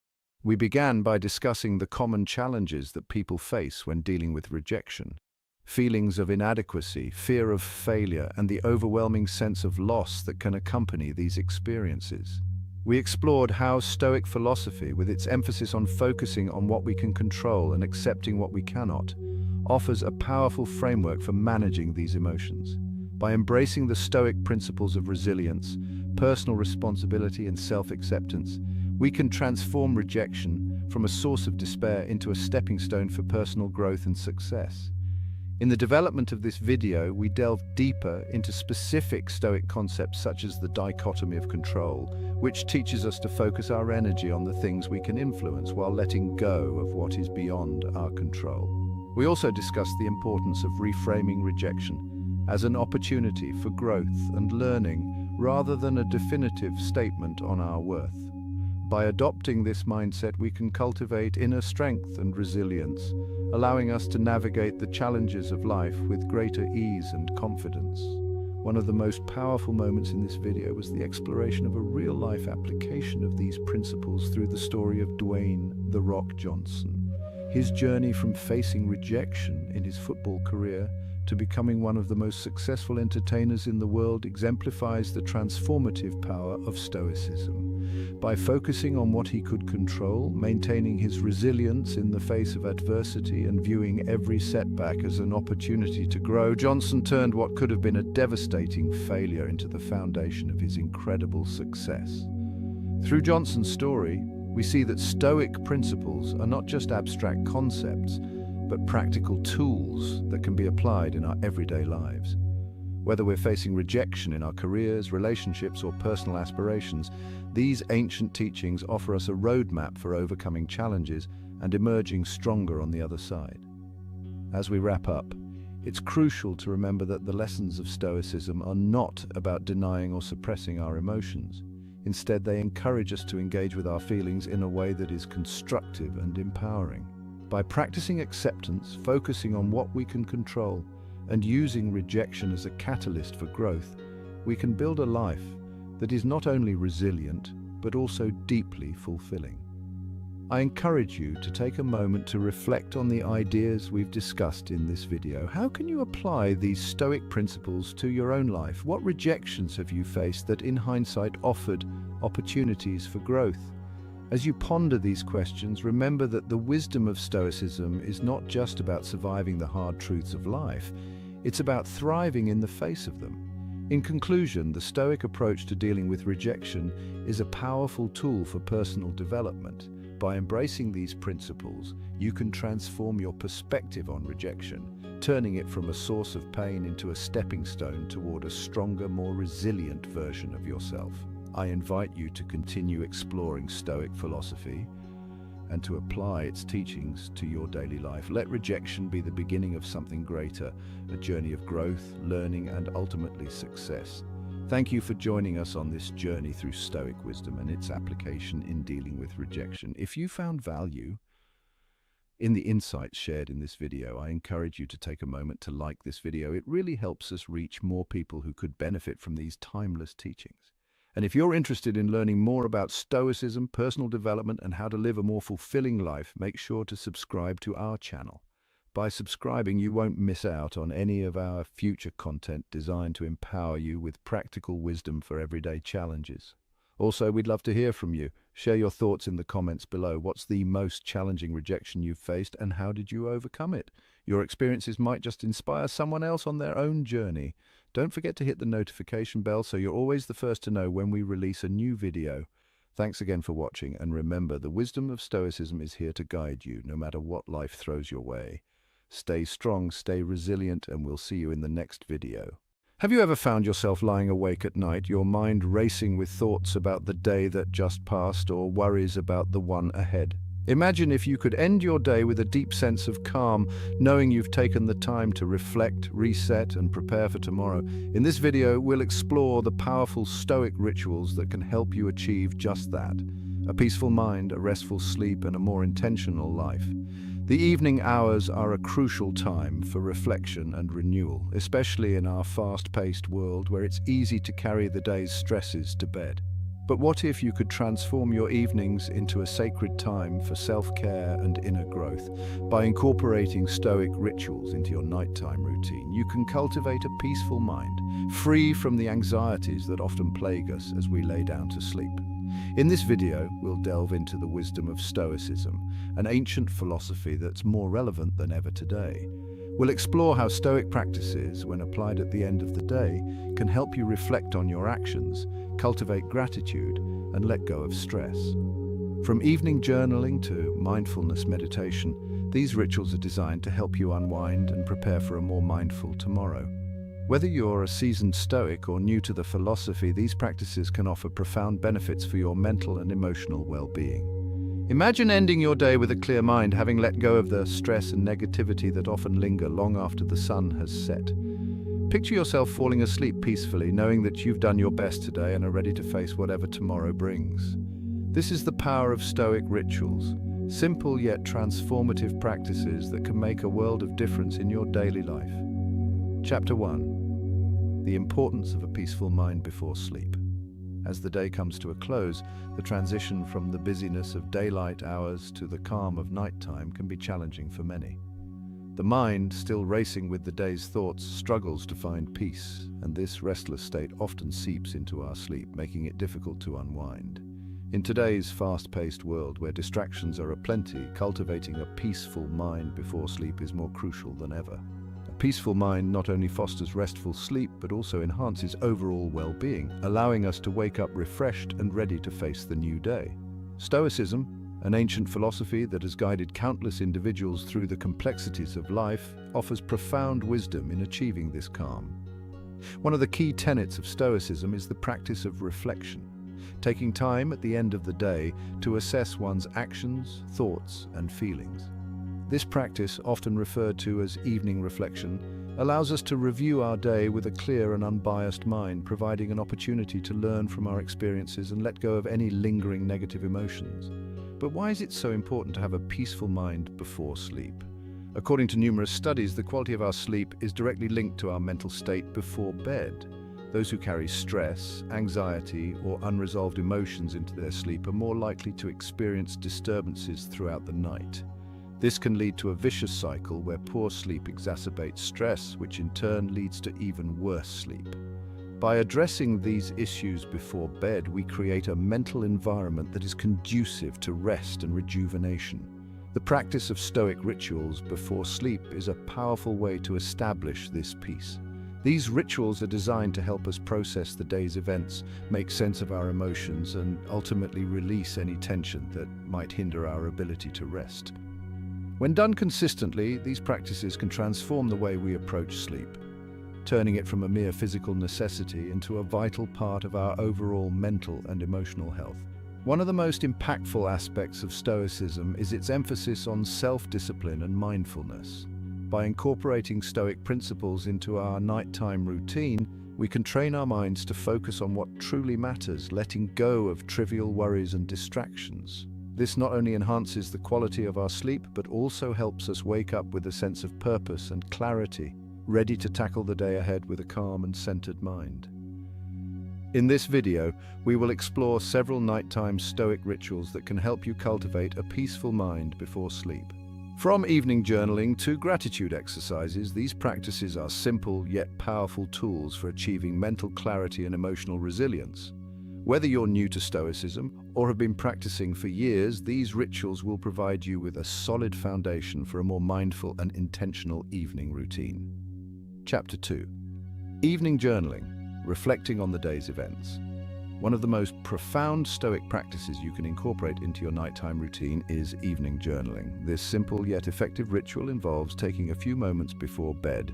We began by discussing the common challenges that people face when dealing with rejection. Feelings of inadequacy, fear of failure, and the overwhelming sense of loss that can accompany these experiences. We explored how Stoic philosophy, with its emphasis on focusing on what we can control and accepting what we cannot, offers a powerful framework for managing these emotions. By embracing the Stoic principles of resilience, personal responsibility, and self-acceptance, we can transform rejection from a source of despair into a stepping stone for personal growth and success. In the development of this video, we delve deeper into specific Stoic concepts such as the dichotomy of control, which teaches us to focus our energy on the things we can influence while letting go of what is beyond our control. We also discuss the importance of reframing rejection as an opportunity for growth and learning rather than a definitive statement on our worth. By adopting this mindset, we can cultivate inner strength and resilience, allowing us to navigate the challenges of life with greater ease and confidence. One of the most powerful moments in this video was the exploration of a real-life application of these principles through the story of Dwayne "The Rock" Johnson. His journey from facing rejection in his football career to becoming one of the most successful entertainers in the world exemplifies the transformative power of Stoicism. By focusing on what he could control, maintaining his resilience in the face of adversity, and viewing every setback as an opportunity to grow, Johnson turned what could have been a devastating failure into the foundation of his incredible success. Through Johnson's story, we see that Stoic principles are not just abstract concepts, but practical tools that can be applied in our everyday lives. Whether we're facing rejection in our careers, relationships, or personal aspirations, these ancient teachings offer us a roadmap for overcoming challenges and emerging stronger on the other side. As we wrap up, it's crucial to remember that the lessons of Stoicism are not about denying or suppressing our emotions. Instead, they encourage us to engage with our feelings in a way that is constructive and empowering. By practicing acceptance, focusing on what we can control, and using rejection as a catalyst for growth, we can build a life that is not only resilient, but also deeply fulfilling. I encourage you to take a moment to reflect on the ideas we've discussed in this video. How can you apply these Stoic principles to your own life? What rejections have you faced that, in hindsight, offered opportunities for growth? As you ponder these questions, remember that the wisdom of Stoicism is not just about surviving the hard truths of life, it's about thriving in the face of them. In conclusion, the Stoic approach to dealing with rejection is a powerful tool for personal development. By embracing these principles, you can transform your perspective on rejection, turning it from a source of pain into a stepping stone toward a stronger, more resilient version of yourself. I invite you to continue exploring Stoic philosophy and to apply its teachings to your daily life. Let rejection be the beginning of something greater, a journey of growth, learning, and ultimately success. Thank you for joining us on this journey through Stoic wisdom and its application in dealing with rejection. If you found value in the insights shared in this video, I encourage you to take a moment to like this video. It really helps us reach more people who could benefit from these timeless teachings. And if you're interested in learning more about Stoicism, personal development, and how to live a more fulfilling life, make sure to subscribe to our channel. By subscribing, you won't miss out on any of our future content designed to empower you with practical wisdom for everyday challenges. Also, we'd love to hear from you. Share your thoughts in the comments below. What's the most challenging rejection you've faced, and how did you overcome it? Your experiences might just inspire someone else on their own journey. Don't forget to hit the notification bell so you're always the first to know when we release a new video. Thanks again for watching, and remember, the wisdom of Stoicism is here to guide you, no matter what life throws your way. Stay strong, stay resilient, and we'll see you in the next video. Have you ever found yourself lying awake at night, your mind racing with thoughts about the day that just passed or worries about the one ahead? Imagine if you could end your day with a deep sense of calm, knowing you've taken the time to reflect, reset, and prepare for tomorrow. In this video, we'll explore the powerful Stoic rituals that can help you achieve just that: a peaceful mind, a restful sleep, and a more intentional life. The evening hours are a crucial time for reflection and renewal, especially in our fast-paced world where it's easy to carry the day's stresses to bed. But what if you could transform your evenings into a sacred time for self-care and inner growth? By incorporating Stoic rituals into your nighttime routine, you can cultivate a peaceful mind, free from the anxieties that often plague us as we lay down to sleep. In this video, we'll delve into the wisdom of Stoicism, an ancient philosophy that's more relevant than ever today. We'll explore how Stoic practices, when applied at the end of the day, can help you reflect on your actions, cultivate gratitude, and let go of stress. From evening journaling to mindfulness meditation, these rituals are designed to help you unwind and prepare for a more mindful tomorrow. Whether you're a seasoned Stoic or new to the philosophy, these practices can offer profound benefits for your mental and emotional well-being. Imagine ending your day with a clear mind, having let go of the stress and negativity that often linger long after the sun has set. Picture yourself falling asleep peacefully, knowing that you've done your best today and are ready to face whatever tomorrow brings. This is the power of Stoic rituals, simple yet transformative practices that can make a world of difference in your daily life. Chapter 1. The importance of a peaceful mind before sleep. As the day comes to a close, the transition from the busyness of daylight hours to the calm of nighttime can be challenging for many. The mind, still racing with the day's thoughts, struggles to find peace, and this restless state often seeps into our sleep, making it difficult to unwind. In today's fast-paced world, where distractions are aplenty, cultivating a peaceful mind before sleep is more crucial than ever. A peaceful mind not only fosters restful sleep, but also enhances overall well-being, allowing us to wake up refreshed and ready to face the new day. Stoicism, an ancient philosophy that has guided countless individuals through the complexities of life, offers profound wisdom in achieving this calm. One of the key tenets of Stoicism is the practice of reflection, taking time at the end of the day to assess one's actions, thoughts, and feelings. This practice, often referred to as evening reflection, allows us to review our day with a clear and unbiased mind, providing an opportunity to learn from our experiences and let go of any lingering negative emotions. But why is it so important to have a peaceful mind before sleep? According to numerous studies, the quality of our sleep is directly linked to our mental state before bed. Those who carry stress, anxiety, or unresolved emotions into their sleep are more likely to experience disturbances throughout the night. This can lead to a vicious cycle where poor sleep exacerbates stress, which in turn leads to even worse sleep. By addressing these issues before bed, we create a mental environment that is conducive to rest and rejuvenation. The practice of Stoic rituals before sleep is a powerful way to establish this peace. These rituals are designed to help us process the day's events, make sense of our emotions, and ultimately release any tension that might hinder our ability to rest. When done consistently, these practices can transform the way we approach sleep, turning it from a mere physical necessity into a vital part of our overall mental and emotional health. One of the most impactful aspects of Stoicism is its emphasis on self-discipline and mindfulness. By incorporating Stoic principles into our nighttime routine, we can train our minds to focus on what truly matters, letting go of trivial worries and distractions. This not only enhances the quality of our sleep, but also helps us wake up with a sense of purpose and clarity, ready to tackle the day ahead with a calm and centered mind. In this video, we will explore several nighttime Stoic rituals that can help you cultivate a peaceful mind before sleep. From evening journaling to gratitude exercises, these practices are simple yet powerful tools for achieving mental clarity and emotional resilience. Whether you're new to Stoicism or have been practicing for years, these rituals will provide you with a solid foundation for a more mindful and intentional evening routine. Chapter 2. Evening journaling, reflecting on the day's events. One of the most profound Stoic practices you can incorporate into your nighttime routine is evening journaling. This simple yet effective ritual involves taking a few moments before bed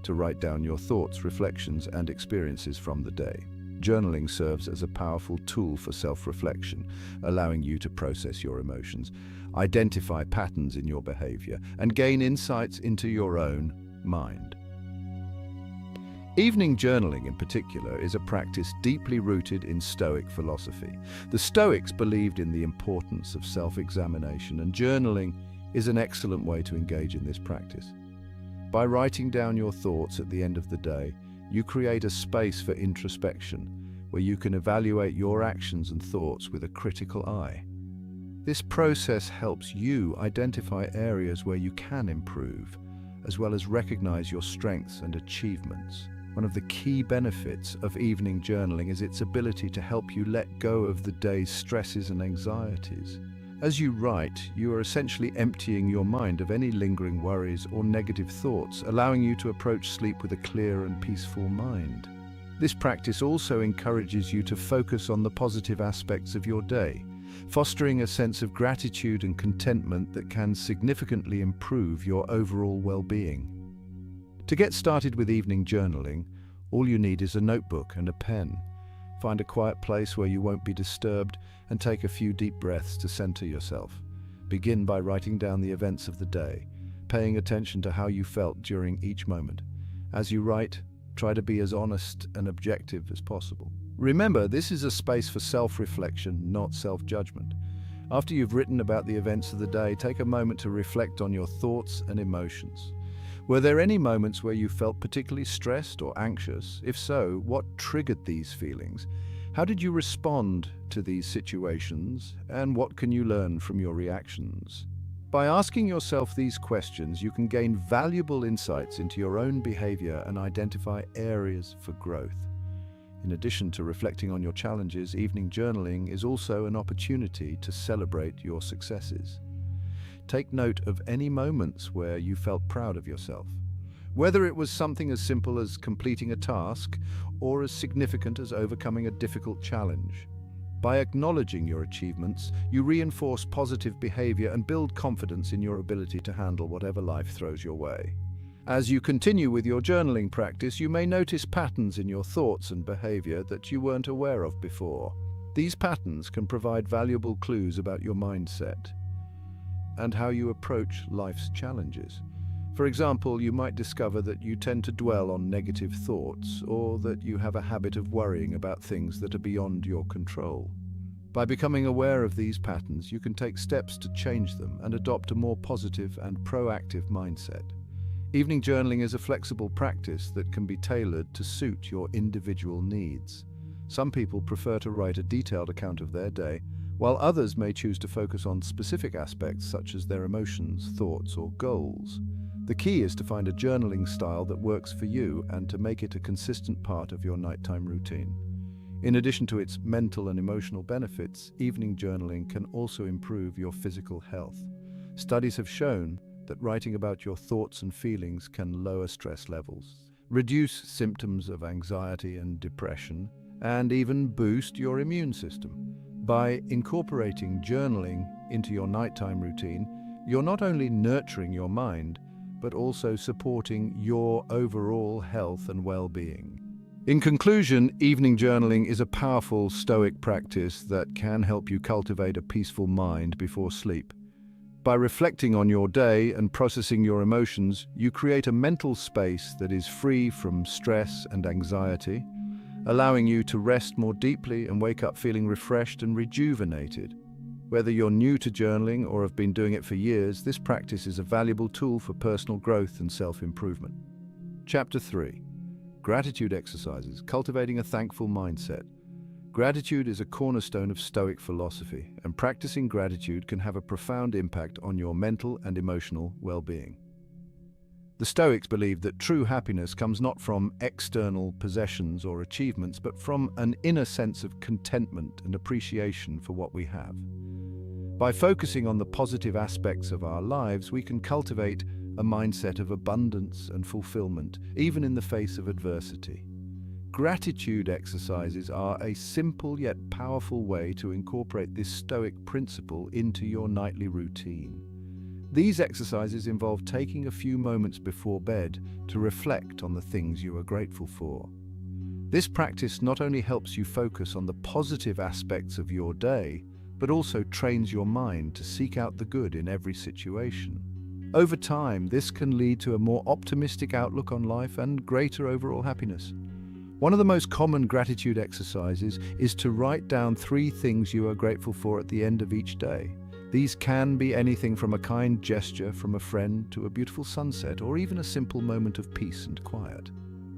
to write down your thoughts, reflections, and experiences from the day. Journaling serves as a powerful tool for self-reflection, allowing you to process your emotions, identify patterns in your behavior, and gain insights into your own mind. Evening journaling, in particular, is a practice deeply rooted in Stoic philosophy. The Stoics believed in the importance of self-examination, and journaling is an excellent way to engage in this practice. By writing down your thoughts at the end of the day, you create a space for introspection, where you can evaluate your actions and thoughts with a critical eye. This process helps you identify areas where you can improve, as well as recognize your strengths and achievements. One of the key benefits of evening journaling is its ability to help you let go of the day's stresses and anxieties. As you write, you are essentially emptying your mind of any lingering worries or negative thoughts, allowing you to approach sleep with a clear and peaceful mind. This practice also encourages you to focus on the positive aspects of your day, fostering a sense of gratitude and contentment that can significantly improve your overall well-being. To get started with evening journaling, all you need is a notebook and a pen. Find a quiet place where you won't be disturbed and take a few deep breaths to center yourself. Begin by writing down the events of the day, paying attention to how you felt during each moment. As you write, try to be as honest and objective as possible. Remember, this is a space for self-reflection, not self-judgment. After you've written about the events of the day, take a moment to reflect on your thoughts and emotions. Were there any moments where you felt particularly stressed or anxious? If so, what triggered these feelings? How did you respond to these situations? And what can you learn from your reactions? By asking yourself these questions, you can gain valuable insights into your own behavior and identify areas for growth. In addition to reflecting on your challenges, evening journaling is also an opportunity to celebrate your successes. Take note of any moments where you felt proud of yourself, whether it was something as simple as completing a task or as significant as overcoming a difficult challenge. By acknowledging your achievements, you reinforce positive behavior and build confidence in your ability to handle whatever life throws your way. As you continue with your journaling practice, you may notice patterns in your thoughts and behavior that you weren't aware of before. These patterns can provide valuable clues about your mindset and how you approach life's challenges. For example, you might discover that you tend to dwell on negative thoughts, or that you have a habit of worrying about things that are beyond your control. By becoming aware of these patterns, you can take steps to change them and adopt a more positive and proactive mindset. Evening journaling is a flexible practice that can be tailored to suit your individual needs. Some people prefer to write a detailed account of their day, while others may choose to focus on specific aspects such as their emotions, thoughts, or goals. The key is to find a journaling style that works for you and to make it a consistent part of your nighttime routine. In addition to its mental and emotional benefits, evening journaling can also improve your physical health. Studies have shown that writing about your thoughts and feelings can lower stress levels, reduce symptoms of anxiety and depression, and even boost your immune system. By incorporating journaling into your nighttime routine, you're not only nurturing your mind, but also supporting your overall health and well-being. In conclusion, evening journaling is a powerful Stoic practice that can help you cultivate a peaceful mind before sleep. By reflecting on your day and processing your emotions, you create a mental space that is free from stress and anxiety, allowing you to rest more deeply and wake up feeling refreshed and rejuvenated. Whether you're new to journaling or have been doing it for years, this practice is a valuable tool for personal growth and self-improvement. Chapter 3. Gratitude Exercises, Cultivating a Thankful Mindset. Gratitude is a cornerstone of Stoic philosophy, and practicing gratitude can have a profound impact on your mental and emotional well-being. The Stoics believed that true happiness comes not from external possessions or achievements, but from an inner sense of contentment and appreciation for what we have. By focusing on the positive aspects of our lives, we can cultivate a mindset of abundance and fulfillment, even in the face of adversity. Gratitude exercises are a simple yet powerful way to incorporate this Stoic principle into your nightly routine. These exercises involve taking a few moments before bed to reflect on the things you are grateful for. This practice not only helps you focus on the positive aspects of your day, but also trains your mind to seek out the good in every situation. Over time, this can lead to a more optimistic outlook on life and greater overall happiness. One of the most common gratitude exercises is to write down 3 things you are grateful for at the end of each day. These can be anything from a kind gesture from a friend to a beautiful sunset, or even a simple moment of peace and quiet.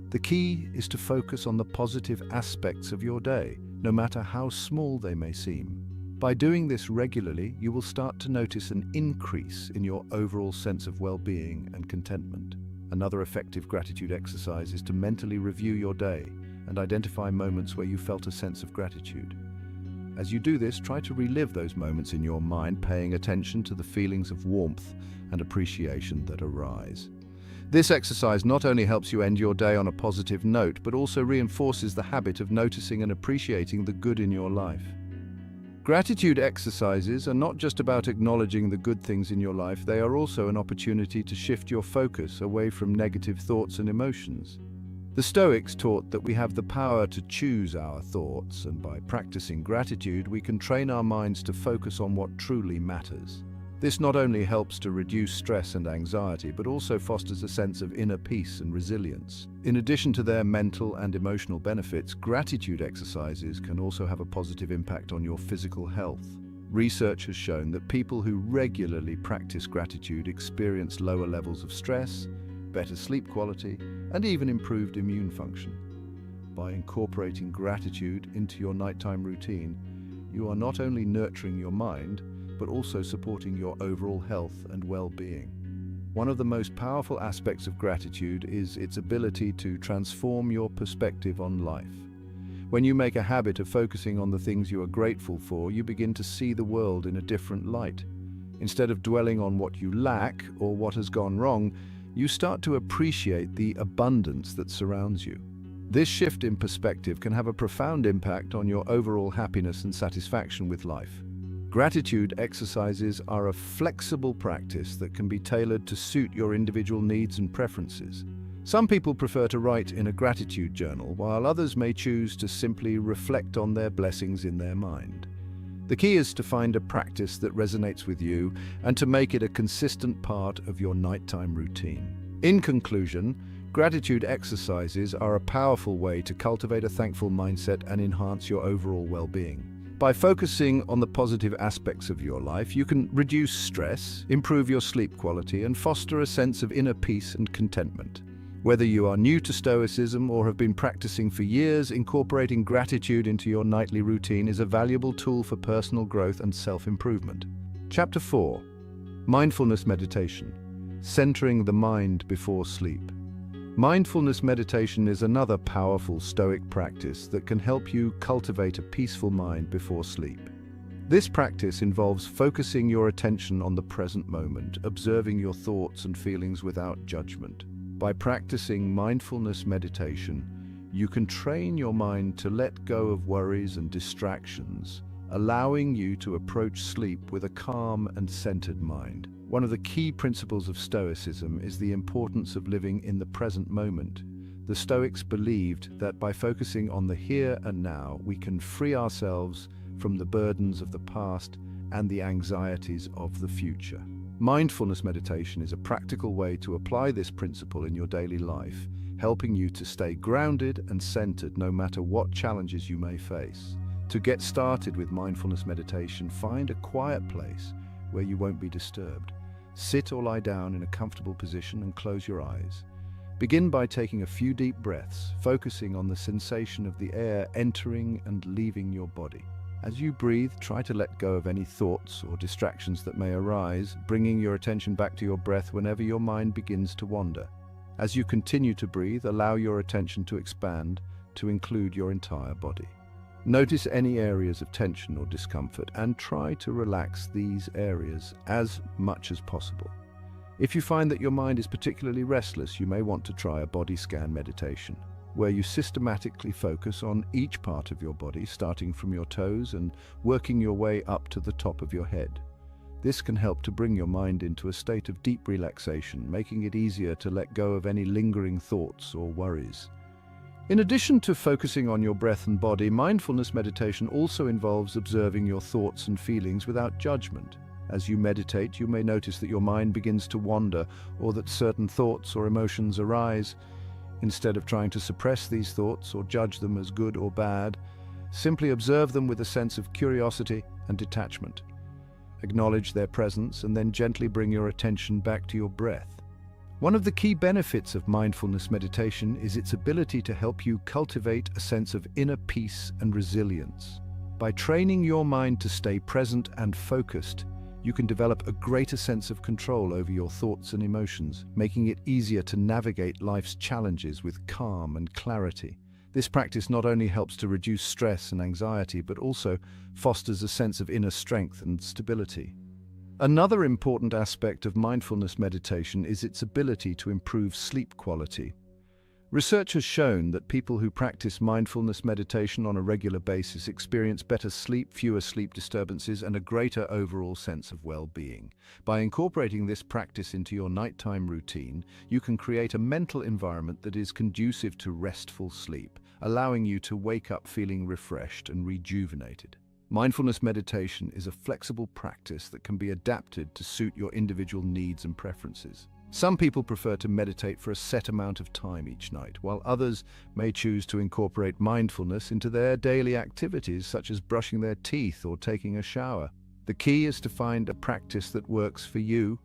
The key is to focus on the positive aspects of your day, no matter how small they may seem. By doing this regularly, you will start to notice an increase in your overall sense of well-being and contentment. Another effective gratitude exercise is to mentally review your day and identify moments where you felt a sense of gratitude. As you do this, try to relive those moments in your mind, paying attention to the feelings of warmth and appreciation that arise. This exercise not only helps you end your day on a positive note, but also reinforces the habit of noticing and appreciating the good in your life. Gratitude exercises are not just about acknowledging the good things in your life, they are also an opportunity to shift your focus away from negative thoughts and emotions. The Stoics taught that we have the power to choose our thoughts, and by practicing gratitude, we can train our minds to focus on what truly matters. This not only helps to reduce stress and anxiety, but also fosters a sense of inner peace and resilience. In addition to their mental and emotional benefits, gratitude exercises can also have a positive impact on your physical health. Research has shown that people who regularly practice gratitude experience lower levels of stress, better sleep quality, and even improved immune function. By incorporating gratitude into your nighttime routine, you are not only nurturing your mind, but also supporting your overall health and well-being. One of the most powerful aspects of gratitude is its ability to transform your perspective on life. When you make a habit of focusing on the things you are grateful for, you begin to see the world in a different light. Instead of dwelling on what you lack or what has gone wrong, you start to appreciate the abundance that surrounds you. This shift in perspective can have a profound impact on your overall happiness and satisfaction with life. Gratitude exercises are a flexible practice that can be tailored to suit your individual needs and preferences. Some people prefer to write in a gratitude journal, while others may choose to simply reflect on their blessings in their mind. The key is to find a practice that resonates with you and to make it a consistent part of your nighttime routine. In conclusion, gratitude exercises are a powerful way to cultivate a thankful mindset and enhance your overall well-being. By focusing on the positive aspects of your life, you can reduce stress, improve your sleep quality, and foster a sense of inner peace and contentment. Whether you are new to Stoicism or have been practicing for years, incorporating gratitude into your nightly routine is a valuable tool for personal growth and self-improvement. Chapter 4. Mindfulness Meditation. Centering the mind before sleep. Mindfulness meditation is another powerful Stoic practice that can help you cultivate a peaceful mind before sleep. This practice involves focusing your attention on the present moment, observing your thoughts and feelings without judgment. By practicing mindfulness meditation, you can train your mind to let go of worries and distractions, allowing you to approach sleep with a calm and centered mind. One of the key principles of Stoicism is the importance of living in the present moment. The Stoics believed that by focusing on the here and now, we can free ourselves from the burdens of the past and the anxieties of the future. Mindfulness meditation is a practical way to apply this principle in your daily life, helping you to stay grounded and centered no matter what challenges you may face. To get started with mindfulness meditation, find a quiet place where you won't be disturbed. Sit or lie down in a comfortable position and close your eyes. Begin by taking a few deep breaths, focusing on the sensation of the air entering and leaving your body. As you breathe, try to let go of any thoughts or distractions that may arise, bringing your attention back to your breath whenever your mind begins to wander. As you continue to breathe, allow your attention to expand to include your entire body. Notice any areas of tension or discomfort and try to relax these areas as much as possible. If you find that your mind is particularly restless, you may want to try a body scan meditation, where you systematically focus on each part of your body, starting from your toes and working your way up to the top of your head. This can help to bring your mind into a state of deep relaxation, making it easier to let go of any lingering thoughts or worries. In addition to focusing on your breath and body, mindfulness meditation also involves observing your thoughts and feelings without judgment. As you meditate, you may notice that your mind begins to wander, or that certain thoughts or emotions arise. Instead of trying to suppress these thoughts or judge them as good or bad, simply observe them with a sense of curiosity and detachment. Acknowledge their presence and then gently bring your attention back to your breath. One of the key benefits of mindfulness meditation is its ability to help you cultivate a sense of inner peace and resilience. By training your mind to stay present and focused, you can develop a greater sense of control over your thoughts and emotions, making it easier to navigate life's challenges with calm and clarity. This practice not only helps to reduce stress and anxiety, but also fosters a sense of inner strength and stability. Another important aspect of mindfulness meditation is its ability to improve sleep quality. Research has shown that people who practice mindfulness meditation on a regular basis experience better sleep, fewer sleep disturbances, and a greater overall sense of well-being. By incorporating this practice into your nighttime routine, you can create a mental environment that is conducive to restful sleep, allowing you to wake up feeling refreshed and rejuvenated. Mindfulness meditation is a flexible practice that can be adapted to suit your individual needs and preferences. Some people prefer to meditate for a set amount of time each night, while others may choose to incorporate mindfulness into their daily activities, such as brushing their teeth or taking a shower. The key is to find a practice that works for you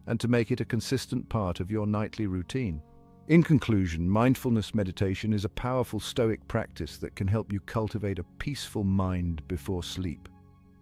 and to make it a consistent part of your nightly routine. In conclusion, mindfulness meditation is a powerful Stoic practice that can help you cultivate a peaceful mind before sleep.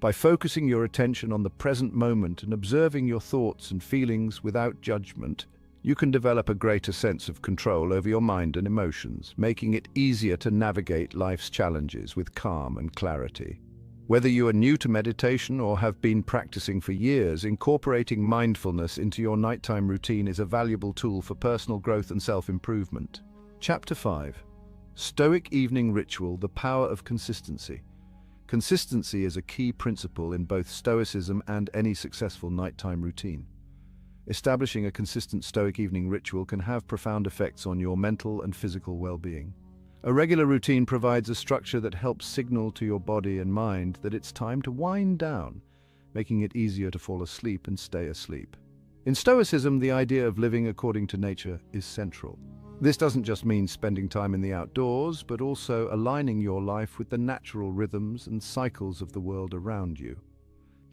By focusing your attention on the present moment and observing your thoughts and feelings without judgment, you can develop a greater sense of control over your mind and emotions, making it easier to navigate life's challenges with calm and clarity. Whether you are new to meditation or have been practicing for years, incorporating mindfulness into your nighttime routine is a valuable tool for personal growth and self-improvement. Chapter 5. Stoic Evening Ritual: The Power of Consistency. Consistency is a key principle in both Stoicism and any successful nighttime routine. Establishing a consistent Stoic evening ritual can have profound effects on your mental and physical well-being. A regular routine provides a structure that helps signal to your body and mind that it's time to wind down, making it easier to fall asleep and stay asleep. In Stoicism, the idea of living according to nature is central. This doesn't just mean spending time in the outdoors, but also aligning your life with the natural rhythms and cycles of the world around you.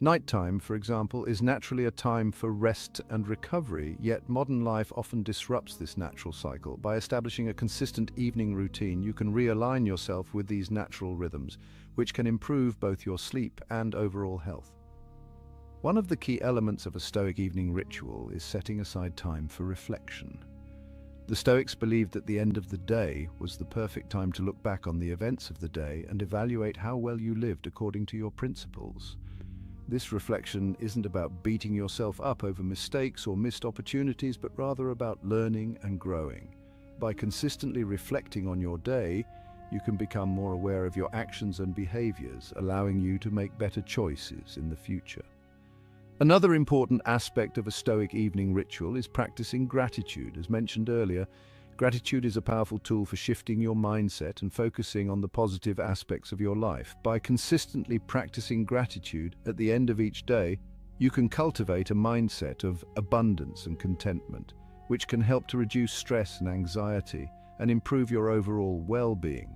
Nighttime, for example, is naturally a time for rest and recovery, yet modern life often disrupts this natural cycle. By establishing a consistent evening routine, you can realign yourself with these natural rhythms, which can improve both your sleep and overall health. One of the key elements of a Stoic evening ritual is setting aside time for reflection. The Stoics believed that the end of the day was the perfect time to look back on the events of the day and evaluate how well you lived according to your principles. This reflection isn't about beating yourself up over mistakes or missed opportunities, but rather about learning and growing. By consistently reflecting on your day, you can become more aware of your actions and behaviors, allowing you to make better choices in the future. Another important aspect of a Stoic evening ritual is practicing gratitude. As mentioned earlier, gratitude is a powerful tool for shifting your mindset and focusing on the positive aspects of your life. By consistently practicing gratitude at the end of each day, you can cultivate a mindset of abundance and contentment, which can help to reduce stress and anxiety and improve your overall well-being.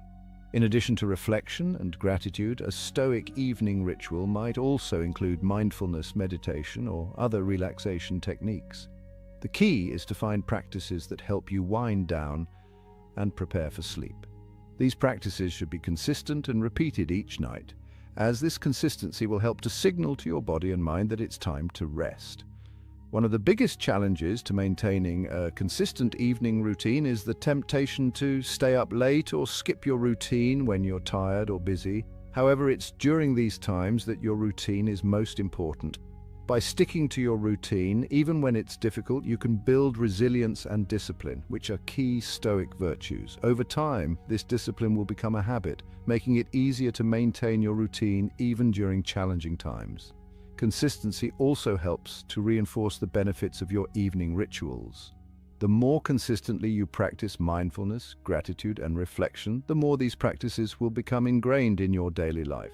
In addition to reflection and gratitude, a Stoic evening ritual might also include mindfulness meditation or other relaxation techniques. The key is to find practices that help you wind down and prepare for sleep. These practices should be consistent and repeated each night, as this consistency will help to signal to your body and mind that it's time to rest. One of the biggest challenges to maintaining a consistent evening routine is the temptation to stay up late or skip your routine when you're tired or busy. However, it's during these times that your routine is most important. By sticking to your routine, even when it's difficult, you can build resilience and discipline, which are key Stoic virtues. Over time, this discipline will become a habit, making it easier to maintain your routine even during challenging times. Consistency also helps to reinforce the benefits of your evening rituals. The more consistently you practice mindfulness, gratitude, and reflection, the more these practices will become ingrained in your daily life.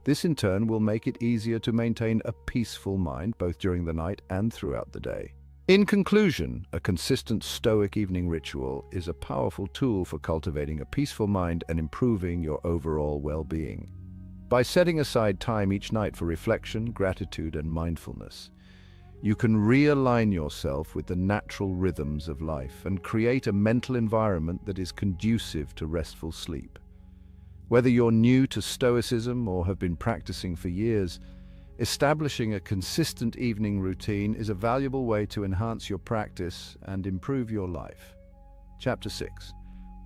This in turn will make it easier to maintain a peaceful mind both during the night and throughout the day. In conclusion, a consistent Stoic evening ritual is a powerful tool for cultivating a peaceful mind and improving your overall well-being. By setting aside time each night for reflection, gratitude, and mindfulness, you can realign yourself with the natural rhythms of life and create a mental environment that is conducive to restful sleep. Whether you're new to Stoicism or have been practicing for years, establishing a consistent evening routine is a valuable way to enhance your practice and improve your life. Chapter 6.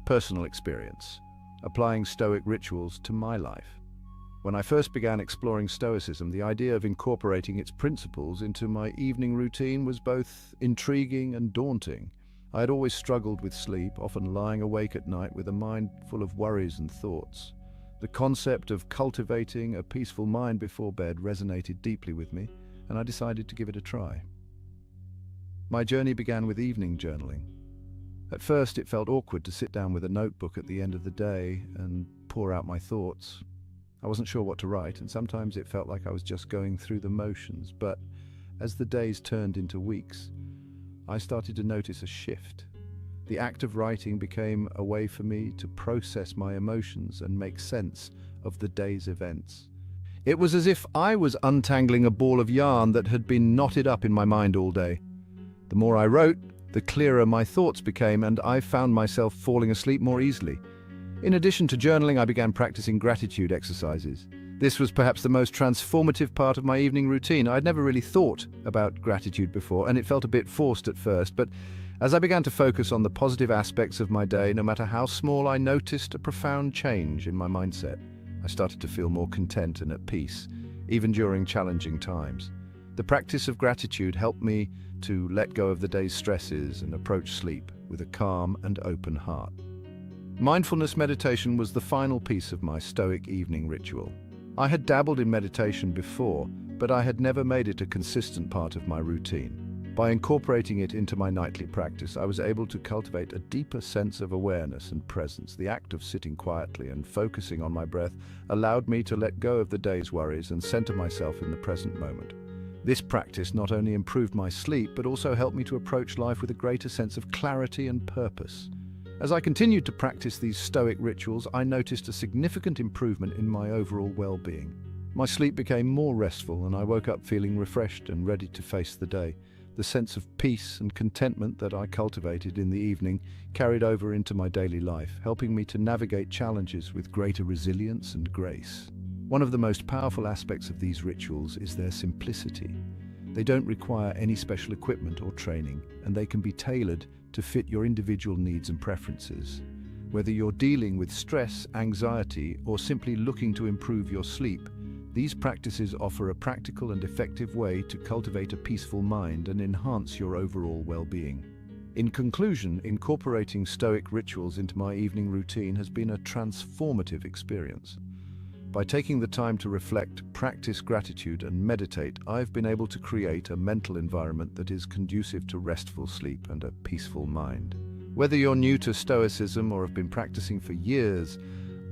Personal experience. Applying Stoic rituals to my life. When I first began exploring Stoicism, the idea of incorporating its principles into my evening routine was both intriguing and daunting. I had always struggled with sleep, often lying awake at night with a mind full of worries and thoughts. The concept of cultivating a peaceful mind before bed resonated deeply with me, and I decided to give it a try. My journey began with evening journaling. At first, it felt awkward to sit down with a notebook at the end of the day and pour out my thoughts. I wasn't sure what to write, and sometimes it felt like I was just going through the motions. But as the days turned into weeks, I started to notice a shift. The act of writing became a way for me to process my emotions and make sense of the day's events. It was as if I was untangling a ball of yarn that had been knotted up in my mind all day. The more I wrote, the clearer my thoughts became, and I found myself falling asleep more easily. In addition to journaling, I began practicing gratitude exercises. This was perhaps the most transformative part of my evening routine. I'd never really thought about gratitude before, and it felt a bit forced at first, but as I began to focus on the positive aspects of my day, no matter how small, I noticed a profound change in my mindset. I started to feel more content and at peace, even during challenging times. The practice of gratitude helped me to let go of the day's stresses and approach sleep with a calm and open heart. Mindfulness meditation was the final piece of my Stoic evening ritual. I had dabbled in meditation before, but I had never made it a consistent part of my routine. By incorporating it into my nightly practice, I was able to cultivate a deeper sense of awareness and presence. The act of sitting quietly and focusing on my breath allowed me to let go of the day's worries and center myself in the present moment. This practice not only improved my sleep, but also helped me to approach life with a greater sense of clarity and purpose. As I continued to practice these Stoic rituals, I noticed a significant improvement in my overall well-being. My sleep became more restful, and I woke up feeling refreshed and ready to face the day. The sense of peace and contentment that I cultivated in the evening carried over into my daily life, helping me to navigate challenges with greater resilience and grace. One of the most powerful aspects of these rituals is their simplicity. They don't require any special equipment or training, and they can be tailored to fit your individual needs and preferences. Whether you're dealing with stress, anxiety, or simply looking to improve your sleep, these practices offer a practical and effective way to cultivate a peaceful mind and enhance your overall well-being. In conclusion, incorporating Stoic rituals into my evening routine has been a transformative experience. By taking the time to reflect, practice gratitude, and meditate, I've been able to create a mental environment that is conducive to restful sleep and a peaceful mind. Whether you're new to Stoicism or have been practicing for years,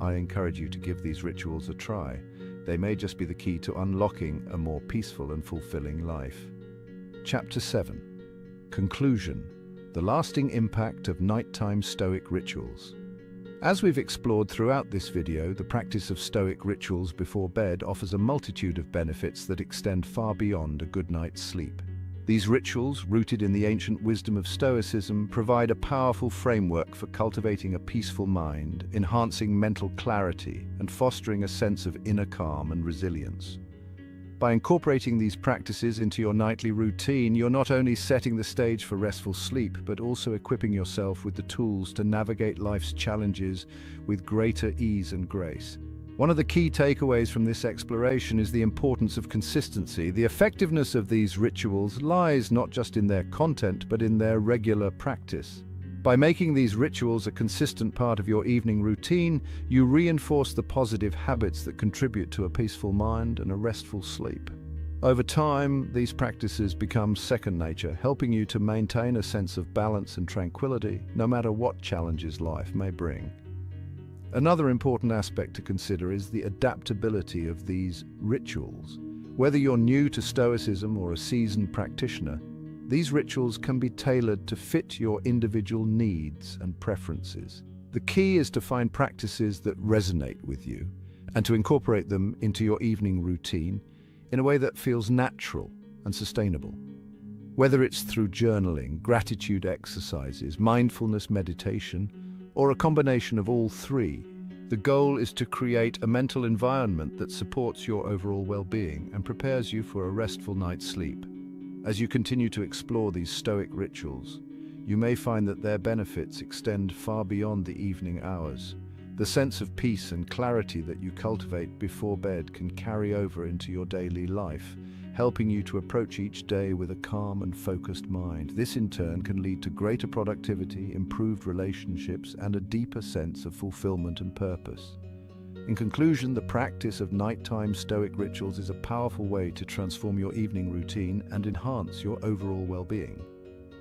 I encourage you to give these rituals a try. They may just be the key to unlocking a more peaceful and fulfilling life. Chapter 7. Conclusion. The lasting impact of nighttime Stoic rituals. As we've explored throughout this video, the practice of Stoic rituals before bed offers a multitude of benefits that extend far beyond a good night's sleep. These rituals, rooted in the ancient wisdom of Stoicism, provide a powerful framework for cultivating a peaceful mind, enhancing mental clarity, and fostering a sense of inner calm and resilience. By incorporating these practices into your nightly routine, you're not only setting the stage for restful sleep, but also equipping yourself with the tools to navigate life's challenges with greater ease and grace. One of the key takeaways from this exploration is the importance of consistency. The effectiveness of these rituals lies not just in their content, but in their regular practice. By making these rituals a consistent part of your evening routine, you reinforce the positive habits that contribute to a peaceful mind and a restful sleep. Over time, these practices become second nature, helping you to maintain a sense of balance and tranquility, no matter what challenges life may bring. Another important aspect to consider is the adaptability of these rituals. Whether you're new to Stoicism or a seasoned practitioner, these rituals can be tailored to fit your individual needs and preferences. The key is to find practices that resonate with you and to incorporate them into your evening routine in a way that feels natural and sustainable. Whether it's through journaling, gratitude exercises, mindfulness meditation, or a combination of all three, the goal is to create a mental environment that supports your overall well-being and prepares you for a restful night's sleep. As you continue to explore these Stoic rituals, you may find that their benefits extend far beyond the evening hours. The sense of peace and clarity that you cultivate before bed can carry over into your daily life, helping you to approach each day with a calm and focused mind. This in turn can lead to greater productivity, improved relationships, and a deeper sense of fulfillment and purpose. In conclusion, the practice of nighttime Stoic rituals is a powerful way to transform your evening routine and enhance your overall well-being.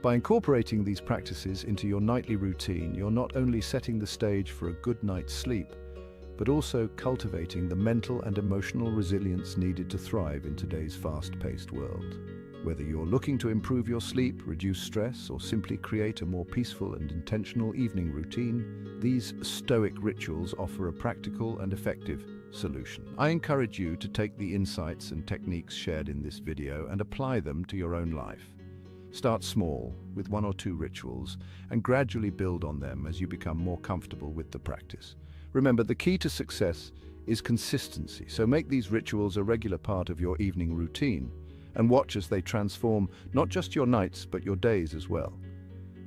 By incorporating these practices into your nightly routine, you're not only setting the stage for a good night's sleep, but also cultivating the mental and emotional resilience needed to thrive in today's fast-paced world. Whether you're looking to improve your sleep, reduce stress, or simply create a more peaceful and intentional evening routine, these Stoic rituals offer a practical and effective solution. I encourage you to take the insights and techniques shared in this video and apply them to your own life. Start small, with 1 or 2 rituals, and gradually build on them as you become more comfortable with the practice. Remember, the key to success is consistency, so make these rituals a regular part of your evening routine, and watch as they transform not just your nights, but your days as well.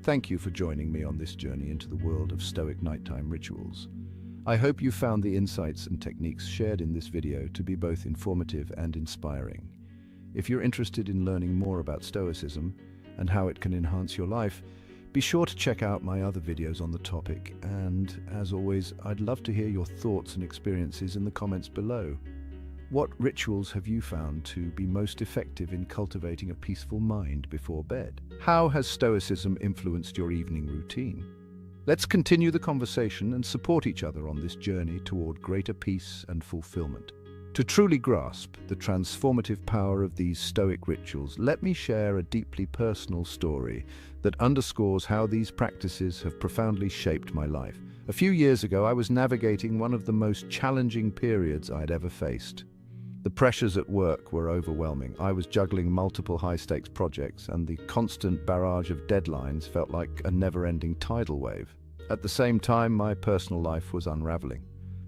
Thank you for joining me on this journey into the world of Stoic nighttime rituals. I hope you found the insights and techniques shared in this video to be both informative and inspiring. If you're interested in learning more about Stoicism and how it can enhance your life, be sure to check out my other videos on the topic, and as always, I'd love to hear your thoughts and experiences in the comments below. What rituals have you found to be most effective in cultivating a peaceful mind before bed? How has Stoicism influenced your evening routine? Let's continue the conversation and support each other on this journey toward greater peace and fulfillment. To truly grasp the transformative power of these Stoic rituals, let me share a deeply personal story that underscores how these practices have profoundly shaped my life. A few years ago, I was navigating one of the most challenging periods I'd ever faced. The pressures at work were overwhelming. I was juggling multiple high-stakes projects, and the constant barrage of deadlines felt like a never-ending tidal wave. At the same time, my personal life was unraveling.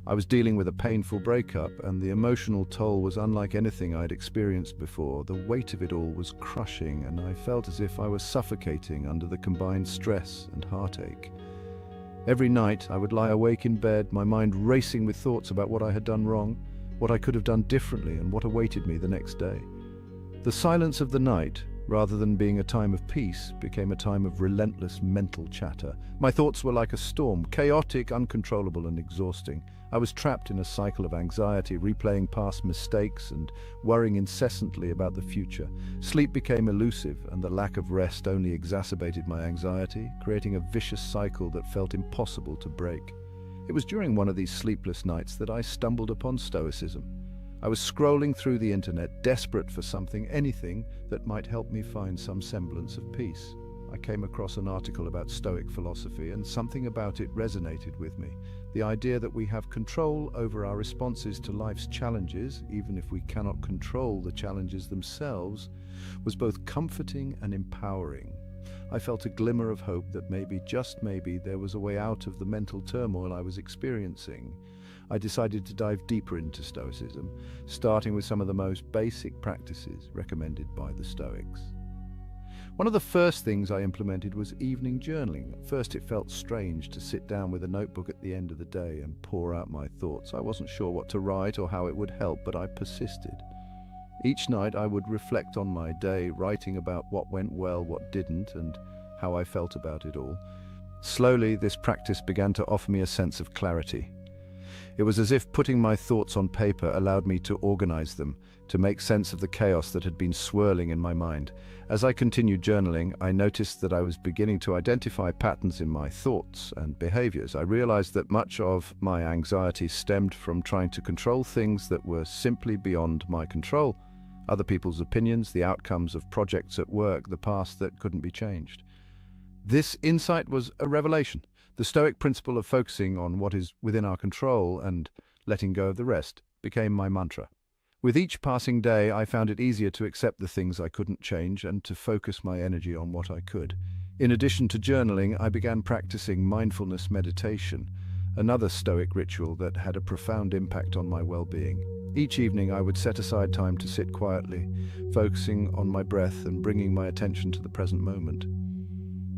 I was dealing with a painful breakup, and the emotional toll was unlike anything I'd experienced before. The weight of it all was crushing, and I felt as if I was suffocating under the combined stress and heartache. Every night, I would lie awake in bed, my mind racing with thoughts about what I had done wrong, what I could have done differently, and what awaited me the next day. The silence of the night, rather than being a time of peace, became a time of relentless mental chatter. My thoughts were like a storm, chaotic, uncontrollable, and exhausting. I was trapped in a cycle of anxiety, replaying past mistakes and worrying incessantly about the future. Sleep became elusive, and the lack of rest only exacerbated my anxiety, creating a vicious cycle that felt impossible to break. It was during one of these sleepless nights that I stumbled upon Stoicism. I was scrolling through the internet, desperate for something, anything, that might help me find some semblance of peace. I came across an article about Stoic philosophy, and something about it resonated with me. The idea that we have control over our responses to life's challenges, even if we cannot control the challenges themselves, was both comforting and empowering. I felt a glimmer of hope that maybe, just maybe, there was a way out of the mental turmoil I was experiencing. I decided to dive deeper into Stoicism, starting with some of the most basic practices recommended by the Stoics. One of the first things I implemented was evening journaling. At first, it felt strange to sit down with a notebook at the end of the day and pour out my thoughts. I wasn't sure what to write or how it would help, but I persisted. Each night, I would reflect on my day, writing about what went well, what didn't, and how I felt about it all. Slowly, this practice began to offer me a sense of clarity. It was as if putting my thoughts on paper allowed me to organize them, to make sense of the chaos that had been swirling in my mind. As I continued journaling, I noticed that I was beginning to identify patterns in my thoughts and behaviors. I realized that much of my anxiety stemmed from trying to control things that were simply beyond my control. Other people's opinions, the outcomes of projects at work, the past that couldn't be changed. This insight was a revelation. The Stoic principle of focusing on what is within our control and letting go of the rest became my mantra. With each passing day, I found it easier to accept the things I couldn't change and to focus my energy on what I could. In addition to journaling, I began practicing mindfulness meditation, another Stoic ritual that had a profound impact on my well-being. Each evening, I would set aside time to sit quietly, focusing on my breath and bringing my attention to the present moment.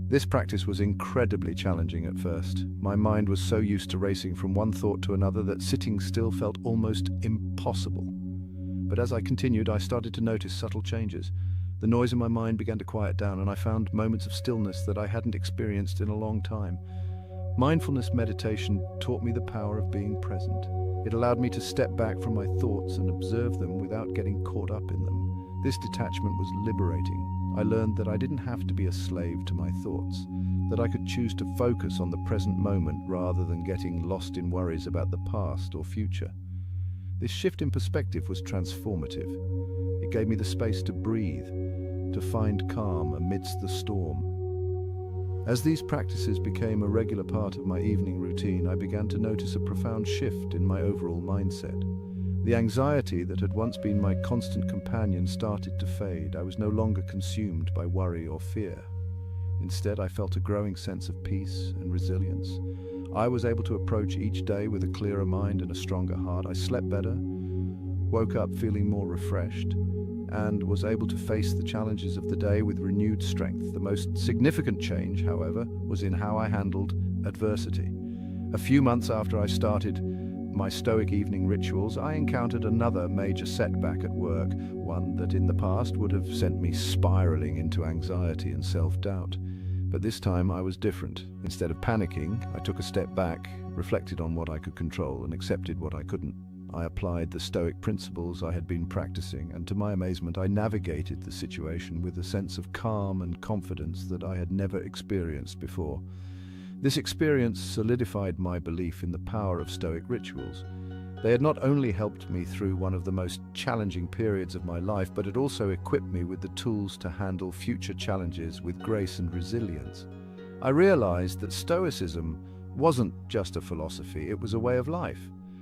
This practice was incredibly challenging at first. My mind was so used to racing from one thought to another that sitting still felt almost impossible. But as I continued, I started to notice subtle changes. The noise in my mind began to quiet down, and I found moments of stillness that I hadn't experienced in a long time. Mindfulness meditation taught me the power of being present. It allowed me to step back from my thoughts and observe them without getting caught up in them. This detachment was liberating. I learned that I didn't have to be a slave to my thoughts, that I could choose to focus on the present moment rather than getting lost in worries about the past or future. This shift in perspective was transformative. It gave me the space to breathe, to find calm amidst the storm. As these practices became a regular part of my evening routine, I began to notice a profound shift in my overall mindset. The anxiety that had once been my constant companion started to fade. I was no longer consumed by worry or fear. Instead, I felt a growing sense of peace and resilience. I was able to approach each day with a clearer mind and a stronger heart. I slept better, woke up feeling more refreshed, and was able to face the challenges of the day with renewed strength. The most significant change, however, was in how I handled adversity. A few months after I started my Stoic evening rituals, I encountered another major setback at work, one that in the past would have sent me spiraling into anxiety and self-doubt. But this time I was different. Instead of panicking, I took a step back, reflected on what I could control, and accepted what I couldn't. I applied the Stoic principles I had been practicing, and to my amazement, I navigated the situation with a sense of calm and confidence that I had never experienced before. This experience solidified my belief in the power of Stoic rituals. They had not only helped me through one of the most challenging periods of my life, but it also equipped me with the tools to handle future challenges with grace and resilience. I realized that Stoicism wasn't just a philosophy, it was a way of life,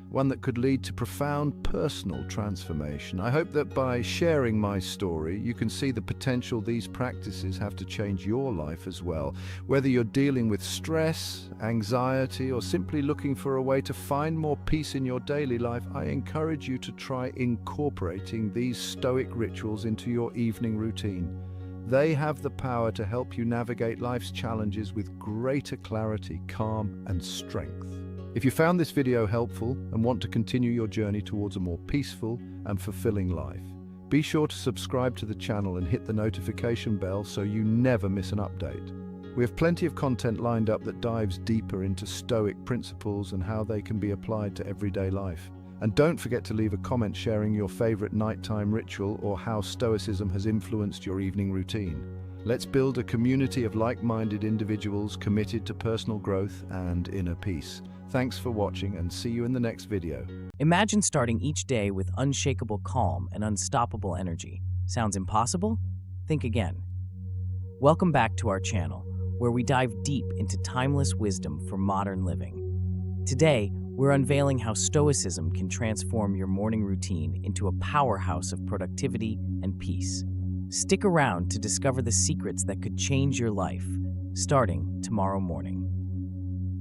one that could lead to profound personal transformation. I hope that by sharing my story, you can see the potential these practices have to change your life as well. Whether you're dealing with stress, anxiety, or simply looking for a way to find more peace in your daily life, I encourage you to try incorporating these Stoic rituals into your evening routine. They have the power to help you navigate life's challenges with greater clarity, calm, and strength. If you found this video helpful and want to continue your journey towards a more peaceful and fulfilling life, be sure to subscribe to the channel and hit the notification bell so you never miss an update. We have plenty of content lined up that dives deeper into Stoic principles and how they can be applied to everyday life. And don't forget to leave a comment sharing your favorite nighttime ritual or how Stoicism has influenced your evening routine. Let's build a community of like-minded individuals committed to personal growth and inner peace. Thanks for watching and see you in the next video. Imagine starting each day with unshakable calm and unstoppable energy. Sounds impossible? Think again. Welcome back to our channel, where we dive deep into timeless wisdom for modern living. Today, we're unveiling how Stoicism can transform your morning routine into a powerhouse of productivity and peace. Stick around to discover the secrets that could change your life, starting tomorrow morning.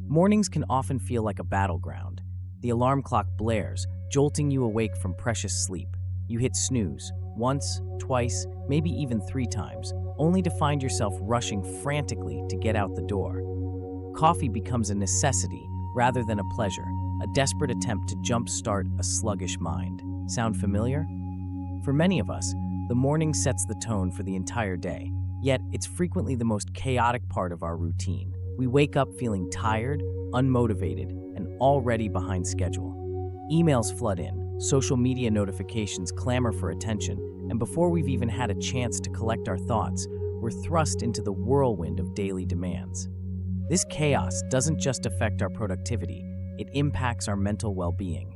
Mornings can often feel like a battleground. The alarm clock blares, jolting you awake from precious sleep. You hit snooze once, twice, maybe even 3 times, only to find yourself rushing frantically to get out the door. Coffee becomes a necessity rather than a pleasure, a desperate attempt to jumpstart a sluggish mind. Sound familiar? For many of us, the morning sets the tone for the entire day, yet it's frequently the most chaotic part of our routine. We wake up feeling tired, unmotivated, and already behind schedule. Emails flood in, social media notifications clamor for attention, and before we've even had a chance to collect our thoughts, we're thrust into the whirlwind of daily demands. This chaos doesn't just affect our productivity, it impacts our mental well-being.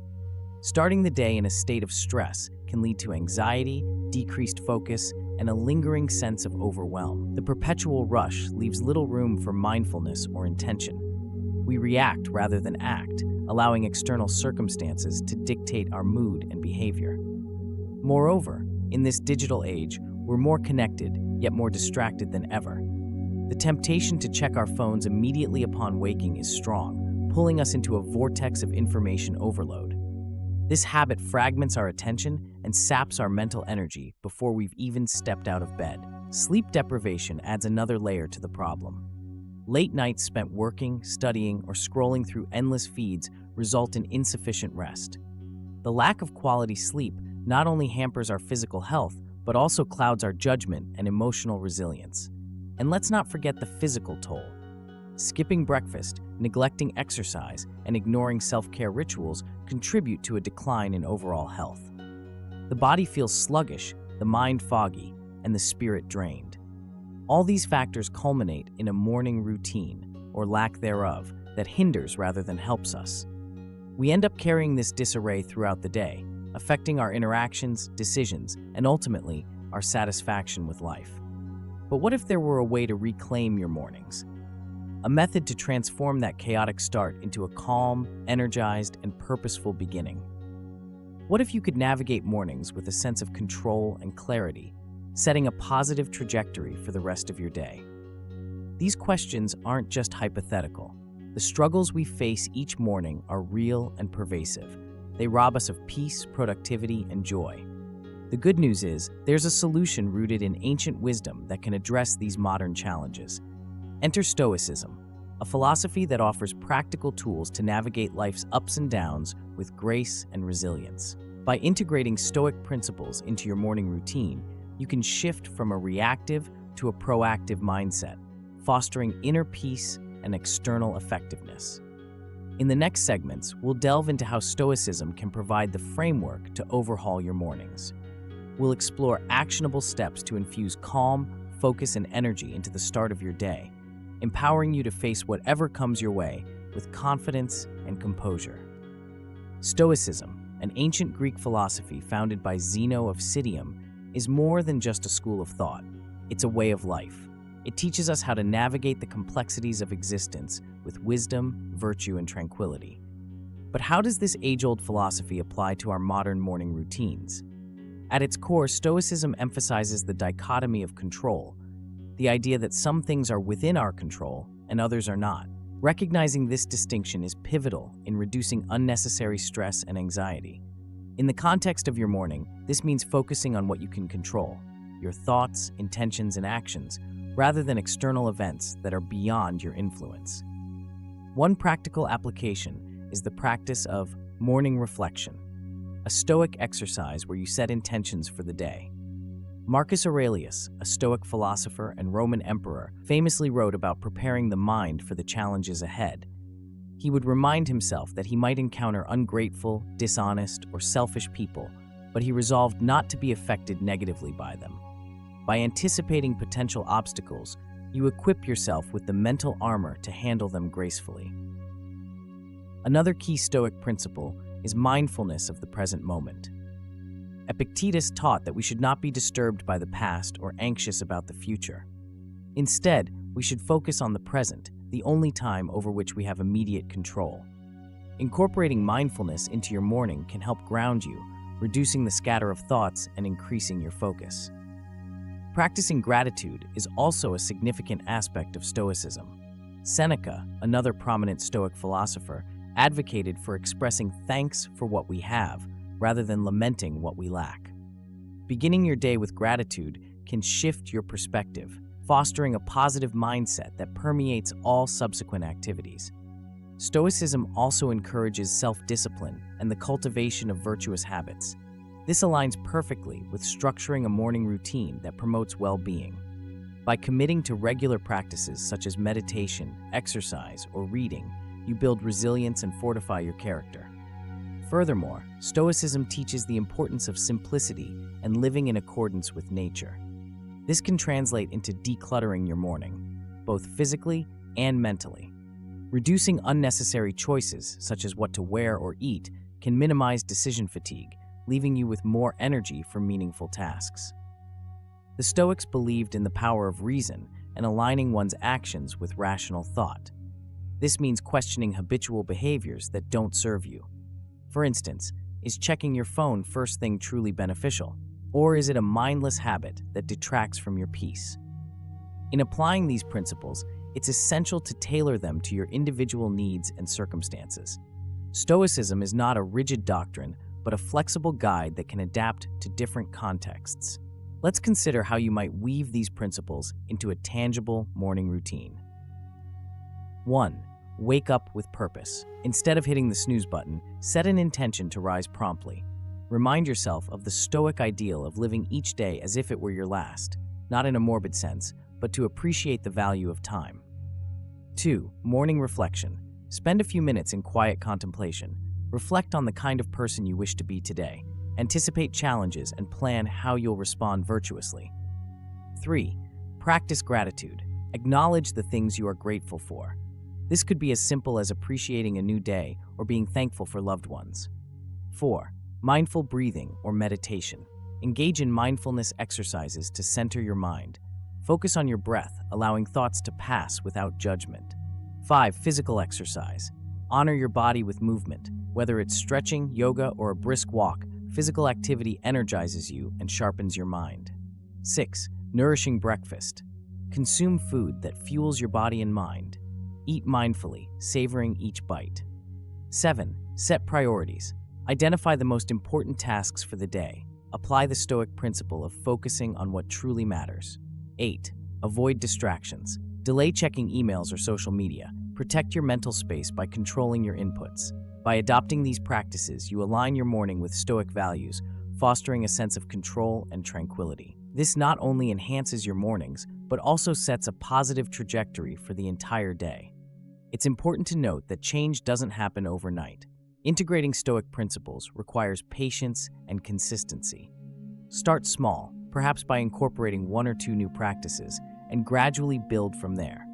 Starting the day in a state of stress can lead to anxiety, decreased focus, and a lingering sense of overwhelm. The perpetual rush leaves little room for mindfulness or intention. We react rather than act, allowing external circumstances to dictate our mood and behavior. Moreover, in this digital age, we're more connected, yet more distracted than ever. The temptation to check our phones immediately upon waking is strong, pulling us into a vortex of information overload. This habit fragments our attention and saps our mental energy before we've even stepped out of bed. Sleep deprivation adds another layer to the problem. Late nights spent working, studying, or scrolling through endless feeds result in insufficient rest. The lack of quality sleep not only hampers our physical health, but also clouds our judgment and emotional resilience. And let's not forget the physical toll. Skipping breakfast, neglecting exercise, and ignoring self-care rituals contribute to a decline in overall health. The body feels sluggish, the mind foggy, and the spirit drained. All these factors culminate in a morning routine, or lack thereof, that hinders rather than helps us. We end up carrying this disarray throughout the day, affecting our interactions, decisions, and ultimately, our satisfaction with life. But what if there were a way to reclaim your mornings? A method to transform that chaotic start into a calm, energized, and purposeful beginning. What if you could navigate mornings with a sense of control and clarity, setting a positive trajectory for the rest of your day? These questions aren't just hypothetical. The struggles we face each morning are real and pervasive. They rob us of peace, productivity, and joy. The good news is, there's a solution rooted in ancient wisdom that can address these modern challenges. Enter Stoicism, a philosophy that offers practical tools to navigate life's ups and downs with grace and resilience. By integrating Stoic principles into your morning routine, you can shift from a reactive to a proactive mindset, fostering inner peace and external effectiveness. In the next segments, we'll delve into how Stoicism can provide the framework to overhaul your mornings. We'll explore actionable steps to infuse calm, focus, and energy into the start of your day, empowering you to face whatever comes your way with confidence and composure. Stoicism, an ancient Greek philosophy founded by Zeno of Citium, is more than just a school of thought. It's a way of life. It teaches us how to navigate the complexities of existence with wisdom, virtue, and tranquility. But how does this age-old philosophy apply to our modern morning routines? At its core, Stoicism emphasizes the dichotomy of control, the idea that some things are within our control and others are not. Recognizing this distinction is pivotal in reducing unnecessary stress and anxiety. In the context of your morning, this means focusing on what you can control, your thoughts, intentions, and actions, rather than external events that are beyond your influence. One practical application is the practice of morning reflection, a Stoic exercise where you set intentions for the day. Marcus Aurelius, a Stoic philosopher and Roman emperor, famously wrote about preparing the mind for the challenges ahead. He would remind himself that he might encounter ungrateful, dishonest, or selfish people, but he resolved not to be affected negatively by them. By anticipating potential obstacles, you equip yourself with the mental armor to handle them gracefully. Another key Stoic principle is mindfulness of the present moment. Epictetus taught that we should not be disturbed by the past or anxious about the future. Instead, we should focus on the present, the only time over which we have immediate control. Incorporating mindfulness into your morning can help ground you, reducing the scatter of thoughts and increasing your focus. Practicing gratitude is also a significant aspect of Stoicism. Seneca, another prominent Stoic philosopher, advocated for expressing thanks for what we have, rather than lamenting what we lack. Beginning your day with gratitude can shift your perspective, fostering a positive mindset that permeates all subsequent activities. Stoicism also encourages self-discipline and the cultivation of virtuous habits. This aligns perfectly with structuring a morning routine that promotes well-being. By committing to regular practices such as meditation, exercise, or reading, you build resilience and fortify your character. Furthermore, Stoicism teaches the importance of simplicity and living in accordance with nature. This can translate into decluttering your morning, both physically and mentally. Reducing unnecessary choices, such as what to wear or eat, can minimize decision fatigue, leaving you with more energy for meaningful tasks. The Stoics believed in the power of reason and aligning one's actions with rational thought. This means questioning habitual behaviors that don't serve you. For instance, is checking your phone first thing truly beneficial, or is it a mindless habit that detracts from your peace? In applying these principles, it's essential to tailor them to your individual needs and circumstances. Stoicism is not a rigid doctrine, but a flexible guide that can adapt to different contexts. Let's consider how you might weave these principles into a tangible morning routine. 1. Wake up with purpose. Instead of hitting the snooze button, set an intention to rise promptly. Remind yourself of the Stoic ideal of living each day as if it were your last, not in a morbid sense, but to appreciate the value of time. 2. Morning reflection. Spend a few minutes in quiet contemplation. Reflect on the kind of person you wish to be today. Anticipate challenges and plan how you'll respond virtuously. 3. Practice gratitude. Acknowledge the things you are grateful for. This could be as simple as appreciating a new day or being thankful for loved ones. 4. Mindful breathing or meditation. Engage in mindfulness exercises to center your mind. Focus on your breath, allowing thoughts to pass without judgment. 5. Physical exercise. Honor your body with movement. Whether it's stretching, yoga, or a brisk walk, physical activity energizes you and sharpens your mind. 6. Nourishing breakfast. Consume food that fuels your body and mind. Eat mindfully, savoring each bite. 7. Set priorities. Identify the most important tasks for the day. Apply the Stoic principle of focusing on what truly matters. 8. Avoid distractions. Delay checking emails or social media. Protect your mental space by controlling your inputs. By adopting these practices, you align your morning with Stoic values, fostering a sense of control and tranquility. This not only enhances your mornings, but also sets a positive trajectory for the entire day. It's important to note that change doesn't happen overnight. Integrating Stoic principles requires patience and consistency. Start small, perhaps by incorporating 1 or 2 new practices, and gradually build from there.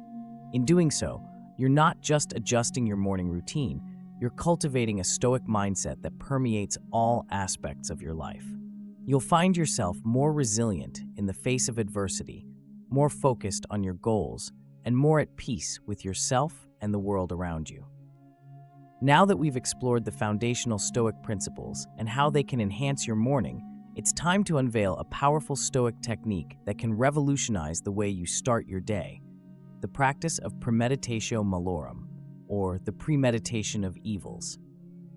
In doing so, you're not just adjusting your morning routine, you're cultivating a Stoic mindset that permeates all aspects of your life. You'll find yourself more resilient in the face of adversity, more focused on your goals, and more at peace with yourself and the world around you. Now that we've explored the foundational Stoic principles and how they can enhance your morning, it's time to unveil a powerful Stoic technique that can revolutionize the way you start your day: the practice of premeditatio malorum, or the premeditation of evils.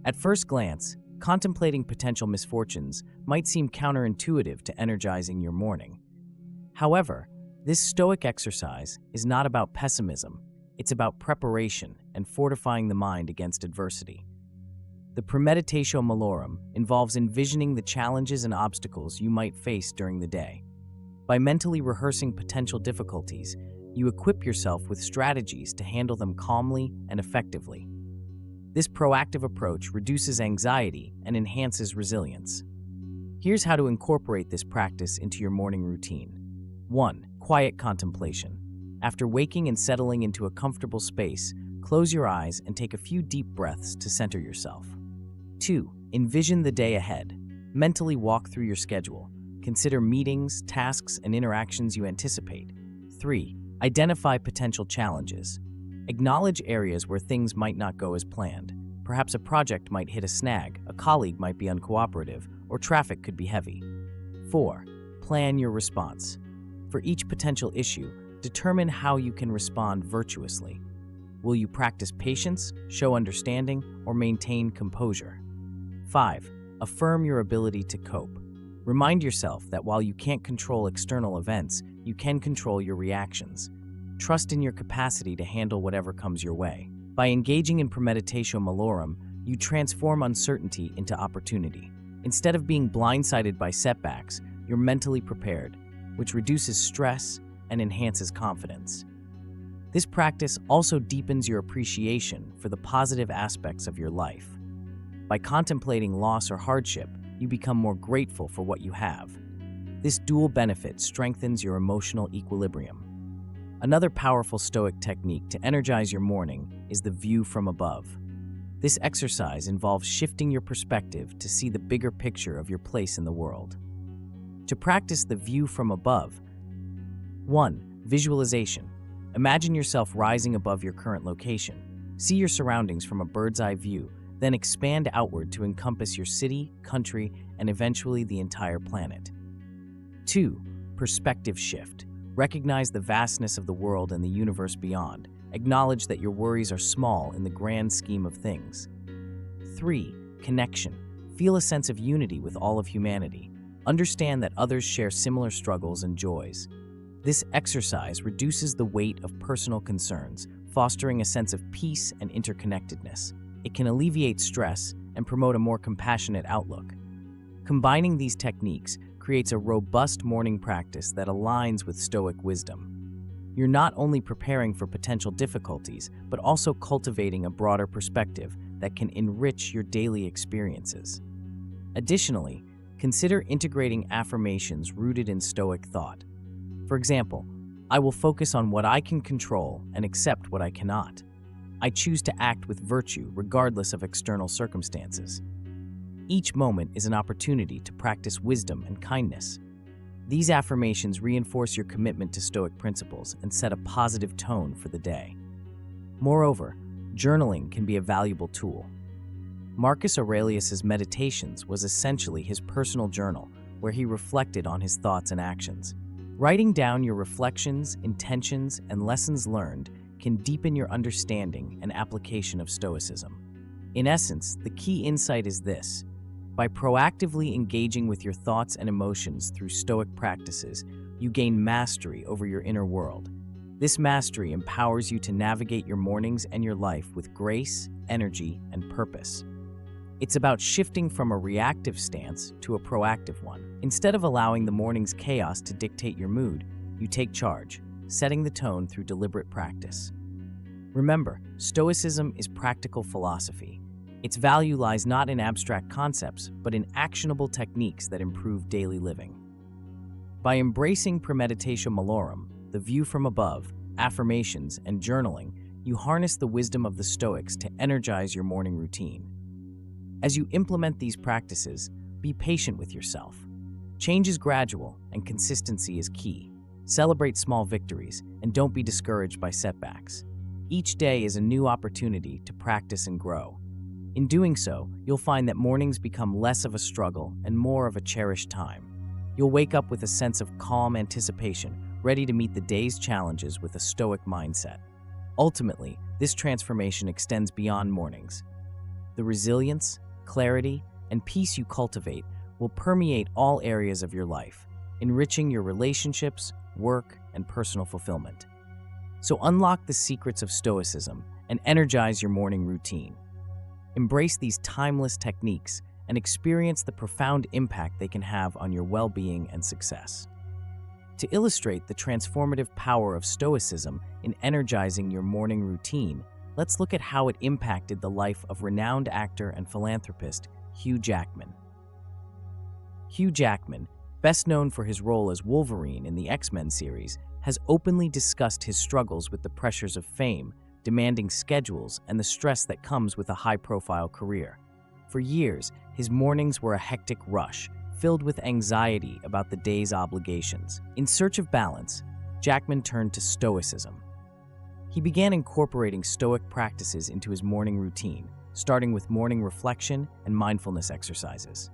At first glance, contemplating potential misfortunes might seem counterintuitive to energizing your morning. However, this Stoic exercise is not about pessimism, it's about preparation and fortifying the mind against adversity. The premeditatio malorum involves envisioning the challenges and obstacles you might face during the day. By mentally rehearsing potential difficulties, you equip yourself with strategies to handle them calmly and effectively. This proactive approach reduces anxiety and enhances resilience. Here's how to incorporate this practice into your morning routine. 1. Quiet contemplation. After waking and settling into a comfortable space, close your eyes and take a few deep breaths to center yourself. 2. Envision the day ahead. Mentally walk through your schedule. Consider meetings, tasks, and interactions you anticipate. 3. Identify potential challenges. Acknowledge areas where things might not go as planned. Perhaps a project might hit a snag, a colleague might be uncooperative, or traffic could be heavy. 4. Plan your response. For each potential issue, determine how you can respond virtuously. Will you practice patience, show understanding, or maintain composure? 5. Affirm your ability to cope. Remind yourself that while you can't control external events, you can control your reactions. Trust in your capacity to handle whatever comes your way. By engaging in premeditatio malorum, you transform uncertainty into opportunity. Instead of being blindsided by setbacks, you're mentally prepared, which reduces stress and enhances confidence. This practice also deepens your appreciation for the positive aspects of your life. By contemplating loss or hardship, you become more grateful for what you have. This dual benefit strengthens your emotional equilibrium. Another powerful Stoic technique to energize your morning is the view from above. This exercise involves shifting your perspective to see the bigger picture of your place in the world. To practice the view from above, 1. Visualization. Imagine yourself rising above your current location. See your surroundings from a bird's-eye view, then expand outward to encompass your city, country, and eventually the entire planet. 2. Perspective shift. Recognize the vastness of the world and the universe beyond. Acknowledge that your worries are small in the grand scheme of things. 3. Connection. Feel a sense of unity with all of humanity. Understand that others share similar struggles and joys. This exercise reduces the weight of personal concerns, fostering a sense of peace and interconnectedness. It can alleviate stress and promote a more compassionate outlook. Combining these techniques creates a robust morning practice that aligns with Stoic wisdom. You're not only preparing for potential difficulties, but also cultivating a broader perspective that can enrich your daily experiences. Additionally, consider integrating affirmations rooted in Stoic thought. For example, I will focus on what I can control and accept what I cannot. I choose to act with virtue regardless of external circumstances. Each moment is an opportunity to practice wisdom and kindness. These affirmations reinforce your commitment to Stoic principles and set a positive tone for the day. Moreover, journaling can be a valuable tool. Marcus Aurelius's Meditations was essentially his personal journal, where he reflected on his thoughts and actions. Writing down your reflections, intentions, and lessons learned can deepen your understanding and application of Stoicism. In essence, the key insight is this: by proactively engaging with your thoughts and emotions through Stoic practices, you gain mastery over your inner world. This mastery empowers you to navigate your mornings and your life with grace, energy, and purpose. It's about shifting from a reactive stance to a proactive one. Instead of allowing the morning's chaos to dictate your mood, you take charge, setting the tone through deliberate practice. Remember, Stoicism is practical philosophy. Its value lies not in abstract concepts, but in actionable techniques that improve daily living. By embracing premeditatio malorum, the view from above, affirmations, and journaling, you harness the wisdom of the Stoics to energize your morning routine. As you implement these practices, be patient with yourself. Change is gradual, and consistency is key. Celebrate small victories, and don't be discouraged by setbacks. Each day is a new opportunity to practice and grow. In doing so, you'll find that mornings become less of a struggle and more of a cherished time. You'll wake up with a sense of calm anticipation, ready to meet the day's challenges with a Stoic mindset. Ultimately, this transformation extends beyond mornings. The resilience, clarity, and peace you cultivate will permeate all areas of your life, enriching your relationships, work, and personal fulfillment. So unlock the secrets of Stoicism and energize your morning routine. Embrace these timeless techniques and experience the profound impact they can have on your well-being and success. To illustrate the transformative power of Stoicism in energizing your morning routine, let's look at how it impacted the life of renowned actor and philanthropist Hugh Jackman. Hugh Jackman, best known for his role as Wolverine in the X-Men series, has openly discussed his struggles with the pressures of fame, demanding schedules, and the stress that comes with a high-profile career. For years, his mornings were a hectic rush, filled with anxiety about the day's obligations. In search of balance, Jackman turned to Stoicism. He began incorporating Stoic practices into his morning routine, starting with morning reflection and mindfulness exercises.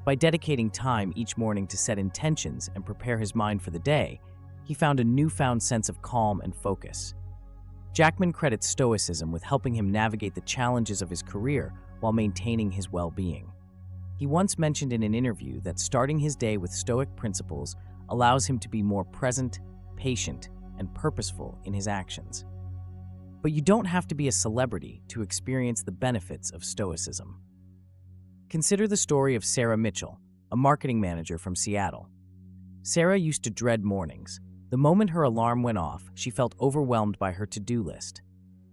By dedicating time each morning to set intentions and prepare his mind for the day, he found a newfound sense of calm and focus. Jackman credits Stoicism with helping him navigate the challenges of his career while maintaining his well-being. He once mentioned in an interview that starting his day with Stoic principles allows him to be more present, patient, and purposeful in his actions. But you don't have to be a celebrity to experience the benefits of Stoicism. Consider the story of Sarah Mitchell, a marketing manager from Seattle. Sarah used to dread mornings, the The moment her alarm went off, she felt overwhelmed by her to-do list.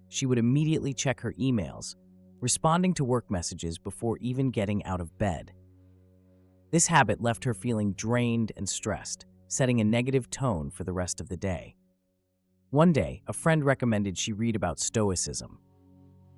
She would immediately check her emails, responding to work messages before even getting out of bed. This habit left her feeling drained and stressed, setting a negative tone for the rest of the day. One day, a friend recommended she read about Stoicism.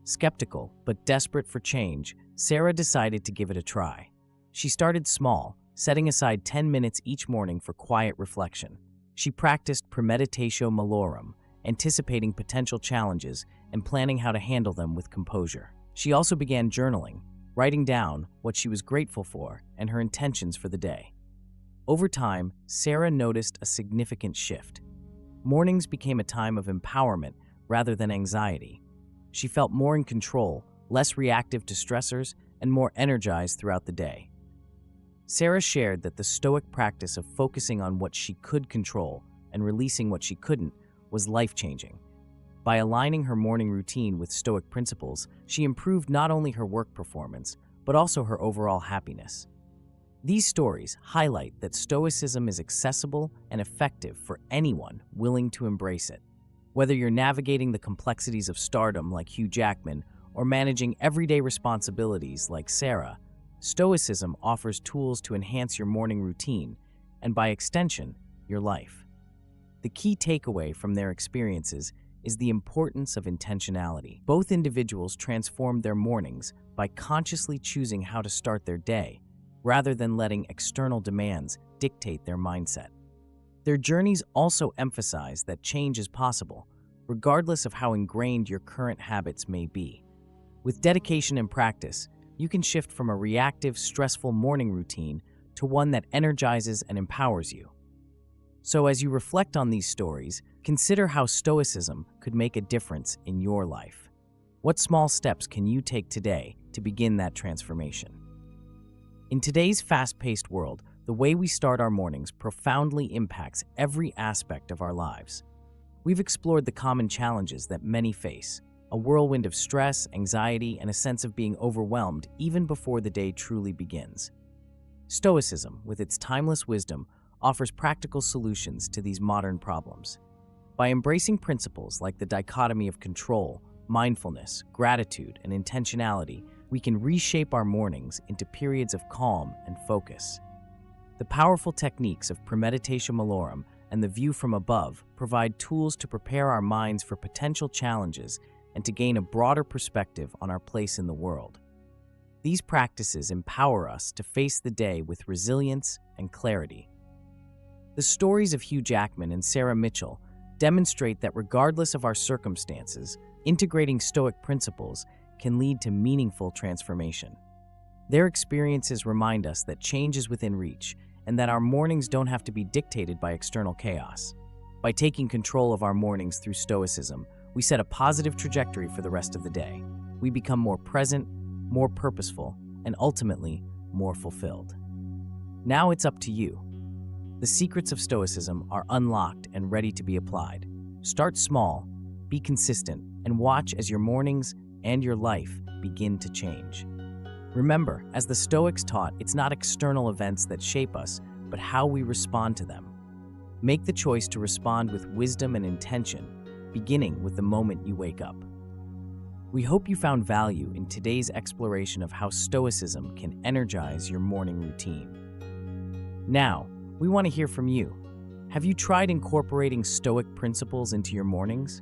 Skeptical, but desperate for change, Sarah decided to give it a try. She started small, setting aside 10 minutes each morning for quiet reflection. She practiced premeditatio malorum, anticipating potential challenges and planning how to handle them with composure. She also began journaling, writing down what she was grateful for and her intentions for the day. Over time, Sarah noticed a significant shift. Mornings became a time of empowerment rather than anxiety. She felt more in control, less reactive to stressors, and more energized throughout the day. Sarah shared that the Stoic practice of focusing on what she could control and releasing what she couldn't was life-changing. By aligning her morning routine with Stoic principles, she improved not only her work performance, but also her overall happiness. These stories highlight that Stoicism is accessible and effective for anyone willing to embrace it. Whether you're navigating the complexities of stardom like Hugh Jackman or managing everyday responsibilities like Sarah, Stoicism offers tools to enhance your morning routine and, by extension, your life. The key takeaway from their experiences is the importance of intentionality. Both individuals transformed their mornings by consciously choosing how to start their day, rather than letting external demands dictate their mindset. Their journeys also emphasize that change is possible, regardless of how ingrained your current habits may be. With dedication and practice, you can shift from a reactive, stressful morning routine to one that energizes and empowers you. So as you reflect on these stories, consider how Stoicism could make a difference in your life. What small steps can you take today to begin that transformation? In today's fast-paced world, the way we start our mornings profoundly impacts every aspect of our lives. We've explored the common challenges that many face, a whirlwind of stress, anxiety, and a sense of being overwhelmed even before the day truly begins. Stoicism, with its timeless wisdom, offers practical solutions to these modern problems. By embracing principles like the dichotomy of control, mindfulness, gratitude, and intentionality, we can reshape our mornings into periods of calm and focus. The powerful techniques of premeditatio malorum and the view from above provide tools to prepare our minds for potential challenges and to gain a broader perspective on our place in the world. These practices empower us to face the day with resilience and clarity. The stories of Hugh Jackman and Sarah Mitchell demonstrate that regardless of our circumstances, integrating Stoic principles can lead to meaningful transformation. Their experiences remind us that change is within reach and that our mornings don't have to be dictated by external chaos. By taking control of our mornings through Stoicism, we set a positive trajectory for the rest of the day. We become more present, more purposeful, and ultimately, more fulfilled. Now it's up to you. The secrets of Stoicism are unlocked and ready to be applied. Start small, be consistent, and watch as your mornings and your life begin to change. Remember, as the Stoics taught, it's not external events that shape us, but how we respond to them. Make the choice to respond with wisdom and intention, beginning with the moment you wake up. We hope you found value in today's exploration of how Stoicism can energize your morning routine. Now, we want to hear from you. Have you tried incorporating Stoic principles into your mornings?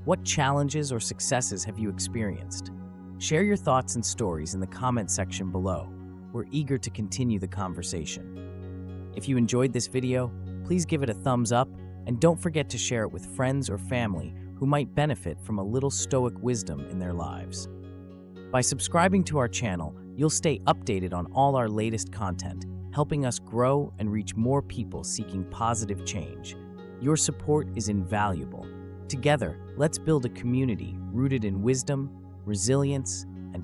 What challenges or successes have you experienced? Share your thoughts and stories in the comment section below. We're eager to continue the conversation. If you enjoyed this video, please give it a thumbs up and don't forget to share it with friends or family who might benefit from a little Stoic wisdom in their lives. By subscribing to our channel, you'll stay updated on all our latest content, helping us grow and reach more people seeking positive change. Your support is invaluable. Together, let's build a community rooted in wisdom, resilience, and...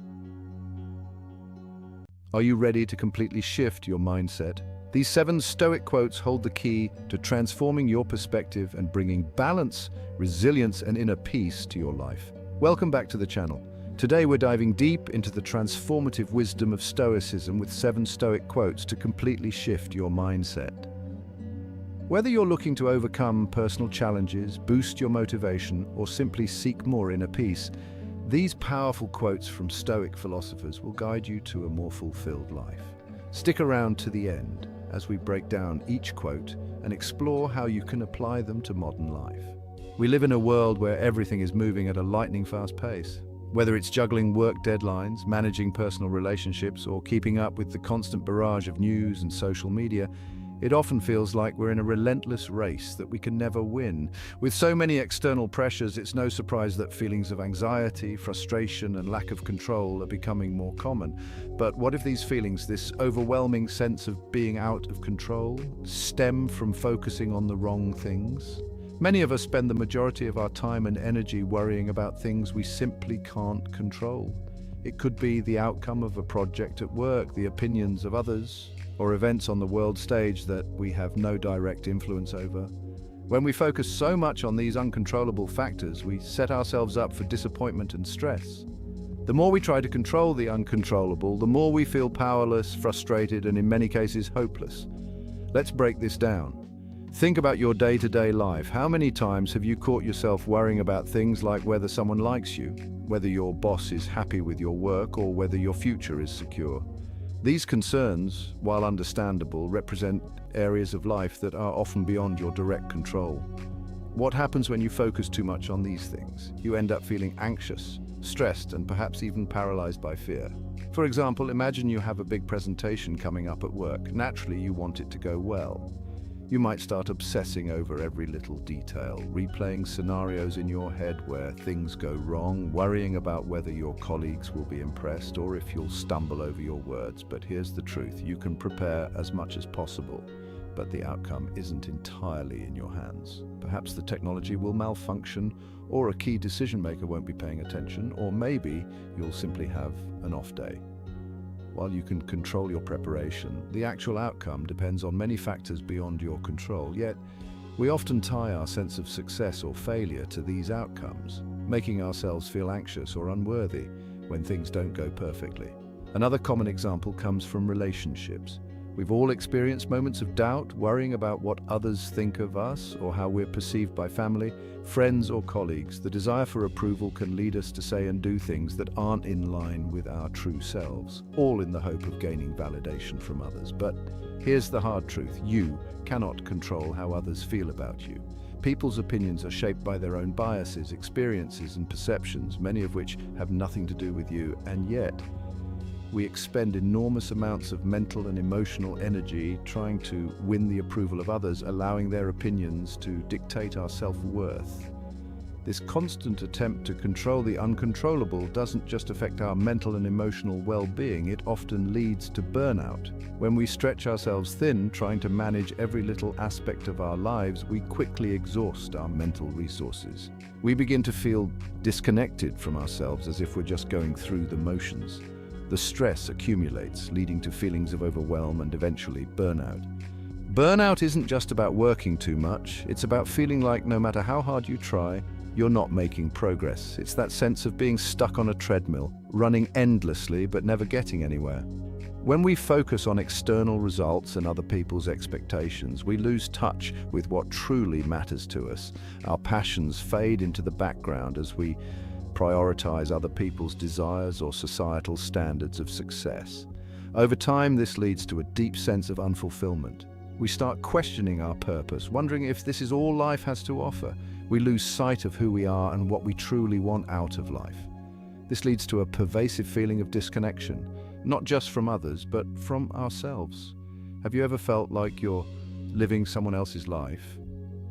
Are you ready to completely shift your mindset? These 7 Stoic quotes hold the key to transforming your perspective and bringing balance, resilience, and inner peace to your life. Welcome back to the channel. Today we're diving deep into the transformative wisdom of Stoicism with 7 Stoic quotes to completely shift your mindset. Whether you're looking to overcome personal challenges, boost your motivation, or simply seek more inner peace, these powerful quotes from Stoic philosophers will guide you to a more fulfilled life. Stick around to the end as we break down each quote and explore how you can apply them to modern life. We live in a world where everything is moving at a lightning-fast pace. Whether it's juggling work deadlines, managing personal relationships, or keeping up with the constant barrage of news and social media, it often feels like we're in a relentless race that we can never win. With so many external pressures, it's no surprise that feelings of anxiety, frustration, and lack of control are becoming more common. But what if these feelings, this overwhelming sense of being out of control, stem from focusing on the wrong things? Many of us spend the majority of our time and energy worrying about things we simply can't control. It could be the outcome of a project at work, the opinions of others, or events on the world stage that we have no direct influence over. When we focus so much on these uncontrollable factors, we set ourselves up for disappointment and stress. The more we try to control the uncontrollable, the more we feel powerless, frustrated, and in many cases hopeless. Let's break this down. Think about your day-to-day life. How many times have you caught yourself worrying about things like whether someone likes you, whether your boss is happy with your work, or whether your future is secure? These concerns, while understandable, represent areas of life that are often beyond your direct control. What happens when you focus too much on these things? You end up feeling anxious, stressed, and perhaps even paralyzed by fear. For example, imagine you have a big presentation coming up at work. Naturally, you want it to go well. You might start obsessing over every little detail, replaying scenarios in your head where things go wrong, worrying about whether your colleagues will be impressed or if you'll stumble over your words. But here's the truth: you can prepare as much as possible, but the outcome isn't entirely in your hands. Perhaps the technology will malfunction, or a key decision maker won't be paying attention, or maybe you'll simply have an off day. While you can control your preparation, the actual outcome depends on many factors beyond your control. Yet, we often tie our sense of success or failure to these outcomes, making ourselves feel anxious or unworthy when things don't go perfectly. Another common example comes from relationships. We've all experienced moments of doubt, worrying about what others think of us or how we're perceived by family, friends, or colleagues. The desire for approval can lead us to say and do things that aren't in line with our true selves, all in the hope of gaining validation from others. But here's the hard truth: you cannot control how others feel about you. People's opinions are shaped by their own biases, experiences, and perceptions, many of which have nothing to do with you, and yet we expend enormous amounts of mental and emotional energy trying to win the approval of others, allowing their opinions to dictate our self-worth. This constant attempt to control the uncontrollable doesn't just affect our mental and emotional well-being, it often leads to burnout. When we stretch ourselves thin trying to manage every little aspect of our lives, we quickly exhaust our mental resources. We begin to feel disconnected from ourselves, as if we're just going through the motions. The stress accumulates, leading to feelings of overwhelm and eventually burnout. Burnout isn't just about working too much, it's about feeling like no matter how hard you try, you're not making progress. It's that sense of being stuck on a treadmill, running endlessly but never getting anywhere. When we focus on external results and other people's expectations, we lose touch with what truly matters to us. Our passions fade into the background as we prioritize other people's desires or societal standards of success. Over time, this leads to a deep sense of unfulfillment. We start questioning our purpose, wondering if this is all life has to offer. We lose sight of who we are and what we truly want out of life. This leads to a pervasive feeling of disconnection, not just from others, but from ourselves. Have you ever felt like you're living someone else's life?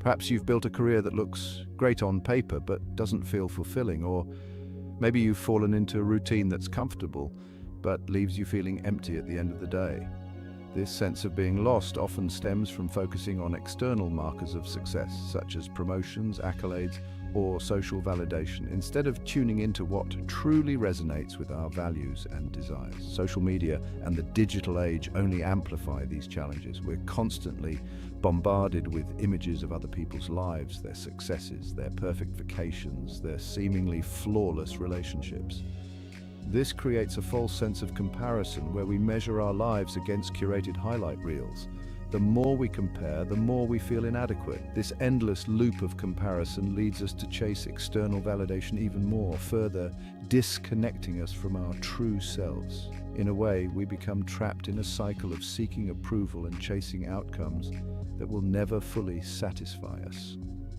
Perhaps you've built a career that looks great on paper but doesn't feel fulfilling, or maybe you've fallen into a routine that's comfortable but leaves you feeling empty at the end of the day. This sense of being lost often stems from focusing on external markers of success, such as promotions, accolades, or social validation, instead of tuning into what truly resonates with our values and desires. Social media and the digital age only amplify these challenges. We're constantly bombarded with images of other people's lives, their successes, their perfect vacations, their seemingly flawless relationships. This creates a false sense of comparison where we measure our lives against curated highlight reels. The more we compare, the more we feel inadequate. This endless loop of comparison leads us to chase external validation even more, further disconnecting us from our true selves. In a way, we become trapped in a cycle of seeking approval and chasing outcomes that will never fully satisfy us.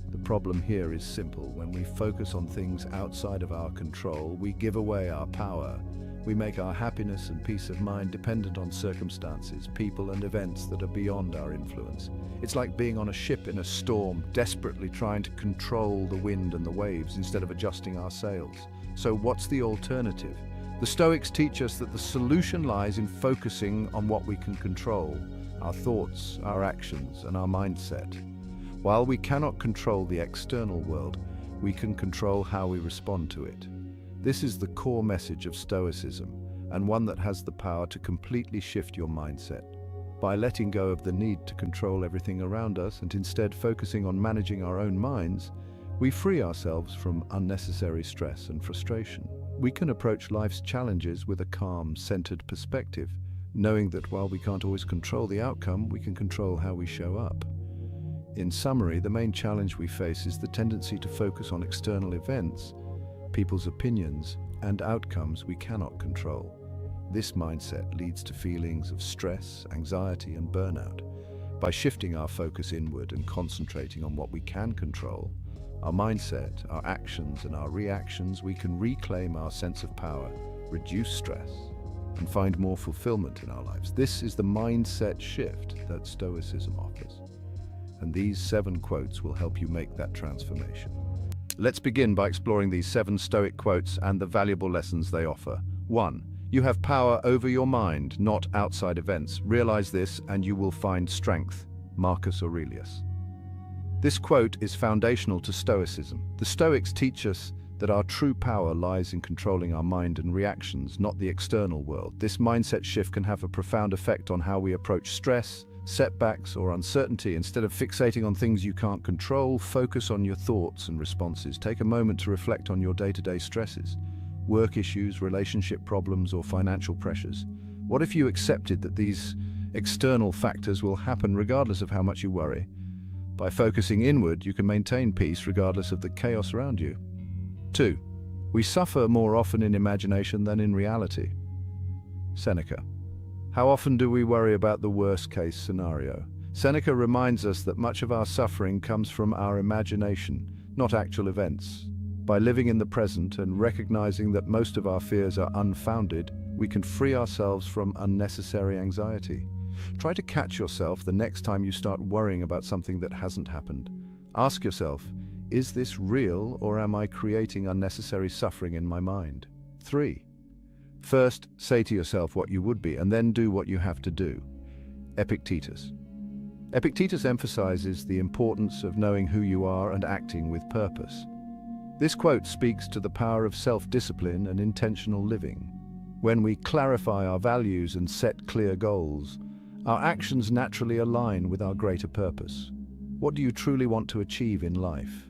The problem here is simple. When we focus on things outside of our control, we give away our power. We make our happiness and peace of mind dependent on circumstances, people, and events that are beyond our influence. It's like being on a ship in a storm, desperately trying to control the wind and the waves instead of adjusting our sails. So what's the alternative? The Stoics teach us that the solution lies in focusing on what we can control: our thoughts, our actions, and our mindset. While we cannot control the external world, we can control how we respond to it. This is the core message of Stoicism, and one that has the power to completely shift your mindset. By letting go of the need to control everything around us and instead focusing on managing our own minds, we free ourselves from unnecessary stress and frustration. We can approach life's challenges with a calm, centered perspective, knowing that while we can't always control the outcome, we can control how we show up. In summary, the main challenge we face is the tendency to focus on external events, people's opinions, and outcomes we cannot control. This mindset leads to feelings of stress, anxiety, and burnout. By shifting our focus inward and concentrating on what we can control, our mindset, our actions, and our reactions, we can reclaim our sense of power, reduce stress, and find more fulfillment in our lives. This is the mindset shift that Stoicism offers. And these 7 quotes will help you make that transformation. Let's begin by exploring these 7 Stoic quotes and the valuable lessons they offer. 1. You have power over your mind, not outside events. Realize this and you will find strength. Marcus Aurelius. This quote is foundational to Stoicism. The Stoics teach us that our true power lies in controlling our mind and reactions, not the external world. This mindset shift can have a profound effect on how we approach stress, setbacks, or uncertainty. Instead of fixating on things you can't control, focus on your thoughts and responses. Take a moment to reflect on your day-to-day stresses, work issues, relationship problems, or financial pressures. What if you accepted that these external factors will happen regardless of how much you worry? By focusing inward, you can maintain peace regardless of the chaos around you. 2. We suffer more often in imagination than in reality. Seneca. How often do we worry about the worst-case scenario? Seneca reminds us that much of our suffering comes from our imagination, not actual events. By living in the present and recognizing that most of our fears are unfounded, we can free ourselves from unnecessary anxiety. Try to catch yourself the next time you start worrying about something that hasn't happened. Ask yourself, is this real, or am I creating unnecessary suffering in my mind? 3. First, say to yourself what you would be, and then do what you have to do. Epictetus. Epictetus emphasizes the importance of knowing who you are and acting with purpose. This quote speaks to the power of self-discipline and intentional living. When we clarify our values and set clear goals, our actions naturally align with our greater purpose. What do you truly want to achieve in life?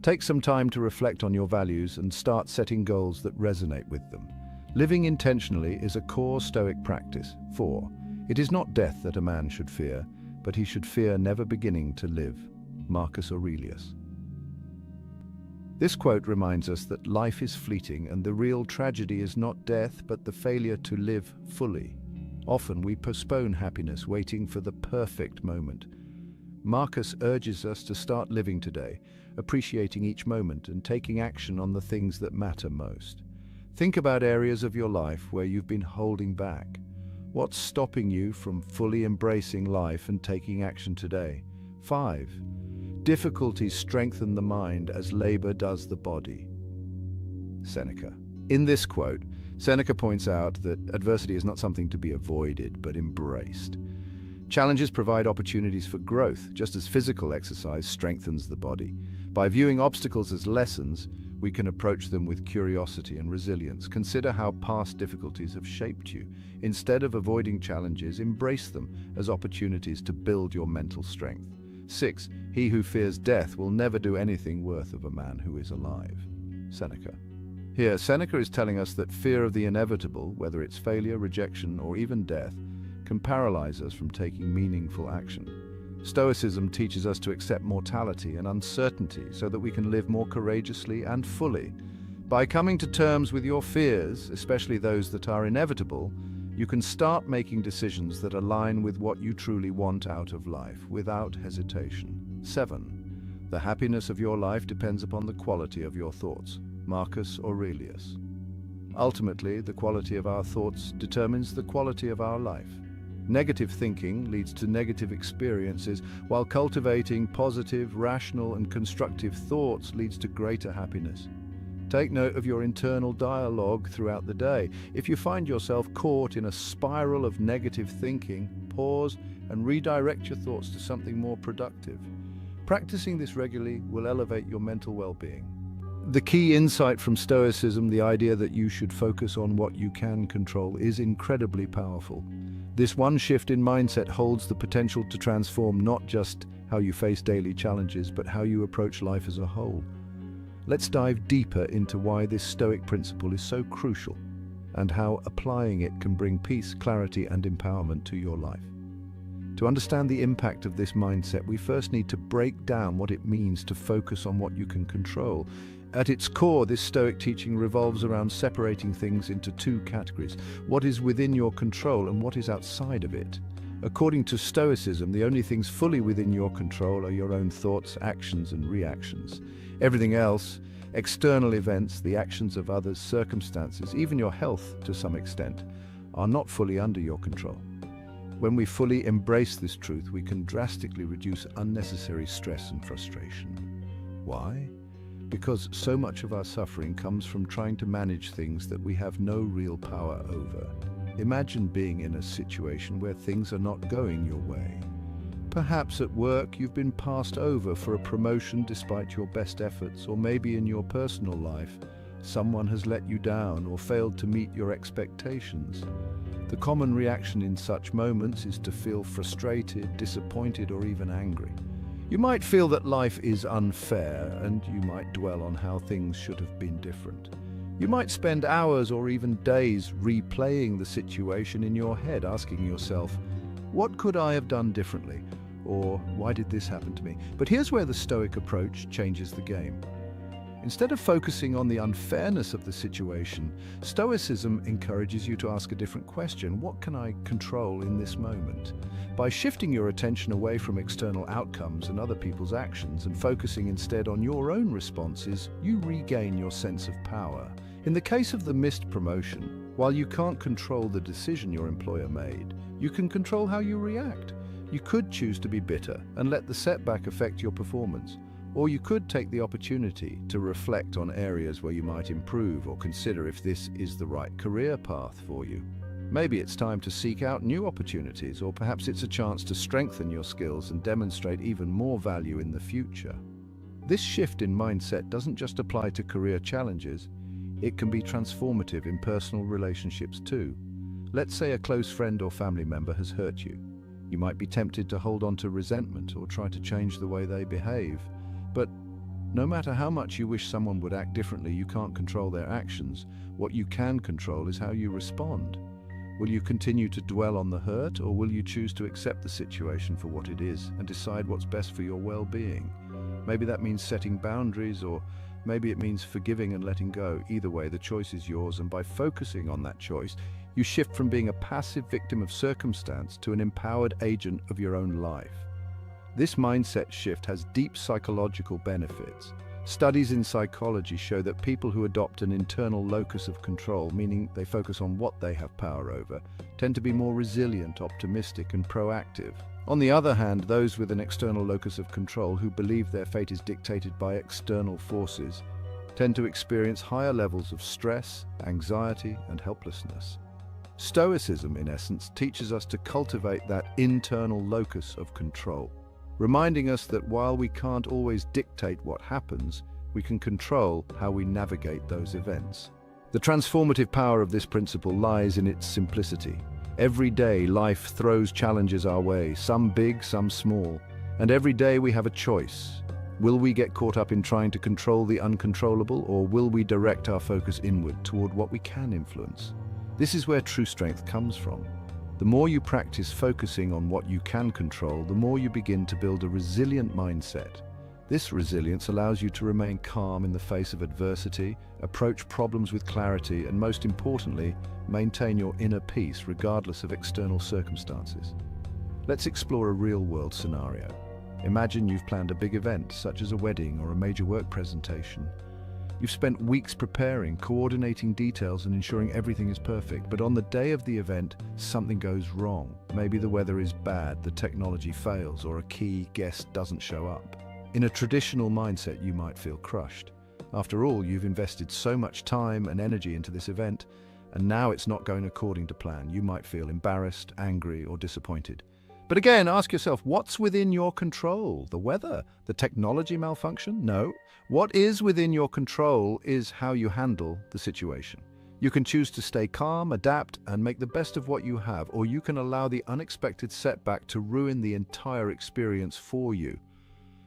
Take some time to reflect on your values and start setting goals that resonate with them. Living intentionally is a core Stoic practice. 4. It is not death that a man should fear, but he should fear never beginning to live. Marcus Aurelius. This quote reminds us that life is fleeting and the real tragedy is not death, but the failure to live fully. Often we postpone happiness, waiting for the perfect moment. Marcus urges us to start living today, appreciating each moment and taking action on the things that matter most. Think about areas of your life where you've been holding back. What's stopping you from fully embracing life and taking action today? 5. Difficulties strengthen the mind as labor does the body. Seneca. In this quote, Seneca points out that adversity is not something to be avoided, but embraced. Challenges provide opportunities for growth, just as physical exercise strengthens the body. By viewing obstacles as lessons, we can approach them with curiosity and resilience. Consider how past difficulties have shaped you. Instead of avoiding challenges, embrace them as opportunities to build your mental strength. 6. He who fears death will never do anything worth of a man who is alive. Seneca. Here, Seneca is telling us that fear of the inevitable, whether it's failure, rejection, or even death, can paralyze us from taking meaningful action. Stoicism teaches us to accept mortality and uncertainty so that we can live more courageously and fully. By coming to terms with your fears, especially those that are inevitable, you can start making decisions that align with what you truly want out of life, without hesitation. 7. The happiness of your life depends upon the quality of your thoughts. Marcus Aurelius. Ultimately, the quality of our thoughts determines the quality of our life. Negative thinking leads to negative experiences, while cultivating positive, rational, and constructive thoughts leads to greater happiness. Take note of your internal dialogue throughout the day. If you find yourself caught in a spiral of negative thinking, pause and redirect your thoughts to something more productive. Practicing this regularly will elevate your mental well-being. The key insight from Stoicism, the idea that you should focus on what you can control, is incredibly powerful. This one shift in mindset holds the potential to transform not just how you face daily challenges, but how you approach life as a whole. Let's dive deeper into why this Stoic principle is so crucial and how applying it can bring peace, clarity, and empowerment to your life. To understand the impact of this mindset, we first need to break down what it means to focus on what you can control. At its core, this Stoic teaching revolves around separating things into two categories: what is within your control and what is outside of it. According to Stoicism, the only things fully within your control are your own thoughts, actions, and reactions. Everything else, external events, the actions of others, circumstances, even your health to some extent, are not fully under your control. When we fully embrace this truth, we can drastically reduce unnecessary stress and frustration. Why? Because so much of our suffering comes from trying to manage things that we have no real power over. Imagine being in a situation where things are not going your way. Perhaps at work you've been passed over for a promotion despite your best efforts, or maybe in your personal life, someone has let you down or failed to meet your expectations. The common reaction in such moments is to feel frustrated, disappointed, or even angry. You might feel that life is unfair, and you might dwell on how things should have been different. You might spend hours or even days replaying the situation in your head, asking yourself, what could I have done differently? Or why did this happen to me? But here's where the Stoic approach changes the game. Instead of focusing on the unfairness of the situation, Stoicism encourages you to ask a different question. What can I control in this moment? By shifting your attention away from external outcomes and other people's actions and focusing instead on your own responses, you regain your sense of power. In the case of the missed promotion, while you can't control the decision your employer made, you can control how you react. You could choose to be bitter and let the setback affect your performance. Or you could take the opportunity to reflect on areas where you might improve or consider if this is the right career path for you. Maybe it's time to seek out new opportunities, or perhaps it's a chance to strengthen your skills and demonstrate even more value in the future. This shift in mindset doesn't just apply to career challenges, it can be transformative in personal relationships too. Let's say a close friend or family member has hurt you. You might be tempted to hold on to resentment or try to change the way they behave. But no matter how much you wish someone would act differently, you can't control their actions. What you can control is how you respond. Will you continue to dwell on the hurt, or will you choose to accept the situation for what it is and decide what's best for your well-being? Maybe that means setting boundaries, or maybe it means forgiving and letting go. Either way, the choice is yours, and by focusing on that choice, you shift from being a passive victim of circumstance to an empowered agent of your own life. This mindset shift has deep psychological benefits. Studies in psychology show that people who adopt an internal locus of control, meaning they focus on what they have power over, tend to be more resilient, optimistic, and proactive. On the other hand, those with an external locus of control who believe their fate is dictated by external forces tend to experience higher levels of stress, anxiety, and helplessness. Stoicism, in essence, teaches us to cultivate that internal locus of control, reminding us that while we can't always dictate what happens, we can control how we navigate those events. The transformative power of this principle lies in its simplicity. Every day, life throws challenges our way, some big, some small, and every day we have a choice. Will we get caught up in trying to control the uncontrollable, or will we direct our focus inward toward what we can influence? This is where true strength comes from. The more you practice focusing on what you can control, the more you begin to build a resilient mindset. This resilience allows you to remain calm in the face of adversity, approach problems with clarity, and most importantly, maintain your inner peace regardless of external circumstances. Let's explore a real-world scenario. Imagine you've planned a big event, such as a wedding or a major work presentation. You've spent weeks preparing, coordinating details and ensuring everything is perfect, but on the day of the event, something goes wrong. Maybe the weather is bad, the technology fails, or a key guest doesn't show up. In a traditional mindset, you might feel crushed. After all, you've invested so much time and energy into this event, and now it's not going according to plan. You might feel embarrassed, angry, or disappointed. But again, ask yourself, what's within your control? The weather? The technology malfunction? No. What is within your control is how you handle the situation. You can choose to stay calm, adapt, and make the best of what you have, or you can allow the unexpected setback to ruin the entire experience for you.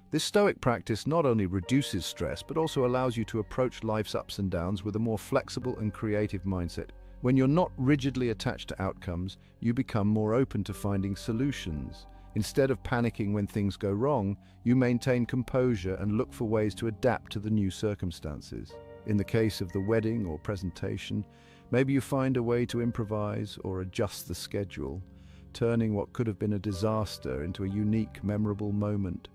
This Stoic practice not only reduces stress, but also allows you to approach life's ups and downs with a more flexible and creative mindset. When you're not rigidly attached to outcomes, you become more open to finding solutions. Instead of panicking when things go wrong, you maintain composure and look for ways to adapt to the new circumstances. In the case of the wedding or presentation, maybe you find a way to improvise or adjust the schedule, turning what could have been a disaster into a unique, memorable moment.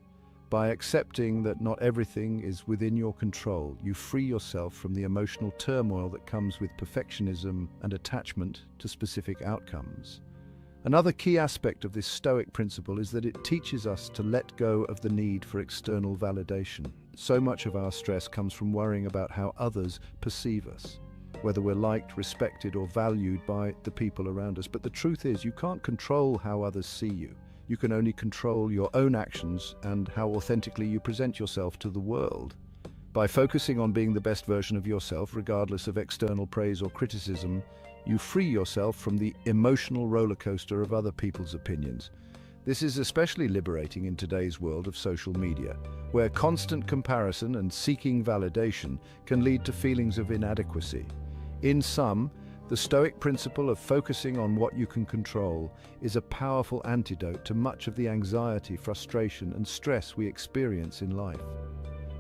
By accepting that not everything is within your control, you free yourself from the emotional turmoil that comes with perfectionism and attachment to specific outcomes. Another key aspect of this Stoic principle is that it teaches us to let go of the need for external validation. So much of our stress comes from worrying about how others perceive us, whether we're liked, respected, or valued by the people around us. But the truth is, you can't control how others see you. You can only control your own actions and how authentically you present yourself to the world. By focusing on being the best version of yourself, regardless of external praise or criticism, you free yourself from the emotional roller coaster of other people's opinions. This is especially liberating in today's world of social media, where constant comparison and seeking validation can lead to feelings of inadequacy. In sum, the Stoic principle of focusing on what you can control is a powerful antidote to much of the anxiety, frustration, and stress we experience in life.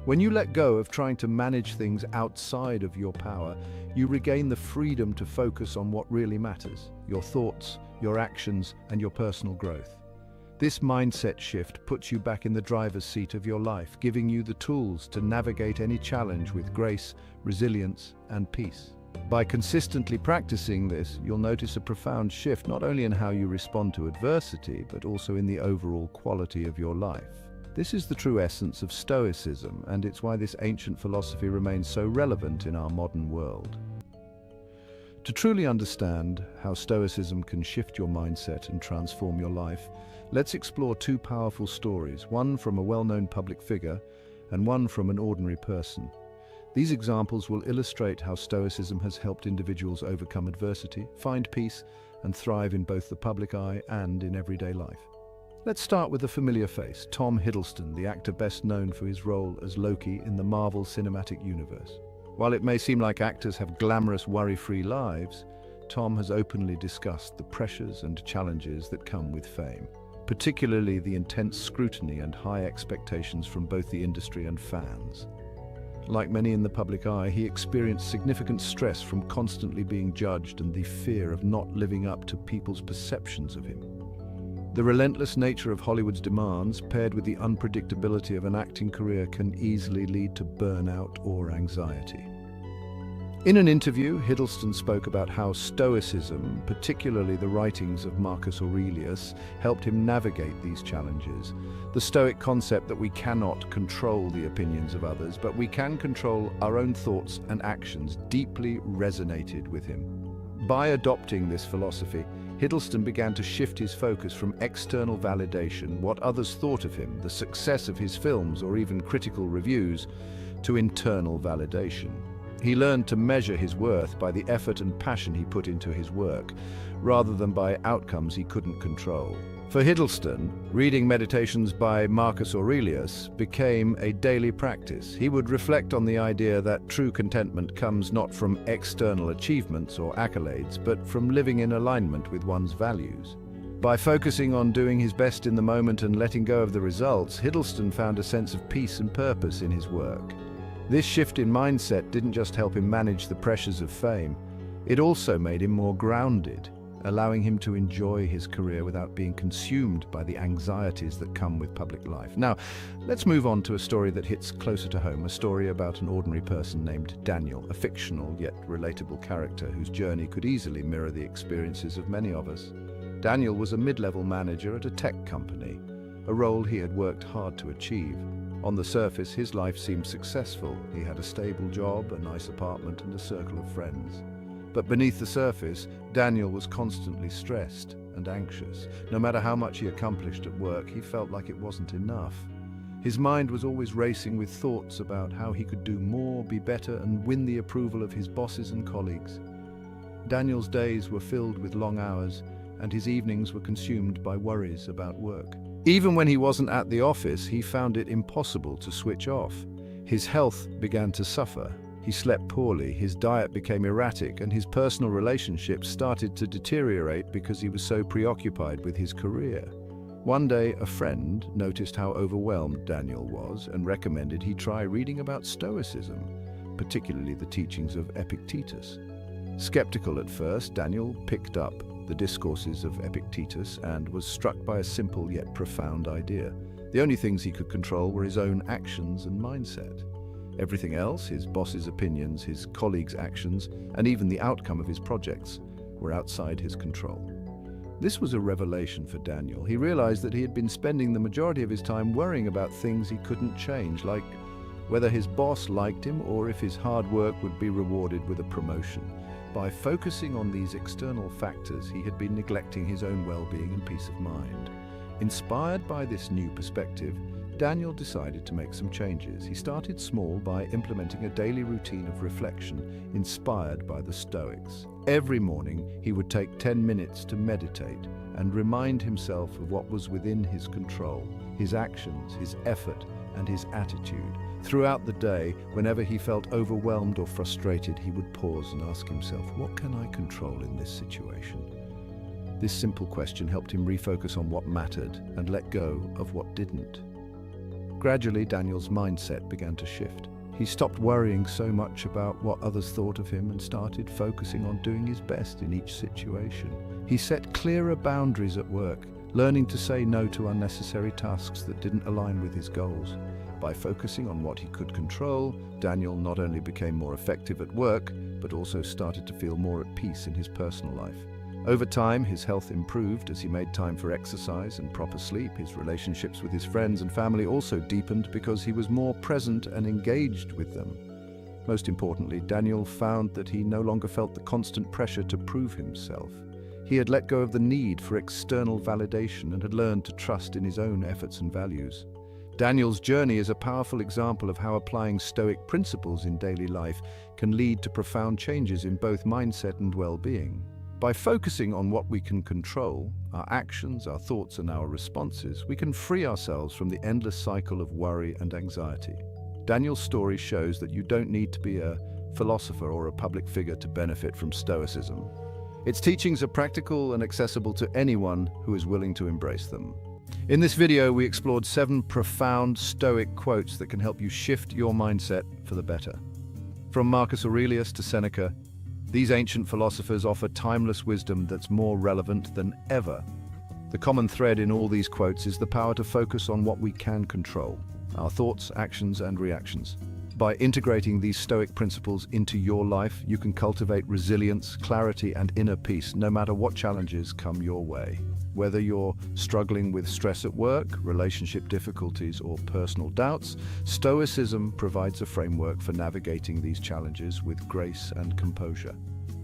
When you let go of trying to manage things outside of your power, you regain the freedom to focus on what really matters: your thoughts, your actions, and your personal growth. This mindset shift puts you back in the driver's seat of your life, giving you the tools to navigate any challenge with grace, resilience, and peace. By consistently practicing this, you'll notice a profound shift not only in how you respond to adversity, but also in the overall quality of your life. This is the true essence of Stoicism, and it's why this ancient philosophy remains so relevant in our modern world. To truly understand how Stoicism can shift your mindset and transform your life, let's explore two powerful stories, one from a well-known public figure and one from an ordinary person. These examples will illustrate how Stoicism has helped individuals overcome adversity, find peace, and thrive in both the public eye and in everyday life. Let's start with a familiar face, Tom Hiddleston, the actor best known for his role as Loki in the Marvel Cinematic Universe. While it may seem like actors have glamorous, worry-free lives, Tom has openly discussed the pressures and challenges that come with fame, particularly the intense scrutiny and high expectations from both the industry and fans. Like many in the public eye, he experienced significant stress from constantly being judged and the fear of not living up to people's perceptions of him. The relentless nature of Hollywood's demands, paired with the unpredictability of an acting career, can easily lead to burnout or anxiety. In an interview, Hiddleston spoke about how Stoicism, particularly the writings of Marcus Aurelius, helped him navigate these challenges. The Stoic concept that we cannot control the opinions of others, but we can control our own thoughts and actions, deeply resonated with him. By adopting this philosophy, Hiddleston began to shift his focus from external validation, what others thought of him, the success of his films, or even critical reviews, to internal validation. He learned to measure his worth by the effort and passion he put into his work, rather than by outcomes he couldn't control. For Hiddleston, reading Meditations by Marcus Aurelius became a daily practice. He would reflect on the idea that true contentment comes not from external achievements or accolades, but from living in alignment with one's values. By focusing on doing his best in the moment and letting go of the results, Hiddleston found a sense of peace and purpose in his work. This shift in mindset didn't just help him manage the pressures of fame, it also made him more grounded, allowing him to enjoy his career without being consumed by the anxieties that come with public life. Now, let's move on to a story that hits closer to home, a story about an ordinary person named Daniel, a fictional yet relatable character whose journey could easily mirror the experiences of many of us. Daniel was a mid-level manager at a tech company, a role he had worked hard to achieve. On the surface, his life seemed successful. He had a stable job, a nice apartment, and a circle of friends. But beneath the surface, Daniel was constantly stressed and anxious. No matter how much he accomplished at work, he felt like it wasn't enough. His mind was always racing with thoughts about how he could do more, be better, and win the approval of his bosses and colleagues. Daniel's days were filled with long hours, and his evenings were consumed by worries about work. Even when he wasn't at the office, he found it impossible to switch off. His health began to suffer. He slept poorly, his diet became erratic, and his personal relationships started to deteriorate because he was so preoccupied with his career. One day, a friend noticed how overwhelmed Daniel was and recommended he try reading about Stoicism, particularly the teachings of Epictetus. Skeptical at first, Daniel picked up the discourses of Epictetus and was struck by a simple yet profound idea. The only things he could control were his own actions and mindset. Everything else, his boss's opinions, his colleagues' actions, and even the outcome of his projects, were outside his control. This was a revelation for Daniel. He realized that he had been spending the majority of his time worrying about things he couldn't change, like whether his boss liked him or if his hard work would be rewarded with a promotion. By focusing on these external factors, he had been neglecting his own well-being and peace of mind. Inspired by this new perspective, Daniel decided to make some changes. He started small by implementing a daily routine of reflection inspired by the Stoics. Every morning, he would take 10 minutes to meditate and remind himself of what was within his control, his actions, his effort, and his attitude. Throughout the day, whenever he felt overwhelmed or frustrated, he would pause and ask himself, what can I control in this situation? This simple question helped him refocus on what mattered and let go of what didn't. Gradually, Daniel's mindset began to shift. He stopped worrying so much about what others thought of him and started focusing on doing his best in each situation. He set clearer boundaries at work, learning to say no to unnecessary tasks that didn't align with his goals. By focusing on what he could control, Daniel not only became more effective at work, but also started to feel more at peace in his personal life. Over time, his health improved as he made time for exercise and proper sleep. His relationships with his friends and family also deepened because he was more present and engaged with them. Most importantly, Daniel found that he no longer felt the constant pressure to prove himself. He had let go of the need for external validation and had learned to trust in his own efforts and values. Daniel's journey is a powerful example of how applying Stoic principles in daily life can lead to profound changes in both mindset and well-being. By focusing on what we can control, our actions, our thoughts, and our responses, we can free ourselves from the endless cycle of worry and anxiety. Daniel's story shows that you don't need to be a philosopher or a public figure to benefit from Stoicism. Its teachings are practical and accessible to anyone who is willing to embrace them. In this video, we explored 7 profound Stoic quotes that can help you shift your mindset for the better. From Marcus Aurelius to Seneca, these ancient philosophers offer timeless wisdom that's more relevant than ever. The common thread in all these quotes is the power to focus on what we can control, our thoughts, actions, and reactions. By integrating these Stoic principles into your life, you can cultivate resilience, clarity, and inner peace no matter what challenges come your way. Whether you're struggling with stress at work, relationship difficulties, or personal doubts, Stoicism provides a framework for navigating these challenges with grace and composure.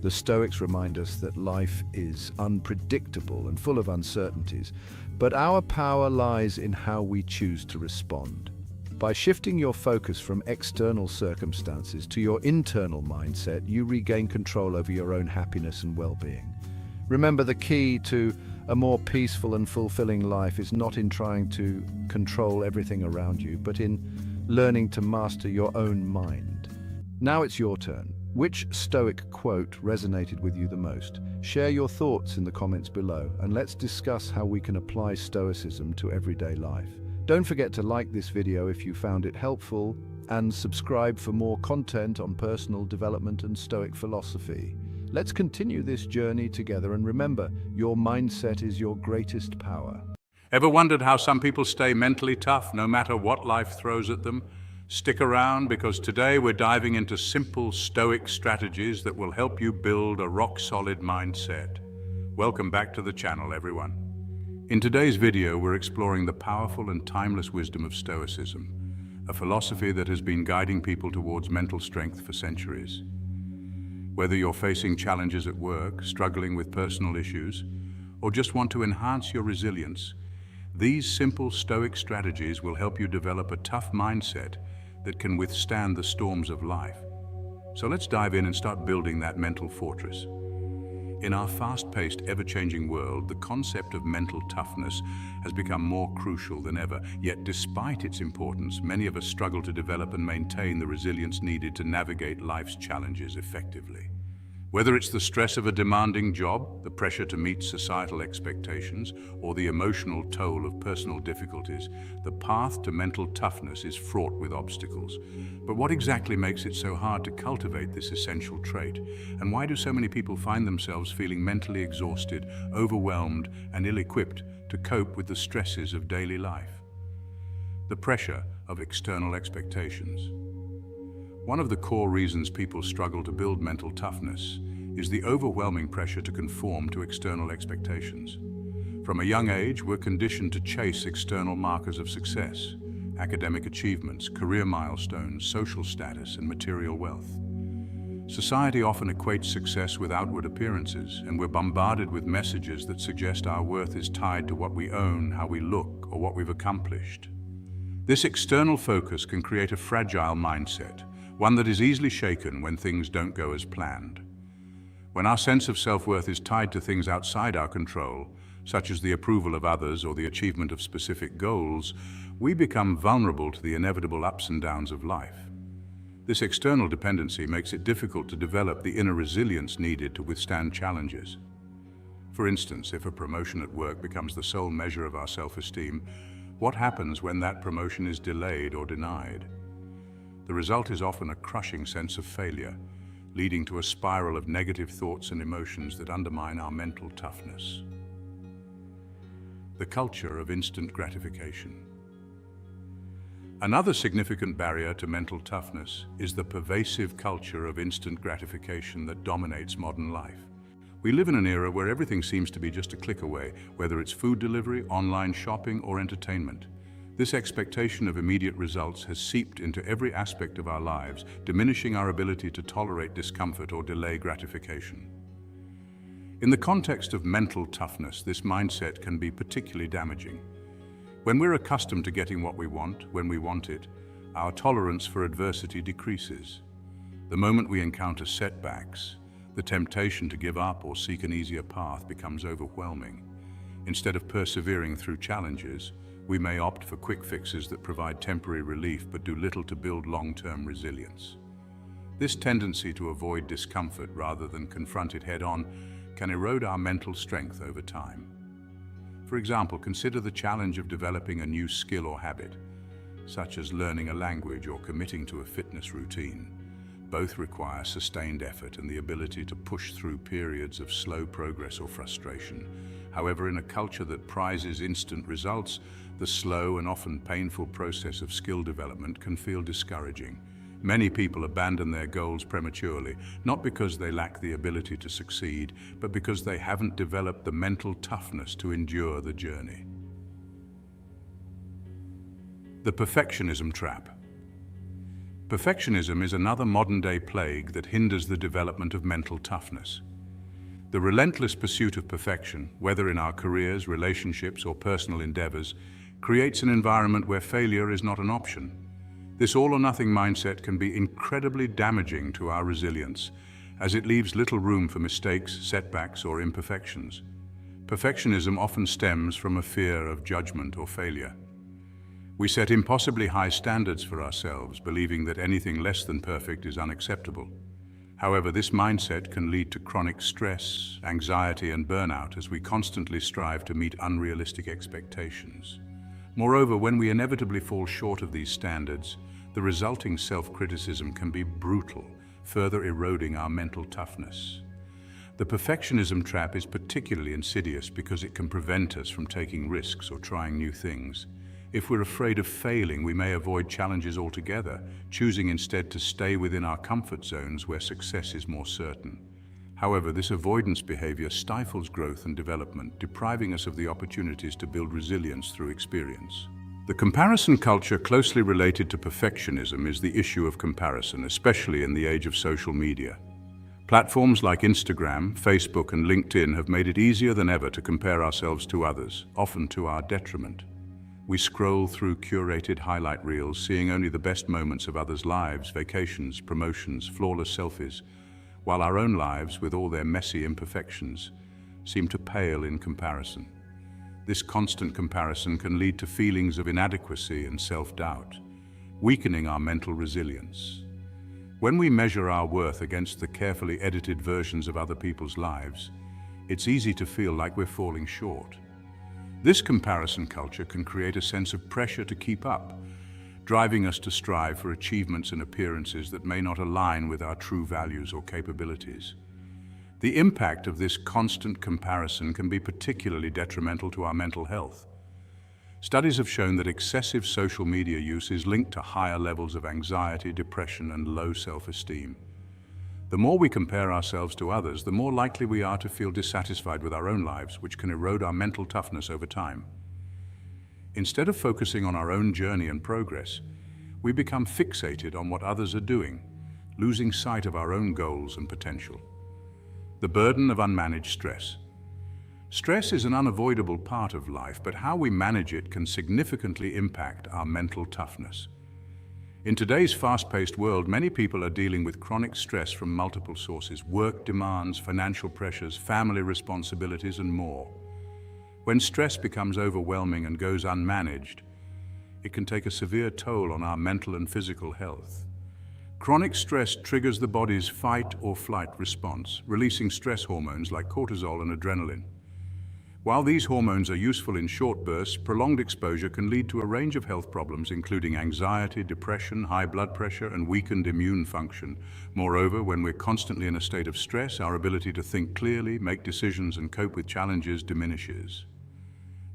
The Stoics remind us that life is unpredictable and full of uncertainties, but our power lies in how we choose to respond. By shifting your focus from external circumstances to your internal mindset, you regain control over your own happiness and well-being. Remember, the key to A more peaceful and fulfilling life is not in trying to control everything around you, but in learning to master your own mind. Now it's your turn. Which Stoic quote resonated with you the most? Share your thoughts in the comments below, and let's discuss how we can apply Stoicism to everyday life. Don't forget to like this video if you found it helpful, and subscribe for more content on personal development and Stoic philosophy. Let's continue this journey together, and remember, your mindset is your greatest power. Ever wondered how some people stay mentally tough no matter what life throws at them? Stick around, because today we're diving into simple Stoic strategies that will help you build a rock-solid mindset. Welcome back to the channel, everyone. In today's video, we're exploring the powerful and timeless wisdom of Stoicism, a philosophy that has been guiding people towards mental strength for centuries. Whether you're facing challenges at work, struggling with personal issues, or just want to enhance your resilience, these simple Stoic strategies will help you develop a tough mindset that can withstand the storms of life. So let's dive in and start building that mental fortress. In our fast-paced, ever-changing world, the concept of mental toughness has become more crucial than ever. Yet despite its importance, many of us struggle to develop and maintain the resilience needed to navigate life's challenges effectively. Whether it's the stress of a demanding job, the pressure to meet societal expectations, or the emotional toll of personal difficulties, the path to mental toughness is fraught with obstacles. But what exactly makes it so hard to cultivate this essential trait? And why do so many people find themselves feeling mentally exhausted, overwhelmed, and ill-equipped to cope with the stresses of daily life? The pressure of external expectations. One of the core reasons people struggle to build mental toughness is the overwhelming pressure to conform to external expectations. From a young age, we're conditioned to chase external markers of success, academic achievements, career milestones, social status, and material wealth. Society often equates success with outward appearances, and we're bombarded with messages that suggest our worth is tied to what we own, how we look, or what we've accomplished. This external focus can create a fragile mindset, one that is easily shaken when things don't go as planned. When our sense of self-worth is tied to things outside our control, such as the approval of others or the achievement of specific goals, we become vulnerable to the inevitable ups and downs of life. This external dependency makes it difficult to develop the inner resilience needed to withstand challenges. For instance, if a promotion at work becomes the sole measure of our self-esteem, what happens when that promotion is delayed or denied? The result is often a crushing sense of failure, leading to a spiral of negative thoughts and emotions that undermine our mental toughness. The culture of instant gratification. Another significant barrier to mental toughness is the pervasive culture of instant gratification that dominates modern life. We live in an era where everything seems to be just a click away, whether it's food delivery, online shopping, or entertainment. This expectation of immediate results has seeped into every aspect of our lives, diminishing our ability to tolerate discomfort or delay gratification. In the context of mental toughness, this mindset can be particularly damaging. When we're accustomed to getting what we want, when we want it, our tolerance for adversity decreases. The moment we encounter setbacks, the temptation to give up or seek an easier path becomes overwhelming. Instead of persevering through challenges, we may opt for quick fixes that provide temporary relief but do little to build long-term resilience. This tendency to avoid discomfort rather than confront it head-on can erode our mental strength over time. For example, consider the challenge of developing a new skill or habit, such as learning a language or committing to a fitness routine. Both require sustained effort and the ability to push through periods of slow progress or frustration. However, in a culture that prizes instant results, the slow and often painful process of skill development can feel discouraging. Many people abandon their goals prematurely, not because they lack the ability to succeed, but because they haven't developed the mental toughness to endure the journey. The perfectionism trap. Perfectionism is another modern-day plague that hinders the development of mental toughness. The relentless pursuit of perfection, whether in our careers, relationships, or personal endeavors, creates an environment where failure is not an option. This all-or-nothing mindset can be incredibly damaging to our resilience, as it leaves little room for mistakes, setbacks, or imperfections. Perfectionism often stems from a fear of judgment or failure. We set impossibly high standards for ourselves, believing that anything less than perfect is unacceptable. However, this mindset can lead to chronic stress, anxiety, and burnout as we constantly strive to meet unrealistic expectations. Moreover, when we inevitably fall short of these standards, the resulting self-criticism can be brutal, further eroding our mental toughness. The perfectionism trap is particularly insidious because it can prevent us from taking risks or trying new things. If we're afraid of failing, we may avoid challenges altogether, choosing instead to stay within our comfort zones where success is more certain. However, this avoidance behavior stifles growth and development, depriving us of the opportunities to build resilience through experience. The comparison culture closely related to perfectionism is the issue of comparison, especially in the age of social media. Platforms like Instagram, Facebook, and LinkedIn have made it easier than ever to compare ourselves to others, often to our detriment. We scroll through curated highlight reels, seeing only the best moments of others' lives, vacations, promotions, flawless selfies, while our own lives, with all their messy imperfections, seem to pale in comparison. This constant comparison can lead to feelings of inadequacy and self-doubt, weakening our mental resilience. When we measure our worth against the carefully edited versions of other people's lives, it's easy to feel like we're falling short. This comparison culture can create a sense of pressure to keep up, driving us to strive for achievements and appearances that may not align with our true values or capabilities. The impact of this constant comparison can be particularly detrimental to our mental health. Studies have shown that excessive social media use is linked to higher levels of anxiety, depression, and low self-esteem. The more we compare ourselves to others, the more likely we are to feel dissatisfied with our own lives, which can erode our mental toughness over time. Instead of focusing on our own journey and progress, we become fixated on what others are doing, losing sight of our own goals and potential. The burden of unmanaged stress. Stress is an unavoidable part of life, but how we manage it can significantly impact our mental toughness. In today's fast-paced world, many people are dealing with chronic stress from multiple sources: work demands, financial pressures, family responsibilities, and more. When stress becomes overwhelming and goes unmanaged, it can take a severe toll on our mental and physical health. Chronic stress triggers the body's fight or flight response, releasing stress hormones like cortisol and adrenaline. While these hormones are useful in short bursts, prolonged exposure can lead to a range of health problems, including anxiety, depression, high blood pressure, and weakened immune function. Moreover, when we're constantly in a state of stress, our ability to think clearly, make decisions, and cope with challenges diminishes.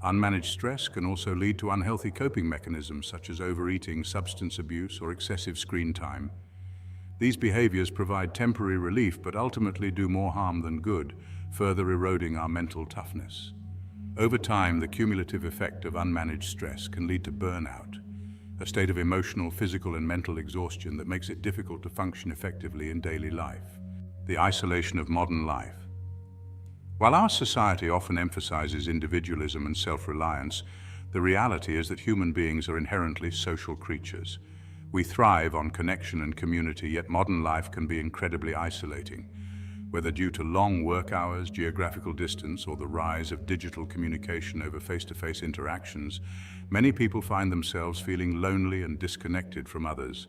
Unmanaged stress can also lead to unhealthy coping mechanisms such as overeating, substance abuse, or excessive screen time. These behaviors provide temporary relief but ultimately do more harm than good, further eroding our mental toughness. Over time, the cumulative effect of unmanaged stress can lead to burnout, a state of emotional, physical, and mental exhaustion that makes it difficult to function effectively in daily life. The isolation of modern life. While our society often emphasizes individualism and self-reliance, the reality is that human beings are inherently social creatures. We thrive on connection and community, yet modern life can be incredibly isolating. Whether due to long work hours, geographical distance, or the rise of digital communication over face-to-face interactions, many people find themselves feeling lonely and disconnected from others.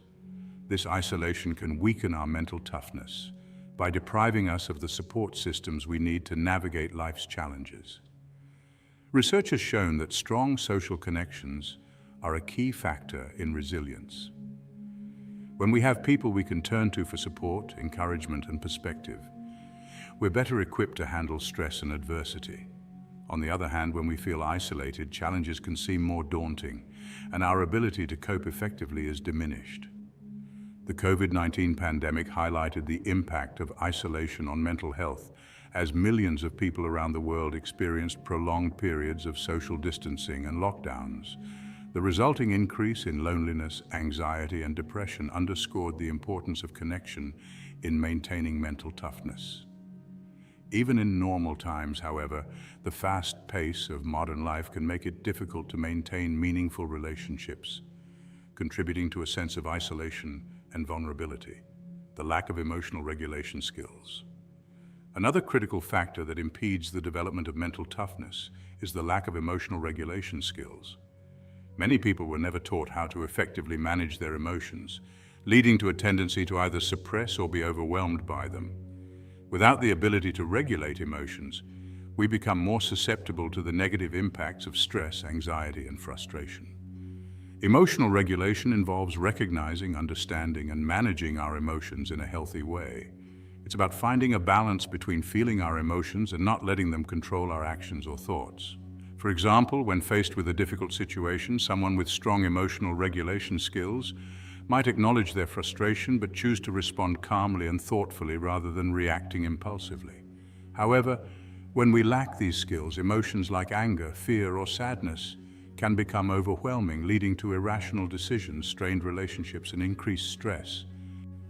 This isolation can weaken our mental toughness by depriving us of the support systems we need to navigate life's challenges. Research has shown that strong social connections are a key factor in resilience. When we have people we can turn to for support, encouragement, and perspective, we're better equipped to handle stress and adversity. On the other hand, when we feel isolated, challenges can seem more daunting, and our ability to cope effectively is diminished. The COVID-19 pandemic highlighted the impact of isolation on mental health, as millions of people around the world experienced prolonged periods of social distancing and lockdowns. The resulting increase in loneliness, anxiety, and depression underscored the importance of connection in maintaining mental toughness. Even in normal times, however, the fast pace of modern life can make it difficult to maintain meaningful relationships, contributing to a sense of isolation and vulnerability. The lack of emotional regulation skills. Another critical factor that impedes the development of mental toughness is the lack of emotional regulation skills. Many people were never taught how to effectively manage their emotions, leading to a tendency to either suppress or be overwhelmed by them. Without the ability to regulate emotions, we become more susceptible to the negative impacts of stress, anxiety, and frustration. Emotional regulation involves recognizing, understanding, and managing our emotions in a healthy way. It's about finding a balance between feeling our emotions and not letting them control our actions or thoughts. For example, when faced with a difficult situation, someone with strong emotional regulation skills might acknowledge their frustration but choose to respond calmly and thoughtfully rather than reacting impulsively. However, when we lack these skills, emotions like anger, fear, or sadness can become overwhelming, leading to irrational decisions, strained relationships, and increased stress.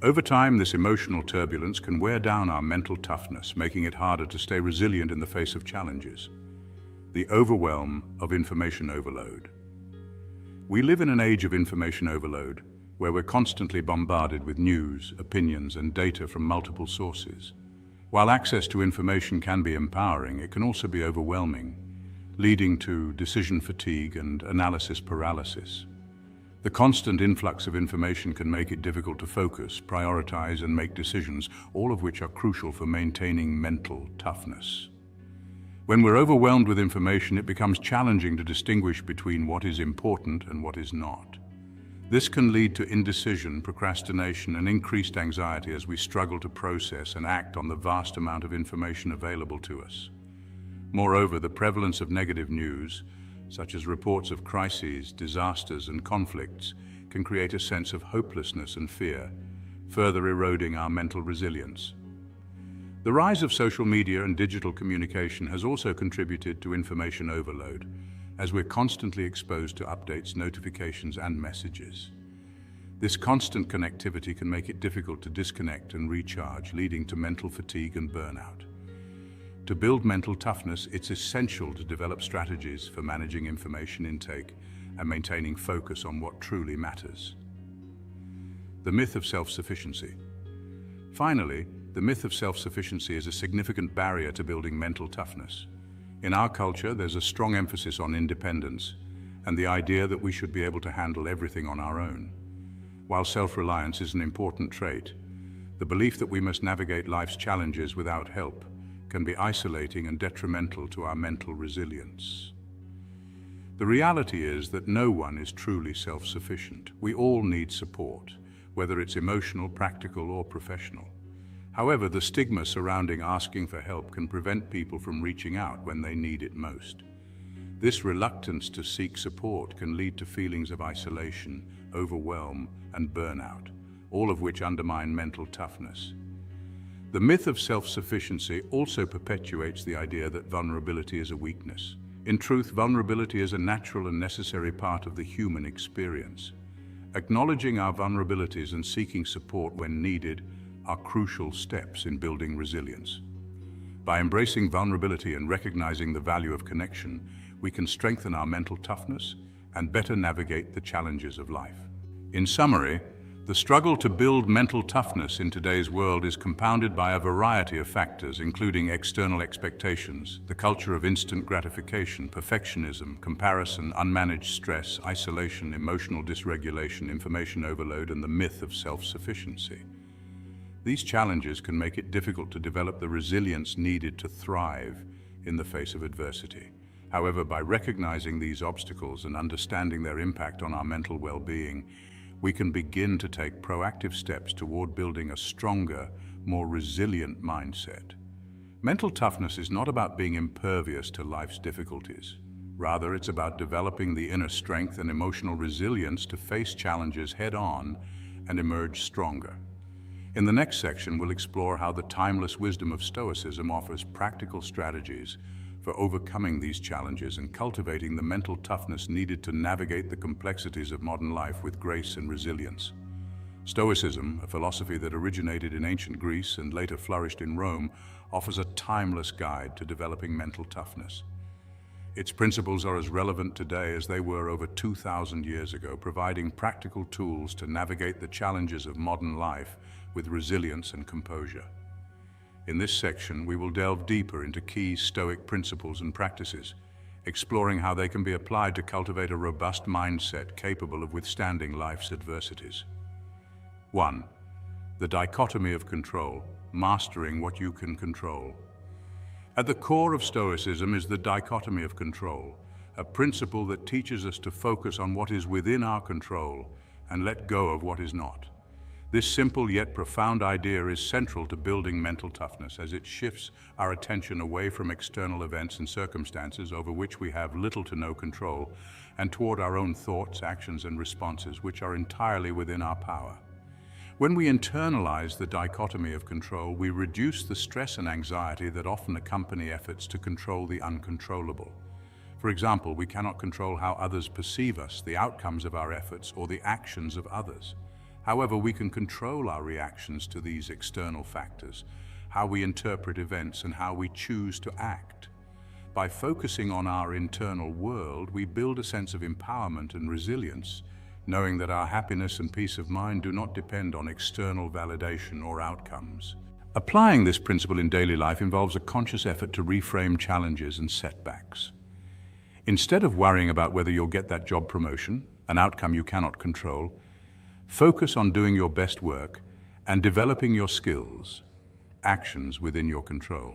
Over time, this emotional turbulence can wear down our mental toughness, making it harder to stay resilient in the face of challenges. The overwhelm of information overload. We live in an age of information overload, where we're constantly bombarded with news, opinions, and data from multiple sources. While access to information can be empowering, it can also be overwhelming, leading to decision fatigue and analysis paralysis. The constant influx of information can make it difficult to focus, prioritize, and make decisions, all of which are crucial for maintaining mental toughness. When we're overwhelmed with information, it becomes challenging to distinguish between what is important and what is not. This can lead to indecision, procrastination, and increased anxiety as we struggle to process and act on the vast amount of information available to us. Moreover, the prevalence of negative news, such as reports of crises, disasters, and conflicts, can create a sense of hopelessness and fear, further eroding our mental resilience. The rise of social media and digital communication has also contributed to information overload, as we're constantly exposed to updates, notifications, and messages. This constant connectivity can make it difficult to disconnect and recharge, leading to mental fatigue and burnout. To build mental toughness, it's essential to develop strategies for managing information intake and maintaining focus on what truly matters. The myth of self-sufficiency. Finally, the myth of self-sufficiency is a significant barrier to building mental toughness. In our culture, there's a strong emphasis on independence and the idea that we should be able to handle everything on our own. While self-reliance is an important trait, the belief that we must navigate life's challenges without help can be isolating and detrimental to our mental resilience. The reality is that no one is truly self-sufficient. We all need support, whether it's emotional, practical, or professional. However, the stigma surrounding asking for help can prevent people from reaching out when they need it most. This reluctance to seek support can lead to feelings of isolation, overwhelm, and burnout, all of which undermine mental toughness. The myth of self-sufficiency also perpetuates the idea that vulnerability is a weakness. In truth, vulnerability is a natural and necessary part of the human experience. Acknowledging our vulnerabilities and seeking support when needed are crucial steps in building resilience. By embracing vulnerability and recognizing the value of connection, we can strengthen our mental toughness and better navigate the challenges of life. In summary, the struggle to build mental toughness in today's world is compounded by a variety of factors, including external expectations, the culture of instant gratification, perfectionism, comparison, unmanaged stress, isolation, emotional dysregulation, information overload, and the myth of self-sufficiency. These challenges can make it difficult to develop the resilience needed to thrive in the face of adversity. However, by recognizing these obstacles and understanding their impact on our mental well-being, we can begin to take proactive steps toward building a stronger, more resilient mindset. Mental toughness is not about being impervious to life's difficulties. Rather, it's about developing the inner strength and emotional resilience to face challenges head-on and emerge stronger. In the next section, we'll explore how the timeless wisdom of Stoicism offers practical strategies for overcoming these challenges and cultivating the mental toughness needed to navigate the complexities of modern life with grace and resilience. Stoicism, a philosophy that originated in ancient Greece and later flourished in Rome, offers a timeless guide to developing mental toughness. Its principles are as relevant today as they were over 2,000 years ago, providing practical tools to navigate the challenges of modern life with resilience and composure. In this section, we will delve deeper into key Stoic principles and practices, exploring how they can be applied to cultivate a robust mindset capable of withstanding life's adversities. 1. The dichotomy of control, mastering what you can control. At the core of Stoicism is the dichotomy of control, a principle that teaches us to focus on what is within our control and let go of what is not. This simple yet profound idea is central to building mental toughness as it shifts our attention away from external events and circumstances over which we have little to no control and toward our own thoughts, actions, and responses, which are entirely within our power. When we internalize the dichotomy of control, we reduce the stress and anxiety that often accompany efforts to control the uncontrollable. For example, we cannot control how others perceive us, the outcomes of our efforts, or the actions of others. However, we can control our reactions to these external factors, how we interpret events, and how we choose to act. By focusing on our internal world, we build a sense of empowerment and resilience, knowing that our happiness and peace of mind do not depend on external validation or outcomes. Applying this principle in daily life involves a conscious effort to reframe challenges and setbacks. Instead of worrying about whether you'll get that job promotion, an outcome you cannot control, focus on doing your best work and developing your skills, actions within your control.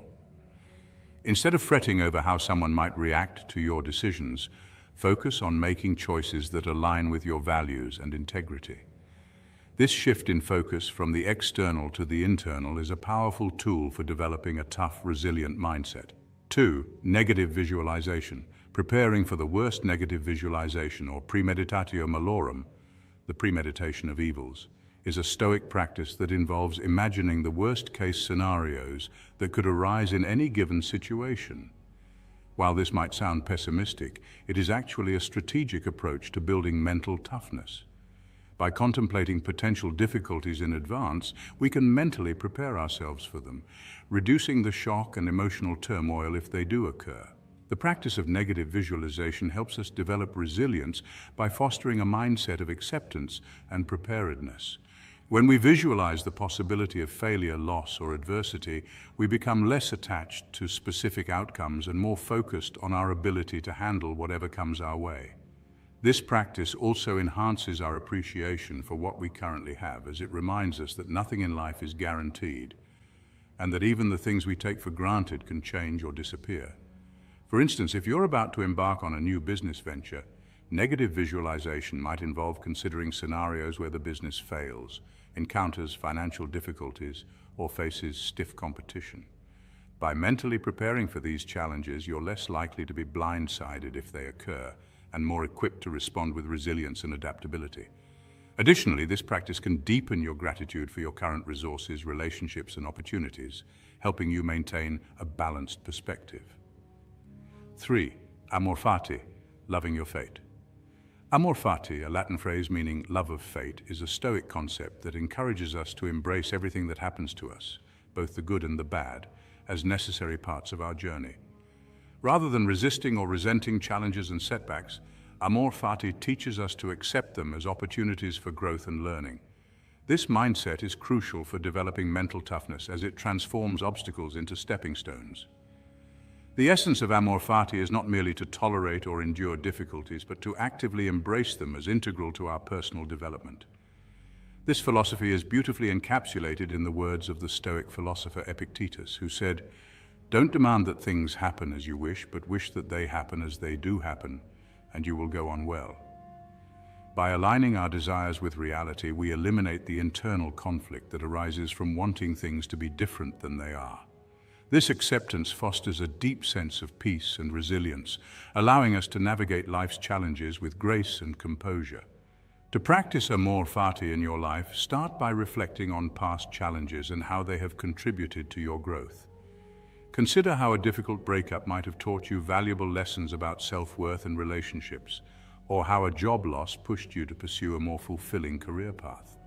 Instead of fretting over how someone might react to your decisions, focus on making choices that align with your values and integrity. This shift in focus from the external to the internal is a powerful tool for developing a tough, resilient mindset. 2. Negative visualization. Preparing for the worst. Negative visualization, or premeditatio malorum, the premeditation of evils, is a Stoic practice that involves imagining the worst-case scenarios that could arise in any given situation. While this might sound pessimistic, it is actually a strategic approach to building mental toughness. By contemplating potential difficulties in advance, we can mentally prepare ourselves for them, reducing the shock and emotional turmoil if they do occur. The practice of negative visualization helps us develop resilience by fostering a mindset of acceptance and preparedness. When we visualize the possibility of failure, loss, or adversity, we become less attached to specific outcomes and more focused on our ability to handle whatever comes our way. This practice also enhances our appreciation for what we currently have, as it reminds us that nothing in life is guaranteed, and that even the things we take for granted can change or disappear. For instance, if you're about to embark on a new business venture, negative visualization might involve considering scenarios where the business fails, encounters financial difficulties, or faces stiff competition. By mentally preparing for these challenges, you're less likely to be blindsided if they occur, and more equipped to respond with resilience and adaptability. Additionally, this practice can deepen your gratitude for your current resources, relationships, and opportunities, helping you maintain a balanced perspective. 3. Amor fati, loving your fate. Amor fati, a Latin phrase meaning love of fate, is a Stoic concept that encourages us to embrace everything that happens to us, both the good and the bad, as necessary parts of our journey. Rather than resisting or resenting challenges and setbacks, Amor fati teaches us to accept them as opportunities for growth and learning. This mindset is crucial for developing mental toughness as it transforms obstacles into stepping stones. The essence of Amor fati is not merely to tolerate or endure difficulties, but to actively embrace them as integral to our personal development. This philosophy is beautifully encapsulated in the words of the Stoic philosopher Epictetus, who said, "Don't demand that things happen as you wish, but wish that they happen as they do happen, and you will go on well." By aligning our desires with reality, we eliminate the internal conflict that arises from wanting things to be different than they are. This acceptance fosters a deep sense of peace and resilience, allowing us to navigate life's challenges with grace and composure. To practice Amor fati in your life, start by reflecting on past challenges and how they have contributed to your growth. Consider how a difficult breakup might have taught you valuable lessons about self-worth and relationships, or how a job loss pushed you to pursue a more fulfilling career path.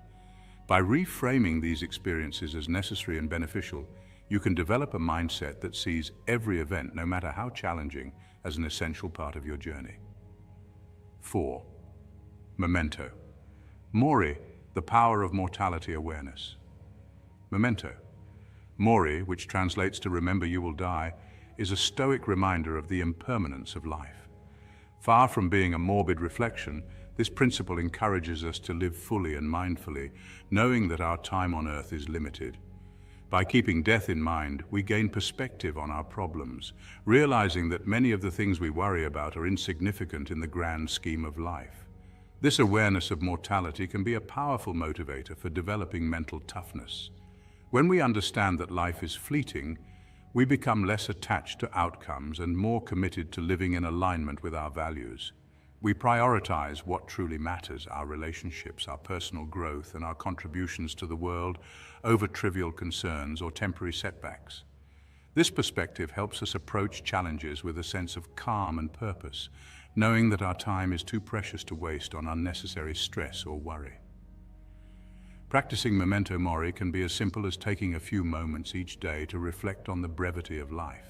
By reframing these experiences as necessary and beneficial, you can develop a mindset that sees every event, no matter how challenging, as an essential part of your journey. 4. Memento. Mori, the power of mortality awareness. Memento. Mori, which translates to remember you will die, is a Stoic reminder of the impermanence of life. Far from being a morbid reflection, this principle encourages us to live fully and mindfully, knowing that our time on earth is limited. By keeping death in mind, we gain perspective on our problems, realizing that many of the things we worry about are insignificant in the grand scheme of life. This awareness of mortality can be a powerful motivator for developing mental toughness. When we understand that life is fleeting, we become less attached to outcomes and more committed to living in alignment with our values. We prioritize what truly matters, our relationships, our personal growth, and our contributions to the world over trivial concerns or temporary setbacks. This perspective helps us approach challenges with a sense of calm and purpose, knowing that our time is too precious to waste on unnecessary stress or worry. Practicing memento mori can be as simple as taking a few moments each day to reflect on the brevity of life.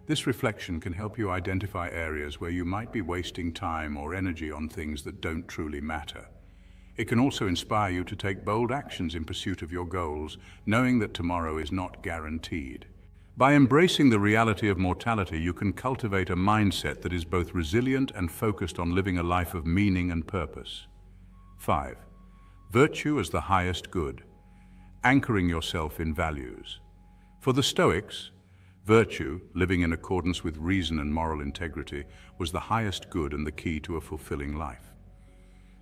This reflection can help you identify areas where you might be wasting time or energy on things that don't truly matter. It can also inspire you to take bold actions in pursuit of your goals, knowing that tomorrow is not guaranteed. By embracing the reality of mortality, you can cultivate a mindset that is both resilient and focused on living a life of meaning and purpose. 5. Virtue as the highest good, anchoring yourself in values. For the Stoics, virtue, living in accordance with reason and moral integrity, was the highest good and the key to a fulfilling life.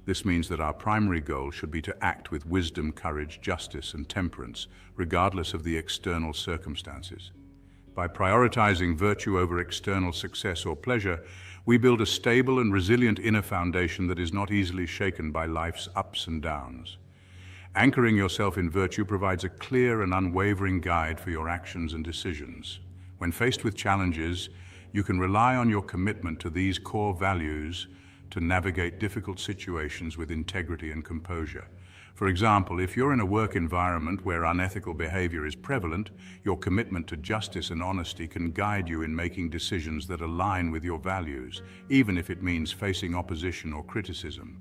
This means that our primary goal should be to act with wisdom, courage, justice, and temperance, regardless of the external circumstances. By prioritizing virtue over external success or pleasure, we build a stable and resilient inner foundation that is not easily shaken by life's ups and downs. Anchoring yourself in virtue provides a clear and unwavering guide for your actions and decisions. When faced with challenges, you can rely on your commitment to these core values to navigate difficult situations with integrity and composure. For example, if you're in a work environment where unethical behavior is prevalent, your commitment to justice and honesty can guide you in making decisions that align with your values, even if it means facing opposition or criticism.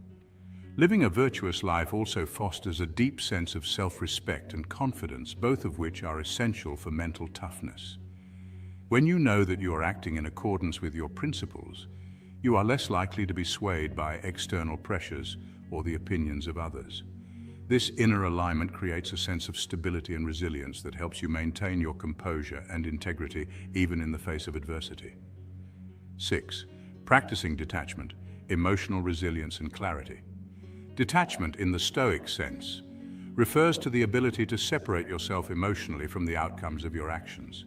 Living a virtuous life also fosters a deep sense of self-respect and confidence, both of which are essential for mental toughness. When you know that you are acting in accordance with your principles, you are less likely to be swayed by external pressures or the opinions of others. This inner alignment creates a sense of stability and resilience that helps you maintain your composure and integrity even in the face of adversity. 6. Practicing detachment, emotional resilience and clarity. Detachment, in the Stoic sense, refers to the ability to separate yourself emotionally from the outcomes of your actions.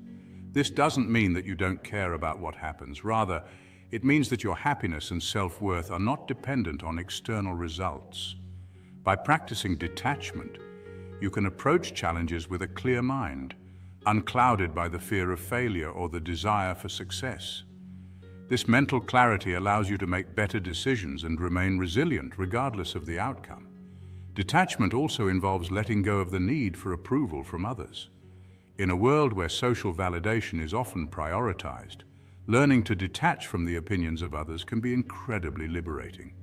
This doesn't mean that you don't care about what happens. Rather, it means that your happiness and self-worth are not dependent on external results. By practicing detachment, you can approach challenges with a clear mind, unclouded by the fear of failure or the desire for success. This mental clarity allows you to make better decisions and remain resilient regardless of the outcome. Detachment also involves letting go of the need for approval from others. In a world where social validation is often prioritized, learning to detach from the opinions of others can be incredibly liberating.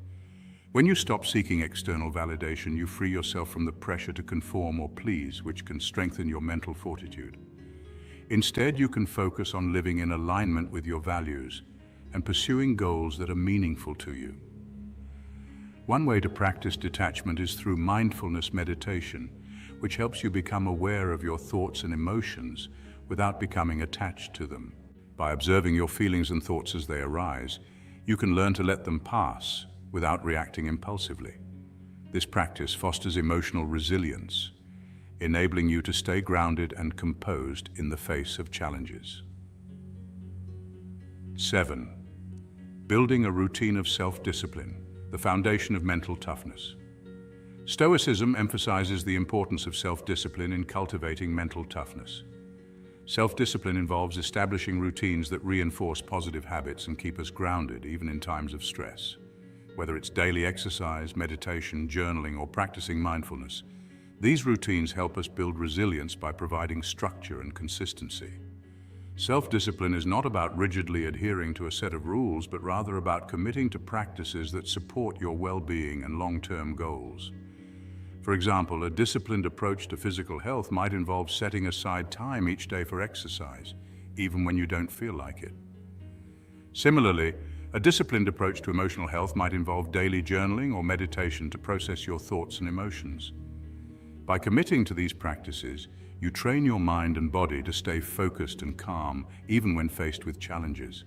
When you stop seeking external validation, you free yourself from the pressure to conform or please, which can strengthen your mental fortitude. Instead, you can focus on living in alignment with your values and pursuing goals that are meaningful to you. One way to practice detachment is through mindfulness meditation, which helps you become aware of your thoughts and emotions without becoming attached to them. By observing your feelings and thoughts as they arise, you can learn to let them pass without reacting impulsively. This practice fosters emotional resilience, enabling you to stay grounded and composed in the face of challenges. 7. Building a routine of self-discipline, the foundation of mental toughness. Stoicism emphasizes the importance of self-discipline in cultivating mental toughness. Self-discipline involves establishing routines that reinforce positive habits and keep us grounded even in times of stress. Whether it's daily exercise, meditation, journaling, or practicing mindfulness, these routines help us build resilience by providing structure and consistency. Self-discipline is not about rigidly adhering to a set of rules, but rather about committing to practices that support your well-being and long-term goals. For example, a disciplined approach to physical health might involve setting aside time each day for exercise, even when you don't feel like it. Similarly, a disciplined approach to emotional health might involve daily journaling or meditation to process your thoughts and emotions. By committing to these practices, you train your mind and body to stay focused and calm, even when faced with challenges.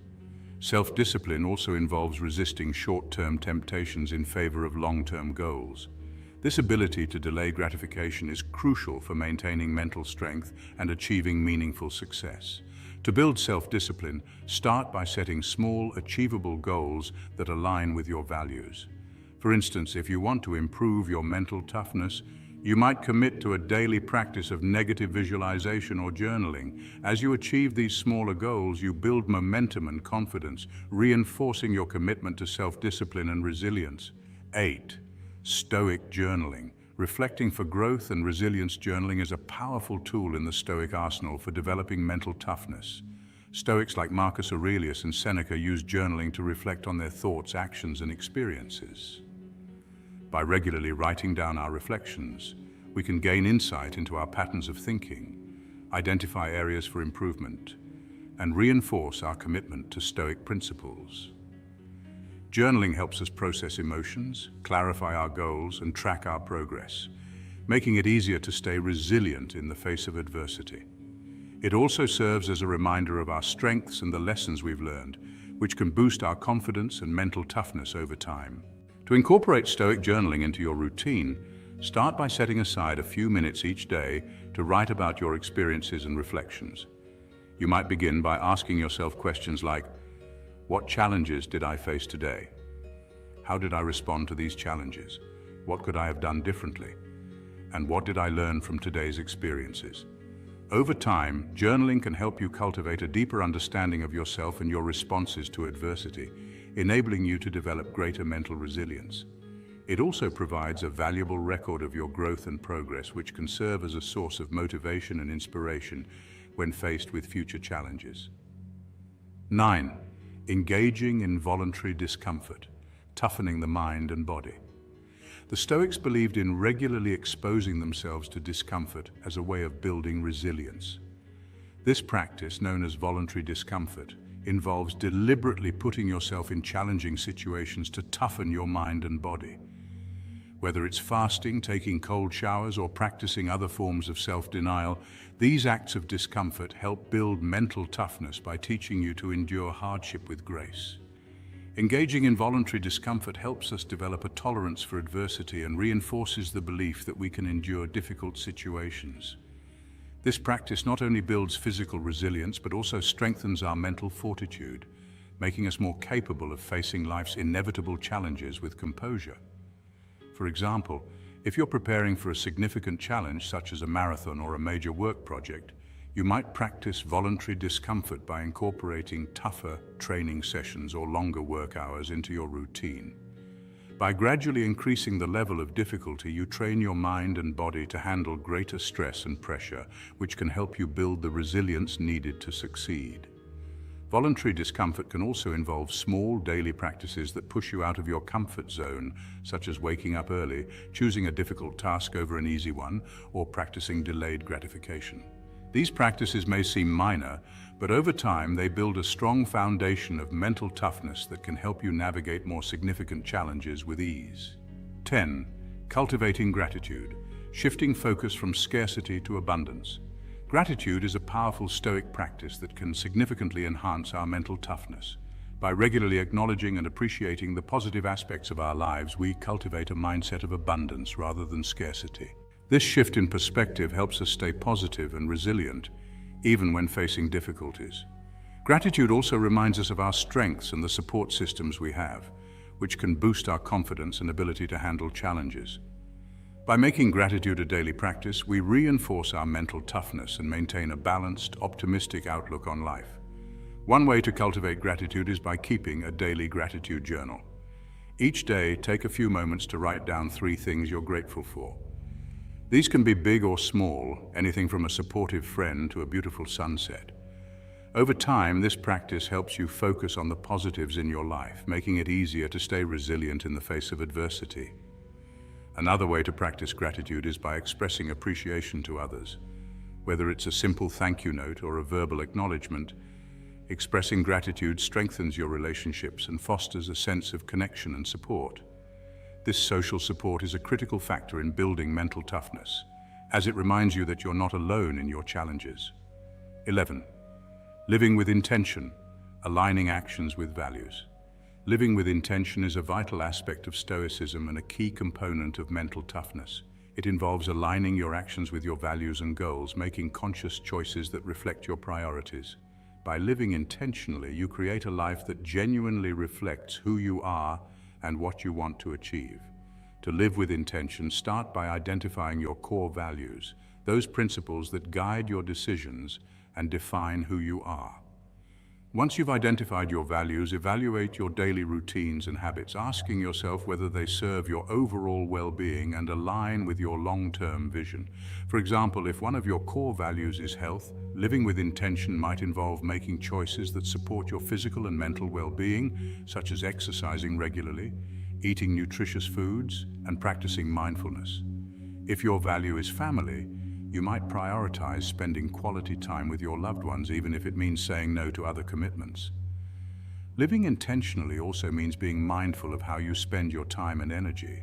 Self-discipline also involves resisting short-term temptations in favor of long-term goals. This ability to delay gratification is crucial for maintaining mental strength and achieving meaningful success. To build self-discipline, start by setting small, achievable goals that align with your values. For instance, if you want to improve your mental toughness, you might commit to a daily practice of negative visualization or journaling. As you achieve these smaller goals, you build momentum and confidence, reinforcing your commitment to self-discipline and resilience. 8. Stoic journaling. Reflecting for growth and resilience journaling is a powerful tool in the Stoic arsenal for developing mental toughness. Stoics like Marcus Aurelius and Seneca use journaling to reflect on their thoughts, actions, and experiences. By regularly writing down our reflections, we can gain insight into our patterns of thinking, identify areas for improvement, and reinforce our commitment to Stoic principles. Journaling helps us process emotions, clarify our goals, and track our progress, making it easier to stay resilient in the face of adversity. It also serves as a reminder of our strengths and the lessons we've learned, which can boost our confidence and mental toughness over time. To incorporate Stoic journaling into your routine, start by setting aside a few minutes each day to write about your experiences and reflections. You might begin by asking yourself questions like, what challenges did I face today? How did I respond to these challenges? What could I have done differently? And what did I learn from today's experiences? Over time, journaling can help you cultivate a deeper understanding of yourself and your responses to adversity, enabling you to develop greater mental resilience. It also provides a valuable record of your growth and progress, which can serve as a source of motivation and inspiration when faced with future challenges. 9. Engaging in voluntary discomfort, toughening the mind and body. The Stoics believed in regularly exposing themselves to discomfort as a way of building resilience. This practice, known as voluntary discomfort, involves deliberately putting yourself in challenging situations to toughen your mind and body. Whether it's fasting, taking cold showers, or practicing other forms of self-denial, these acts of discomfort help build mental toughness by teaching you to endure hardship with grace. Engaging in voluntary discomfort helps us develop a tolerance for adversity and reinforces the belief that we can endure difficult situations. This practice not only builds physical resilience, but also strengthens our mental fortitude, making us more capable of facing life's inevitable challenges with composure. For example, if you're preparing for a significant challenge, such as a marathon or a major work project, you might practice voluntary discomfort by incorporating tougher training sessions or longer work hours into your routine. By gradually increasing the level of difficulty, you train your mind and body to handle greater stress and pressure, which can help you build the resilience needed to succeed. Voluntary discomfort can also involve small daily practices that push you out of your comfort zone, such as waking up early, choosing a difficult task over an easy one, or practicing delayed gratification. These practices may seem minor, but over time they build a strong foundation of mental toughness that can help you navigate more significant challenges with ease. 10. Cultivating gratitude, shifting focus from scarcity to abundance. Gratitude is a powerful Stoic practice that can significantly enhance our mental toughness. By regularly acknowledging and appreciating the positive aspects of our lives, we cultivate a mindset of abundance rather than scarcity. This shift in perspective helps us stay positive and resilient, even when facing difficulties. Gratitude also reminds us of our strengths and the support systems we have, which can boost our confidence and ability to handle challenges. By making gratitude a daily practice, we reinforce our mental toughness and maintain a balanced, optimistic outlook on life. One way to cultivate gratitude is by keeping a daily gratitude journal. Each day, take a few moments to write down 3 things you're grateful for. These can be big or small, anything from a supportive friend to a beautiful sunset. Over time, this practice helps you focus on the positives in your life, making it easier to stay resilient in the face of adversity. Another way to practice gratitude is by expressing appreciation to others. Whether it's a simple thank you note or a verbal acknowledgement, expressing gratitude strengthens your relationships and fosters a sense of connection and support. This social support is a critical factor in building mental toughness, as it reminds you that you're not alone in your challenges. 11. Living with intention, aligning actions with values. Living with intention is a vital aspect of Stoicism and a key component of mental toughness. It involves aligning your actions with your values and goals, making conscious choices that reflect your priorities. By living intentionally, you create a life that genuinely reflects who you are and what you want to achieve. To live with intention, start by identifying your core values, those principles that guide your decisions and define who you are. Once you've identified your values, evaluate your daily routines and habits, asking yourself whether they serve your overall well-being and align with your long-term vision. For example, if one of your core values is health, living with intention might involve making choices that support your physical and mental well-being, such as exercising regularly, eating nutritious foods, and practicing mindfulness. If your value is family, you might prioritize spending quality time with your loved ones, even if it means saying no to other commitments. Living intentionally also means being mindful of how you spend your time and energy.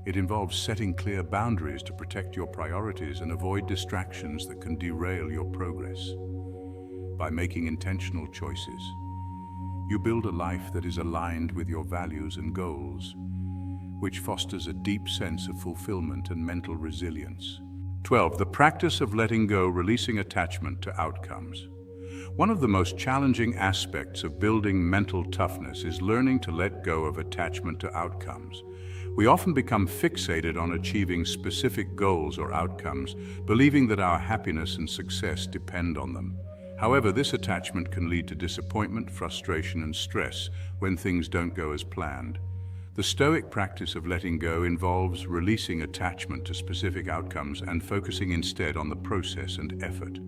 It involves setting clear boundaries to protect your priorities and avoid distractions that can derail your progress. By making intentional choices, you build a life that is aligned with your values and goals, which fosters a deep sense of fulfillment and mental resilience. 12. The practice of letting go, releasing attachment to outcomes. One of the most challenging aspects of building mental toughness is learning to let go of attachment to outcomes. We often become fixated on achieving specific goals or outcomes, believing that our happiness and success depend on them. However, this attachment can lead to disappointment, frustration, and stress when things don't go as planned. The Stoic practice of letting go involves releasing attachment to specific outcomes and focusing instead on the process and effort.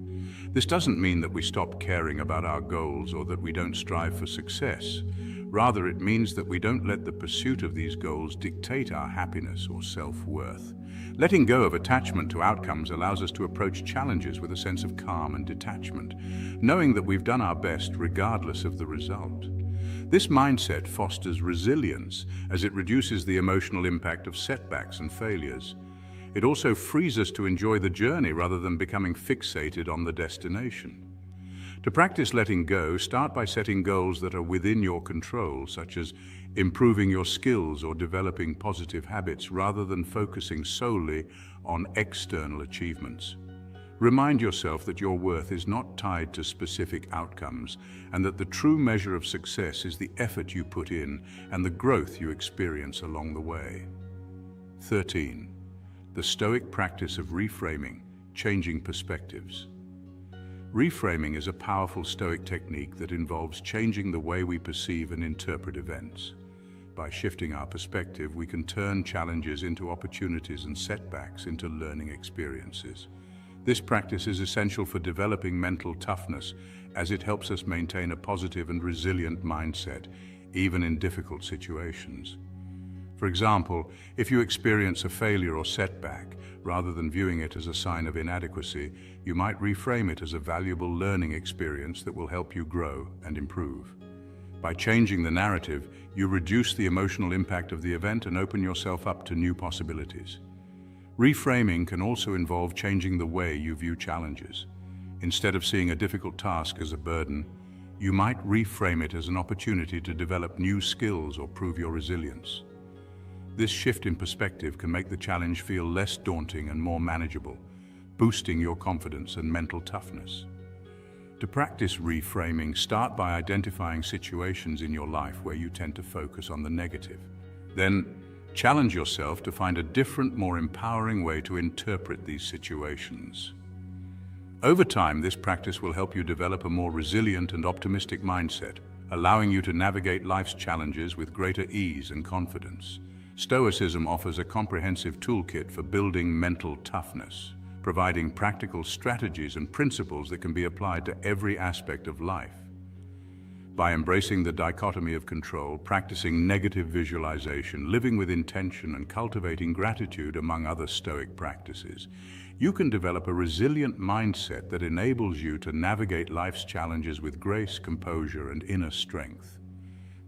This doesn't mean that we stop caring about our goals or that we don't strive for success. Rather, it means that we don't let the pursuit of these goals dictate our happiness or self-worth. Letting go of attachment to outcomes allows us to approach challenges with a sense of calm and detachment, knowing that we've done our best regardless of the result. This mindset fosters resilience as it reduces the emotional impact of setbacks and failures. It also frees us to enjoy the journey rather than becoming fixated on the destination. To practice letting go, start by setting goals that are within your control, such as improving your skills or developing positive habits, rather than focusing solely on external achievements. Remind yourself that your worth is not tied to specific outcomes, and that the true measure of success is the effort you put in and the growth you experience along the way. 13. The Stoic practice of reframing, changing perspectives. Reframing is a powerful Stoic technique that involves changing the way we perceive and interpret events. By shifting our perspective, we can turn challenges into opportunities and setbacks into learning experiences. This practice is essential for developing mental toughness, as it helps us maintain a positive and resilient mindset, even in difficult situations. For example, if you experience a failure or setback, rather than viewing it as a sign of inadequacy, you might reframe it as a valuable learning experience that will help you grow and improve. By changing the narrative, you reduce the emotional impact of the event and open yourself up to new possibilities. Reframing can also involve changing the way you view challenges. Instead of seeing a difficult task as a burden, you might reframe it as an opportunity to develop new skills or prove your resilience. This shift in perspective can make the challenge feel less daunting and more manageable, boosting your confidence and mental toughness. To practice reframing, start by identifying situations in your life where you tend to focus on the negative. Then, challenge yourself to find a different, more empowering way to interpret these situations. Over time, this practice will help you develop a more resilient and optimistic mindset, allowing you to navigate life's challenges with greater ease and confidence. Stoicism offers a comprehensive toolkit for building mental toughness, providing practical strategies and principles that can be applied to every aspect of life. By embracing the dichotomy of control, practicing negative visualization, living with intention, and cultivating gratitude, among other Stoic practices, you can develop a resilient mindset that enables you to navigate life's challenges with grace, composure, and inner strength.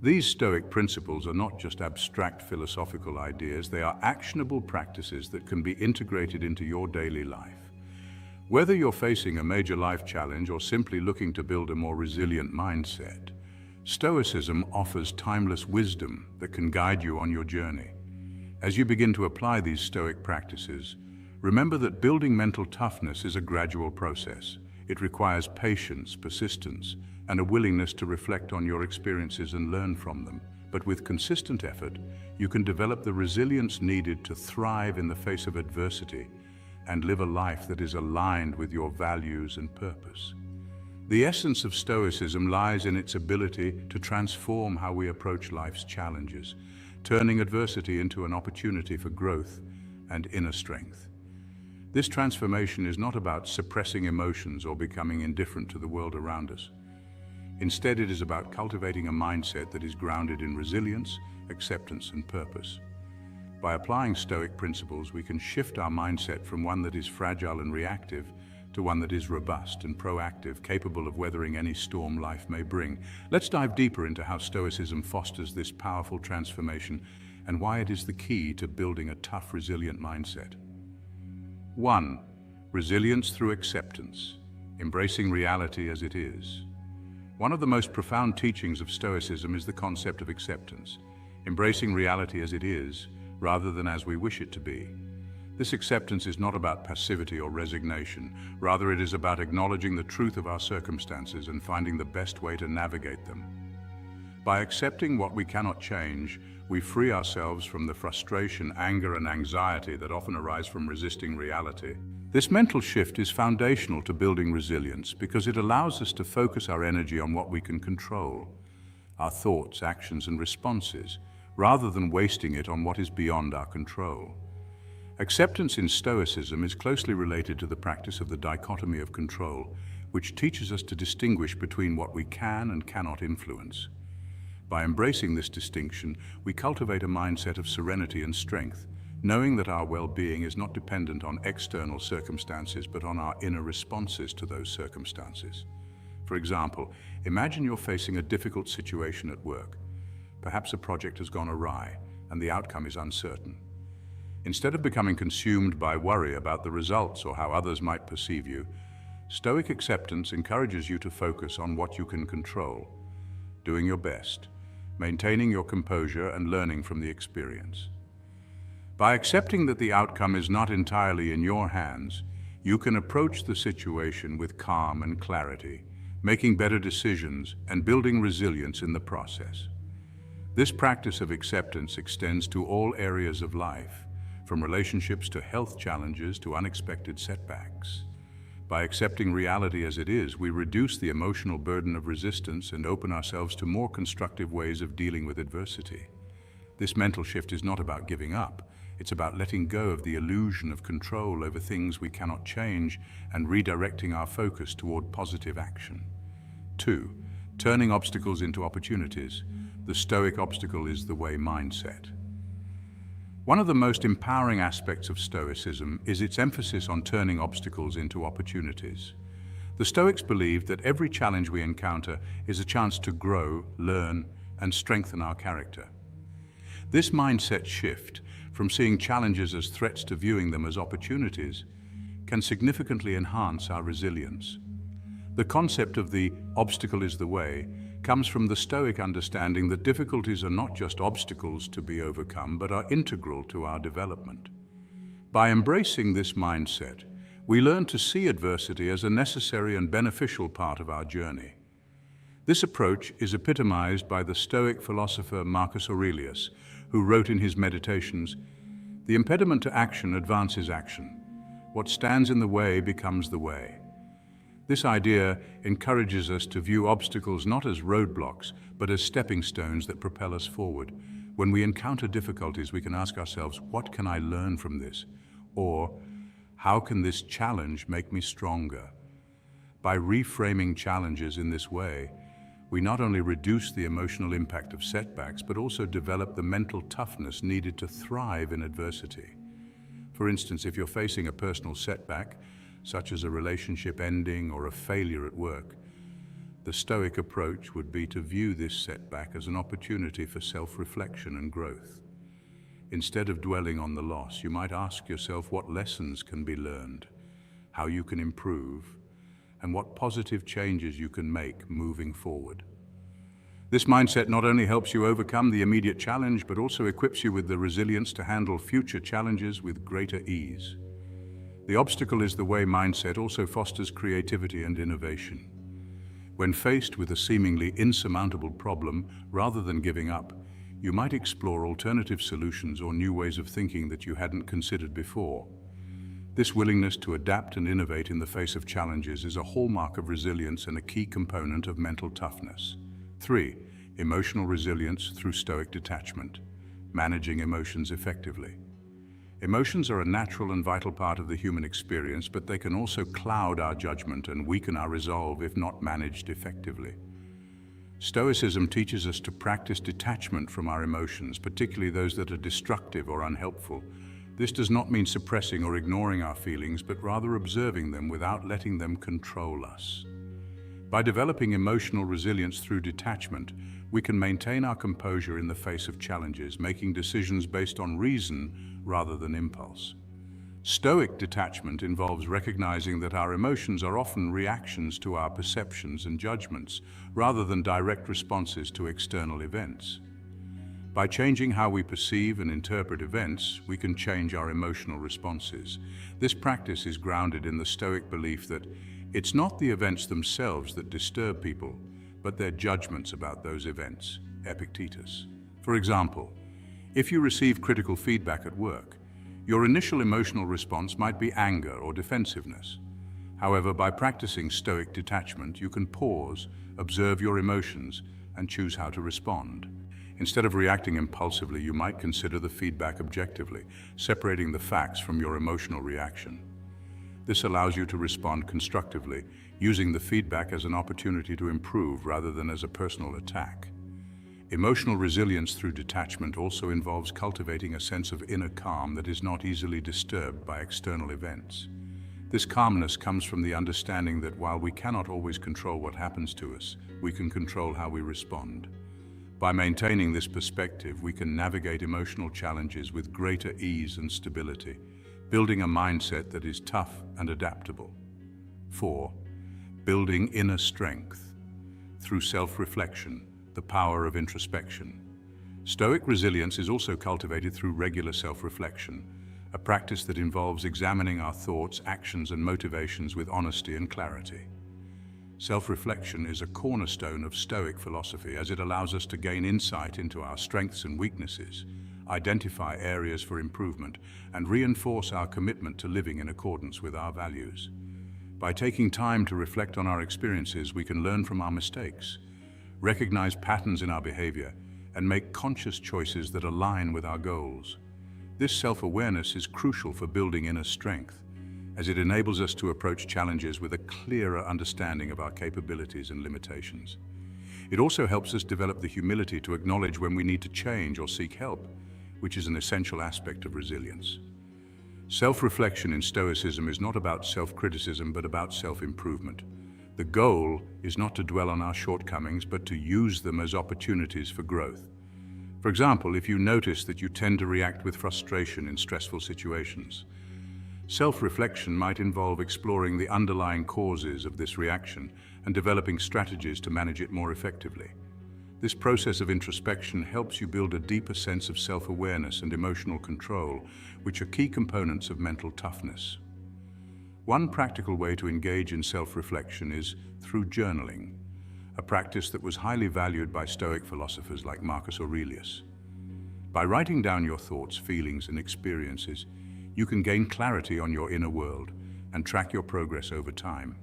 These Stoic principles are not just abstract philosophical ideas, they are actionable practices that can be integrated into your daily life. Whether you're facing a major life challenge or simply looking to build a more resilient mindset, Stoicism offers timeless wisdom that can guide you on your journey. As you begin to apply these Stoic practices, remember that building mental toughness is a gradual process. It requires patience, persistence, and a willingness to reflect on your experiences and learn from them. But with consistent effort, you can develop the resilience needed to thrive in the face of adversity and live a life that is aligned with your values and purpose. The essence of Stoicism lies in its ability to transform how we approach life's challenges, turning adversity into an opportunity for growth and inner strength. This transformation is not about suppressing emotions or becoming indifferent to the world around us. Instead, it is about cultivating a mindset that is grounded in resilience, acceptance, and purpose. By applying Stoic principles, we can shift our mindset from one that is fragile and reactive to one that is robust and proactive, capable of weathering any storm life may bring. Let's dive deeper into how Stoicism fosters this powerful transformation and why it is the key to building a tough, resilient mindset. 1. Resilience through acceptance, embracing reality as it is. One of the most profound teachings of Stoicism is the concept of acceptance, embracing reality as it is, rather than as we wish it to be. This acceptance is not about passivity or resignation, rather it is about acknowledging the truth of our circumstances and finding the best way to navigate them. By accepting what we cannot change, we free ourselves from the frustration, anger, and anxiety that often arise from resisting reality. This mental shift is foundational to building resilience because it allows us to focus our energy on what we can control, our thoughts, actions, and responses, rather than wasting it on what is beyond our control. Acceptance in Stoicism is closely related to the practice of the dichotomy of control, which teaches us to distinguish between what we can and cannot influence. By embracing this distinction, we cultivate a mindset of serenity and strength, knowing that our well-being is not dependent on external circumstances but on our inner responses to those circumstances. For example, imagine you're facing a difficult situation at work. Perhaps a project has gone awry and the outcome is uncertain. Instead of becoming consumed by worry about the results or how others might perceive you, Stoic acceptance encourages you to focus on what you can control, doing your best, maintaining your composure, and learning from the experience. By accepting that the outcome is not entirely in your hands, you can approach the situation with calm and clarity, making better decisions and building resilience in the process. This practice of acceptance extends to all areas of life, from relationships to health challenges to unexpected setbacks. By accepting reality as it is, we reduce the emotional burden of resistance and open ourselves to more constructive ways of dealing with adversity. This mental shift is not about giving up. It's about letting go of the illusion of control over things we cannot change and redirecting our focus toward positive action. 2. Turning obstacles into opportunities. The Stoic obstacle is the way mindset. One of the most empowering aspects of Stoicism is its emphasis on turning obstacles into opportunities. The Stoics believed that every challenge we encounter is a chance to grow, learn, and strengthen our character. This mindset shift, from seeing challenges as threats to viewing them as opportunities, can significantly enhance our resilience. The concept of the obstacle is the way comes from the Stoic understanding that difficulties are not just obstacles to be overcome, but are integral to our development. By embracing this mindset, we learn to see adversity as a necessary and beneficial part of our journey. This approach is epitomized by the Stoic philosopher Marcus Aurelius, who wrote in his Meditations, "The impediment to action advances action. What stands in the way becomes the way." This idea encourages us to view obstacles not as roadblocks, but as stepping stones that propel us forward. When we encounter difficulties, we can ask ourselves, what can I learn from this? Or, how can this challenge make me stronger? By reframing challenges in this way, we not only reduce the emotional impact of setbacks, but also develop the mental toughness needed to thrive in adversity. For instance, if you're facing a personal setback, such as a relationship ending or a failure at work, the Stoic approach would be to view this setback as an opportunity for self-reflection and growth. Instead of dwelling on the loss, you might ask yourself what lessons can be learned, how you can improve, and what positive changes you can make moving forward. This mindset not only helps you overcome the immediate challenge, but also equips you with the resilience to handle future challenges with greater ease. The obstacle is the way mindset also fosters creativity and innovation. When faced with a seemingly insurmountable problem, rather than giving up, you might explore alternative solutions or new ways of thinking that you hadn't considered before. This willingness to adapt and innovate in the face of challenges is a hallmark of resilience and a key component of mental toughness. 3. Emotional resilience through Stoic detachment. Managing emotions effectively. Emotions are a natural and vital part of the human experience, but they can also cloud our judgment and weaken our resolve if not managed effectively. Stoicism teaches us to practice detachment from our emotions, particularly those that are destructive or unhelpful. This does not mean suppressing or ignoring our feelings, but rather observing them without letting them control us. By developing emotional resilience through detachment, we can maintain our composure in the face of challenges, making decisions based on reason rather than impulse. Stoic detachment involves recognizing that our emotions are often reactions to our perceptions and judgments, rather than direct responses to external events. By changing how we perceive and interpret events, we can change our emotional responses. This practice is grounded in the Stoic belief that it's not the events themselves that disturb people, but their judgments about those events. Epictetus. For example, if you receive critical feedback at work, your initial emotional response might be anger or defensiveness. However, by practicing Stoic detachment, you can pause, observe your emotions, and choose how to respond. Instead of reacting impulsively, you might consider the feedback objectively, separating the facts from your emotional reaction. This allows you to respond constructively, using the feedback as an opportunity to improve rather than as a personal attack. Emotional resilience through detachment also involves cultivating a sense of inner calm that is not easily disturbed by external events. This calmness comes from the understanding that while we cannot always control what happens to us, we can control how we respond. By maintaining this perspective, we can navigate emotional challenges with greater ease and stability, building a mindset that is tough and adaptable. 4. Building inner strength through self-reflection. The power of introspection. Stoic resilience is also cultivated through regular self-reflection, a practice that involves examining our thoughts, actions, and motivations with honesty and clarity. Self-reflection is a cornerstone of Stoic philosophy as it allows us to gain insight into our strengths and weaknesses, identify areas for improvement, and reinforce our commitment to living in accordance with our values. By taking time to reflect on our experiences, we can learn from our mistakes, recognize patterns in our behavior, and make conscious choices that align with our goals. This self-awareness is crucial for building inner strength, as it enables us to approach challenges with a clearer understanding of our capabilities and limitations. It also helps us develop the humility to acknowledge when we need to change or seek help, which is an essential aspect of resilience. Self-reflection in Stoicism is not about self-criticism, but about self-improvement. The goal is not to dwell on our shortcomings, but to use them as opportunities for growth. For example, if you notice that you tend to react with frustration in stressful situations, self-reflection might involve exploring the underlying causes of this reaction and developing strategies to manage it more effectively. This process of introspection helps you build a deeper sense of self-awareness and emotional control, which are key components of mental toughness. One practical way to engage in self-reflection is through journaling, a practice that was highly valued by Stoic philosophers like Marcus Aurelius. By writing down your thoughts, feelings, and experiences, you can gain clarity on your inner world and track your progress over time.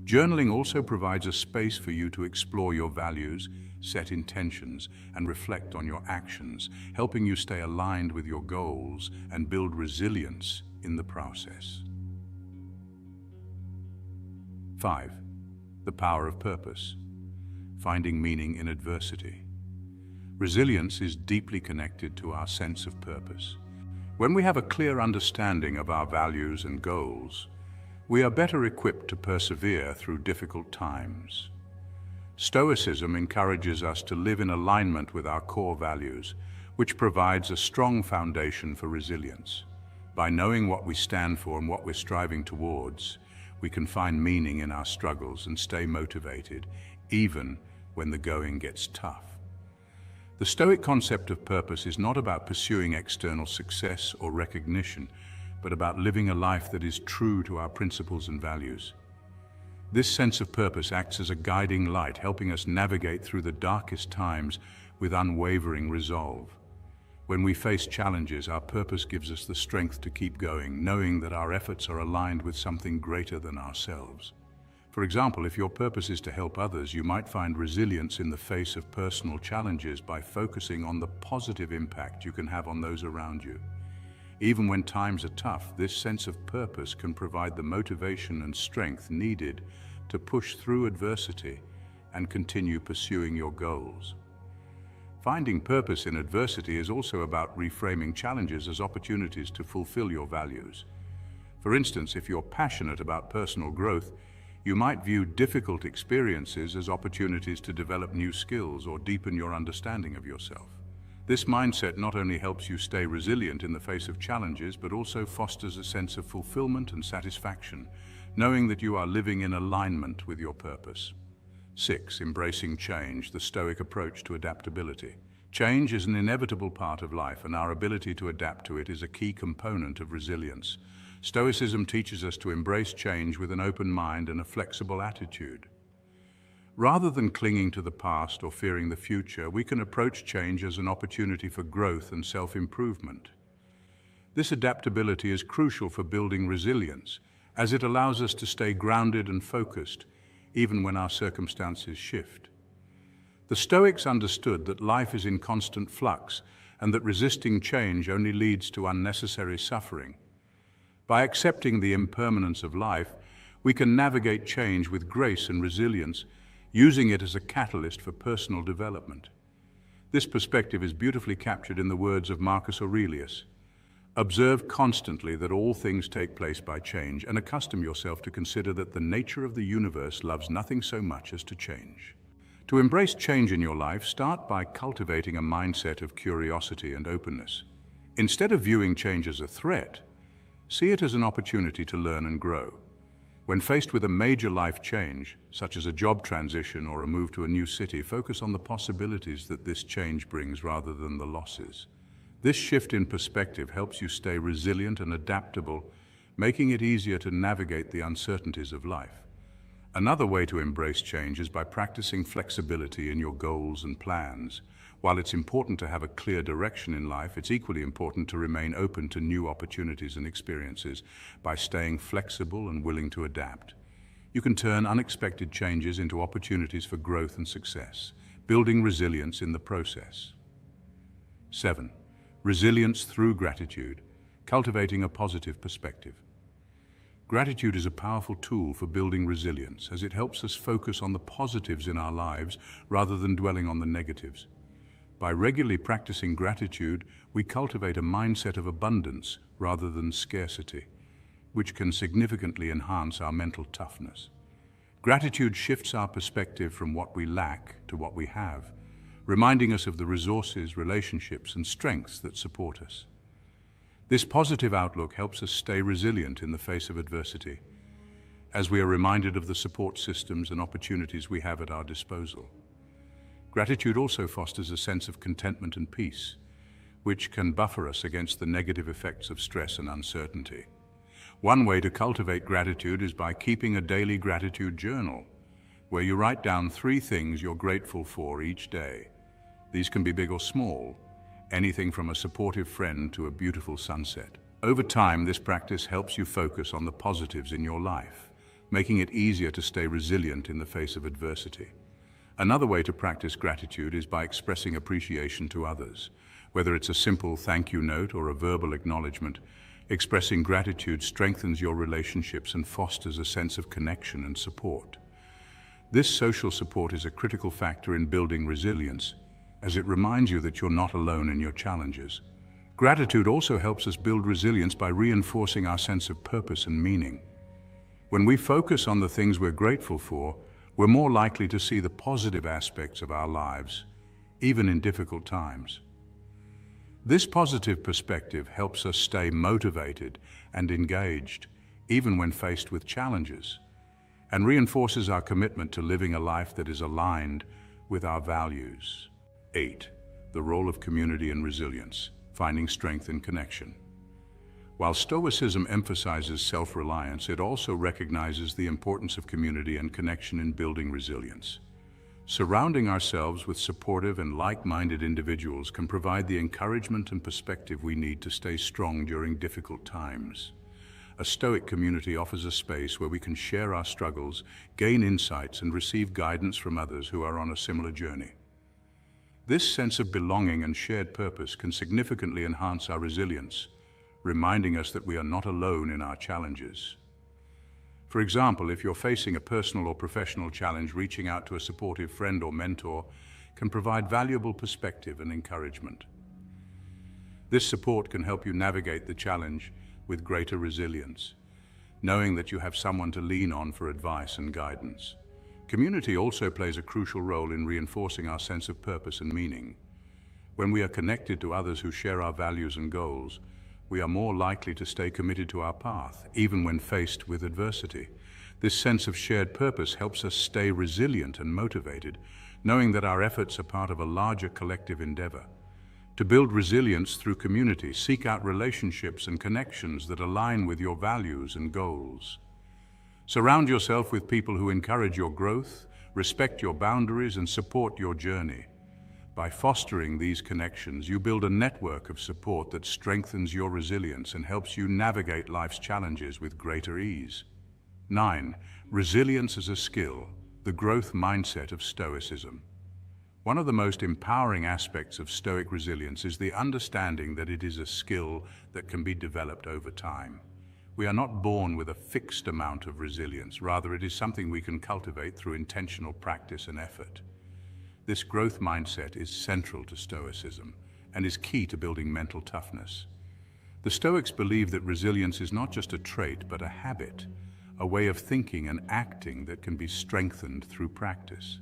Journaling also provides a space for you to explore your values, set intentions, and reflect on your actions, helping you stay aligned with your goals and build resilience in the process. 5. The power of purpose. finding meaning in adversity. Resilience is deeply connected to our sense of purpose. When we have a clear understanding of our values and goals, we are better equipped to persevere through difficult times. Stoicism encourages us to live in alignment with our core values, which provides a strong foundation for resilience. By knowing what we stand for and what we're striving towards, we can find meaning in our struggles and stay motivated, even when the going gets tough. The Stoic concept of purpose is not about pursuing external success or recognition, but about living a life that is true to our principles and values. This sense of purpose acts as a guiding light, helping us navigate through the darkest times with unwavering resolve. When we face challenges, our purpose gives us the strength to keep going, knowing that our efforts are aligned with something greater than ourselves. For example, if your purpose is to help others, you might find resilience in the face of personal challenges by focusing on the positive impact you can have on those around you. Even when times are tough, this sense of purpose can provide the motivation and strength needed to push through adversity and continue pursuing your goals. Finding purpose in adversity is also about reframing challenges as opportunities to fulfill your values. For instance, if you're passionate about personal growth, you might view difficult experiences as opportunities to develop new skills or deepen your understanding of yourself. This mindset not only helps you stay resilient in the face of challenges, but also fosters a sense of fulfillment and satisfaction, knowing that you are living in alignment with your purpose. 6. Embracing change, the Stoic approach to adaptability. Change is an inevitable part of life, and our ability to adapt to it is a key component of resilience. Stoicism teaches us to embrace change with an open mind and a flexible attitude. Rather than clinging to the past or fearing the future, we can approach change as an opportunity for growth and self-improvement. This adaptability is crucial for building resilience, as it allows us to stay grounded and focused, even when our circumstances shift. The Stoics understood that life is in constant flux and that resisting change only leads to unnecessary suffering. By accepting the impermanence of life, we can navigate change with grace and resilience, using it as a catalyst for personal development. This perspective is beautifully captured in the words of Marcus Aurelius. Observe constantly that all things take place by change, and accustom yourself to consider that the nature of the universe loves nothing so much as to change. To embrace change in your life, start by cultivating a mindset of curiosity and openness. Instead of viewing change as a threat, see it as an opportunity to learn and grow. When faced with a major life change, such as a job transition or a move to a new city, focus on the possibilities that this change brings rather than the losses. This shift in perspective helps you stay resilient and adaptable, making it easier to navigate the uncertainties of life. Another way to embrace change is by practicing flexibility in your goals and plans. While it's important to have a clear direction in life, it's equally important to remain open to new opportunities and experiences. By staying flexible and willing to adapt, you can turn unexpected changes into opportunities for growth and success, building resilience in the process. 7. Resilience through gratitude, cultivating a positive perspective. Gratitude is a powerful tool for building resilience, as it helps us focus on the positives in our lives rather than dwelling on the negatives. By regularly practicing gratitude, we cultivate a mindset of abundance rather than scarcity, which can significantly enhance our mental toughness. Gratitude shifts our perspective from what we lack to what we have, reminding us of the resources, relationships, and strengths that support us. This positive outlook helps us stay resilient in the face of adversity, as we are reminded of the support systems and opportunities we have at our disposal. Gratitude also fosters a sense of contentment and peace, which can buffer us against the negative effects of stress and uncertainty. One way to cultivate gratitude is by keeping a daily gratitude journal, where you write down 3 things you're grateful for each day. These can be big or small, anything from a supportive friend to a beautiful sunset. Over time, this practice helps you focus on the positives in your life, making it easier to stay resilient in the face of adversity. Another way to practice gratitude is by expressing appreciation to others. Whether it's a simple thank you note or a verbal acknowledgement, expressing gratitude strengthens your relationships and fosters a sense of connection and support. This social support is a critical factor in building resilience, as it reminds you that you're not alone in your challenges. Gratitude also helps us build resilience by reinforcing our sense of purpose and meaning. When we focus on the things we're grateful for, we're more likely to see the positive aspects of our lives, even in difficult times. This positive perspective helps us stay motivated and engaged, even when faced with challenges, and reinforces our commitment to living a life that is aligned with our values. 8. The role of community and resilience, finding strength in connection. While Stoicism emphasizes self-reliance, it also recognizes the importance of community and connection in building resilience. Surrounding ourselves with supportive and like-minded individuals can provide the encouragement and perspective we need to stay strong during difficult times. A Stoic community offers a space where we can share our struggles, gain insights, and receive guidance from others who are on a similar journey. This sense of belonging and shared purpose can significantly enhance our resilience, reminding us that we are not alone in our challenges. For example, if you're facing a personal or professional challenge, reaching out to a supportive friend or mentor can provide valuable perspective and encouragement. This support can help you navigate the challenge with greater resilience, knowing that you have someone to lean on for advice and guidance. Community also plays a crucial role in reinforcing our sense of purpose and meaning. When we are connected to others who share our values and goals, we are more likely to stay committed to our path, even when faced with adversity. This sense of shared purpose helps us stay resilient and motivated, knowing that our efforts are part of a larger collective endeavor. To build resilience through community, seek out relationships and connections that align with your values and goals. Surround yourself with people who encourage your growth, respect your boundaries, and support your journey. By fostering these connections, you build a network of support that strengthens your resilience and helps you navigate life's challenges with greater ease. 9. Resilience as a skill, the growth mindset of Stoicism. One of the most empowering aspects of Stoic resilience is the understanding that it is a skill that can be developed over time. We are not born with a fixed amount of resilience, rather it is something we can cultivate through intentional practice and effort. This growth mindset is central to Stoicism and is key to building mental toughness. The Stoics believe that resilience is not just a trait, but a habit, a way of thinking and acting that can be strengthened through practice.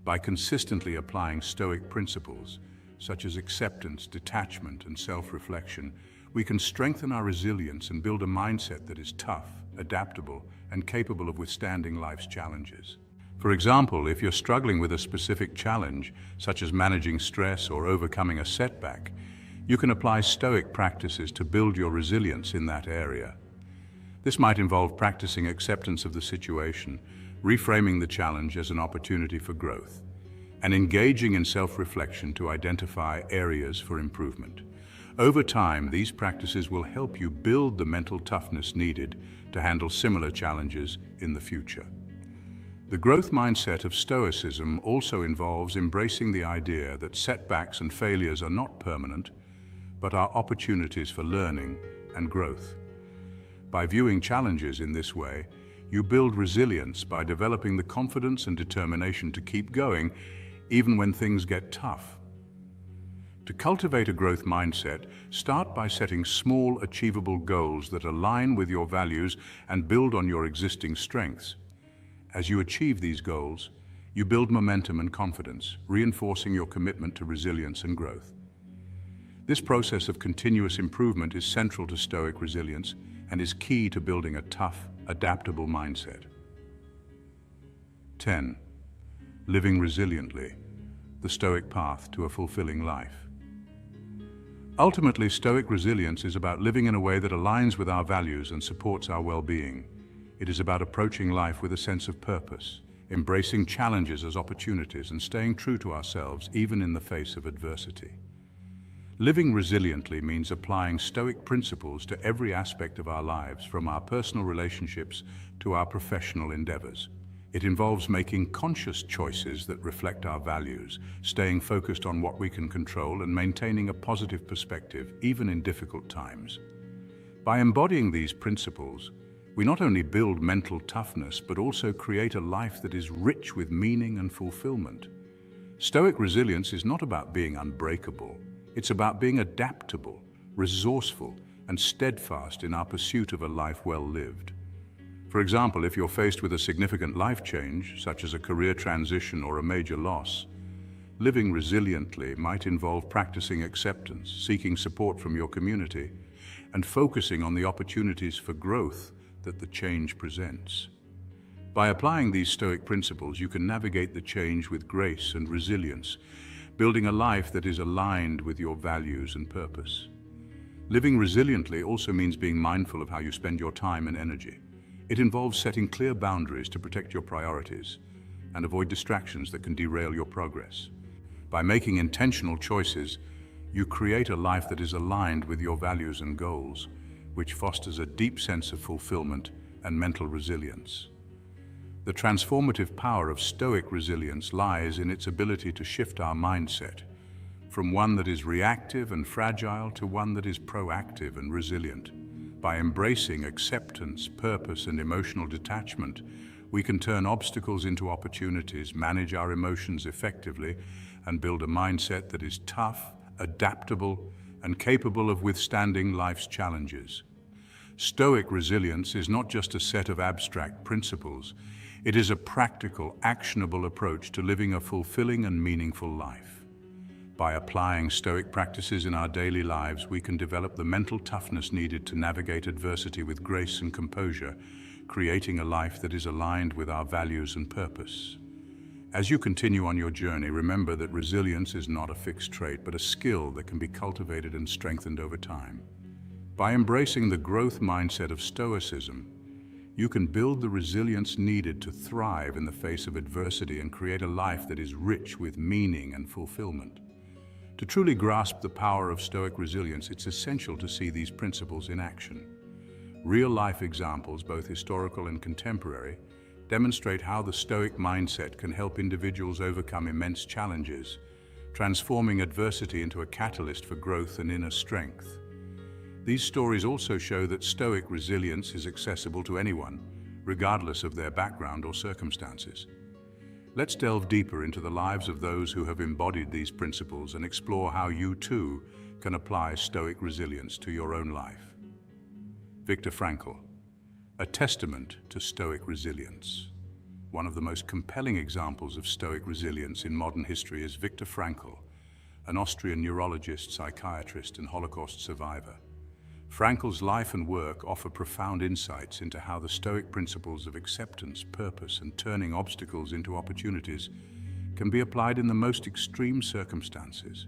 By consistently applying Stoic principles, such as acceptance, detachment, and self-reflection, we can strengthen our resilience and build a mindset that is tough, adaptable, and capable of withstanding life's challenges. For example, if you're struggling with a specific challenge, such as managing stress or overcoming a setback, you can apply Stoic practices to build your resilience in that area. This might involve practicing acceptance of the situation, reframing the challenge as an opportunity for growth, and engaging in self-reflection to identify areas for improvement. Over time, these practices will help you build the mental toughness needed to handle similar challenges in the future. The growth mindset of Stoicism also involves embracing the idea that setbacks and failures are not permanent, but are opportunities for learning and growth. By viewing challenges in this way, you build resilience by developing the confidence and determination to keep going, even when things get tough. To cultivate a growth mindset, start by setting small, achievable goals that align with your values and build on your existing strengths. As you achieve these goals, you build momentum and confidence, reinforcing your commitment to resilience and growth. This process of continuous improvement is central to Stoic resilience and is key to building a tough, adaptable mindset. 10. Living resiliently, the Stoic path to a fulfilling life. Ultimately, Stoic resilience is about living in a way that aligns with our values and supports our well-being. It is about approaching life with a sense of purpose, embracing challenges as opportunities, and staying true to ourselves even in the face of adversity. Living resiliently means applying Stoic principles to every aspect of our lives, from our personal relationships to our professional endeavors. It involves making conscious choices that reflect our values, staying focused on what we can control, and maintaining a positive perspective even in difficult times. By embodying these principles, We not only build mental toughness, but also create a life that is rich with meaning and fulfillment. Stoic resilience is not about being unbreakable. It's about being adaptable, resourceful, and steadfast in our pursuit of a life well lived. For example, if you're faced with a significant life change, such as a career transition or a major loss, living resiliently might involve practicing acceptance, seeking support from your community, and focusing on the opportunities for growth that the change presents. By applying these Stoic principles, you can navigate the change with grace and resilience, building a life that is aligned with your values and purpose. Living resiliently also means being mindful of how you spend your time and energy. It involves setting clear boundaries to protect your priorities and avoid distractions that can derail your progress. By making intentional choices, you create a life that is aligned with your values and goals, which fosters a deep sense of fulfillment and mental resilience. The transformative power of Stoic resilience lies in its ability to shift our mindset from one that is reactive and fragile to one that is proactive and resilient. By embracing acceptance, purpose, and emotional detachment, we can turn obstacles into opportunities, manage our emotions effectively, and build a mindset that is tough, adaptable, and capable of withstanding life's challenges. Stoic resilience is not just a set of abstract principles. It is a practical, actionable approach to living a fulfilling and meaningful life. By applying Stoic practices in our daily lives, we can develop the mental toughness needed to navigate adversity with grace and composure, creating a life that is aligned with our values and purpose. As you continue on your journey, remember that resilience is not a fixed trait, but a skill that can be cultivated and strengthened over time. By embracing the growth mindset of Stoicism, you can build the resilience needed to thrive in the face of adversity and create a life that is rich with meaning and fulfillment. To truly grasp the power of Stoic resilience, it's essential to see these principles in action. Real-life examples, both historical and contemporary, demonstrate how the Stoic mindset can help individuals overcome immense challenges, transforming adversity into a catalyst for growth and inner strength. These stories also show that Stoic resilience is accessible to anyone, regardless of their background or circumstances. Let's delve deeper into the lives of those who have embodied these principles and explore how you too can apply Stoic resilience to your own life. Viktor Frankl, a testament to Stoic resilience. One of the most compelling examples of Stoic resilience in modern history is Viktor Frankl, an Austrian neurologist, psychiatrist, and Holocaust survivor. Frankl's life and work offer profound insights into how the Stoic principles of acceptance, purpose, and turning obstacles into opportunities can be applied in the most extreme circumstances.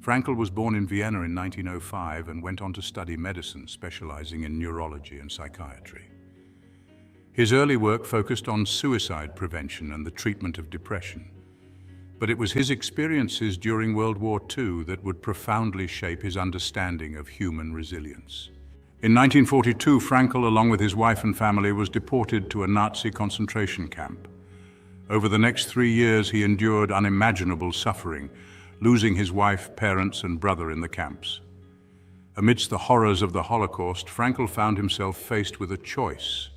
Frankl was born in Vienna in 1905 and went on to study medicine, specializing in neurology and psychiatry. His early work focused on suicide prevention and the treatment of depression. But it was his experiences during World War II that would profoundly shape his understanding of human resilience. In 1942, Frankl, along with his wife and family, was deported to a Nazi concentration camp. Over the next 3 years, he endured unimaginable suffering, losing his wife, parents, and brother in the camps. Amidst the horrors of the Holocaust, Frankl found himself faced with a choice: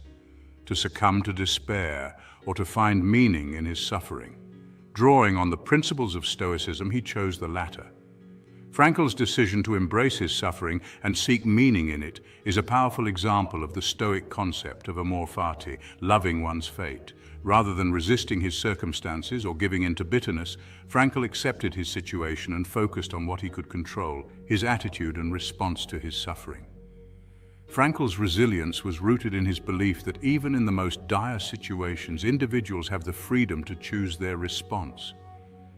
to succumb to despair or to find meaning in his suffering. Drawing on the principles of Stoicism, he chose the latter. Frankl's decision to embrace his suffering and seek meaning in it is a powerful example of the Stoic concept of amor fati, loving one's fate. Rather than resisting his circumstances or giving in to bitterness, Frankl accepted his situation and focused on what he could control, his attitude and response to his suffering. Frankl's resilience was rooted in his belief that even in the most dire situations, individuals have the freedom to choose their response.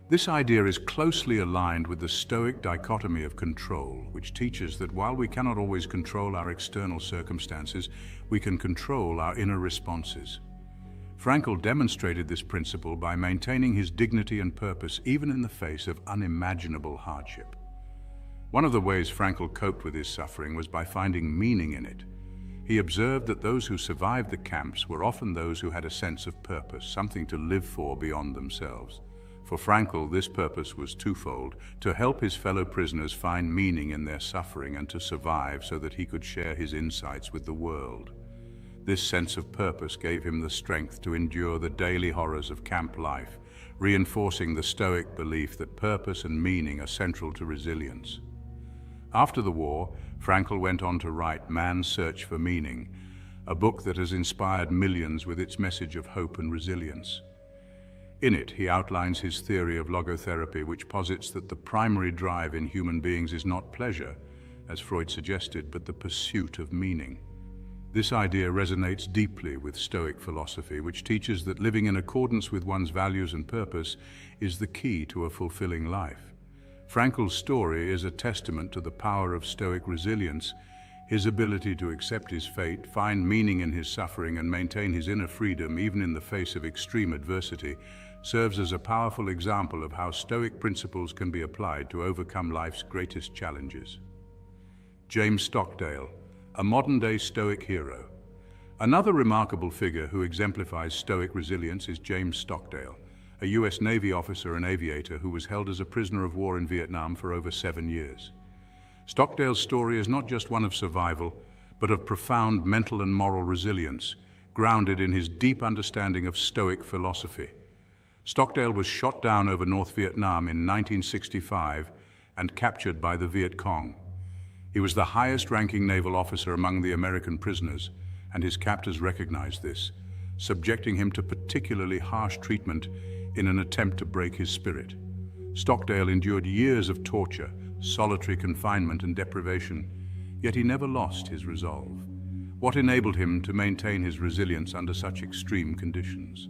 This idea is closely aligned with the Stoic dichotomy of control, which teaches that while we cannot always control our external circumstances, we can control our inner responses. Frankl demonstrated this principle by maintaining his dignity and purpose even in the face of unimaginable hardship. One of the ways Frankl coped with his suffering was by finding meaning in it. He observed that those who survived the camps were often those who had a sense of purpose, something to live for beyond themselves. For Frankl, this purpose was twofold: to help his fellow prisoners find meaning in their suffering and to survive so that he could share his insights with the world. This sense of purpose gave him the strength to endure the daily horrors of camp life, reinforcing the Stoic belief that purpose and meaning are central to resilience. After the war, Frankl went on to write Man's Search for Meaning, a book that has inspired millions with its message of hope and resilience. In it, he outlines his theory of logotherapy, which posits that the primary drive in human beings is not pleasure, as Freud suggested, but the pursuit of meaning. This idea resonates deeply with Stoic philosophy, which teaches that living in accordance with one's values and purpose is the key to a fulfilling life. Frankl's story is a testament to the power of Stoic resilience. His ability to accept his fate, find meaning in his suffering, and maintain his inner freedom even in the face of extreme adversity serves as a powerful example of how Stoic principles can be applied to overcome life's greatest challenges. James Stockdale, a modern-day Stoic hero. Another remarkable figure who exemplifies Stoic resilience is James Stockdale, a U.S. Navy officer and aviator who was held as a prisoner of war in Vietnam for over 7 years. Stockdale's story is not just one of survival, but of profound mental and moral resilience, grounded in his deep understanding of Stoic philosophy. Stockdale was shot down over North Vietnam in 1965 and captured by the Viet Cong. He was the highest-ranking naval officer among the American prisoners, and his captors recognized this, subjecting him to particularly harsh treatment in an attempt to break his spirit. Stockdale endured years of torture, solitary confinement and deprivation, yet he never lost his resolve. What enabled him to maintain his resilience under such extreme conditions?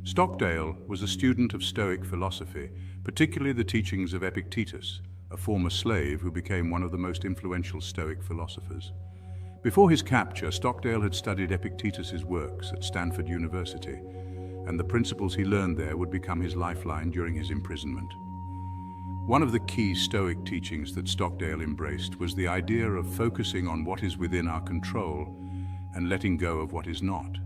Stockdale was a student of Stoic philosophy, particularly the teachings of Epictetus, a former slave who became one of the most influential Stoic philosophers. Before his capture, Stockdale had studied Epictetus's works at Stanford University, and the principles he learned there would become his lifeline during his imprisonment. One of the key Stoic teachings that Stockdale embraced was the idea of focusing on what is within our control and letting go of what is not.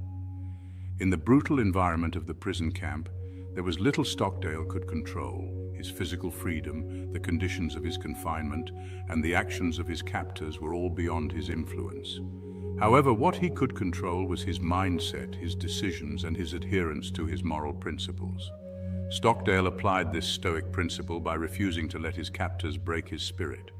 In the brutal environment of the prison camp, there was little Stockdale could control: his physical freedom, the conditions of his confinement, and the actions of his captors were all beyond his influence. However, what he could control was his mindset, his decisions, and his adherence to his moral principles. Stockdale applied this Stoic principle by refusing to let his captors break his spirit.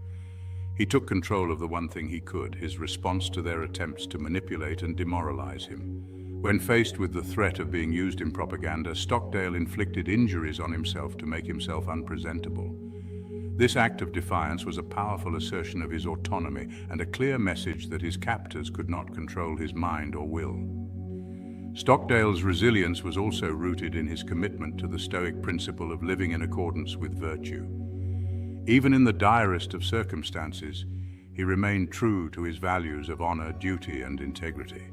He took control of the one thing he could, his response to their attempts to manipulate and demoralize him. When faced with the threat of being used in propaganda, Stockdale inflicted injuries on himself to make himself unpresentable. This act of defiance was a powerful assertion of his autonomy and a clear message that his captors could not control his mind or will. Stockdale's resilience was also rooted in his commitment to the Stoic principle of living in accordance with virtue. Even in the direst of circumstances, he remained true to his values of honor, duty, and integrity.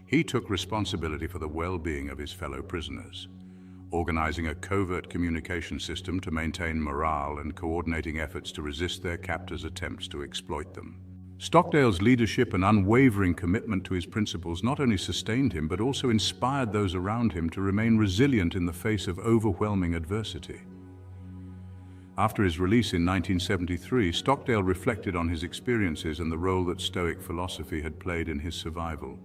He took responsibility for the well-being of his fellow prisoners, organizing a covert communication system to maintain morale and coordinating efforts to resist their captors' attempts to exploit them. Stockdale's leadership and unwavering commitment to his principles not only sustained him, but also inspired those around him to remain resilient in the face of overwhelming adversity. After his release in 1973, Stockdale reflected on his experiences and the role that Stoic philosophy had played in his survival.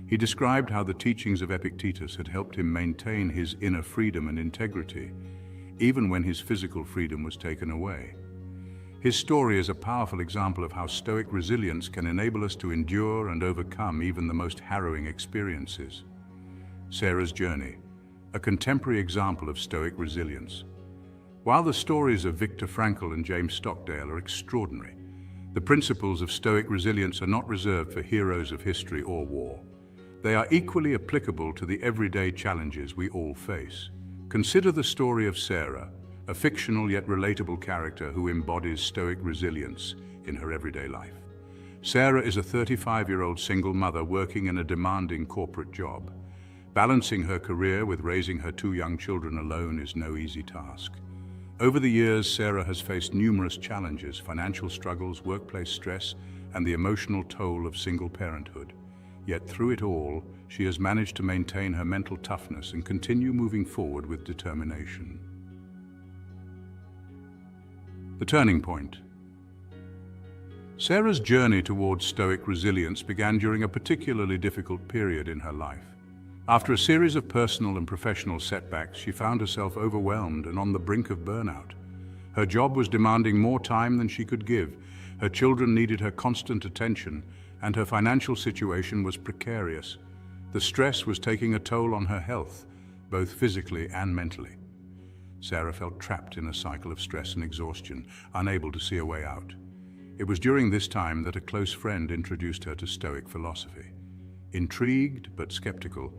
He described how the teachings of Epictetus had helped him maintain his inner freedom and integrity, even when his physical freedom was taken away. His story is a powerful example of how Stoic resilience can enable us to endure and overcome even the most harrowing experiences. Sarah's Journey, a contemporary example of Stoic resilience. While the stories of Viktor Frankl and James Stockdale are extraordinary, the principles of Stoic resilience are not reserved for heroes of history or war. They are equally applicable to the everyday challenges we all face. Consider the story of Sarah, a fictional yet relatable character who embodies Stoic resilience in her everyday life. Sarah is a 35-year-old single mother working in a demanding corporate job. Balancing her career with raising her 2 young children alone is no easy task. Over the years, Sarah has faced numerous challenges: financial struggles, workplace stress, and the emotional toll of single parenthood. Yet through it all, she has managed to maintain her mental toughness and continue moving forward with determination. The turning point. Sarah's journey towards Stoic resilience began during a particularly difficult period in her life. After a series of personal and professional setbacks, she found herself overwhelmed and on the brink of burnout. Her job was demanding more time than she could give, her children needed her constant attention, and her financial situation was precarious. The stress was taking a toll on her health, both physically and mentally. Sarah felt trapped in a cycle of stress and exhaustion, unable to see a way out. It was during this time that a close friend introduced her to Stoic philosophy. Intrigued but skeptical,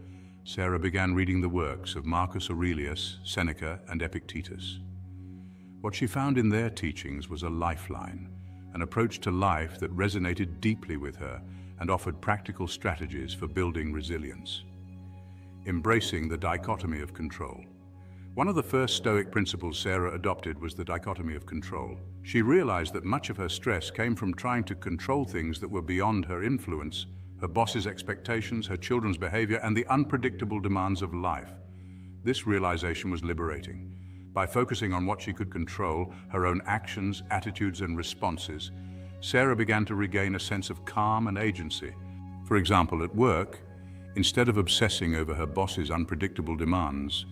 Sarah began reading the works of Marcus Aurelius, Seneca, and Epictetus. What she found in their teachings was a lifeline, an approach to life that resonated deeply with her and offered practical strategies for building resilience. Embracing the dichotomy of control. One of the first Stoic principles Sarah adopted was the dichotomy of control. She realized that much of her stress came from trying to control things that were beyond her influence, her boss's expectations, her children's behavior, and the unpredictable demands of life. This realization was liberating. By focusing on what she could control, her own actions, attitudes, and responses, Sarah began to regain a sense of calm and agency. For example, at work, instead of obsessing over her boss's unpredictable demands,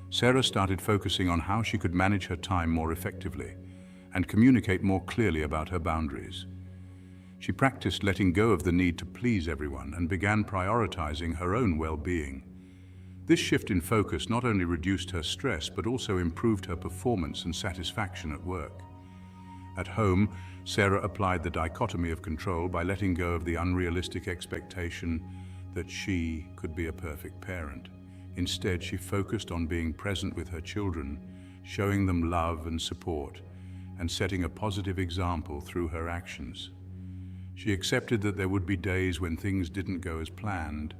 Sarah started focusing on how she could manage her time more effectively and communicate more clearly about her boundaries. She practiced letting go of the need to please everyone and began prioritizing her own well-being. This shift in focus not only reduced her stress but also improved her performance and satisfaction at work. At home, Sarah applied the dichotomy of control by letting go of the unrealistic expectation that she could be a perfect parent. Instead, she focused on being present with her children, showing them love and support, and setting a positive example through her actions. She accepted that there would be days when things didn't go as planned,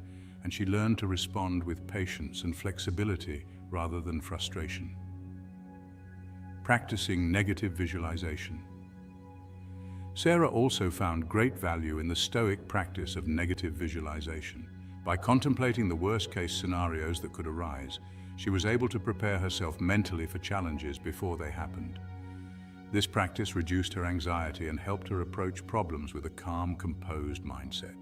and she learned to respond with patience and flexibility rather than frustration. Practicing negative visualization. Sarah also found great value in the Stoic practice of negative visualization. By contemplating the worst-case scenarios that could arise, she was able to prepare herself mentally for challenges before they happened. This practice reduced her anxiety and helped her approach problems with a calm, composed mindset.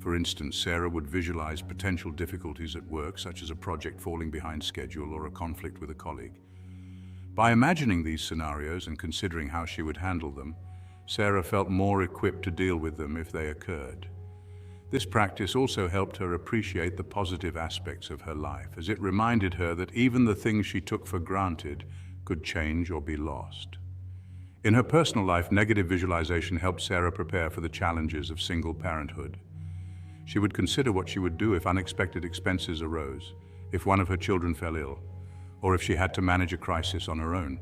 For instance, Sarah would visualize potential difficulties at work, such as a project falling behind schedule or a conflict with a colleague. By imagining these scenarios and considering how she would handle them, Sarah felt more equipped to deal with them if they occurred. This practice also helped her appreciate the positive aspects of her life, as it reminded her that even the things she took for granted could change or be lost. In her personal life, negative visualization helped Sarah prepare for the challenges of single parenthood. She would consider what she would do if unexpected expenses arose, if one of her children fell ill, or if she had to manage a crisis on her own.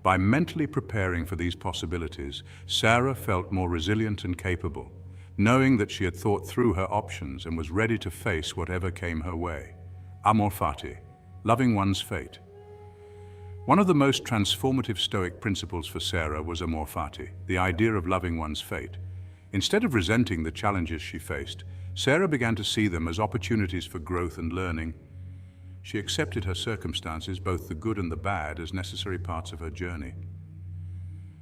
By mentally preparing for these possibilities, Sarah felt more resilient and capable, knowing that she had thought through her options and was ready to face whatever came her way. Amor fati, loving one's fate. One of the most transformative Stoic principles for Sarah was amor fati, the idea of loving one's fate. Instead of resenting the challenges she faced, Sarah began to see them as opportunities for growth and learning. She accepted her circumstances, both the good and the bad, as necessary parts of her journey.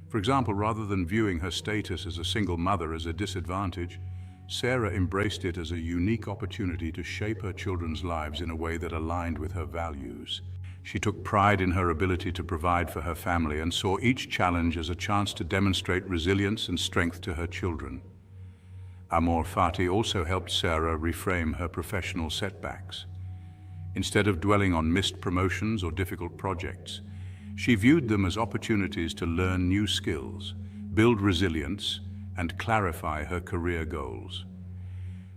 For example, rather than viewing her status as a single mother as a disadvantage, Sarah embraced it as a unique opportunity to shape her children's lives in a way that aligned with her values. She took pride in her ability to provide for her family and saw each challenge as a chance to demonstrate resilience and strength to her children. Amor fati also helped Sarah reframe her professional setbacks. Instead of dwelling on missed promotions or difficult projects, she viewed them as opportunities to learn new skills, build resilience, and clarify her career goals.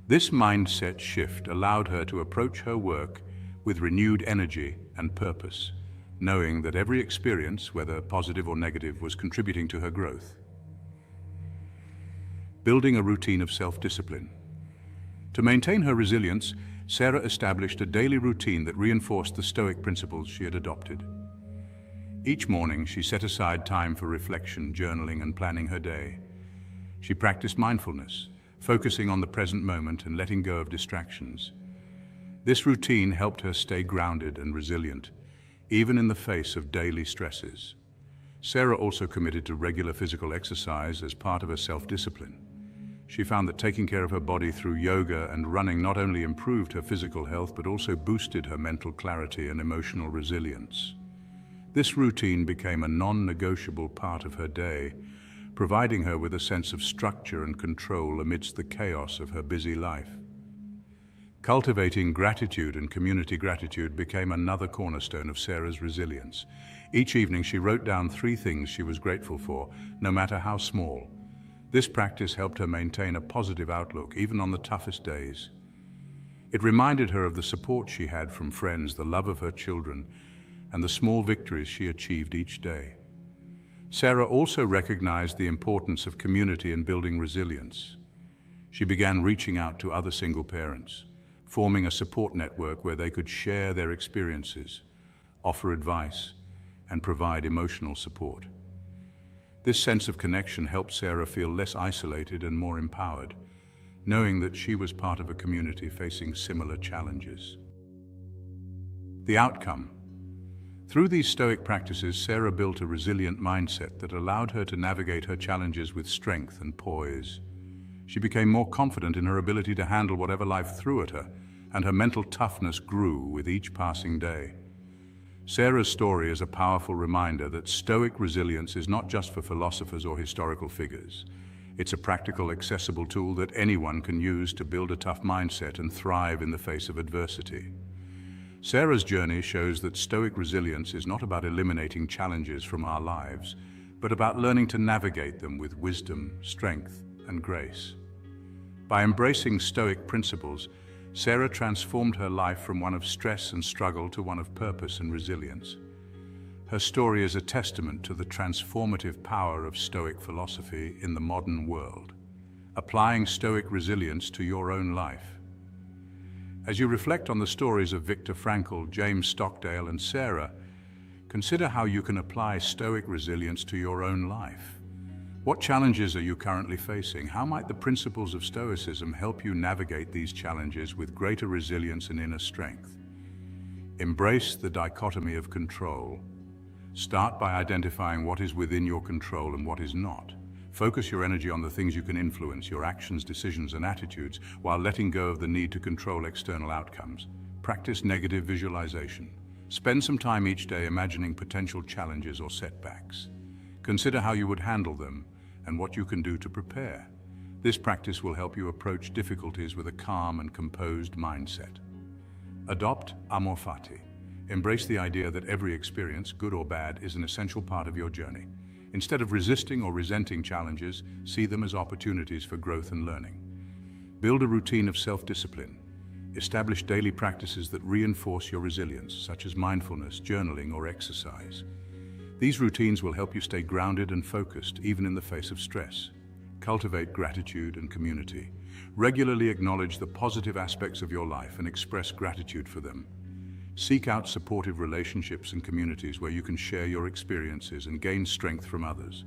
This mindset shift allowed her to approach her work with renewed energy and purpose, knowing that every experience, whether positive or negative, was contributing to her growth. Building a routine of self-discipline. To maintain her resilience, Sarah established a daily routine that reinforced the Stoic principles she had adopted. Each morning, she set aside time for reflection, journaling, and planning her day. She practiced mindfulness, focusing on the present moment and letting go of distractions. This routine helped her stay grounded and resilient, even in the face of daily stresses. Sarah also committed to regular physical exercise as part of her self-discipline. She found that taking care of her body through yoga and running not only improved her physical health but also boosted her mental clarity and emotional resilience. This routine became a non-negotiable part of her day, providing her with a sense of structure and control amidst the chaos of her busy life. Cultivating gratitude and community gratitude became another cornerstone of Sarah's resilience. Each evening she wrote down 3 things she was grateful for, no matter how small. This practice helped her maintain a positive outlook, even on the toughest days. It reminded her of the support she had from friends, the love of her children, and the small victories she achieved each day. Sarah also recognized the importance of community in building resilience. She began reaching out to other single parents, forming a support network where they could share their experiences, offer advice, and provide emotional support. This sense of connection helped Sarah feel less isolated and more empowered, knowing that she was part of a community facing similar challenges. The outcome. Through these Stoic practices, Sarah built a resilient mindset that allowed her to navigate her challenges with strength and poise. She became more confident in her ability to handle whatever life threw at her, and her mental toughness grew with each passing day. Sarah's story is a powerful reminder that Stoic resilience is not just for philosophers or historical figures. It's a practical, accessible tool that anyone can use to build a tough mindset and thrive in the face of adversity. Sarah's journey shows that Stoic resilience is not about eliminating challenges from our lives, but about learning to navigate them with wisdom, strength, and grace. By embracing Stoic principles, Sarah transformed her life from one of stress and struggle to one of purpose and resilience. Her story is a testament to the transformative power of Stoic philosophy in the modern world. Applying Stoic resilience to your own life. As you reflect on the stories of Viktor Frankl, James Stockdale, and Sarah, consider how you can apply Stoic resilience to your own life. What challenges are you currently facing? How might the principles of Stoicism help you navigate these challenges with greater resilience and inner strength? Embrace the dichotomy of control. Start by identifying what is within your control and what is not. Focus your energy on the things you can influence, your actions, decisions, and attitudes, while letting go of the need to control external outcomes. Practice negative visualization. Spend some time each day imagining potential challenges or setbacks. Consider how you would handle them and what you can do to prepare. This practice will help you approach difficulties with a calm and composed mindset. Adopt amor fati. Embrace the idea that every experience, good or bad, is an essential part of your journey. Instead of resisting or resenting challenges, see them as opportunities for growth and learning. Build a routine of self-discipline. Establish daily practices that reinforce your resilience, such as mindfulness, journaling, or exercise. These routines will help you stay grounded and focused, even in the face of stress. Cultivate gratitude and community. Regularly acknowledge the positive aspects of your life and express gratitude for them. Seek out supportive relationships and communities where you can share your experiences and gain strength from others.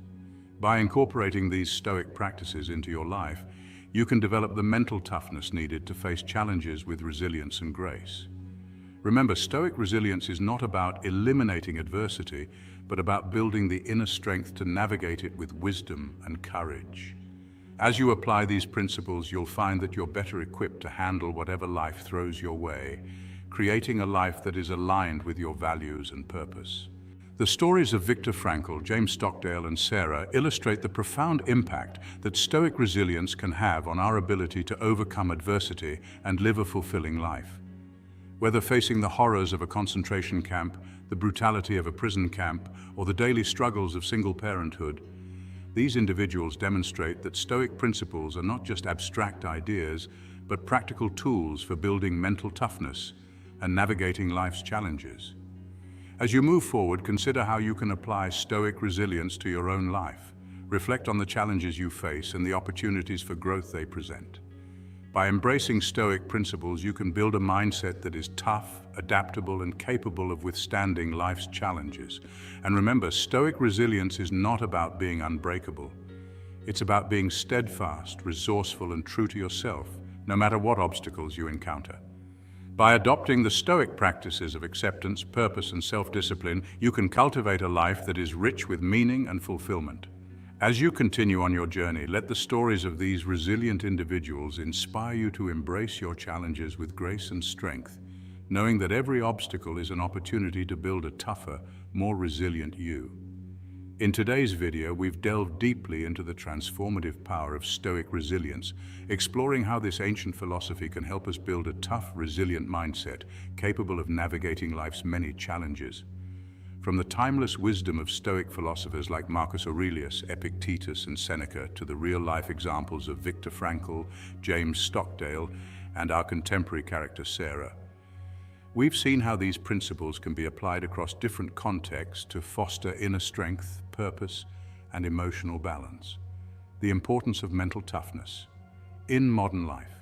By incorporating these Stoic practices into your life, you can develop the mental toughness needed to face challenges with resilience and grace. Remember, Stoic resilience is not about eliminating adversity, but about building the inner strength to navigate it with wisdom and courage. As you apply these principles, you'll find that you're better equipped to handle whatever life throws your way, creating a life that is aligned with your values and purpose. The stories of Viktor Frankl, James Stockdale, and Sarah illustrate the profound impact that Stoic resilience can have on our ability to overcome adversity and live a fulfilling life. Whether facing the horrors of a concentration camp, the brutality of a prison camp, or the daily struggles of single parenthood, these individuals demonstrate that Stoic principles are not just abstract ideas, but practical tools for building mental toughness and navigating life's challenges. As you move forward, consider how you can apply Stoic resilience to your own life. Reflect on the challenges you face and the opportunities for growth they present. By embracing Stoic principles, you can build a mindset that is tough, adaptable, and capable of withstanding life's challenges. And remember, Stoic resilience is not about being unbreakable. It's about being steadfast, resourceful, and true to yourself, no matter what obstacles you encounter. By adopting the Stoic practices of acceptance, purpose, and self-discipline, you can cultivate a life that is rich with meaning and fulfillment. As you continue on your journey, let the stories of these resilient individuals inspire you to embrace your challenges with grace and strength, knowing that every obstacle is an opportunity to build a tougher, more resilient you. In today's video, we've delved deeply into the transformative power of Stoic resilience, exploring how this ancient philosophy can help us build a tough, resilient mindset capable of navigating life's many challenges. From the timeless wisdom of Stoic philosophers like Marcus Aurelius, Epictetus, and Seneca to the real-life examples of Viktor Frankl, James Stockdale, and our contemporary character Sarah, we've seen how these principles can be applied across different contexts to foster inner strength, purpose, and emotional balance. The importance of mental toughness in modern life.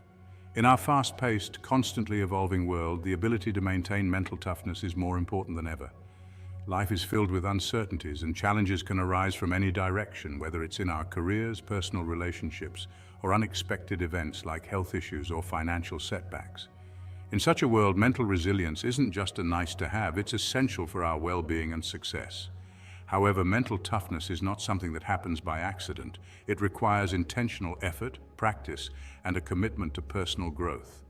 In our fast-paced, constantly evolving world, the ability to maintain mental toughness is more important than ever. Life is filled with uncertainties, and challenges can arise from any direction, whether it's in our careers, personal relationships, or unexpected events like health issues or financial setbacks. In such a world, mental resilience isn't just a nice to have, it's essential for our well-being and success. However, mental toughness is not something that happens by accident. It requires intentional effort, practice, and a commitment to personal growth.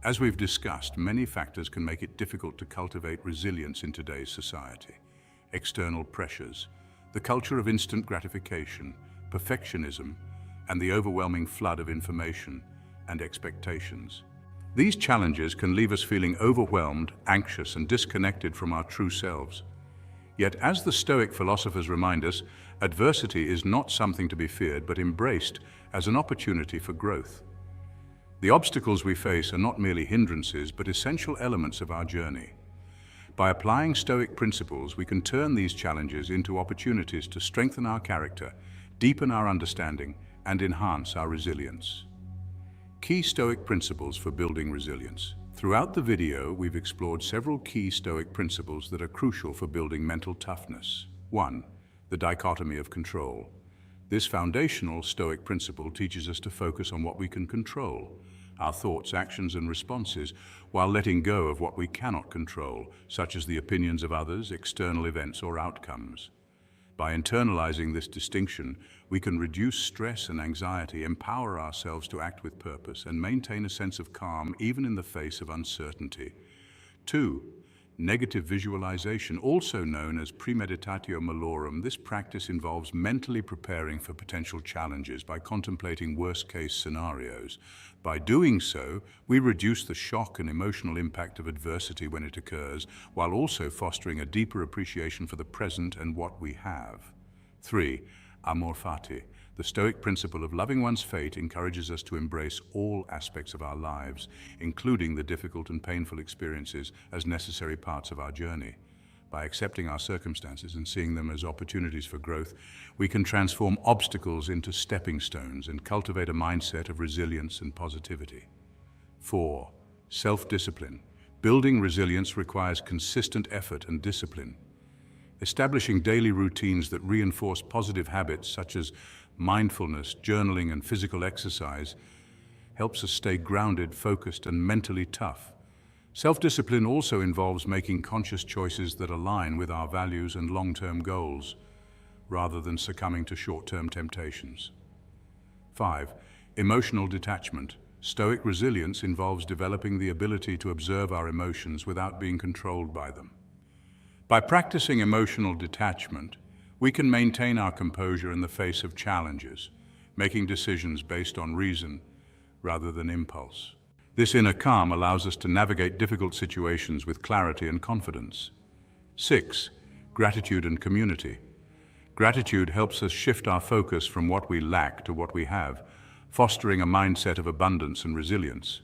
As we've discussed, many factors can make it difficult to cultivate resilience in today's society. External pressures, the culture of instant gratification, perfectionism, and the overwhelming flood of information and expectations. These challenges can leave us feeling overwhelmed, anxious, and disconnected from our true selves. Yet, as the Stoic philosophers remind us, adversity is not something to be feared, but embraced as an opportunity for growth. The obstacles we face are not merely hindrances, but essential elements of our journey. By applying Stoic principles, we can turn these challenges into opportunities to strengthen our character, deepen our understanding, and enhance our resilience. Key Stoic principles for building resilience. Throughout the video, we've explored several key Stoic principles that are crucial for building mental toughness. 1. The dichotomy of control. This foundational Stoic principle teaches us to focus on what we can control, our thoughts, actions, and responses, while letting go of what we cannot control, such as the opinions of others, external events, or outcomes. By internalizing this distinction, we can reduce stress and anxiety, empower ourselves to act with purpose, and maintain a sense of calm even in the face of uncertainty. 2. Negative visualization, also known as premeditatio malorum. This practice involves mentally preparing for potential challenges by contemplating worst-case scenarios. By doing so, we reduce the shock and emotional impact of adversity when it occurs, while also fostering a deeper appreciation for the present and what we have. 3. Amor fati. The Stoic principle of loving one's fate encourages us to embrace all aspects of our lives, including the difficult and painful experiences, as necessary parts of our journey. By accepting our circumstances and seeing them as opportunities for growth, we can transform obstacles into stepping stones and cultivate a mindset of resilience and positivity. 4. Self-discipline. Building resilience requires consistent effort and discipline. Establishing daily routines that reinforce positive habits such as mindfulness, journaling, and physical exercise helps us stay grounded, focused, and mentally tough. Self-discipline also involves making conscious choices that align with our values and long-term goals, rather than succumbing to short-term temptations. 5. Emotional detachment. Stoic resilience involves developing the ability to observe our emotions without being controlled by them. By practicing emotional detachment, we can maintain our composure in the face of challenges, making decisions based on reason rather than impulse. This inner calm allows us to navigate difficult situations with clarity and confidence. 6. Gratitude and community. Gratitude helps us shift our focus from what we lack to what we have, fostering a mindset of abundance and resilience.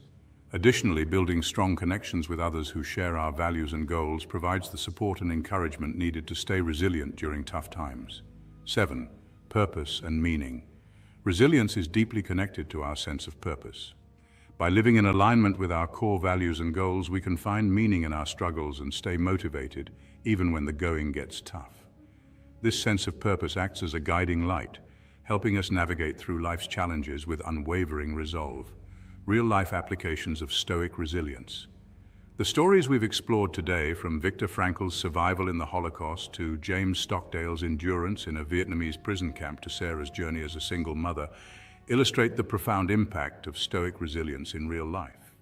Additionally, building strong connections with others who share our values and goals provides the support and encouragement needed to stay resilient during tough times. 7. Purpose and meaning. Resilience is deeply connected to our sense of purpose. By living in alignment with our core values and goals, we can find meaning in our struggles and stay motivated, even when the going gets tough. This sense of purpose acts as a guiding light, helping us navigate through life's challenges with unwavering resolve. Real-life applications of Stoic resilience. The stories we've explored today, from Viktor Frankl's survival in the Holocaust to James Stockdale's endurance in a Vietnamese prison camp to Sarah's journey as a single mother, illustrate the profound impact of Stoic resilience in real life.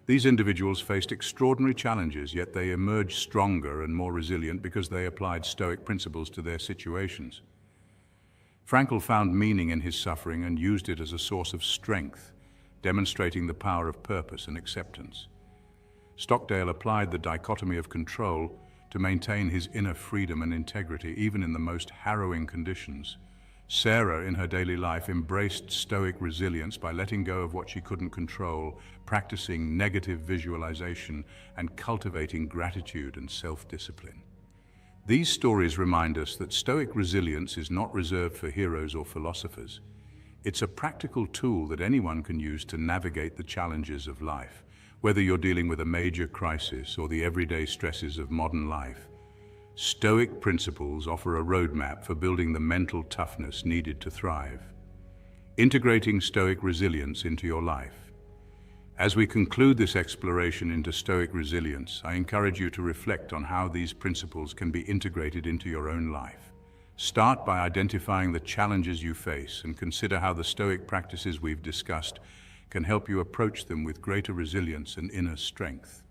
These individuals faced extraordinary challenges, yet they emerged stronger and more resilient because they applied Stoic principles to their situations. Frankl found meaning in his suffering and used it as a source of strength, demonstrating the power of purpose and acceptance. Stockdale applied the dichotomy of control to maintain his inner freedom and integrity even in the most harrowing conditions. Sarah, in her daily life, embraced Stoic resilience by letting go of what she couldn't control, practicing negative visualization, and cultivating gratitude and self-discipline. These stories remind us that Stoic resilience is not reserved for heroes or philosophers. It's a practical tool that anyone can use to navigate the challenges of life, whether you're dealing with a major crisis or the everyday stresses of modern life. Stoic principles offer a roadmap for building the mental toughness needed to thrive. Integrating Stoic resilience into your life. As we conclude this exploration into Stoic resilience, I encourage you to reflect on how these principles can be integrated into your own life. Start by identifying the challenges you face and consider how the Stoic practices we've discussed can help you approach them with greater resilience and inner strength.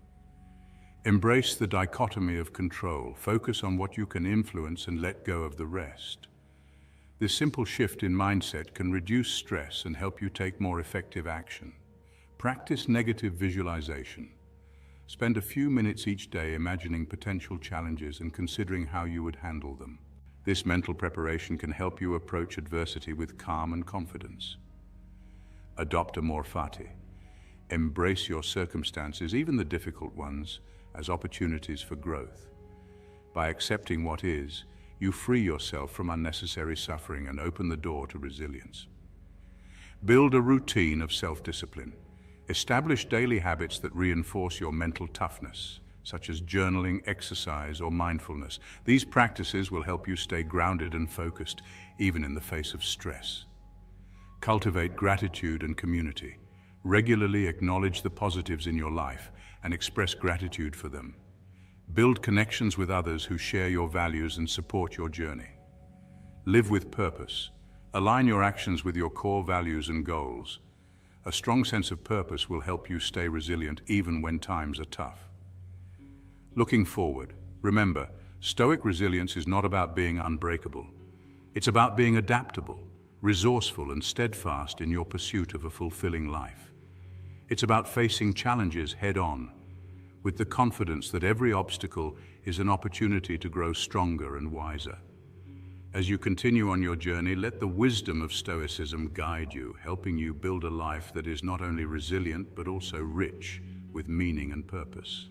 Embrace the dichotomy of control. Focus on what you can influence and let go of the rest. This simple shift in mindset can reduce stress and help you take more effective action. Practice negative visualization. Spend a few minutes each day imagining potential challenges and considering how you would handle them. This mental preparation can help you approach adversity with calm and confidence. Adopt amor fati. Embrace your circumstances, even the difficult ones, as opportunities for growth. By accepting what is, you free yourself from unnecessary suffering and open the door to resilience. Build a routine of self-discipline. Establish daily habits that reinforce your mental toughness, such as journaling, exercise, or mindfulness. These practices will help you stay grounded and focused, even in the face of stress. Cultivate gratitude and community. Regularly acknowledge the positives in your life and express gratitude for them. Build connections with others who share your values and support your journey. Live with purpose. Align your actions with your core values and goals. A strong sense of purpose will help you stay resilient even when times are tough. Looking forward, remember, Stoic resilience is not about being unbreakable. It's about being adaptable, resourceful, and steadfast in your pursuit of a fulfilling life. It's about facing challenges head-on, with the confidence that every obstacle is an opportunity to grow stronger and wiser. As you continue on your journey, let the wisdom of Stoicism guide you, helping you build a life that is not only resilient but also rich with meaning and purpose.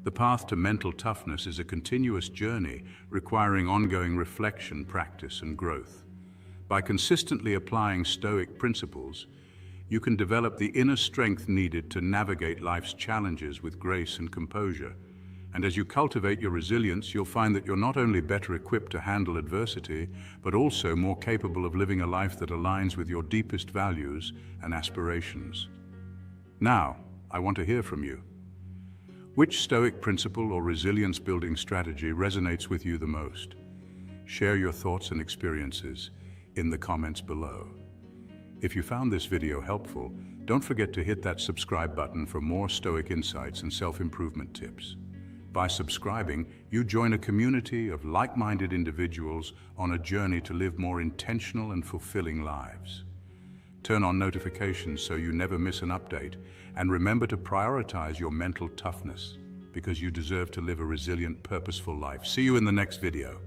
The path to mental toughness is a continuous journey requiring ongoing reflection, practice, and growth. By consistently applying Stoic principles, you can develop the inner strength needed to navigate life's challenges with grace and composure. And as you cultivate your resilience, you'll find that you're not only better equipped to handle adversity, but also more capable of living a life that aligns with your deepest values and aspirations. Now, I want to hear from you. Which Stoic principle or resilience-building strategy resonates with you the most? Share your thoughts and experiences in the comments below. If you found this video helpful, don't forget to hit that subscribe button for more Stoic insights and self-improvement tips. By subscribing, you join a community of like-minded individuals on a journey to live more intentional and fulfilling lives. Turn on notifications so you never miss an update, and remember to prioritize your mental toughness because you deserve to live a resilient, purposeful life. See you in the next video.